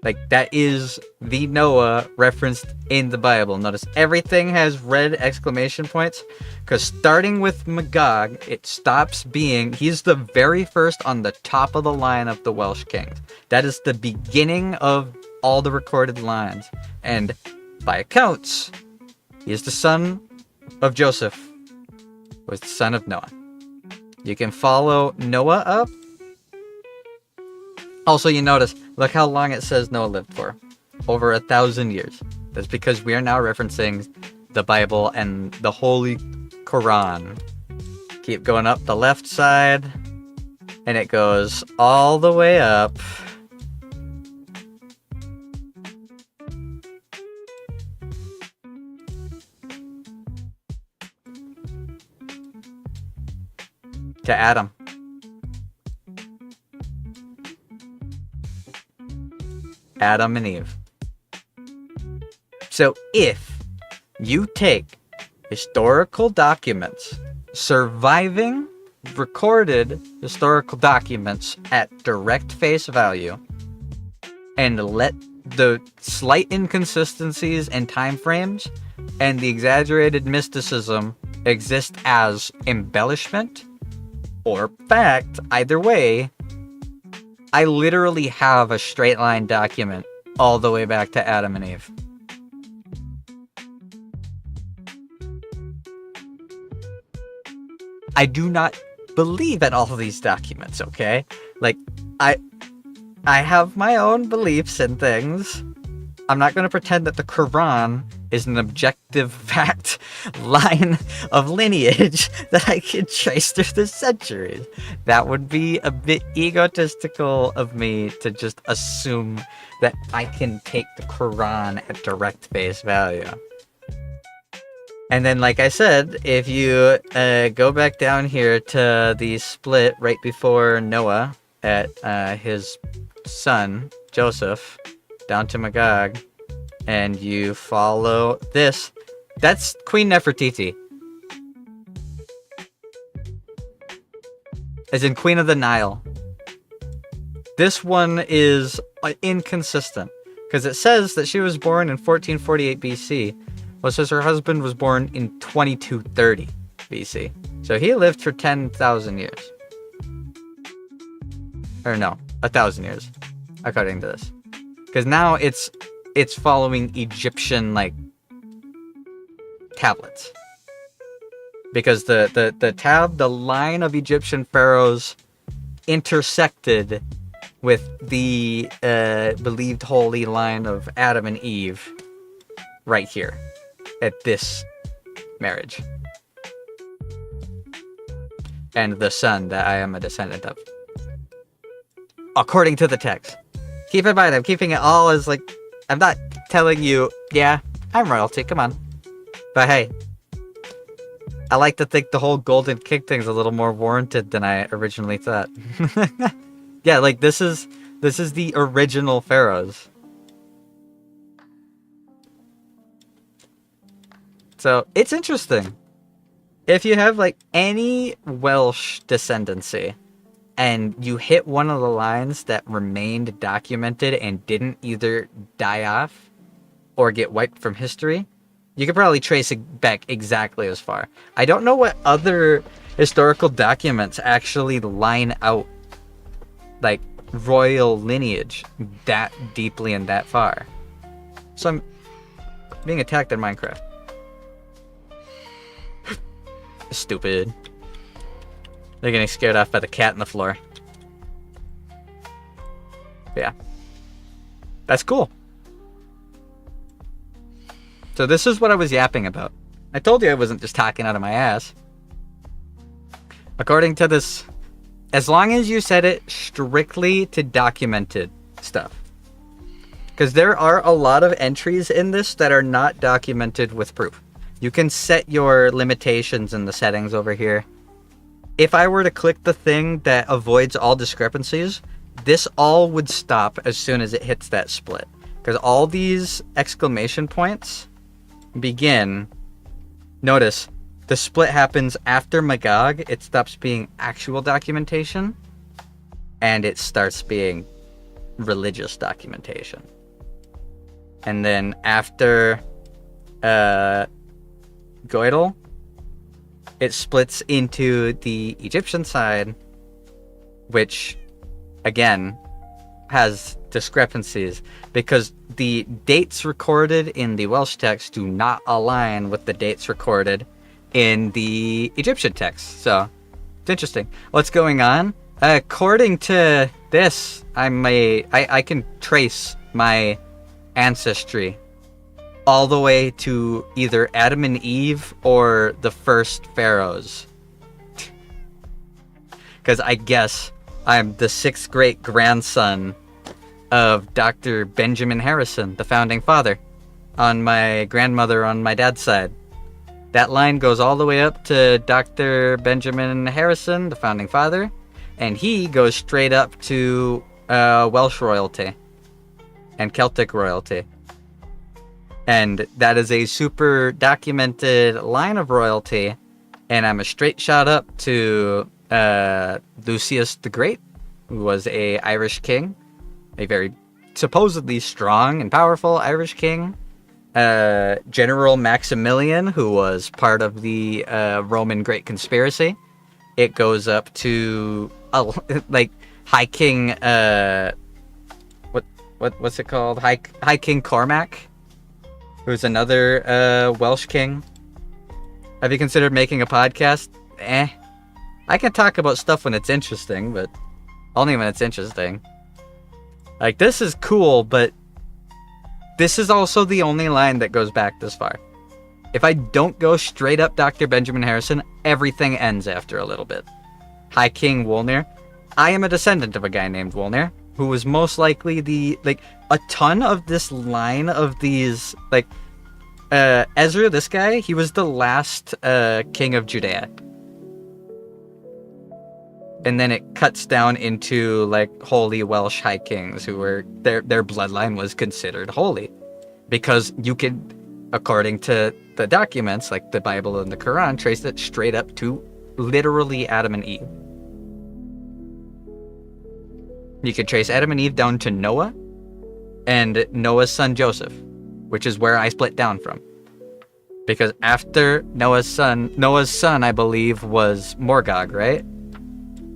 Like, that is the Noah referenced in the Bible. Notice everything has red exclamation points, because starting with Magog, it stops being, he's the very first on the top of the line of the Welsh kings. That is the beginning of all the recorded lines. And by accounts, he is the son of Joseph, who was the son of Noah. You can follow Noah up. Also, you notice, look how long it says Noah lived for. Over 1,000 years. That's because we are now referencing the Bible and the Holy Quran. Keep going up the left side, and it goes all the way up. To Adam. Adam and Eve. So if you take historical documents, surviving recorded historical documents at direct face value, and let the slight inconsistencies and time frames and the exaggerated mysticism exist as embellishment or fact, either way, I literally have a straight line document all the way back to Adam and Eve. I do not believe in all of these documents, okay? Like, I have my own beliefs and things. I'm not going to pretend that the Quran is an objective fact line of lineage that I can trace through the centuries. That would be a bit egotistical of me to just assume that I can take the Quran at direct face value. And then, like I said, if you go back down here to the split right before Noah at his son, Joseph, down to Magog, and you follow this, that's Queen Nefertiti. As in Queen of the Nile. This one is inconsistent, because it says that she was born in 1448 BC, well, it says her husband was born in 2230 BC. So he lived for 10,000 years. Or no, 1,000 years, according to this. Because now it's following Egyptian, like, tablets. Because the line of Egyptian pharaohs intersected with the believed holy line of Adam and Eve right here at this marriage. And the son that I am a descendant of. According to the text. Keep in mind, I'm keeping it all as, like, I'm not telling you, yeah, I'm royalty, come on. But hey, I like to think the whole Golden King thing's a little more warranted than I originally thought. Yeah, like, this is the original pharaohs. So, it's interesting. If you have, like, any Welsh descendancy, and you hit one of the lines that remained documented and didn't either die off or get wiped from history, you could probably trace it back exactly as far. I don't know what other historical documents actually line out, like, royal lineage that deeply and that far. So I'm being attacked in Minecraft. Stupid. They're getting scared off by the cat on the floor. Yeah. That's cool. So this is what I was yapping about. I told you I wasn't just talking out of my ass. According to this, as long as you set it strictly to documented stuff. Because there are a lot of entries in this that are not documented with proof. You can set your limitations in the settings over here. If I were to click the thing that avoids all discrepancies, this all would stop as soon as it hits that split. Because all these exclamation points begin. Notice, the split happens after Magog. It stops being actual documentation. And it starts being religious documentation. And then after Goidel, it splits into the Egyptian side, which, again, has discrepancies because the dates recorded in the Welsh text do not align with the dates recorded in the Egyptian text. So, it's interesting. What's going on? According to this, I can trace my ancestry all the way to either Adam and Eve or the first pharaohs. Because I guess I'm the 6th great grandson of Dr. Benjamin Harrison, the founding father, on my grandmother on my dad's side. That line goes all the way up to Dr. Benjamin Harrison, the founding father, and he goes straight up to Welsh royalty and Celtic royalty. And that is a super documented line of royalty, and I'm a straight shot up to Lucius the Great, who was a Irish king, a very supposedly strong and powerful Irish king. General Maximilian, who was part of the Roman Great Conspiracy. It goes up to like High King. What's it called? High King Cormac, who's another Welsh king. Have you considered making a podcast? I can talk about stuff when it's interesting, but only when it's interesting. Like, this is cool, but this is also the only line that goes back this far. If I don't go straight up Dr. Benjamin Harrison, everything ends after a little bit. High King Wolnir. I am a descendant of a guy named Wolnir, who was most likely a ton of this line of these, Ezra, this guy, he was the last king of Judea. And then it cuts down into, holy Welsh high kings who were, their bloodline was considered holy. Because you could, according to the documents, like the Bible and the Quran, trace it straight up to literally Adam and Eve. You could trace Adam and Eve down to Noah and Noah's son Joseph, which is where I split down from. Because after Noah's son, I believe, was Morgog, right?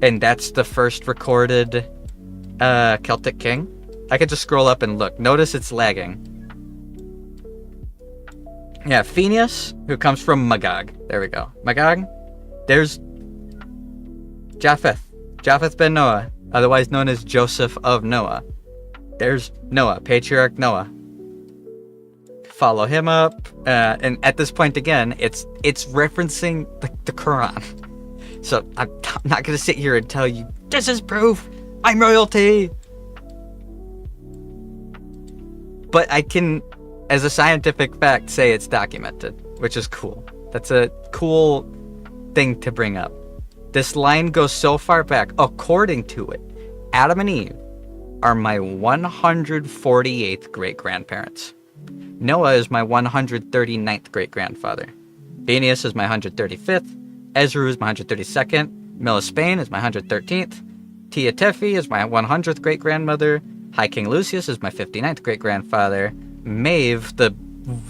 And that's the first recorded Celtic king. I could just scroll up and look. Notice it's lagging. Yeah, Phineas, who comes from Magog. There we go. Magog. There's Japheth. Japheth ben Noah, otherwise known as Joseph of Noah. There's Noah, Patriarch Noah. Follow him up. And at this point, again, it's referencing the Quran. So I'm not going to sit here and tell you, this is proof, I'm royalty. But I can, as a scientific fact, say it's documented, which is cool. That's a cool thing to bring up. This line goes so far back. According to it, Adam and Eve are my 148th great-grandparents. Noah is my 139th great-grandfather. Phineas is my 135th. Ezra is my 132nd. Millispain is my 113th. Tia Tefi is my 100th great-grandmother. High King Lucius is my 59th great-grandfather. Maeve, the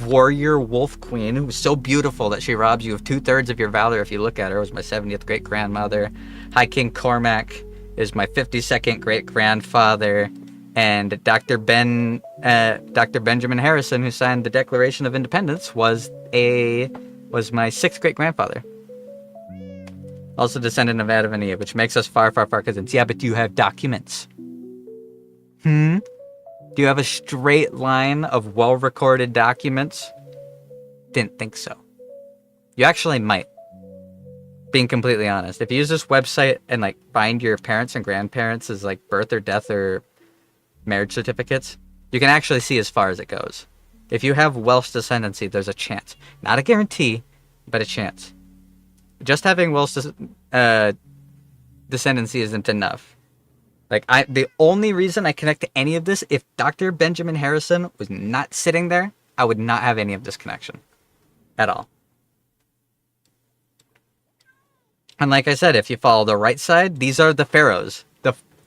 warrior wolf queen, who was so beautiful that she robs you of 2/3 of your valor if you look at her, was my 70th great-grandmother. High King Cormac is my 52nd great-grandfather, and Dr. Benjamin Harrison, who signed the Declaration of Independence, was my 6th great-grandfather. Also descendant of Adam and Eve, which makes us far, far, far cousins. Yeah, but do you have documents? Do you have a straight line of well-recorded documents? Didn't think so. You actually might. Being completely honest. If you use this website and, like, find your parents and grandparents' as, like, birth or death or marriage certificates, you can actually see as far as it goes. If you have Welsh descendancy, there's a chance. Not a guarantee, but a chance. Just having Welsh descendancy isn't enough. Like, the only reason I connect to any of this, if Dr. Benjamin Harrison was not sitting there, I would not have any of this connection. At all. And like I said, if you follow the right side, these are the pharaohs.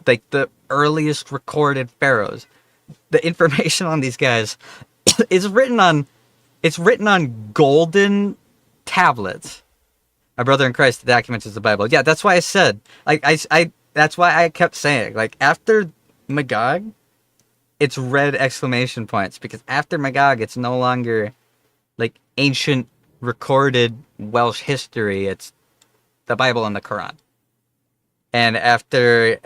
The earliest recorded pharaohs. The information on these guys is written on golden tablets. My brother in Christ, the document is the Bible. Yeah, that's why I said, like, that's why I kept saying, like, after Magog, it's red exclamation points, because after Magog, it's no longer, like, ancient recorded Welsh history. It's the Bible and the Quran. And after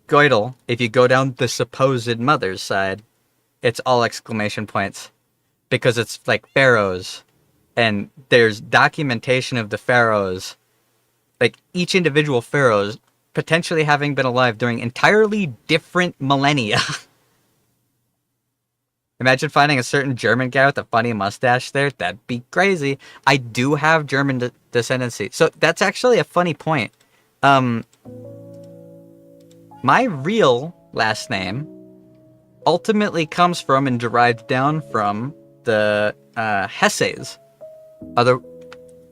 Goidel, if you go down the supposed mother's side, it's all exclamation points, because it's like pharaohs, and there's documentation of the pharaohs, like each individual pharaohs potentially having been alive during entirely different millennia. Imagine finding a certain German guy with a funny mustache there. That'd be crazy. I do have German descendancy. So that's actually a funny point. My real last name ultimately comes from and derived down from the Hesses.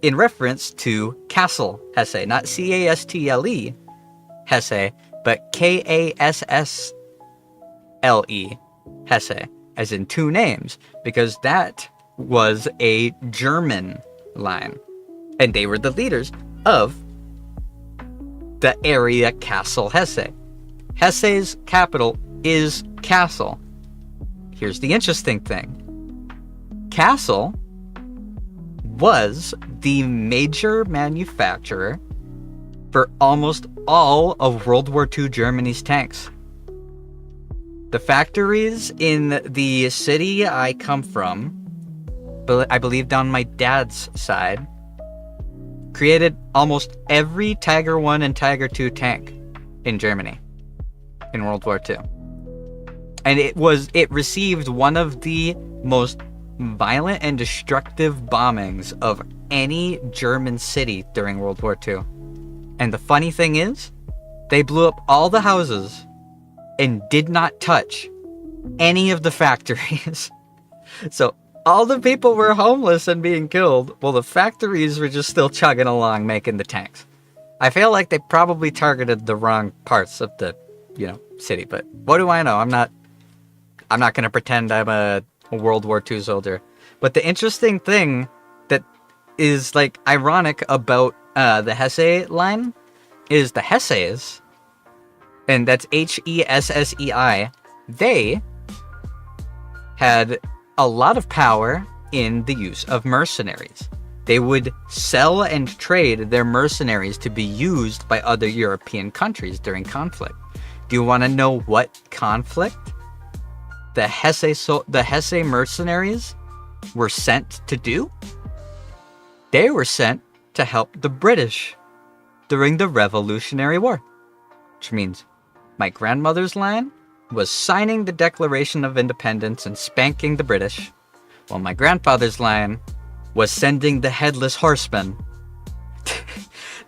In reference to Castle Hesse. Not Castle Hesse, but Kasssle Hesse. As in two names, because that was a German line. And they were the leaders of the area Castle Hesse. Hesse's capital is Kassel. Here's the interesting thing. Kassel was the major manufacturer for almost all of World War II Germany's tanks. The factories in the city I come from, I believe down my dad's side, created almost every Tiger 1 and Tiger 2 tank in Germany in World War II. And it received one of the most violent and destructive bombings of any German city during World War II. And the funny thing is, they blew up all the houses and did not touch any of the factories. So all the people were homeless and being killed, while the factories were just still chugging along making the tanks. I feel like they probably targeted the wrong parts of the, city, but what do I know? I'm not going to pretend I'm a World War II soldier. But the interesting thing that is, like, ironic about the Hesse line is the Hesses, and that's Hessei, they had a lot of power in the use of mercenaries. They would sell and trade their mercenaries to be used by other European countries during conflict. Do you want to know what conflict the Hesse mercenaries were sent to do? They were sent to help the British during the Revolutionary War, which means my grandmother's line was signing the Declaration of Independence and spanking the British, while my grandfather's line was sending the Headless Horseman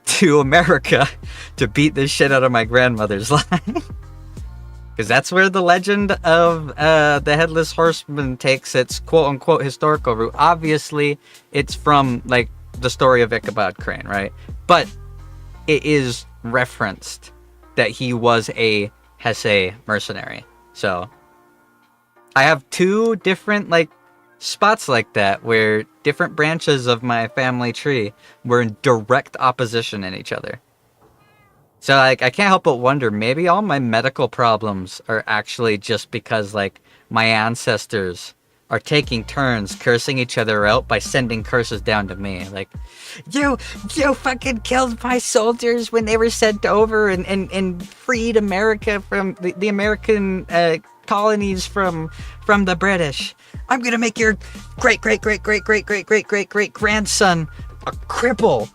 to America to beat the shit out of my grandmother's line. Because that's where the legend of the Headless Horseman takes its quote-unquote historical route. Obviously, it's from, like, the story of Ichabod Crane, right? But it is referenced that he was a Hesse mercenary. So I have two different, like, spots like that where different branches of my family tree were in direct opposition in each other. So, like, I can't help but wonder, maybe all my medical problems are actually just because, like, my ancestors are taking turns cursing each other out by sending curses down to me. Like, you fucking killed my soldiers when they were sent over and freed America from the American colonies from the British. I'm gonna make your great grandson a cripple.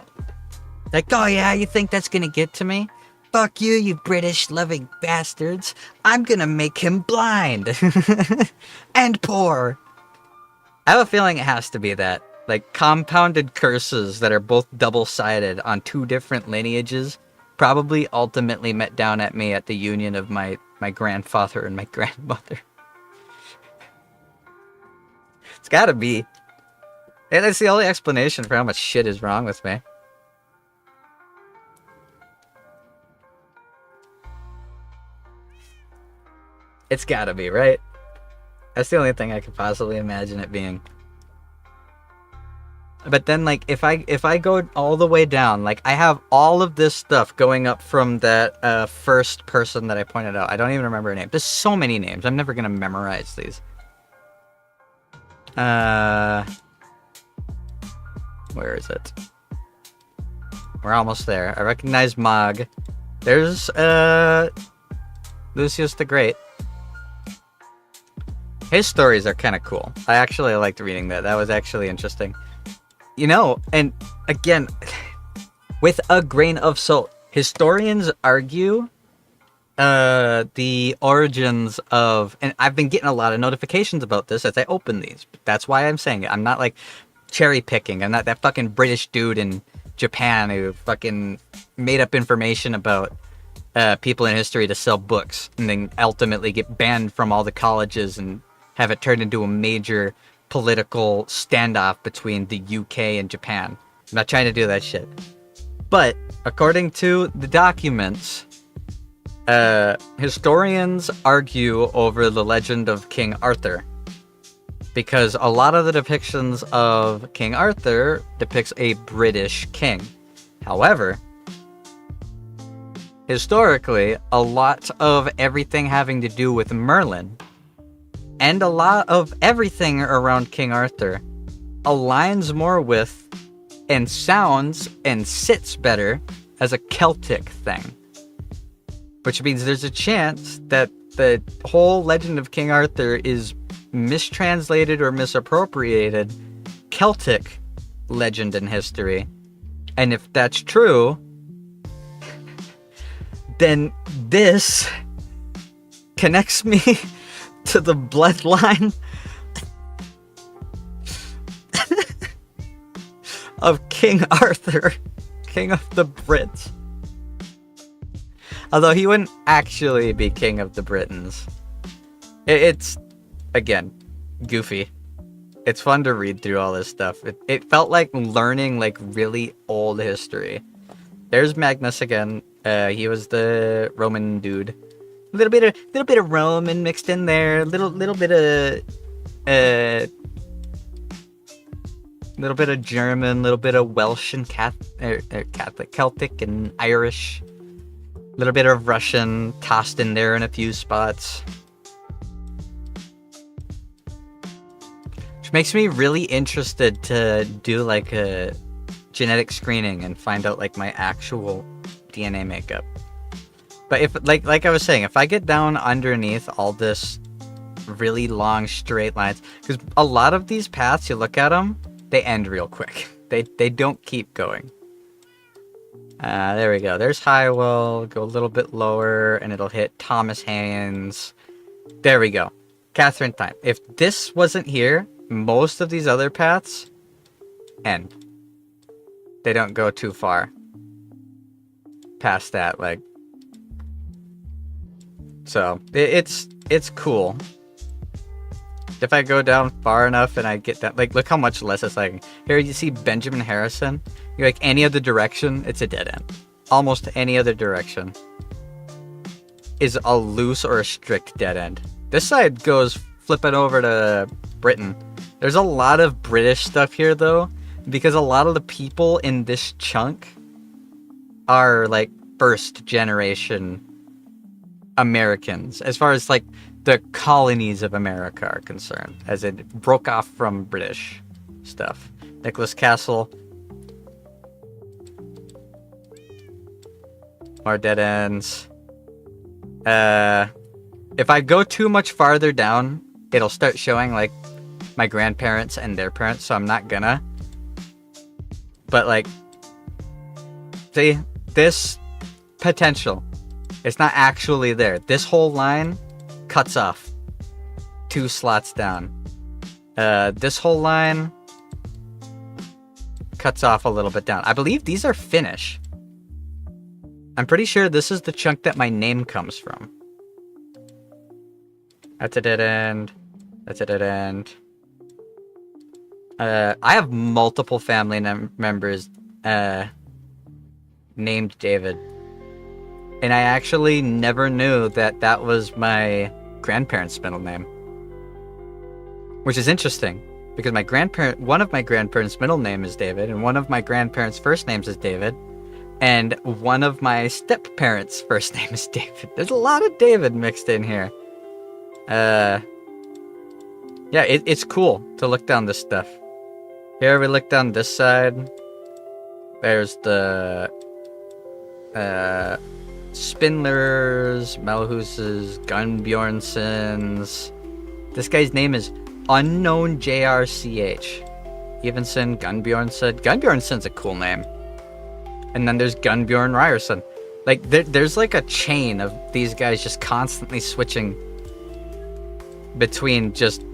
Like, oh yeah, you think that's gonna get to me? Fuck you, you British-loving bastards. I'm gonna make him blind. And poor. I have a feeling it has to be that. Like, compounded curses that are both double-sided on two different lineages probably ultimately met down at me at the union of my grandfather and my grandmother. It's gotta be. And that's the only explanation for how much shit is wrong with me. It's gotta be, right? That's the only thing I could possibly imagine it being. But then, like, if I go all the way down, like, I have all of this stuff going up from that first person that I pointed out. I don't even remember her name. There's so many names. I'm never gonna memorize these. Where is it? We're almost there. I recognize Mog. There's Lucius the Great. His stories are kind of cool. I actually liked reading that. That was actually interesting. You know, and again, with a grain of salt, historians argue the origins of, and I've been getting a lot of notifications about this as I open these. That's why I'm saying it. I'm not like cherry picking. I'm not that fucking British dude in Japan who fucking made up information about people in history to sell books and then ultimately get banned from all the colleges and have it turned into a major political standoff between the UK and Japan. I'm not trying to do that shit. But according to the documents, historians argue over the legend of King Arthur, because a lot of the depictions of King Arthur depicts a British king. However, historically, a lot of everything having to do with Merlin and a lot of everything around King Arthur aligns more with and sounds and sits better as a Celtic thing. Which means there's a chance that the whole legend of King Arthur is mistranslated or misappropriated Celtic legend and history. And if that's true, then this connects me to the bloodline of King Arthur, King of the Brits. Although he wouldn't actually be King of the Britons. It's, again, goofy. It's fun to read through all this stuff. It felt like learning, like, really old history. There's Magnus again. He was the Roman dude. A little bit of Roman mixed in there. Little bit of German, little bit of Welsh and Catholic, Celtic and Irish. A little bit of Russian tossed in there in a few spots. Which makes me really interested to do like a genetic screening and find out like my actual DNA makeup. But if like I was saying, if I get down underneath all this really long straight lines, because a lot of these paths, you look at them, they end real quick. They don't keep going. There we go. There's Highwell. Go a little bit lower, and it'll hit Thomas Haynes. There we go. Catherine Time. If this wasn't here, most of these other paths end. They don't go too far past that, like. So it's cool. If I go down far enough and I get that, like, look how much less it's like. Here you see Benjamin Harrison. You're like any other direction, it's a dead end. Almost any other direction is a loose or a strict dead end. This side goes flipping over to Britain. There's a lot of British stuff here though, because a lot of the people in this chunk are like first generation Americans, as far as like the colonies of America are concerned, as it broke off from British stuff. Nicholas Castle. More dead ends. If I go too much farther down, it'll start showing like my grandparents and their parents, so I'm not gonna. But like, see, this potential, it's not actually there. This whole line cuts off 2 slots down. This whole line cuts off a little bit down. I believe these are Finnish. I'm pretty sure this is the chunk that my name comes from. That's a dead end. That's a dead end. I have multiple family members named David. And I actually never knew that that was my grandparents' middle name. Which is interesting, because one of my grandparents' middle name is David, and one of my grandparents' first names is David, and one of my step-parents' first name is David. There's a lot of David mixed in here. Yeah, it's cool to look down this stuff. Here we look down this side. There's the Spindlers, Melhuses, Gunbjornsons. This guy's name is Unknown JRCH. Evenson, Gunbjornson. Gunbjornson's a cool name. And then there's Gunbjorn Ryerson. Like, there's like a chain of these guys just constantly switching between just,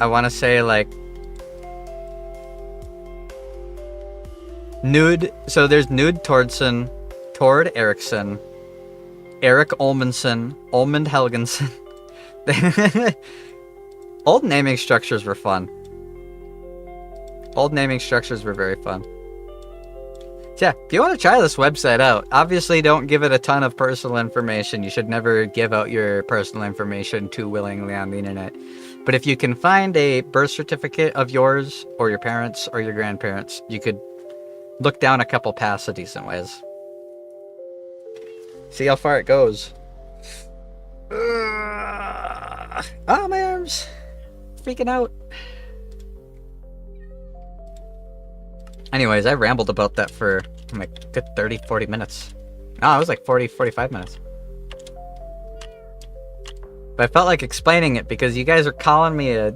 I want to say, like, Nude. So there's Nude Tordson, Tord Eriksson, Eric Olmanson, Olmund Helgensen. Old naming structures were fun. Old naming structures were very fun. So yeah, if you want to try this website out, obviously don't give it a ton of personal information. You should never give out your personal information too willingly on the internet. But if you can find a birth certificate of yours, or your parents, or your grandparents, you could look down a couple paths a decent ways. See how far it goes. My arms. Freaking out. Anyways, I rambled about that for like a good 30-40 minutes. No, it was like 40-45 minutes. But I felt like explaining it because you guys are calling me a...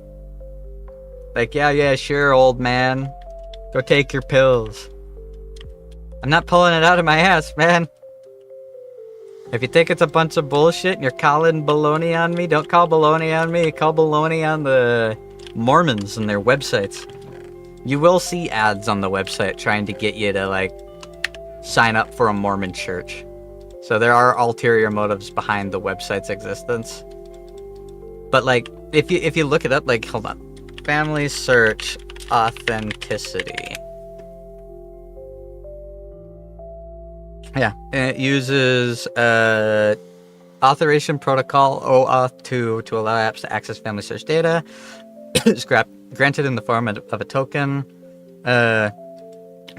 Like, yeah, sure, old man. Go take your pills. I'm not pulling it out of my ass, man. If you think it's a bunch of bullshit and you're calling baloney on me, don't call baloney on me. Call baloney on the Mormons and their websites. You will see ads on the website trying to get you to, like, sign up for a Mormon church. So there are ulterior motives behind the website's existence. But, like, if you look it up, like, hold on. Family search authenticity. Yeah, and it uses authorization protocol OAuth 2 to allow apps to access family search data. It's granted in the form of a token. The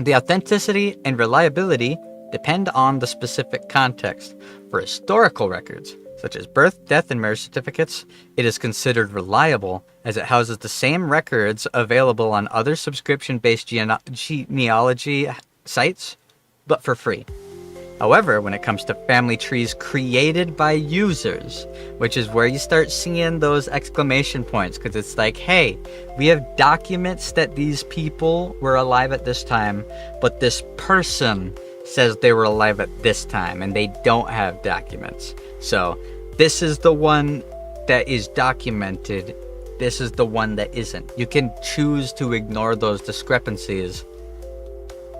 authenticity and reliability depend on the specific context. For historical records, such as birth, death, and marriage certificates, it is considered reliable as it houses the same records available on other subscription-based genealogy sites, but for free. However, when it comes to family trees created by users, which is where you start seeing those exclamation points, because it's like, hey, we have documents that these people were alive at this time, but this person says they were alive at this time, and they don't have documents. So, this is the one that is documented, this is the one that isn't. You can choose to ignore those discrepancies,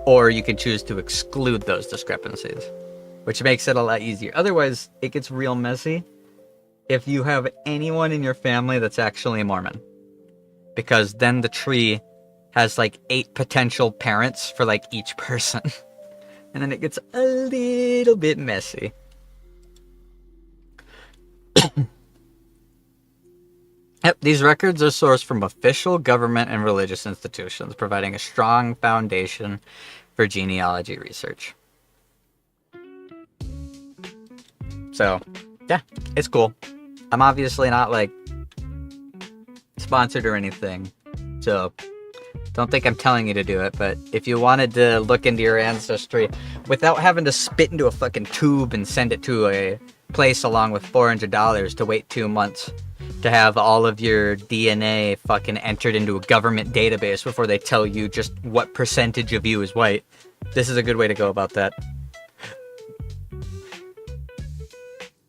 or you can choose to exclude those discrepancies, which makes it a lot easier. Otherwise, it gets real messy if you have anyone in your family that's actually Mormon. Because then the tree has like 8 potential parents for like each person. And then it gets a little bit messy. Yep, these records are sourced from official government and religious institutions, providing a strong foundation for genealogy research. So, yeah, it's cool. I'm obviously not, like, sponsored or anything. So, don't think I'm telling you to do it. But if you wanted to look into your ancestry without having to spit into a fucking tube and send it to a place along with $400 to wait 2 months to have all of your DNA fucking entered into a government database before they tell you just what percentage of you is white, this is a good way to go about that.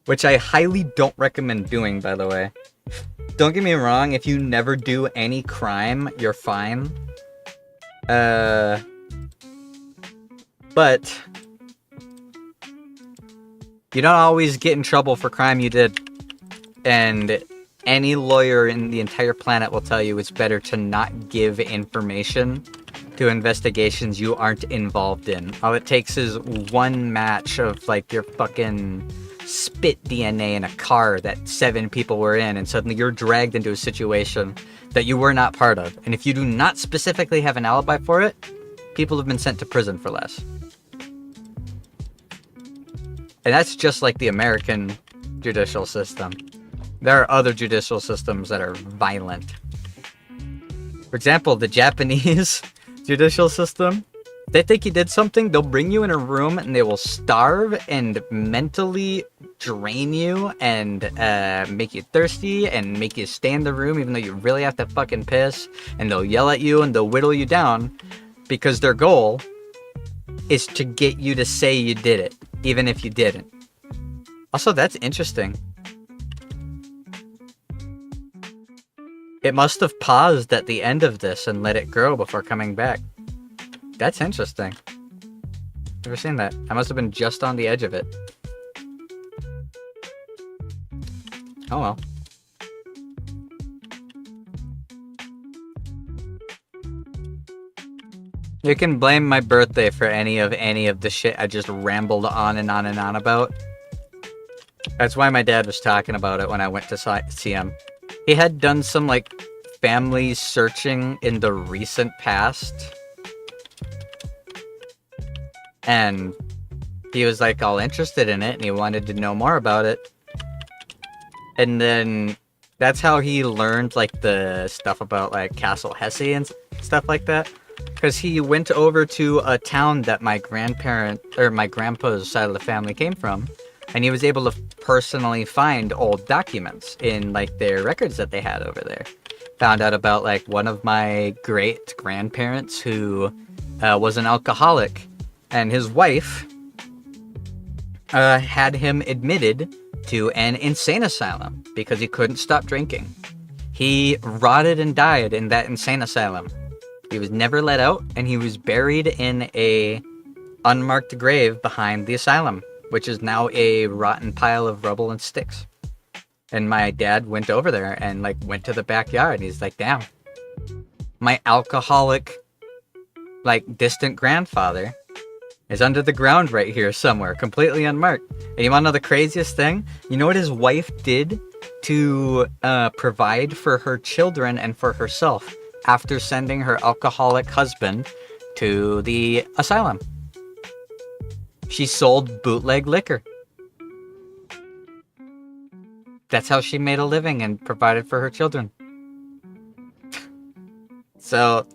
Which I highly don't recommend doing, by the way. Don't get me wrong, if you never do any crime, you're fine. But you don't always get in trouble for crime you did. And any lawyer in the entire planet will tell you it's better to not give information to investigations you aren't involved in. All it takes is one match of, like, your fucking spit DNA in a car that 7 people were in, and suddenly you're dragged into a situation that you were not part of. And if you do not specifically have an alibi for it, people have been sent to prison for less. And that's just like the American judicial system. There are other judicial systems that are violent. For example, the Japanese judicial system, they think you did something, they'll bring you in a room and they will starve and mentally drain you and make you thirsty and make you stay in the room even though you really have to fucking piss, and they'll yell at you and they'll whittle you down because their goal is to get you to say you did it, even if you didn't. Also, that's interesting. It must have paused at the end of this and let it grow before coming back. That's interesting. Never seen that. I must have been just on the edge of it. Oh well. You can blame my birthday for any of the shit I just rambled on and on and on about. That's why my dad was talking about it when I went to see him. He had done some, like, family searching in the recent past. And he was, like, all interested in it, and he wanted to know more about it. And then that's how he learned, like, the stuff about, like, Castle Hesse and stuff like that. Because he went over to a town that my grandpa's side of the family came from. And he was able to personally find old documents in, like, their records that they had over there. Found out about, like, one of my great-grandparents who was an alcoholic. And his wife had him admitted to an insane asylum because he couldn't stop drinking. He rotted and died in that insane asylum. He was never let out, and he was buried in a unmarked grave behind the asylum, which is now a rotten pile of rubble and sticks. And my dad went over there and, like, went to the backyard, and he's like, damn, my alcoholic, like, distant grandfather is under the ground right here somewhere, completely unmarked. And you wanna know the craziest thing? You know what his wife did to provide for her children and for herself after sending her alcoholic husband to the asylum? She sold bootleg liquor. That's how she made a living and provided for her children. So,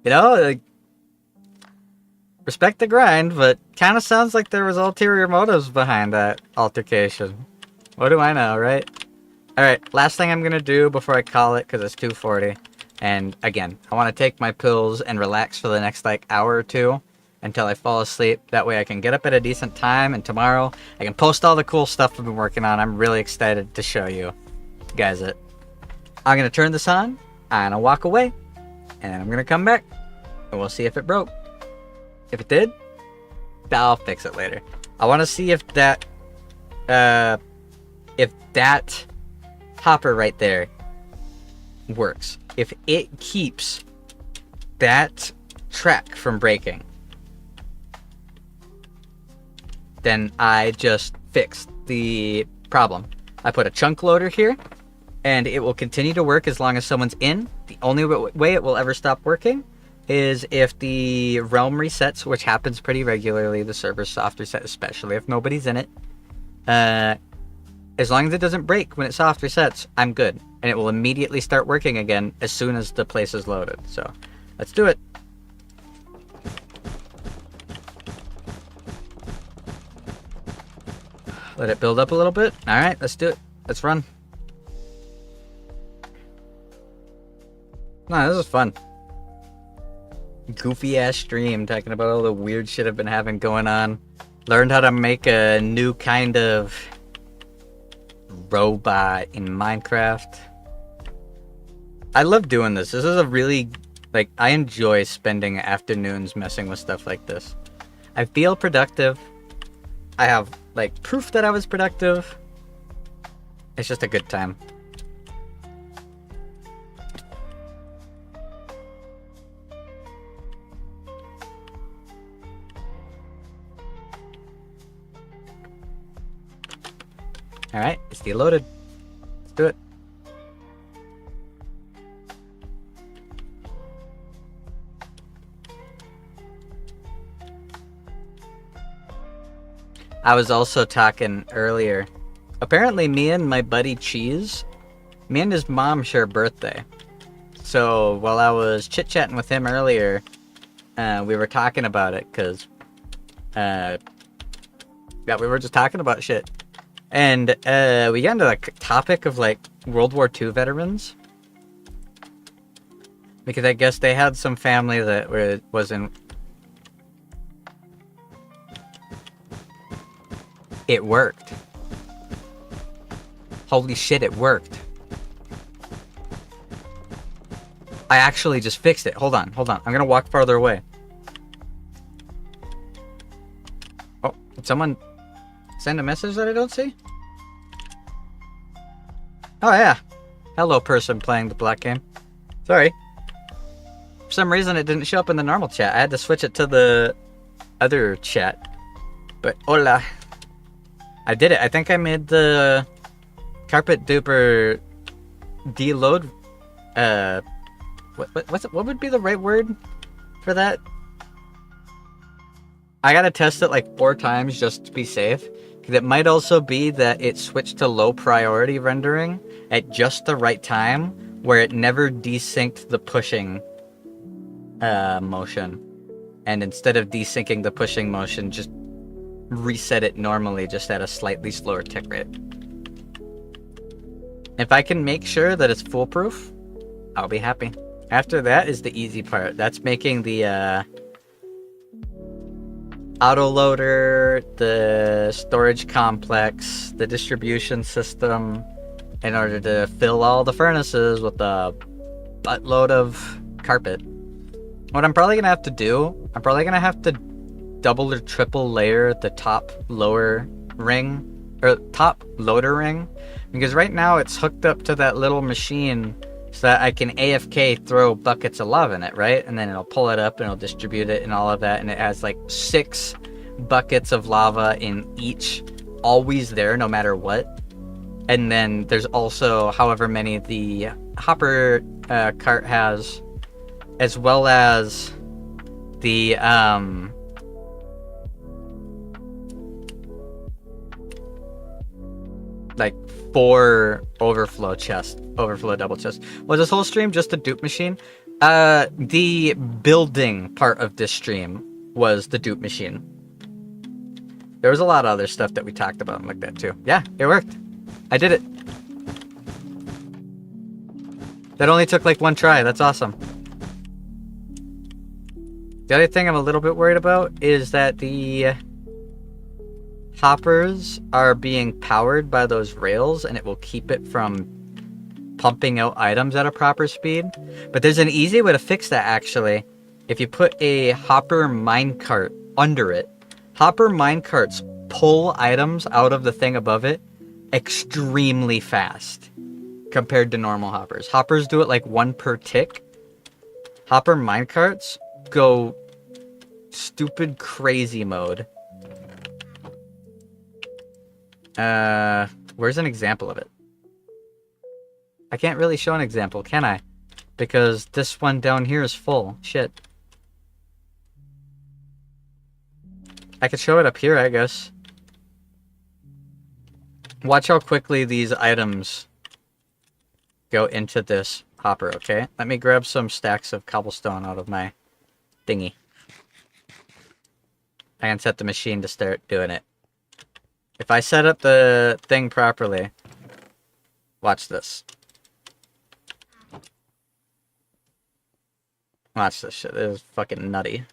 you know, like, respect the grind, but kind of sounds like there was ulterior motives behind that altercation. What do I know, right? Alright, last thing I'm gonna do before I call it, because it's 2:40. And again, I want to take my pills and relax for the next, like, hour or two until I fall asleep. That way I can get up at a decent time, and tomorrow I can post all the cool stuff I've been working on. I'm really excited to show you guys it. I'm gonna turn this on, I'm gonna walk away, and I'm gonna come back, and we'll see if it broke. If it did, I'll fix it later. I want to see if that hopper right there works. If it keeps that track from breaking, then I just fixed the problem. I put a chunk loader here, and it will continue to work as long as someone's in. The only way it will ever stop working is if the realm resets, which happens pretty regularly, the server's soft reset, especially if nobody's in it. As long as it doesn't break when it soft resets, I'm good. And it will immediately start working again as soon as the place is loaded. So, let's do it. Let it build up a little bit. Alright, let's do it. Let's run. No, this is fun. Goofy ass stream talking about all the weird shit I've been having going on. Learned how to make a new kind of robot in Minecraft. I love doing this. This is a really, like, I enjoy spending afternoons messing with stuff like this. I feel productive. I have, like, proof that I was productive. It's just a good time. Alright, it's deloaded. Let's do it. I was also talking earlier. Apparently me and my buddy Cheese, me and his mom share a birthday. So while I was chit-chatting with him earlier, we were talking about it, because, yeah, we were just talking about shit. And we got into the topic of, like, World War II veterans. Because I guess they had some family that was in... It worked. Holy shit, it worked. I actually just fixed it. Hold on, hold on. I'm gonna walk farther away. Oh, did someone send a message that I don't see? Oh yeah. Hello, person playing the black game. Sorry. For some reason it didn't show up in the normal chat. I had to switch it to the other chat. But hola. I did it. I think I made the carpet duper deload. What would be the right word for that? I gotta test it like 4 times just to be safe. Because it might also be that it switched to low priority rendering at just the right time, where it never desynced the pushing motion. And instead of desyncing the pushing motion, just reset it normally, just at a slightly slower tick rate. If I can make sure that it's foolproof, I'll be happy. After that is the easy part. That's making the autoloader, the storage complex, the distribution system, in order to fill all the furnaces with a buttload of carpet. What I'm probably gonna have to do, I'm probably gonna have to double or triple layer the top lower ring, or top loader ring, because right now it's hooked up to that little machine so that I can AFK throw buckets of lava in it, right? And then it'll pull it up and it'll distribute it and all of that, and it has like 6 buckets of lava in each, always there no matter what. And then there's also however many the hopper cart has, as well as the like 4 overflow double chests. Was this whole stream just a dupe machine? The building part of this stream was the dupe machine. There was a lot of other stuff that we talked about like that too. Yeah, it worked. I did it. That only took like 1 try. That's awesome. The other thing I'm a little bit worried about is that the hoppers are being powered by those rails, and it will keep it from pumping out items at a proper speed. But there's an easy way to fix that, actually. If you put a hopper minecart under it, hopper minecarts pull items out of the thing above it extremely fast compared to normal hoppers. Hoppers do it like 1 per tick. Hopper minecarts go stupid crazy mode. Where's an example of it? I can't really show an example, can I? Because this one down here is full. Shit. I could show it up here, I guess. Watch how quickly these items go into this hopper, okay? Let me grab some stacks of cobblestone out of my thingy. I can set the machine to start doing it. If I set up the thing properly, watch this. Watch this shit. This is fucking nutty.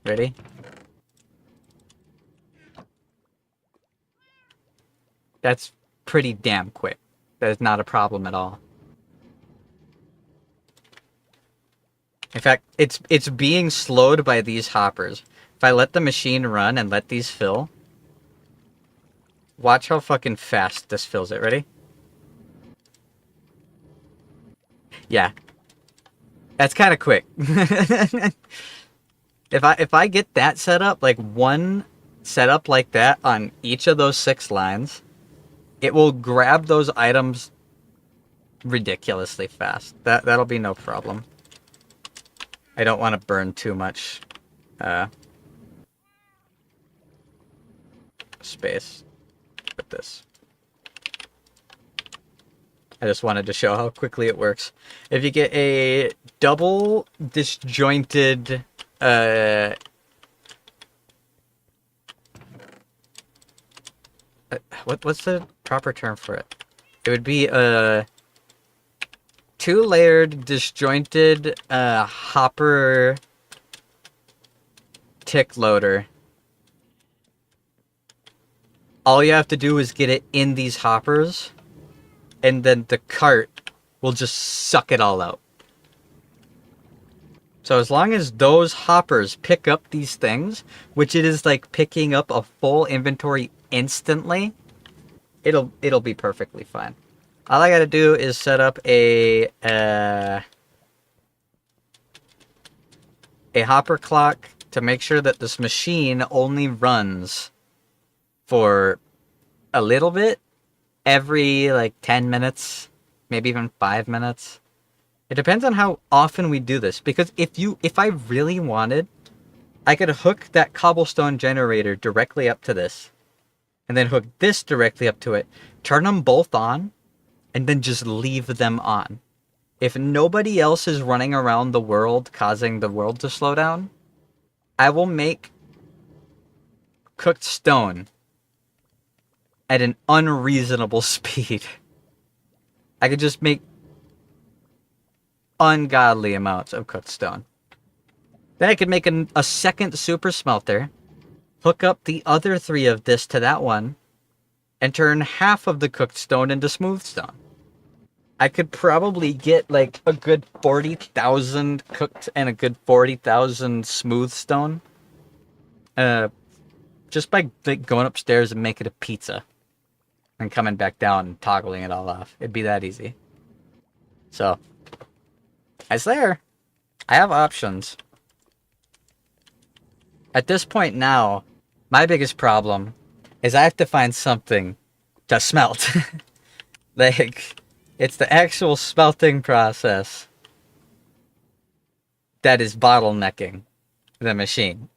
Ready? That's pretty damn quick. That is not a problem at all. In fact, it's being slowed by these hoppers. If I let the machine run and let these fill, watch how fucking fast this fills it. Ready? Yeah. That's kind of quick. If I get that set up, like one setup like that on each of those 6 lines, it will grab those items ridiculously fast. That'll be no problem. I don't want to burn too much space with this. I just wanted to show how quickly it works. If you get a double disjointed what's the proper term for it? It would be a 2-layered disjointed hopper tick loader. All you have to do is get it in these hoppers, and then the cart will just suck it all out. So as long as those hoppers pick up these things, which it is like picking up a full inventory instantly, it'll be perfectly fine. All I gotta do is set up a hopper clock to make sure that this machine only runs for a little bit every like 10 minutes, maybe even 5 minutes. It depends on how often we do this, because if I really wanted, I could hook that cobblestone generator directly up to this, and then hook this directly up to it, turn them both on, and then just leave them on. If nobody else is running around the world causing the world to slow down, I will make cooked stone at an unreasonable speed. I could just make ungodly amounts of cooked stone. Then I could make a second super smelter, hook up the other 3 of this to that one, and turn half of the cooked stone into smooth stone. I could probably get like a good 40,000 cooked and a good 40,000 smooth stone. Just by like going upstairs and making a pizza. And coming back down and toggling it all off. It'd be that easy. So, it's there. I have options. At this point now, my biggest problem is I have to find something to smelt. Like, it's the actual smelting process that is bottlenecking the machine.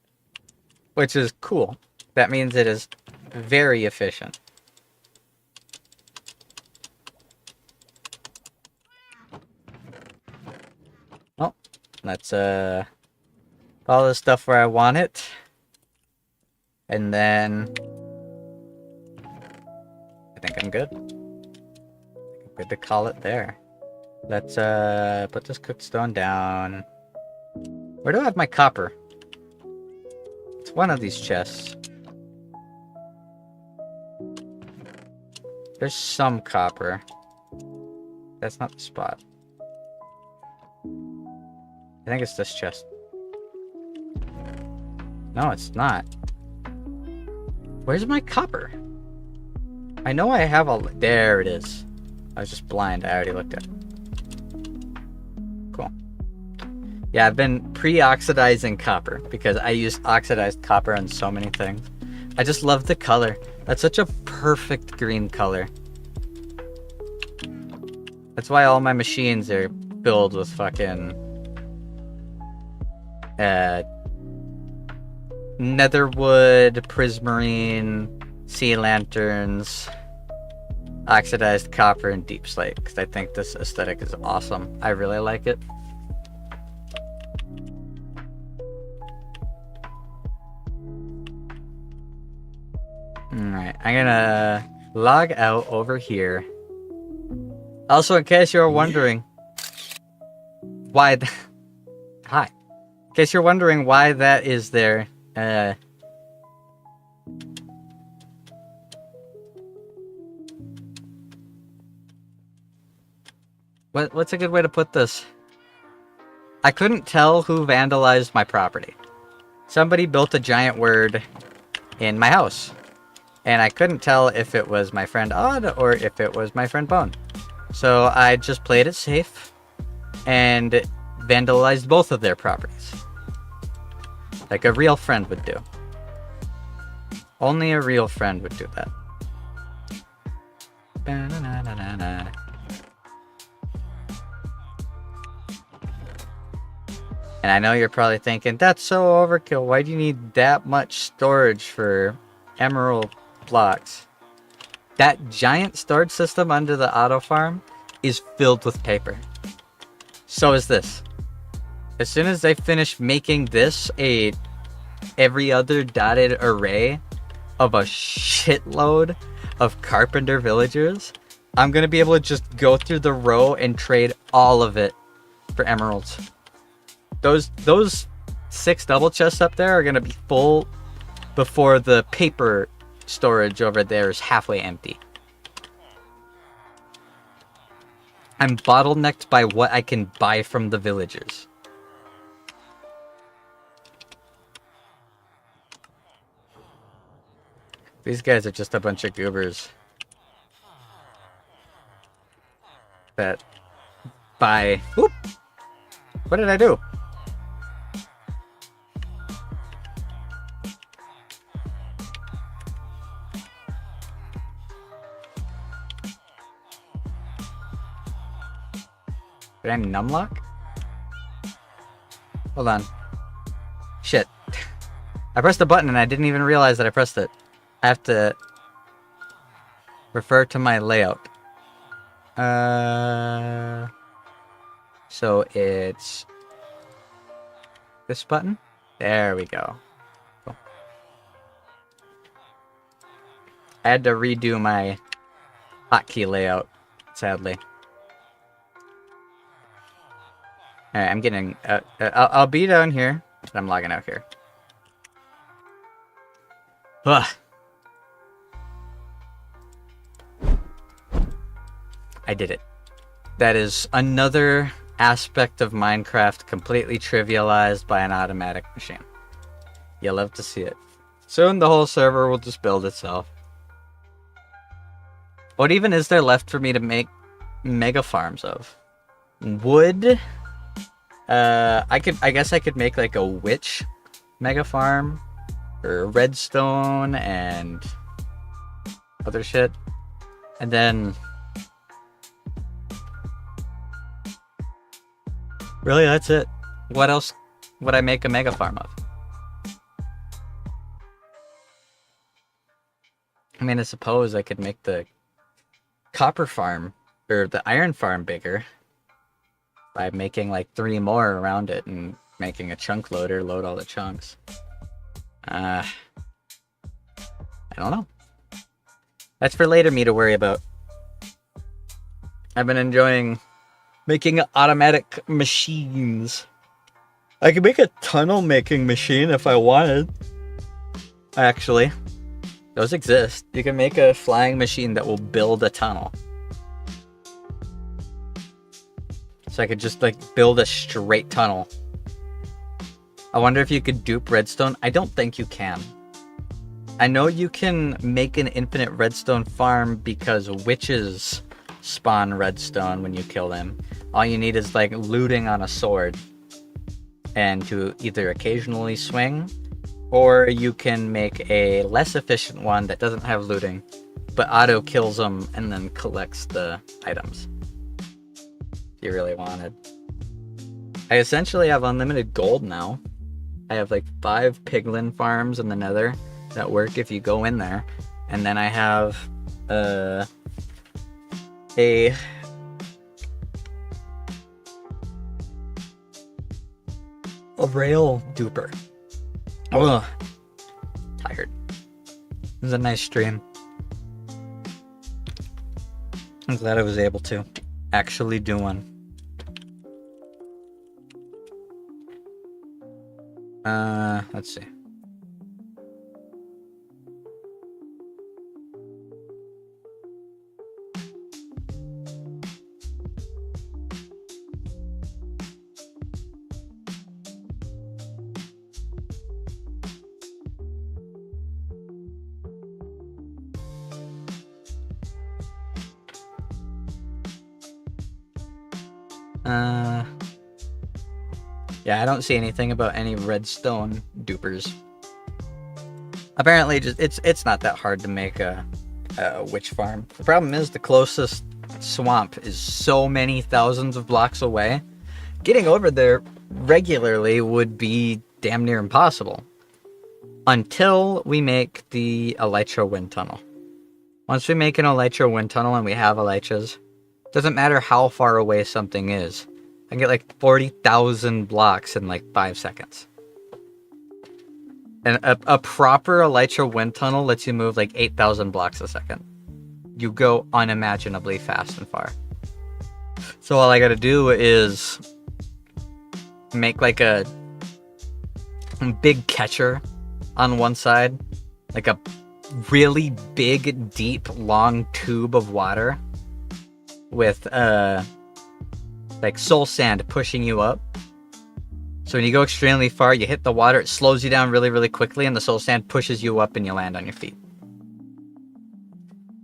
Which is cool. That means it is very efficient. Oh, let's all this stuff where I want it. And then I think I'm good. I'm good to call it there. Let's put this cooked stone down. Where do I have my copper? It's one of these chests. There's some copper. That's not the spot. I think it's this chest. No, it's not. Where's my copper? I know I have all... There it is. I was just blind. I already looked at it. Cool. Yeah, I've been pre-oxidizing copper because I use oxidized copper on so many things. I just love the color. That's such a perfect green color. That's why all my machines are filled with fucking netherwood, prismarine, sea lanterns, oxidized copper, and deep slate, because I think this aesthetic is awesome. I really like it. Alright, I'm gonna log out over here. Also, in case you're wondering why... Hi. In case you're wondering why that is there, what's a good way to put this? I couldn't tell who vandalized my property. Somebody built a giant word in my house. And I couldn't tell if it was my friend Odd or if it was my friend Bone. So I just played it safe and vandalized both of their properties. Like a real friend would do. Only a real friend would do that. Ba-na-na-na-na-na. And I know you're probably thinking, that's so overkill. Why do you need that much storage for emerald blocks? That giant storage system under the auto farm is filled with paper. So is this. As soon as I finish making this every other dotted array of a shitload of carpenter villagers, I'm gonna be able to just go through the row and trade all of it for emeralds. Those 6 double chests up there are gonna be full before the paper storage over there is halfway empty. I'm bottlenecked by what I can buy from the villagers. These guys are just a bunch of goobers that buy... Oop! What did I do? Did I numlock? Hold on. Shit. I pressed the button and I didn't even realize that I pressed it. I have to refer to my layout. So it's this button? There we go. Cool. I had to redo my hotkey layout, sadly. Alright, I'm getting... I'll be down here, but I'm logging out here. Ugh. I did it. That is another aspect of Minecraft completely trivialized by an automatic machine. You'll love to see it. Soon the whole server will just build itself. What even is there left for me to make mega farms of? Wood? I guess I could make like a witch mega farm, or redstone and other shit. And then really that's it. What else would I make a mega farm of? I mean, I suppose I could make the copper farm or the iron farm bigger by making like 3 more around it and making a chunk loader load all the chunks. I don't know. That's for later me to worry about. I've been enjoying making automatic machines. I could make a tunnel making machine if I wanted. Actually, those exist. You can make a flying machine that will build a tunnel. So I could just like build a straight tunnel. I wonder if you could dupe redstone. I don't think you can. I know you can make an infinite redstone farm because witches spawn redstone when you kill them. All you need is like looting on a sword and to either occasionally swing, or you can make a less efficient one that doesn't have looting but auto kills them and then collects the items if you really wanted. I essentially have unlimited gold now I have like 5 piglin farms in the nether that work if you go in there. And then I have a rail duper. Ugh. Tired. It was a nice stream. I'm glad I was able to actually do one. Let's see. Yeah, I don't see anything about any redstone dupers. Apparently, just it's not that hard to make a witch farm. The problem is the closest swamp is so many thousands of blocks away. Getting over there regularly would be damn near impossible. Until we make the elytra wind tunnel. Once we make an elytra wind tunnel and we have elytras, doesn't matter how far away something is. I can get like 40,000 blocks in like 5 seconds. And a proper elytra wind tunnel lets you move like 8,000 blocks a second. You go unimaginably fast and far. So all I gotta do is make like a big catcher on one side. Like a really big, deep, long tube of water. With like soul sand pushing you up. So when you go extremely far, you hit the water, it slows you down really, really quickly, and the soul sand pushes you up and you land on your feet.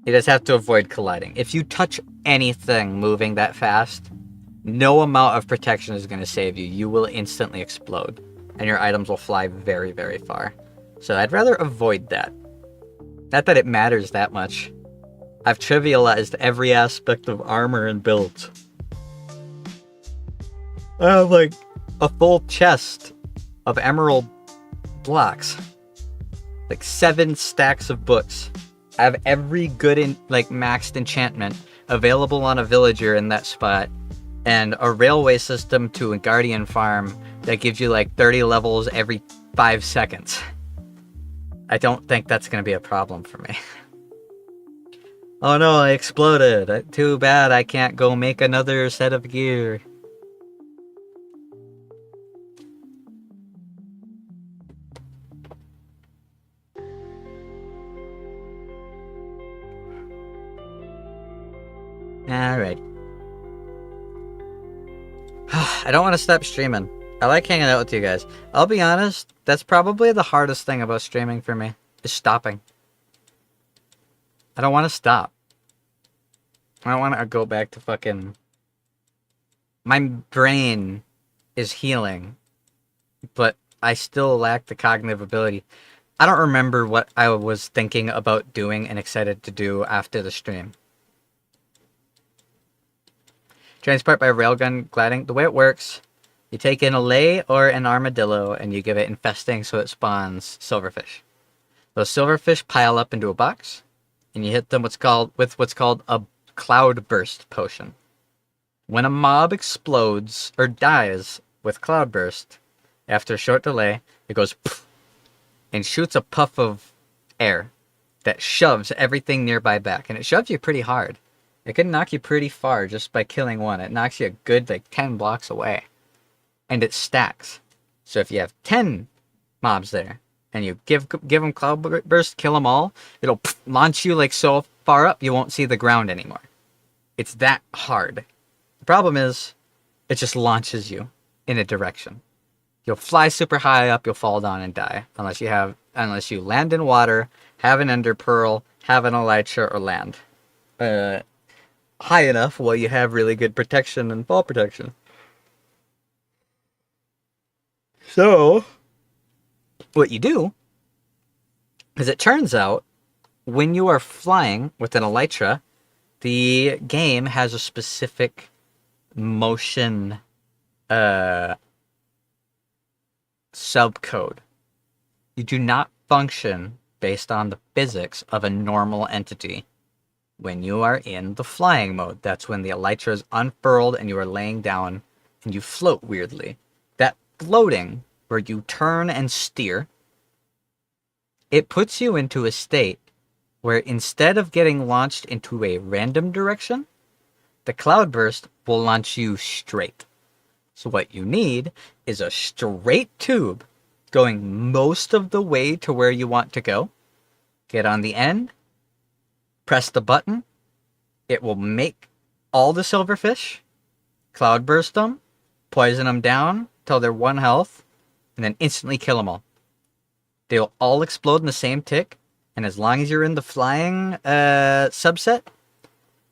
You just have to avoid colliding. If you touch anything moving that fast, no amount of protection is going to save you. You will instantly explode, and your items will fly very, very far. So I'd rather avoid that. Not that it matters that much. I've trivialized every aspect of armor and builds. I have like a full chest of emerald blocks. Like 7 stacks of books. I have every good maxed enchantment available on a villager in that spot. And a railway system to a guardian farm that gives you like 30 levels every 5 seconds. I don't think that's going to be a problem for me. Oh no, I exploded. Too bad I can't go make another set of gear. Alright. I don't want to stop streaming. I like hanging out with you guys. I'll be honest, that's probably the hardest thing about streaming for me, is stopping. I don't want to stop. I don't want to go back to fucking... My brain is healing, but I still lack the cognitive ability. I don't remember what I was thinking about doing and excited to do after the stream. Transport by railgun gliding. The way it works, you take in a lay or an armadillo and you give it infesting so it spawns silverfish. Those silverfish pile up into a box, and you hit them with what's called a cloud burst potion. When a mob explodes or dies with cloud burst, after a short delay, it goes poof, and shoots a puff of air that shoves everything nearby back, and it shoves you pretty hard. It can knock you pretty far just by killing one. It knocks you a good like 10 blocks away, and it stacks. So if you have 10 mobs there, and you give them cloud burst, kill them all, it'll launch you like so far up you won't see the ground anymore. It's that hard. The problem is, it just launches you in a direction. You'll fly super high up, you'll fall down and die. Unless you land in water, have an ender pearl, have an elytra, or land high enough while you have really good protection and fall protection. So, what you do is it turns out when you are flying with an elytra, the game has a specific motion subcode. You do not function based on the physics of a normal entity. When you are in the flying mode, that's when the elytra is unfurled and you are laying down and you float weirdly. That floating, where you turn and steer, it puts you into a state where instead of getting launched into a random direction, the cloudburst will launch you straight. So what you need is a straight tube going most of the way to where you want to go. Get on the end, press the button, it will make all the silverfish, cloudburst them, poison them down till they're 1 health, and then instantly kill them all. They'll all explode in the same tick, and as long as you're in the flying subset,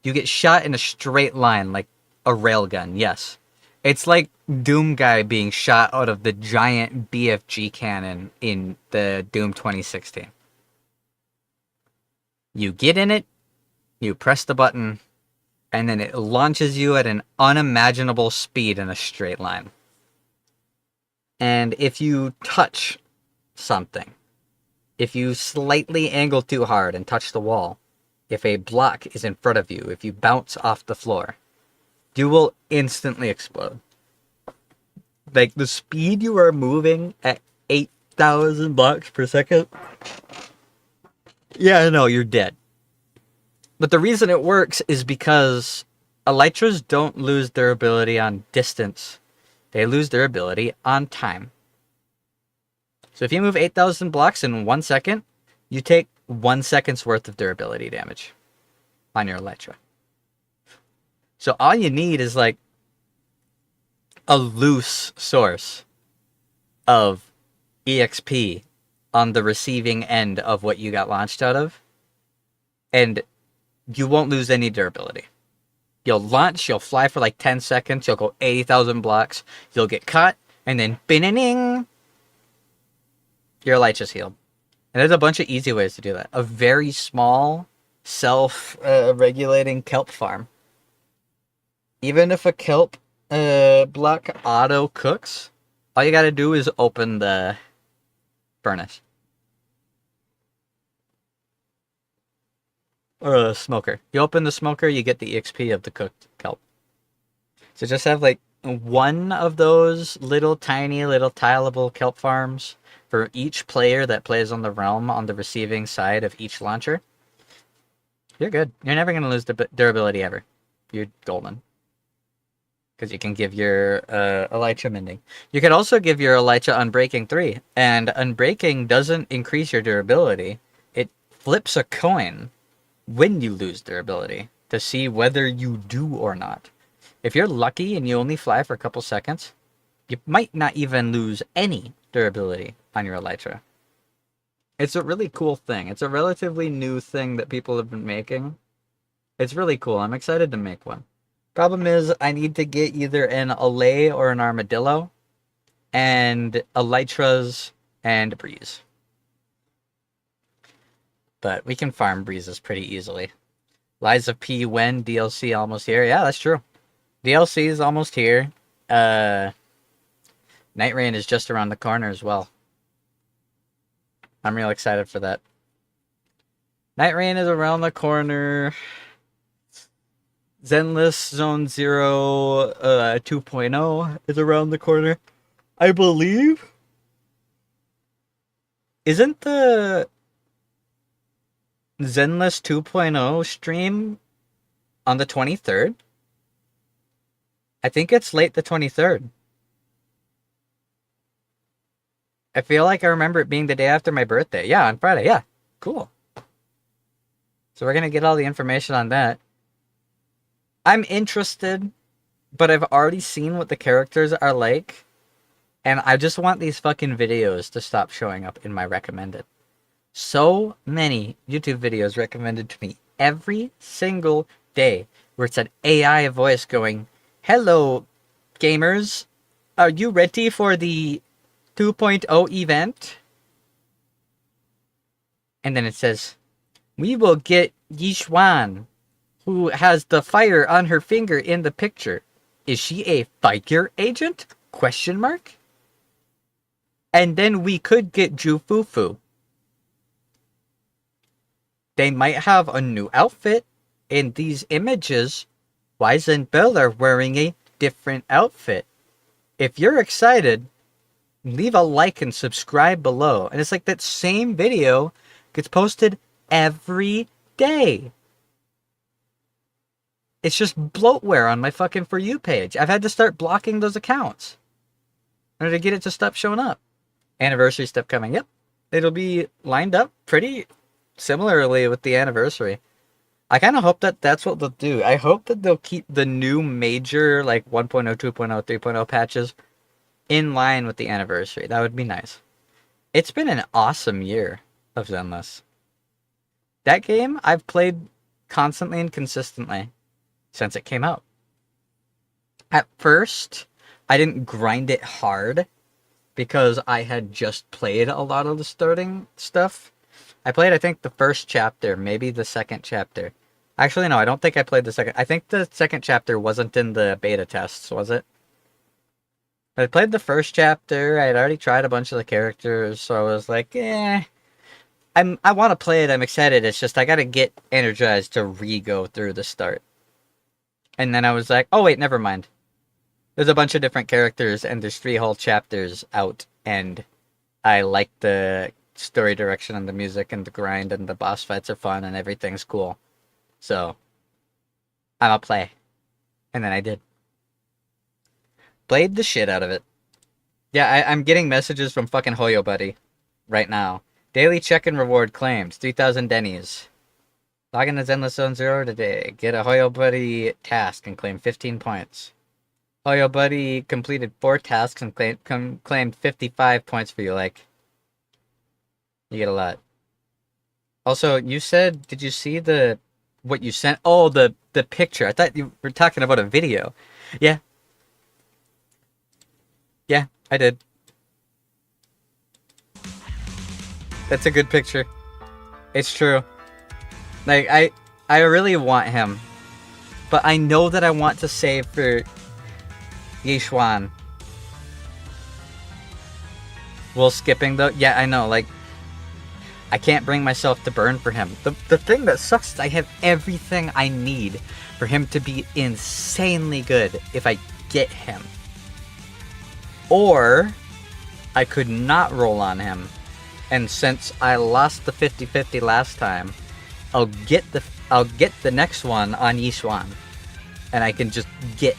you get shot in a straight line like a railgun, yes. It's like Doom Guy being shot out of the giant BFG cannon in the Doom 2016. You get in it, you press the button, and then it launches you at an unimaginable speed in a straight line. And if you touch something, if you slightly angle too hard and touch the wall, if a block is in front of you, if you bounce off the floor, you will instantly explode. Like, the speed you are moving at 8,000 blocks per second, yeah, no, you're dead. But the reason it works is because elytras don't lose their ability on distance. They lose their ability on time. So if you move 8,000 blocks in 1 second, you take 1 second's worth of durability damage on your elytra. So all you need is like a loose source of EXP on the receiving end of what you got launched out of, and you won't lose any durability. You'll launch, you'll fly for like 10 seconds, you'll go 80,000 blocks, you'll get caught, and then bing, your elytra's healed. And there's a bunch of easy ways to do that. A very small, self-regulating kelp farm. Even if a kelp block auto cooks, all you gotta do is open the furnace. Or a smoker. You open the smoker, you get the EXP of the cooked kelp. So just have like one of those little tiny, little tileable kelp farms for each player that plays on the realm on the receiving side of each launcher. You're good. You're never going to lose the durability ever. You're golden. Because you can give your elytra mending. You can also give your elytra unbreaking 3. And unbreaking doesn't increase your durability. It flips a coin when you lose durability to see whether you do or not. If you're lucky and you only fly for a couple seconds, you might not even lose any durability on your elytra. It's a really cool thing. It's a relatively new thing that people have been making. It's really cool. I'm excited to make one. Problem is, I need to get either an Allay or an Armadillo, and Elytras and Breeze. But we can farm Breezes pretty easily. Lies of P when DLC almost here. Yeah, that's true. DLC is almost here. Night Rain is just around the corner as well. I'm real excited for that. Night Rain is around the corner. Zenless Zone 0 2.0 is around the corner. I believe. Isn't the Zenless 2.0 stream on the 23rd? I think it's late the 23rd. I feel like I remember it being the day after my birthday. Yeah, on Friday. Yeah, cool. So we're going to get all the information on that. I'm interested, but I've already seen what the characters are like, and I just want these fucking videos to stop showing up in my recommended. So many YouTube videos recommended to me every single day where it's an AI voice going, "Hello, gamers. Are you ready for the 2.0 event?" And then it says, "We will get Yixuan, who has the fire on her finger in the picture. Is she a fire agent? Question mark?" And then we could get Jufufu. They might have a new outfit. In these images, Wise and Belle are wearing a different outfit. If you're excited, leave a like and subscribe below. And it's like that same video gets posted every day. It's just bloatware on my fucking For You page. I've had to start blocking those accounts in order to get it to stop showing up. Anniversary stuff coming. Yep. It'll be lined up pretty similarly with the anniversary. I kind of hope that that's what they'll do. I hope that they'll keep the new major, like 1.0, 2.0, 3.0 patches in line with the anniversary. That would be nice. It's been an awesome year of Zenless. That game I've played constantly and consistently since it came out. At first, I didn't grind it hard because I had just played a lot of the starting stuff. I played, I think, the first chapter, maybe the second chapter. Actually, no, I don't think I played the second. I think the second chapter wasn't in the beta tests, was it? But I played the first chapter. I had already tried a bunch of the characters, so I was like, I want to play it. I'm excited. It's just I got to get energized to re-go through the start. And then I was like, oh, wait, never mind. There's a bunch of different characters, and there's 3 whole chapters out, and I like the story direction and the music and the grind, and the boss fights are fun, and everything's cool. So, I'ma play. And then I did. Played the shit out of it. Yeah, I'm getting messages from fucking Hoyo Buddy right now. Daily check-in reward claimed. 3,000 Denny's. Log in to Zenless Zone 0 today. Get a Hoyo Buddy task and claim 15 points. Hoyo Buddy completed 4 tasks and claimed 55 points for you. Like, you get a lot. Also, you said, did you see what you sent? Oh, the picture. I thought you were talking about a video. Yeah. Yeah, I did. That's a good picture. It's true. Like, I really want him. But I know that I want to save for Yishuan. While skipping though? Yeah, I know, like, I can't bring myself to burn for him. The thing that sucks is I have everything I need for him to be insanely good if I get him. Or I could not roll on him. And since I lost the 50-50 last time, I'll get the next one on Yishuan. And I can just get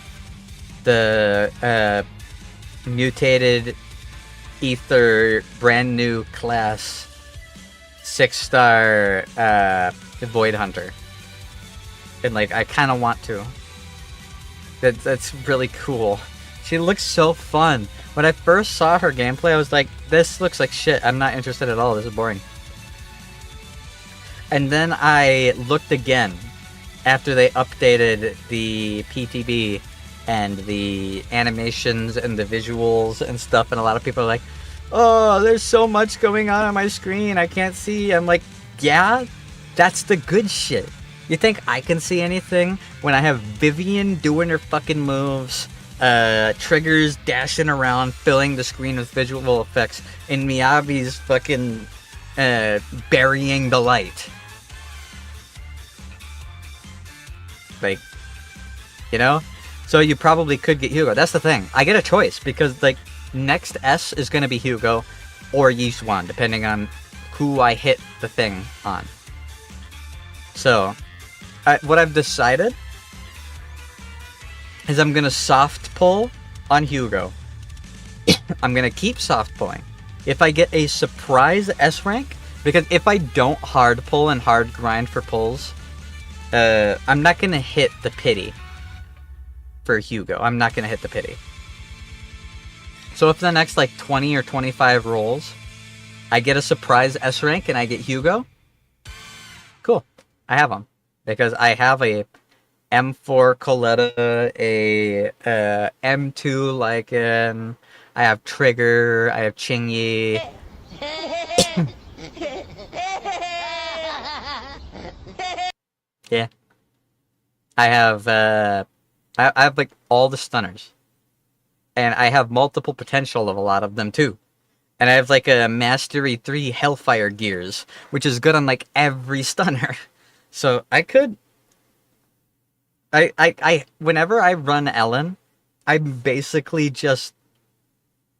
the mutated ether brand new class 6-star Void Hunter. And like I kinda want to. That's really cool. She looks so fun. When I first saw her gameplay, I was like, this looks like shit. I'm not interested at all. This is boring. And then I looked again after they updated the PTB and the animations and the visuals and stuff, and a lot of people are like, oh, there's so much going on my screen, I can't see. I'm like, yeah, that's the good shit. You think I can see anything when I have Vivian doing her fucking moves, Triggers dashing around, filling the screen with visual effects, and Miyabi's fucking burying the light? Like, you know? So you probably could get Hugo. That's the thing. I get a choice because, like, next S is going to be Hugo or Yishuan, depending on who I hit the thing on. So, what I've decided is I'm going to soft pull on Hugo. I'm going to keep soft pulling. If I get a surprise S rank, because if I don't hard pull and hard grind for pulls, I'm not going to hit the pity for Hugo. I'm not going to hit the pity. So if the next like 20 or 25 rolls, I get a surprise S rank and I get Hugo, cool. I have him. Because I have a M4 Coletta, a M2 Lycan, I have Trigger, I have Qingyi. Yeah. I have like all the stunners. And I have multiple potential of a lot of them too. And I have like a Mastery 3 Hellfire Gears, which is good on like every stunner. So I could... whenever I run Ellen, I'm basically just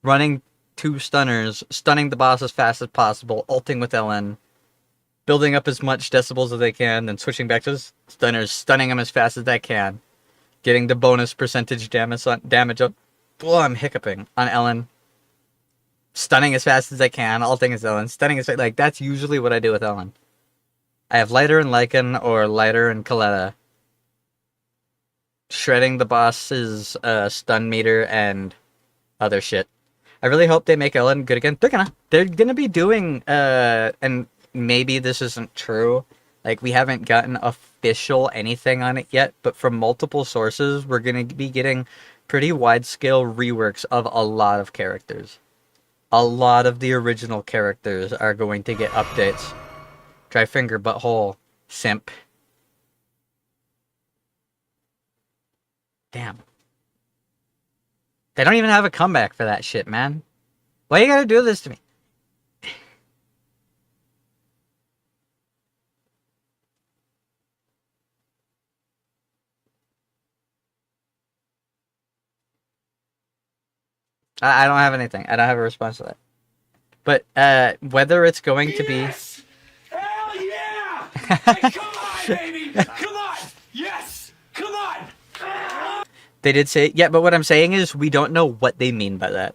running 2 stunners, stunning the boss as fast as possible, ulting with Ellen, building up as much decibels as I can, then switching back to stunners, stunning them as fast as I can, getting the bonus percentage damage on... Oh, I'm hiccuping on Ellen. Stunning as fast as I can, ulting as Ellen, stunning as... Like, that's usually what I do with Ellen. I have Lighter and Lycan or Lighter and Coletta. Shredding the boss's stun meter and other shit. I really hope they make Ellen good again. They're gonna be doing, and maybe this isn't true. Like, we haven't gotten official anything on it yet, but from multiple sources, we're gonna be getting pretty wide-scale reworks of a lot of characters. A lot of the original characters are going to get updates. Try finger, butthole, simp. Damn. They don't even have a comeback for that shit, man. Why you gotta do this to me? I don't have anything. I don't have a response to that. But whether it's going to be... Yes! Hell yeah! Hey, come on, baby! Come on! Yes! Come on! They did say... Yeah, but what I'm saying is we don't know what they mean by that.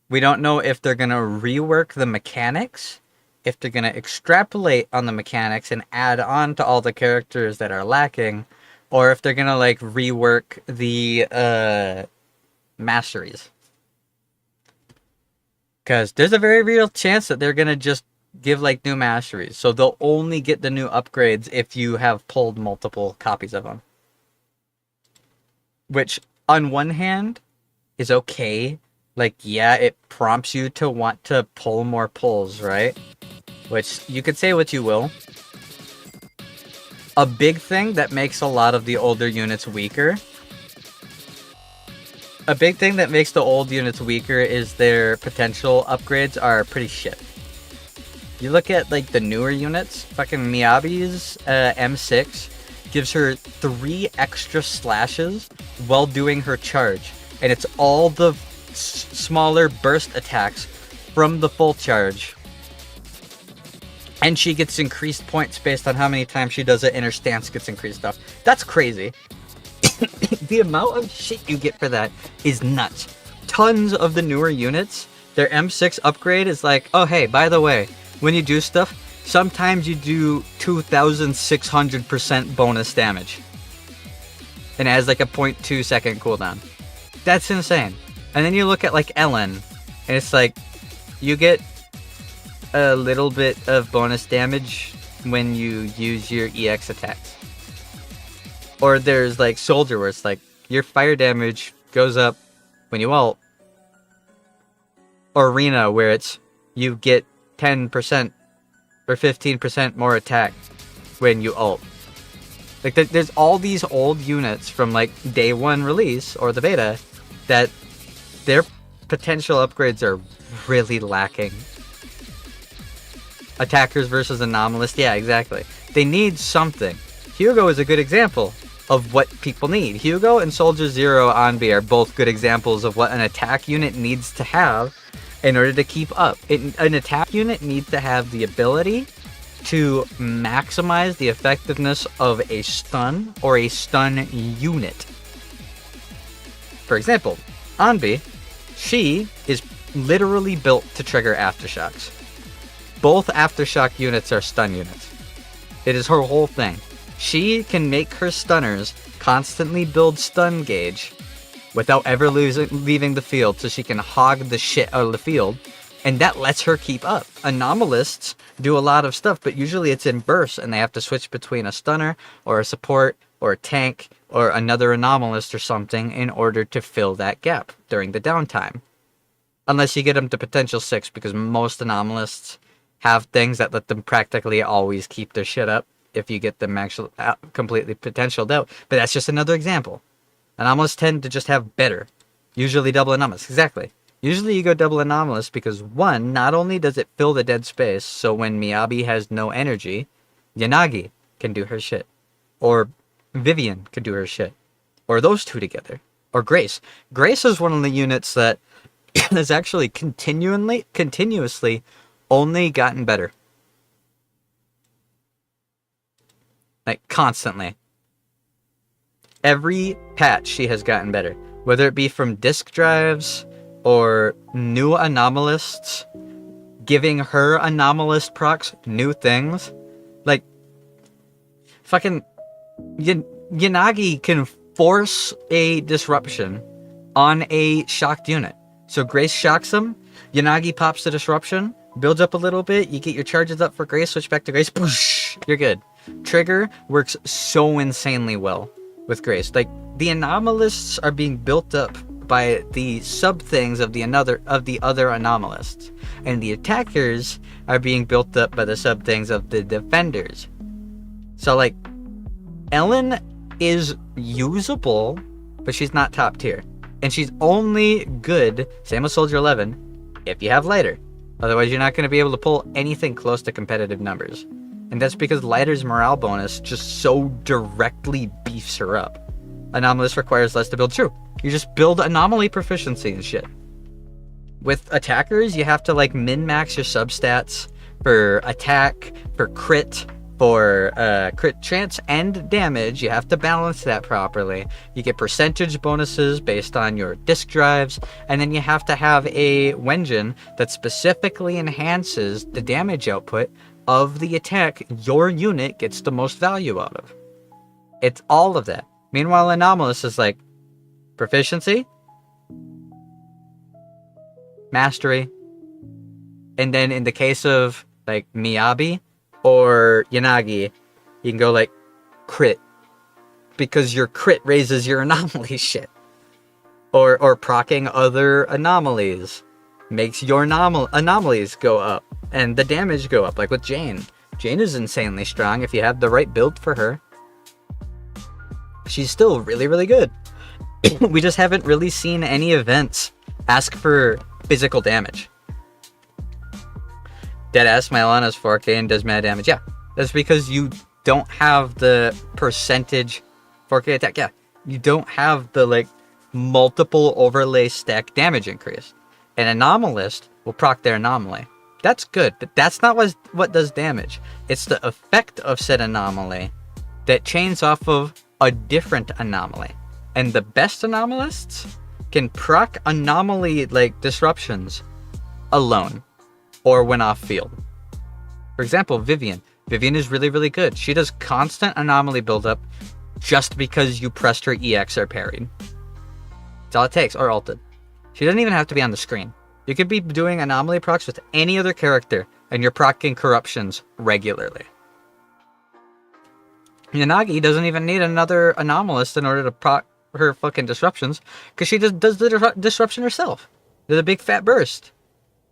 We don't know if they're going to rework the mechanics, if they're going to extrapolate on the mechanics and add on to all the characters that are lacking, or if they're going to, like, rework the masteries. Because there's a very real chance that they're going to just give, like, new masteries. So they'll only get the new upgrades if you have pulled multiple copies of them. Which, on one hand, is okay. Like, yeah, it prompts you to want to pull more pulls, right? Which, you could say what you will. A big thing that makes a lot of the older units weaker... A big thing that makes the old units weaker is their potential upgrades are pretty shit. You look at, like, the newer units, fucking Miyabi's M6 gives her 3 extra slashes while doing her charge. And it's all the smaller burst attacks from the full charge. And she gets increased points based on how many times she does it, and her stance gets increased up. That's crazy. The amount of shit you get for that is nuts. Tons of the newer units, their M6 upgrade is like, oh hey, by the way, when you do stuff, sometimes you do 2,600% bonus damage. And it has like a 0.2 second cooldown. That's insane. And then you look at like Ellen, and it's like, you get a little bit of bonus damage when you use your EX attacks. Or there's like Soldier, where it's like, your fire damage goes up when you ult. Or Arena, where it's, you get 10% or 15% more attack when you ult. Like, there's all these old units from like day 1 release, or the beta, that their potential upgrades are really lacking. Attackers versus Anomalist, yeah, exactly. They need something. Hugo is a good example of what people need. Hugo and Soldier Zero Onbi are both good examples of what an attack unit needs to have in order to keep up. An attack unit needs to have the ability to maximize the effectiveness of a stun or a stun unit. For example, Onbi, she is literally built to trigger aftershocks. Both aftershock units are stun units. It is her whole thing. She can make her stunners constantly build stun gauge without ever leaving the field, so she can hog the shit out of the field, and that lets her keep up. Anomalists do a lot of stuff, but usually it's in bursts, and they have to switch between a stunner, or a support, or a tank, or another anomalist or something in order to fill that gap during the downtime. Unless you get them to potential 6, because most anomalists have things that let them practically always keep their shit up if you get them actually completely potentialed out. But that's just another example. Anomalists tend to just have better. Usually double anomalists. Exactly. Usually you go double anomalous because, one, not only does it fill the dead space, so when Miyabi has no energy, Yanagi can do her shit. Or Vivian can do her shit. Or those two together. Or Grace. Grace is one of the units that has actually continuously only gotten better. Like, constantly. Every patch she has gotten better. Whether it be from disk drives or new anomalists giving her anomalist procs new things. Like, fucking Yanagi can force a disruption on a shocked unit. So Grace shocks him, Yanagi pops the disruption, builds up a little bit, you get your charges up for Grace, switch back to Grace, boosh, you're good. Trigger works so insanely well with Grace. Like, the anomalists are being built up by the sub things of the other anomalists, and the attackers are being built up by the sub things of the defenders. So, like, Ellen is usable, but she's not top tier, and she's only good, same as Soldier 11, if you have lighter. Otherwise, you're not going to be able to pull anything close to competitive numbers, and that's because lighter's morale bonus just so directly beefs her up. Anomalous requires less to build. True. You just build anomaly proficiency and shit. With attackers, you have to, like, min-max your substats for attack, for crit, for crit chance and damage. You have to balance that properly. You get percentage bonuses based on your disk drives, and then you have to have a Wenjin that specifically enhances the damage output of the attack your unit gets the most value out of. It's all of that. Meanwhile, Anomalous is like proficiency, mastery, and then in the case of like Miyabi or Yanagi, you can go like crit, because your crit raises your anomaly shit. Or proccing other anomalies makes your anomalies go up, and the damage go up, like with Jane. Jane is insanely strong if you have the right build for her. She's still really, really good. We just haven't really seen any events ask for physical damage. Deadass, Mylana's 4K and does mad damage. Yeah, that's because you don't have the percentage 4K attack. Yeah, you don't have the, like, multiple overlay stack damage increase. An Anomalist will proc their anomaly. That's good, but that's not what does damage. It's the effect of said anomaly that chains off of a different anomaly. And the best anomalists can proc anomaly, like, disruptions alone or when off field. For example, Vivian. Vivian is really, really good. She does constant anomaly buildup just because you pressed her EX or parried. That's all it takes, or ulted. She doesn't even have to be on the screen. You could be doing anomaly procs with any other character, and you're procking corruptions regularly. Yanagi doesn't even need another anomalist in order to proc her fucking disruptions, because she just does the disruption herself. There's a big fat burst.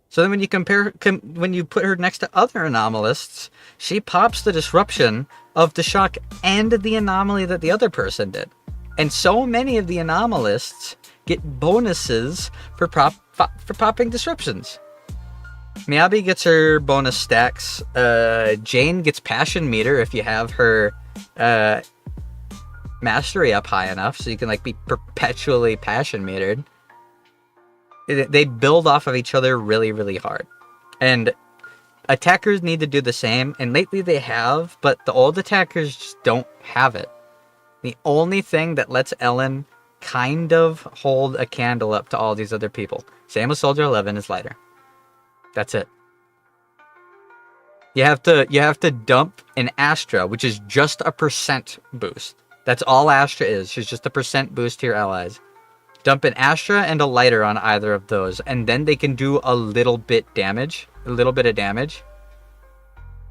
So then when you put her next to other anomalists, she pops the disruption of the shock and the anomaly that the other person did. And so many of the anomalists get bonuses for popping disruptions. Miyabi gets her bonus stacks. Jane gets passion meter if you have her mastery up high enough, so you can, like, be perpetually passion metered. They build off of each other really, really hard. And attackers need to do the same, and lately they have, but the old attackers just don't have it. The only thing that lets Ellen kind of hold a candle up to all these other people, same as Soldier 11, is lighter. That's it. You have to dump an Astra, which is just a % boost. That's all Astra is. She's just a % boost to your allies. Dump an Astra and a lighter on either of those, and then they can do a little bit of damage.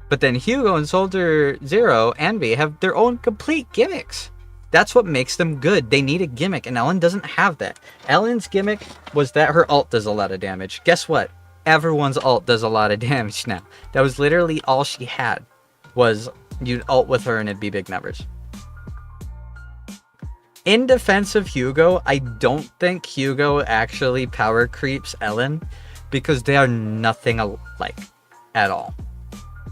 But then Hugo and Soldier Zero and V have their own complete gimmicks. That's what makes them good. They need a gimmick, and Ellen doesn't have that. Ellen's gimmick was that her ult does a lot of damage. Guess what? Everyone's ult does a lot of damage now. That was literally all she had, was you'd ult with her and it'd be big numbers. In defense of Hugo, I don't think Hugo actually power creeps Ellen because they are nothing alike at all.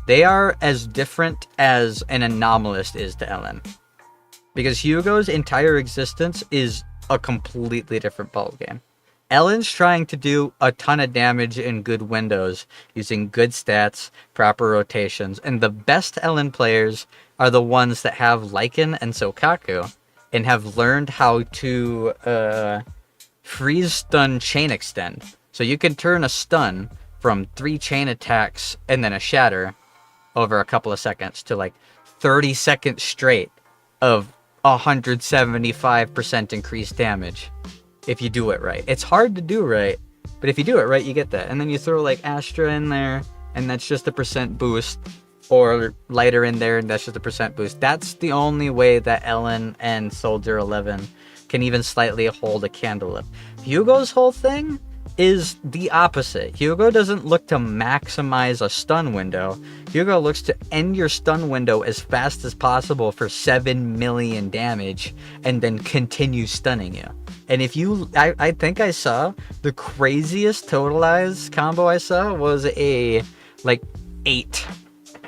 They are as different as an anomalist is to Ellen. Because Hugo's entire existence is a completely different ballgame. Ellen's trying to do a ton of damage in good windows using good stats, proper rotations, and the best Ellen players are the ones that have Lycan and Sokaku and have learned how to freeze stun chain extend. So you can turn a stun from 3 chain attacks and then a shatter over a couple of seconds to like 30 seconds straight of 175% increased damage if you do it right. It's hard to do right, but if you do it right, you get that. And then you throw like Astra in there, and that's just a percent boost, or Lighter in there, and that's just a percent boost. That's the only way that Ellen and Soldier 11 can even slightly hold a candle up. Hugo's whole thing is the opposite. Hugo doesn't look to maximize a stun window. Hugo looks to end your stun window as fast as possible for 7 million damage and then continue stunning you. And if you, I think I saw the craziest totalize combo I saw was a like 8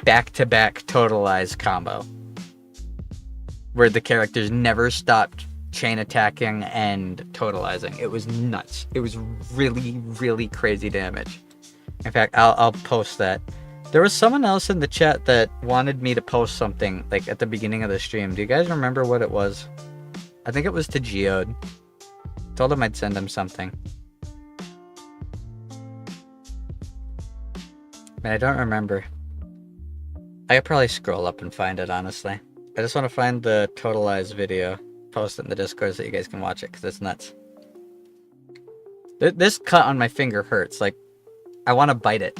back-to-back totalize combo where the characters never stopped chain attacking and totalizing. It was nuts. It was really, really crazy damage. In fact, I'll post that. There was someone else in the chat that wanted me to post something like at the beginning of the stream. Do you guys remember what it was? I think it was to Geode. Told him I'd send him something. Man, I don't remember. I could probably scroll up and find it, honestly. I just want to find the totalized video. Post it in the Discord so you guys can watch it, because it's nuts. This cut on my finger hurts. Like, I want to bite it.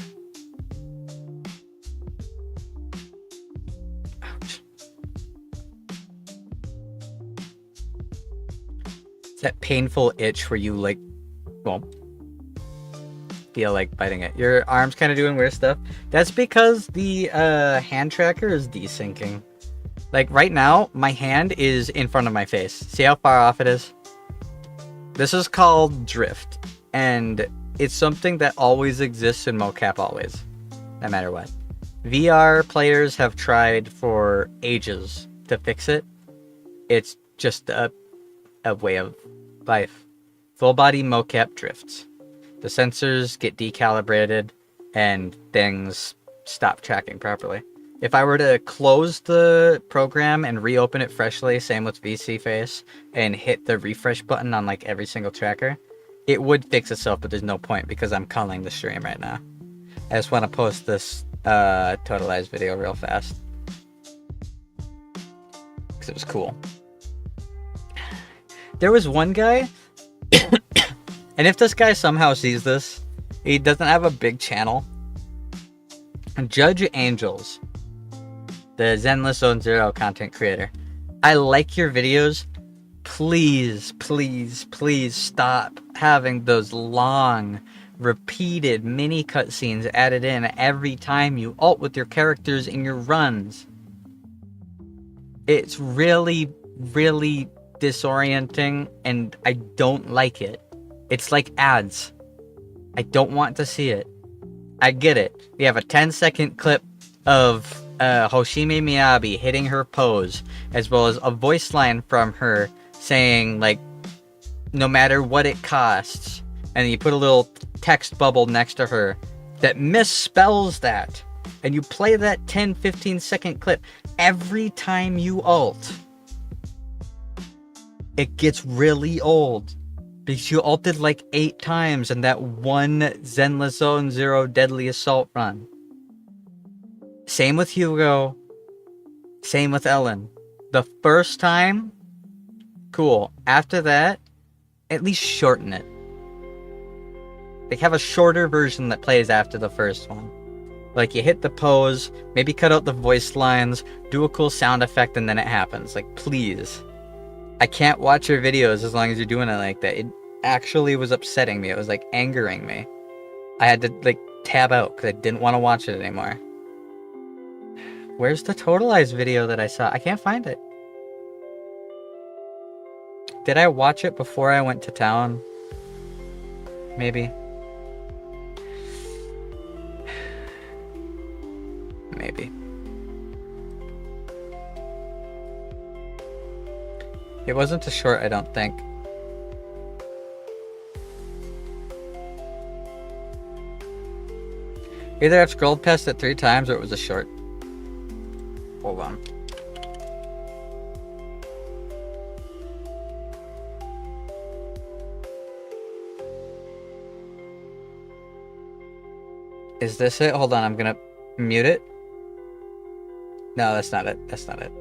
Ouch. It's that painful itch where you, like, well, feel like biting it. Your arm's kind of doing weird stuff. That's because the hand tracker is desyncing. Like, right now, my hand is in front of my face. See how far off it is? This is called drift. And it's something that always exists in mocap, always. No matter what. VR players have tried for ages to fix it. It's just a way of life. Full body mocap drifts. The sensors get decalibrated, and things stop tracking properly. If I were to close the program and reopen it freshly, same with VC Face, and hit the refresh button on like every single tracker, it would fix itself, but there's no point because I'm calling the stream right now. I just want to post this totalized video real fast. Because it was cool. There was one guy, and if this guy somehow sees this, he doesn't have a big channel. Judge Angels, the Zenless Zone Zero content creator. I like your videos. Please, please, please stop having those long, repeated mini cutscenes added in every time you ult with your characters in your runs. It's really, really disorienting, and I don't like it. It's like ads. I don't want to see it. I get it. We have a 10-second clip of Hoshime Miyabi hitting her pose, as well as a voice line from her saying, like, no matter what it costs, and you put a little text bubble next to her that misspells that, and you play that 10-15 second clip every time you ult. It gets really old, because you ulted like 8 times in that one Zenless Zone Zero Deadly Assault run. Same with Hugo. Same with Ellen. The first time, cool. After that, at least shorten it. Like, have a shorter version that plays after the first one. Like, you hit the pose, maybe cut out the voice lines, do a cool sound effect, and then it happens. Like, please. I can't watch your videos as long as you're doing it like that. It actually was upsetting me. It was, like, angering me. I had to, like, tab out because I didn't want to watch it anymore. Where's the totalized video that I saw? I can't find it. Did I watch it before I went to town? Maybe. Maybe. It wasn't a short, I don't think. Either I've scrolled past it 3 times or it was a short. Hold on. Is this it? Hold on, I'm gonna mute it. No, that's not it. That's not it.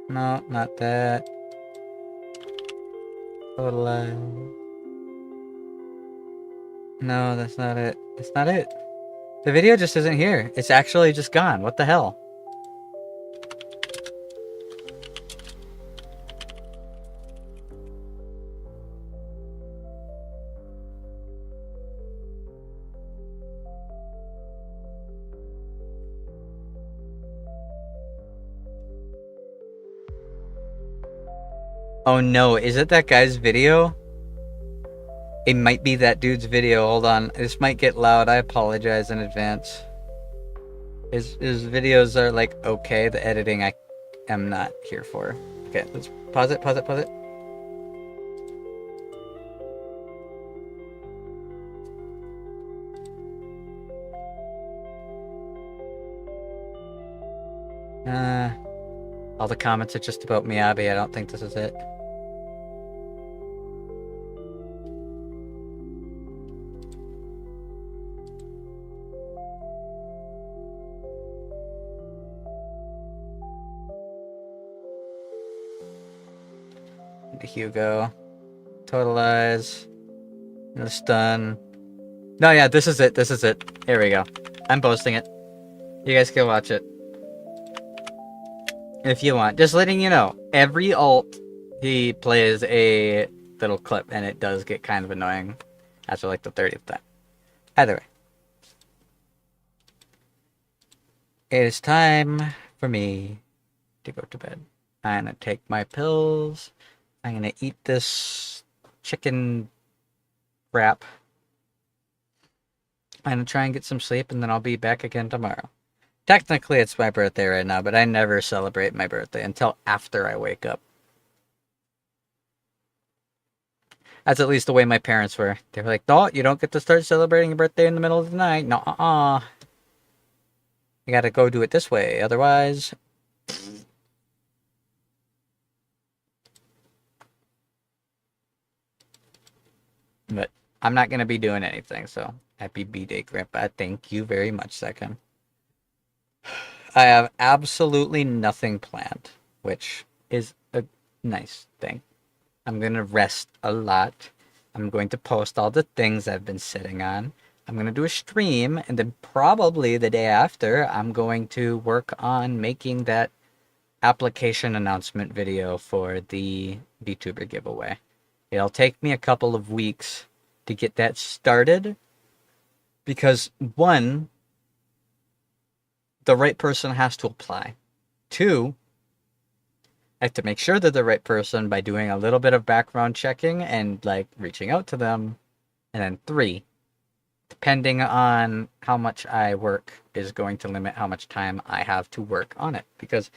No, not that. Total lie. No, that's not it. That's not it. The video just isn't here. It's actually just gone. What the hell? Oh no, is it that guy's video? It might be that dude's video. Hold on. This might get loud. I apologize in advance. His videos are like okay. The editing I am not here for. Okay, let's pause it, pause it, pause it. All the comments are just about Miyabi. I don't think this is it. Hugo. Totalize. No stun. No, yeah, this is it. This is it. Here we go. I'm posting it. You guys can watch it. If you want. Just letting you know. Every ult, he plays a little clip, and it does get kind of annoying after like the 30th time. Either way. It is time for me to go to bed. I'm gonna take my pills. I'm gonna eat this chicken wrap. I'm gonna try and get some sleep, and then I'll be back again tomorrow. Technically, it's my birthday right now, but I never celebrate my birthday until after I wake up. That's at least the way my parents were. They were like, no, you don't get to start celebrating your birthday in the middle of the night. No, you gotta go do it this way, otherwise... But I'm not gonna be doing anything, so happy B-Day, Grandpa. Thank you very much, second. I have absolutely nothing planned, which is a nice thing. I'm gonna rest a lot. I'm going to post all the things I've been sitting on. I'm gonna do a stream, and then probably the day after, I'm going to work on making that application announcement video for the vtuber giveaway. It'll take me a couple of weeks to get that started because, one, the right person has to apply. 2, I have to make sure they're the right person by doing a little bit of background checking and like reaching out to them. And then 3, depending on how much I work is going to limit how much time I have to work on it, because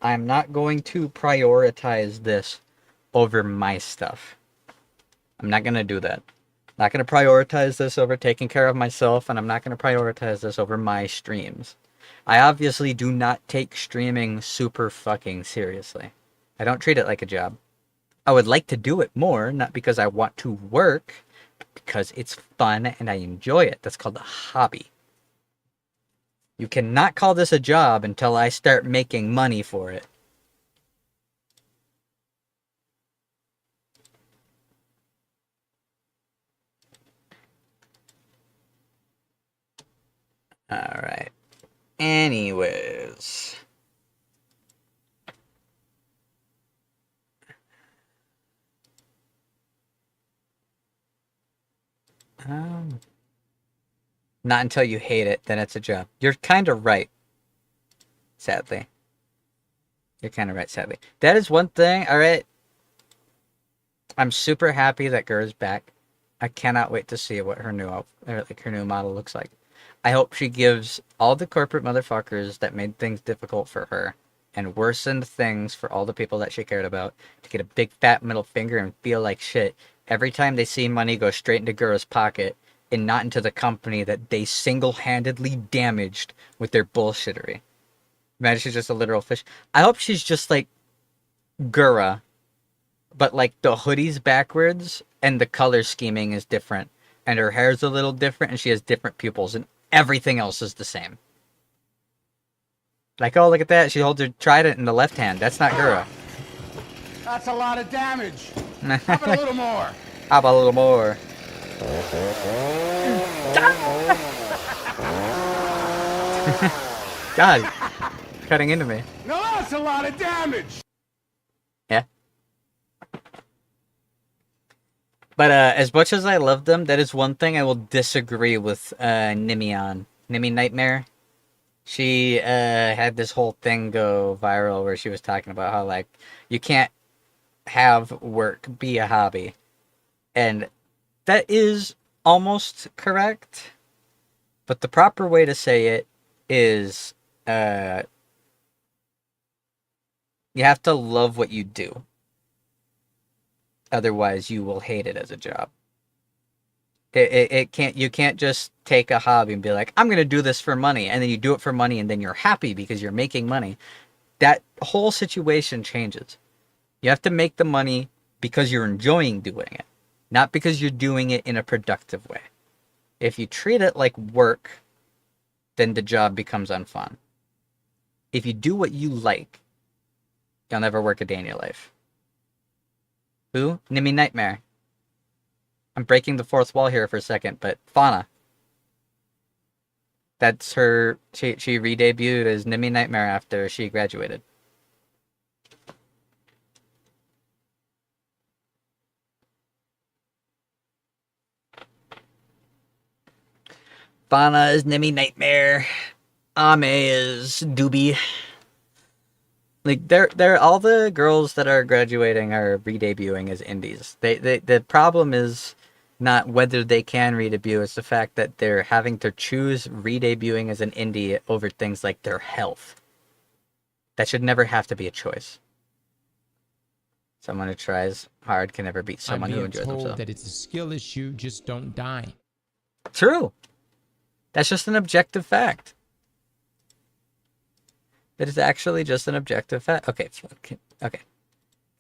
I'm not going to prioritize this over my stuff. I'm not going to do that. I'm not going to prioritize this over taking care of myself, and I'm not going to prioritize this over my streams. I obviously do not take streaming super fucking seriously. I don't treat it like a job. I would like to do it more, not because I want to work, but because it's fun and I enjoy it. That's called a hobby. You cannot call this a job until I start making money for it. Alright. Anyways. Not until you hate it, then it's a job. You're kind of right. Sadly. You're kind of right, sadly. That is one thing, alright? I'm super happy that Gur's back. I cannot wait to see what her new model looks like. I hope she gives all the corporate motherfuckers that made things difficult for her and worsened things for all the people that she cared about to get a big fat middle finger and feel like shit every time they see money go straight into Gura's pocket and not into the company that they single-handedly damaged with their bullshittery. Imagine she's just a literal fish. I hope she's just like Gura, but like the hoodie's backwards and the color scheming is different and her hair's a little different and she has different pupils and everything else is the same. Like, oh, look at that. She holds her trident in the left hand. That's not Gura. That's a lot of damage. How about a little more? How about a little more? God, cutting into me. No, that's a lot of damage. Yeah. But as much as I love them, that is one thing I will disagree with Nimi on. Nimi Nightmare. She had this whole thing go viral where she was talking about how, like, you can't have work be a hobby. And that is almost correct. But the proper way to say it is you have to love what you do. Otherwise, you will hate it as a job. You can't just take a hobby and be like, I'm going to do this for money. And then you do it for money and then you're happy because you're making money. That whole situation changes. You have to make the money because you're enjoying doing it. Not because you're doing it in a productive way. If you treat it like work, then the job becomes unfun. If you do what you like, you'll never work a day in your life. Who? Nimi Nightmare. I'm breaking the fourth wall here for a second, but Fauna. That's her. She re-debuted as Nimi Nightmare after she graduated. Fauna is Nimi Nightmare. Ame is Doobie. Like they're all the girls that are graduating are re-debuting as indies. The problem is not whether they can re-debut, it's the fact that they're having to choose re-debuting as an indie over things like their health. That should never have to be a choice. Someone who tries hard can never beat someone who enjoys themselves. I'm told that it's a skill issue, just don't die. True. That's just an objective fact. It is actually just an objective fact. Okay.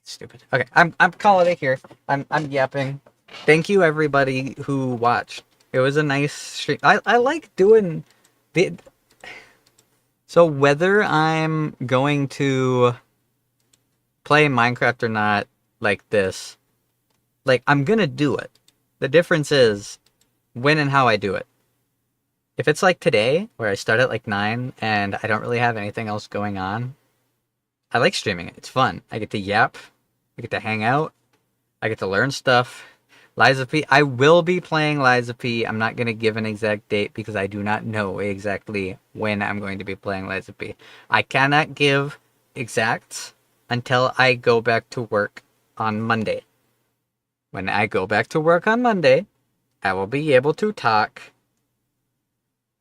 Stupid. Okay, I'm calling it here. I'm yapping. Thank you everybody who watched. It was a nice stream. I like doing the. So whether I'm going to play Minecraft or not, like this, like I'm gonna do it. The difference is when and how I do it. If it's like today, where I start at like 9 and I don't really have anything else going on, I like streaming it. It's fun. I get to yap. I get to hang out. I get to learn stuff. Liza P. I will be playing Liza P. I'm not going to give an exact date because I do not know exactly when I'm going to be playing Liza P. I cannot give exacts until I go back to work on Monday. When I go back to work on Monday, I will be able to talk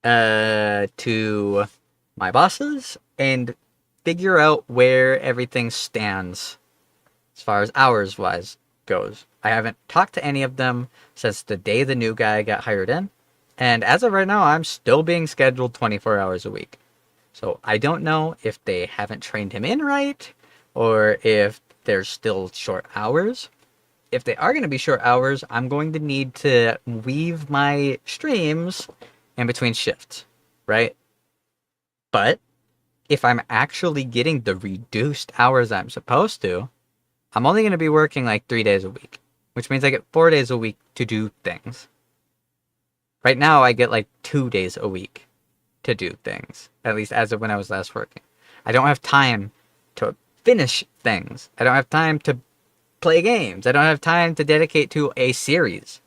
to my bosses and figure out where everything stands as far as hours wise goes. I haven't talked to any of them since the day the new guy got hired in, and as of right now I'm still being scheduled 24 hours a week. So I don't know if they haven't trained him in right or if there's still short hours. If they are going to be short hours, I'm going to need to weave my streams in between shifts, right? But if I'm actually getting the reduced hours I'm supposed to, I'm only going to be working like 3 days a week, which means I get 4 days a week to do things. Right now, I get like 2 days a week to do things, at least as of when I was last working. I don't have time to finish things. I don't have time to play games. I don't have time to dedicate to a series.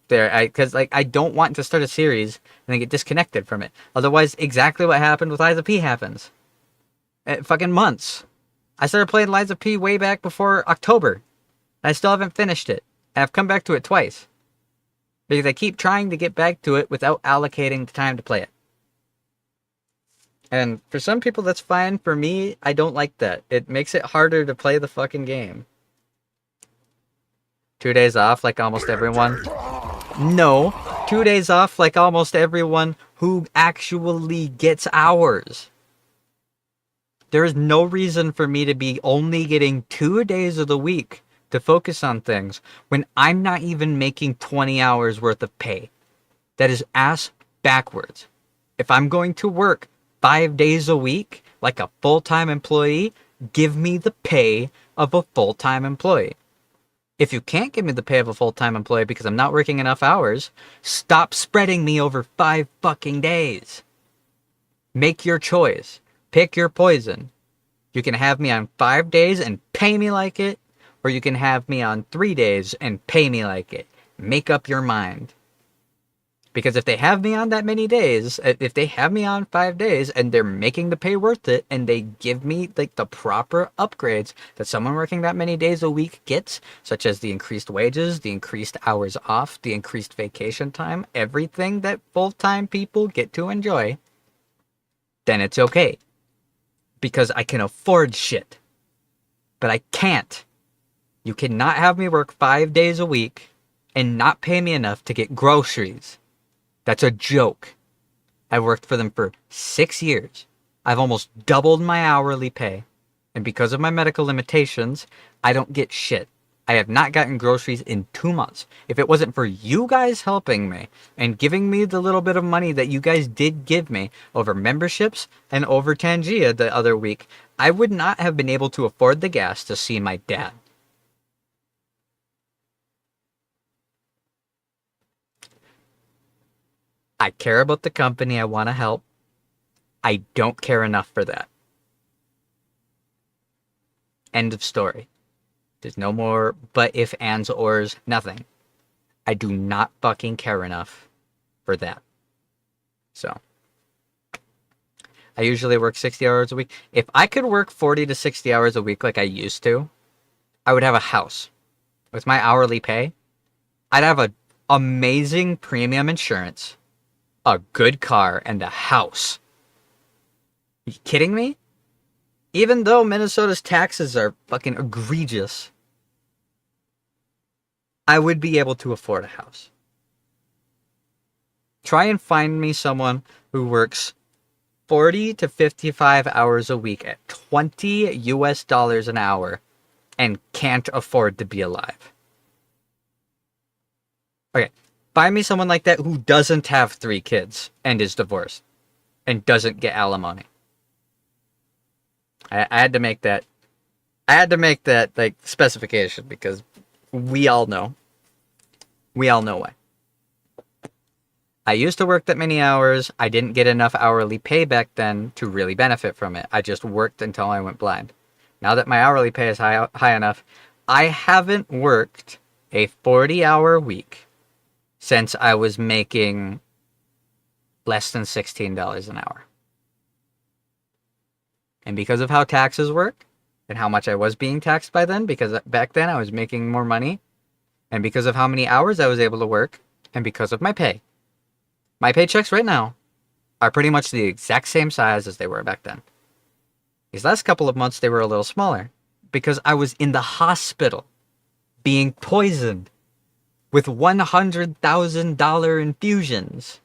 Because I don't want to start a series and then get disconnected from it. Otherwise, exactly what happened with Liza P happens. fucking months. I started playing Lies of P way back before October. And I still haven't finished it. And I've come back to it twice. Because I keep trying to get back to it without allocating the time to play it. And for some people, that's fine. For me, I don't like that. It makes it harder to play the fucking game. 2 days off like almost everyone. No. 2 days off like almost everyone who actually gets hours. There is no reason for me to be only getting 2 days of the week to focus on things when I'm not even making 20 hours worth of pay. That is ass backwards. If I'm going to work 5 days a week like a full-time employee, give me the pay of a full-time employee. If you can't give me the pay of a full-time employee because I'm not working enough hours, stop spreading me over 5 fucking days. Make your choice. Pick your poison. You can have me on 5 days and pay me like it, or you can have me on 3 days and pay me like it. Make up your mind. Because if they have me on that many days, if they have me on 5 days and they're making the pay worth it and they give me like the proper upgrades that someone working that many days a week gets, such as the increased wages, the increased hours off, the increased vacation time, everything that full-time people get to enjoy, then it's okay. Because I can afford shit. But I can't. You cannot have me work 5 days a week and not pay me enough to get groceries. That's a joke. I worked for them for 6 years. I've almost doubled my hourly pay. And because of my medical limitations, I don't get shit. I have not gotten groceries in 2 months. If it wasn't for you guys helping me and giving me the little bit of money that you guys did give me over memberships and over Tangia the other week, I would not have been able to afford the gas to see my dad. I care about the company. I want to help. I don't care enough for that. End of story. There's no more but, if, ands, ors, nothing. I do not fucking care enough for that. So, I usually work 60 hours a week. If I could work 40 to 60 hours a week like I used to, I would have a house. With my hourly pay, I'd have an amazing premium insurance, a good car, and a house. Are you kidding me? Even though Minnesota's taxes are fucking egregious, I would be able to afford a house. Try and find me someone who works 40 to 55 hours a week at $20 US an hour and can't afford to be alive. Okay, find me someone like that who doesn't have 3 kids and is divorced and doesn't get alimony. I had to make that. I had to make that like specification because we all know. We all know why. I used to work that many hours. I didn't get enough hourly pay back then to really benefit from it. I just worked until I went blind. Now that my hourly pay is high enough, I haven't worked a 40-hour week since I was making less than $16 an hour. And because of how taxes work, and how much I was being taxed by then, because back then I was making more money, and because of how many hours I was able to work, and because of my pay. My paychecks right now are pretty much the exact same size as they were back then. These last couple of months, they were a little smaller, because I was in the hospital, being poisoned with $100,000 infusions,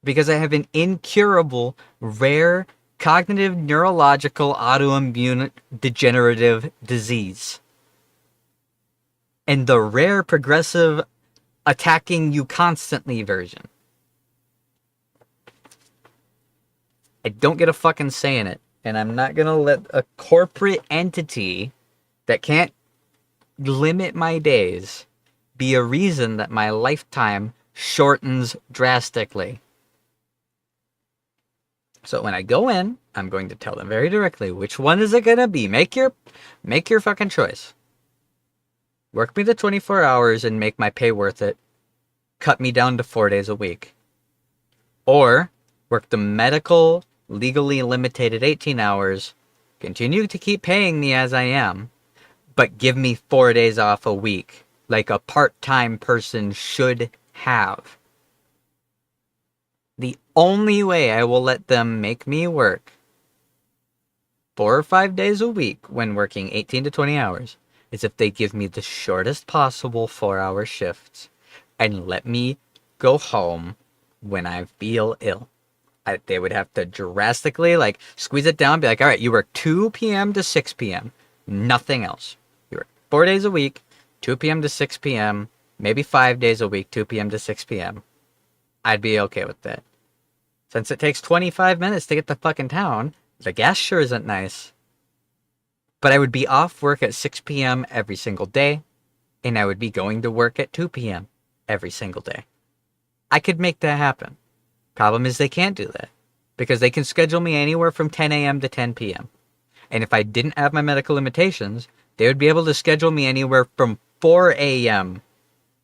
because I have an incurable, rare, cognitive, neurological, autoimmune, degenerative disease. And the rare, progressive, attacking you constantly version. I don't get a fucking say in it. And I'm not gonna let a corporate entity that can't limit my days be a reason that my lifetime shortens drastically. So when I go in, I'm going to tell them very directly, which one is it going to be? Make your fucking choice. Work me the 24 hours and make my pay worth it. Cut me down to 4 days a week. Or work the medical legally limited at 18 hours, continue to keep paying me as I am, but give me 4 days off a week, like a part-time person should have. The only way I will let them make me work 4 or 5 days a week when working 18 to 20 hours is if they give me the shortest possible 4-hour shifts and let me go home when I feel ill. They would have to drastically squeeze it down, be like, all right, you work 2 p.m. to 6 p.m. Nothing else. You work 4 days a week, 2 p.m. to 6 p.m., maybe 5 days a week, 2 p.m. to 6 p.m. I'd be okay with that. Since it takes 25 minutes to get to fucking town, the gas sure isn't nice. But I would be off work at 6 p.m. every single day, and I would be going to work at 2 p.m. every single day. I could make that happen. Problem is they can't do that, because they can schedule me anywhere from 10 a.m. to 10 p.m. And if I didn't have my medical limitations, they would be able to schedule me anywhere from 4 a.m.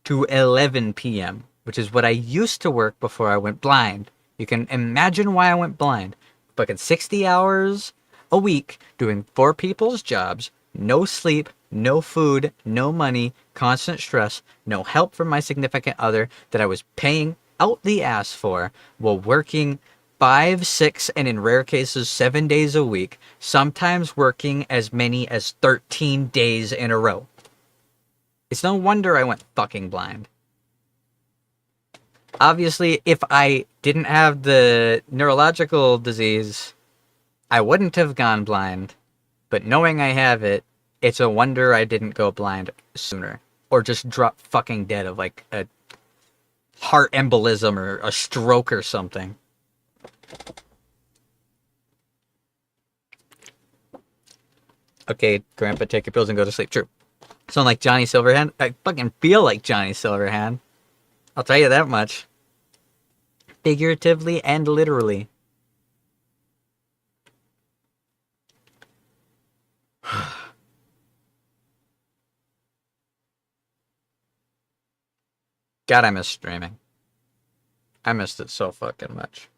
to 11 p.m., which is what I used to work before I went blind. You can imagine why I went blind. Fucking 60 hours a week doing 4 people's jobs, no sleep, no food, no money, constant stress, no help from my significant other that I was paying out the ass for while working 5, 6, and in rare cases 7 days a week, sometimes working as many as 13 days in a row. It's no wonder I went fucking blind. Obviously, if I didn't have the neurological disease, I wouldn't have gone blind. But knowing I have it, it's a wonder I didn't go blind sooner. Or just drop fucking dead of like a heart embolism or a stroke or something. Okay, Grandpa, take your pills and go to sleep. True. Sound like Johnny Silverhand? I fucking feel like Johnny Silverhand. I'll tell you that much. Figuratively and literally. God, I miss streaming. I missed it so fucking much.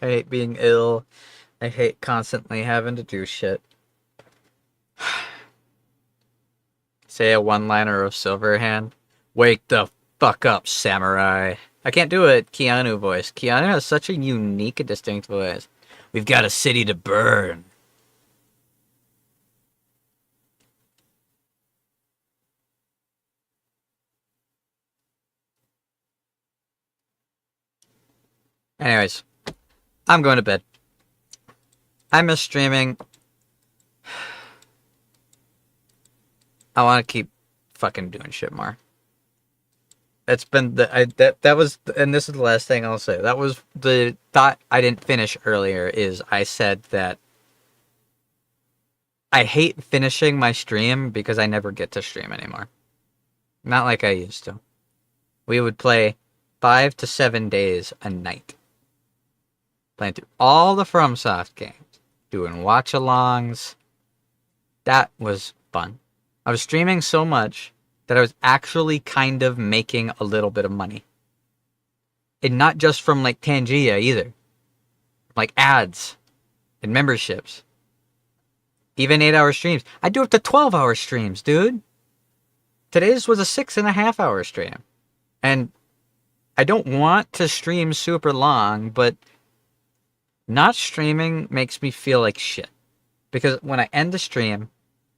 I hate being ill. I hate constantly having to do shit. Say a one-liner of Silverhand. Wake the fuck up, samurai. I can't do a Keanu voice. Keanu has such a unique and distinct voice. We've got a city to burn. Anyways, I'm going to bed. I miss streaming. I want to keep fucking doing shit more. That's been that was, and this is the last thing I'll say. That was the thought I didn't finish earlier. Is I said that I hate finishing my stream because I never get to stream anymore. Not like I used to. We would play 5 to 7 days a night. Playing through all the FromSoft games. Doing watch-alongs. That was fun. I was streaming so much that I was actually kind of making a little bit of money. And not just from like Tangia either. Like ads and memberships. Even 8-hour streams. I do up to 12-hour streams, dude. Today's was a 6.5-hour stream. And I don't want to stream super long, but not streaming makes me feel like shit. Because when I end the stream,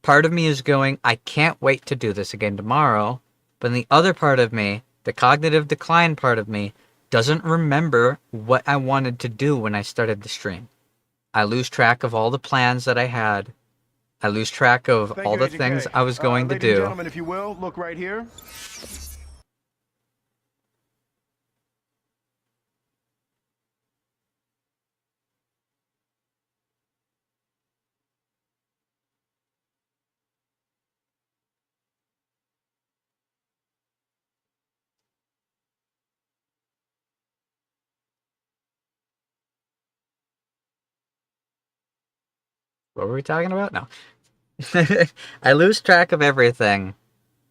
part of me is going, I can't wait to do this again tomorrow. But the other part of me, the cognitive decline part of me, doesn't remember what I wanted to do when I started the stream. I lose track of all the plans that I had. I lose track of all the things I was going to do. Ladies and gentlemen, if you will, look right here. What were we talking about? No. I lose track of everything.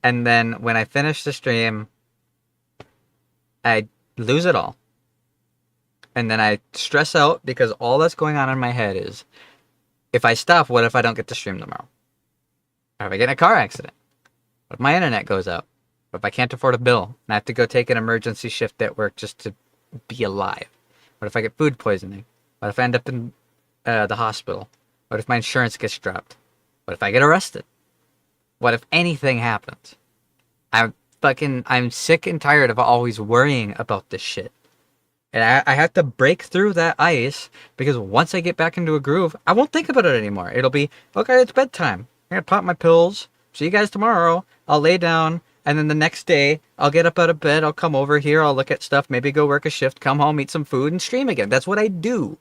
And then when I finish the stream, I lose it all. And then I stress out because all that's going on in my head is, if I stop, what if I don't get to stream tomorrow? Or if I get in a car accident? What if my internet goes out? What if I can't afford a bill and I have to go take an emergency shift at work just to be alive? What if I get food poisoning? What if I end up in the hospital? What if my insurance gets dropped? What if I get arrested? What if anything happens? I'm sick and tired of always worrying about this shit. And I have to break through that ice, because once I get back into a groove, I won't think about it anymore. It'll be, okay, it's bedtime. I'm going to pop my pills. See you guys tomorrow. I'll lay down. And then the next day, I'll get up out of bed. I'll come over here. I'll look at stuff. Maybe go work a shift. Come home, eat some food, and stream again. That's what I do.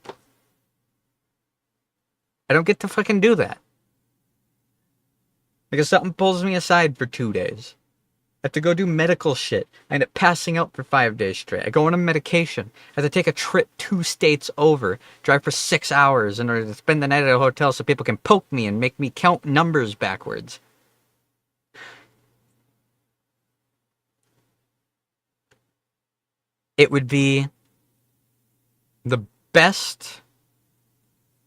I don't get to fucking do that. Because something pulls me aside for 2 days. I have to go do medical shit. I end up passing out for 5 days straight. I go on a medication. I have to take a trip 2 states over. Drive for 6 hours in order to spend the night at a hotel so people can poke me and make me count numbers backwards. It would be the best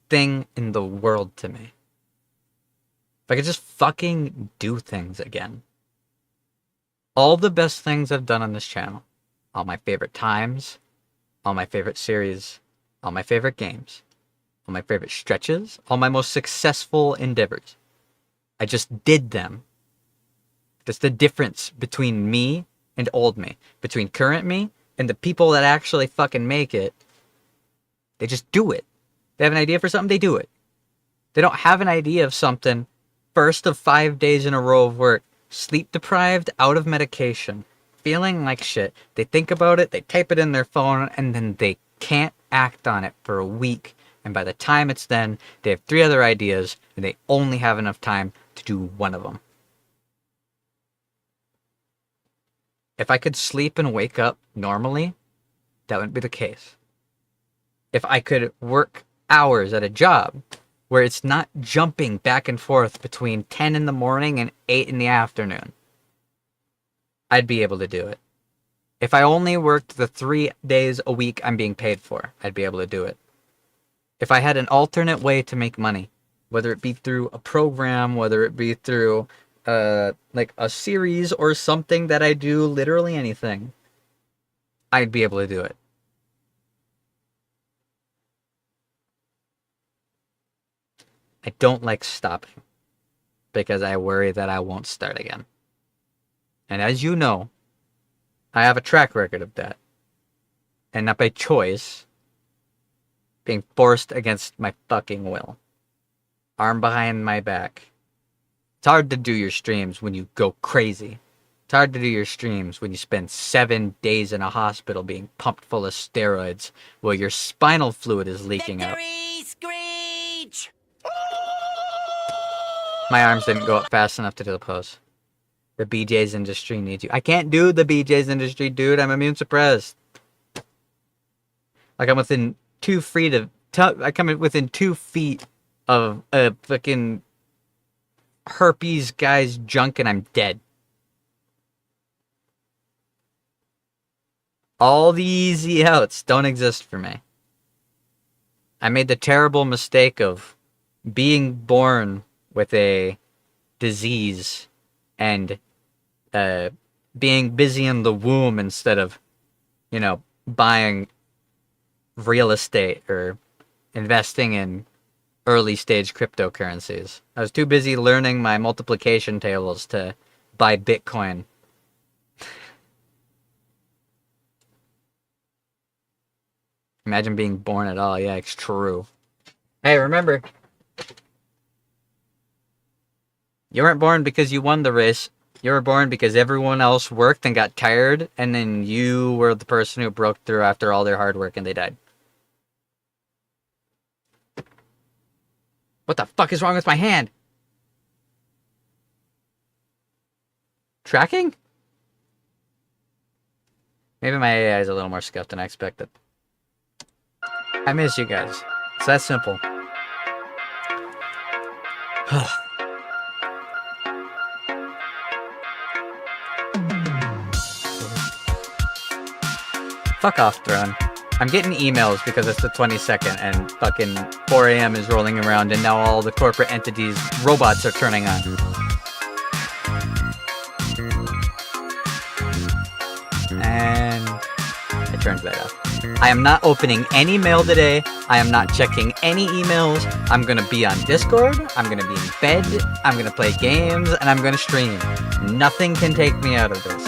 thing in the world to me if I could just fucking do things again. All the best things I've done on this channel, all my favorite times, all my favorite series, all my favorite games, all my favorite stretches, all my most successful endeavors, I just did them. That's the difference between me and old me, between current me and the people that actually fucking make it. They just do it. They have an idea for something, they do it. They don't have an idea of something, first of 5 days in a row of work, sleep deprived, out of medication, feeling like shit. They think about it, they type it in their phone, and then they can't act on it for a week. And by the time it's then, they have 3 other ideas, and they only have enough time to do one of them. If I could sleep and wake up normally, that wouldn't be the case. If I could work hours at a job where it's not jumping back and forth between 10 in the morning and 8 in the afternoon, I'd be able to do it. If I only worked the 3 days a week I'm being paid for, I'd be able to do it. If I had an alternate way to make money, whether it be through a program, whether it be through like a series or something that I do, literally anything, I'd be able to do it. I don't like stopping because I worry that I won't start again. And as you know, I have a track record of that. And not by choice, being forced against my fucking will. Arm behind my back. It's hard to do your streams when you go crazy. It's hard to do your streams when you spend 7 days in a hospital being pumped full of steroids while your spinal fluid is leaking out. Screech! My arms didn't go up fast enough to do the pose. The BJ's industry needs you. I can't do the BJ's industry, dude. I'm immune suppressed. Like I'm within 2 feet of... I come within 2 feet of a fucking herpes guy's junk and I'm dead. All the easy outs don't exist for me. I made the terrible mistake of being born with a disease and being busy in the womb instead of, you know, buying real estate or investing in early stage cryptocurrencies. I was too busy learning my multiplication tables to buy Bitcoin. Imagine being born at all. Yeah, it's true. Hey, remember, you weren't born because you won the race. You were born because everyone else worked and got tired, and then you were the person who broke through after all their hard work and they died. What the fuck is wrong with my hand? Tracking? Maybe my AI is a little more scuffed than I expected. I miss you guys. It's that simple. Fuck off, Throne. I'm getting emails because it's the 22nd and fucking 4 a.m. is rolling around and now all the corporate entities, robots are turning on. And I turned that off. I am not opening any mail today. I am not checking any emails. I'm gonna be on Discord. I'm gonna be in bed. I'm gonna play games and I'm gonna stream. Nothing can take me out of this.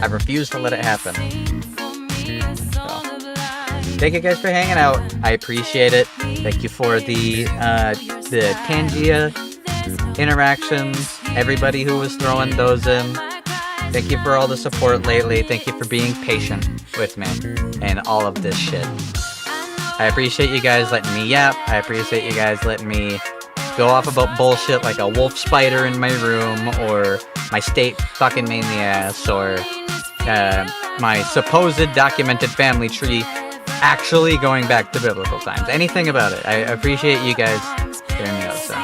I refuse to let it happen. So, thank you guys for hanging out. I appreciate it. Thank you for the Pangea interactions. Everybody who was throwing those in. Thank you for all the support lately. Thank you for being patient with me and all of this shit. I appreciate you guys letting me yap. I appreciate you guys letting me go off about bullshit like a wolf spider in my room, or my state fucking me in the ass, or my supposed documented family tree actually going back to biblical times. Anything about it. I appreciate you guys hearing me out. So,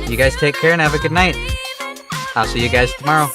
you guys take care and have a good night. I'll see you guys tomorrow.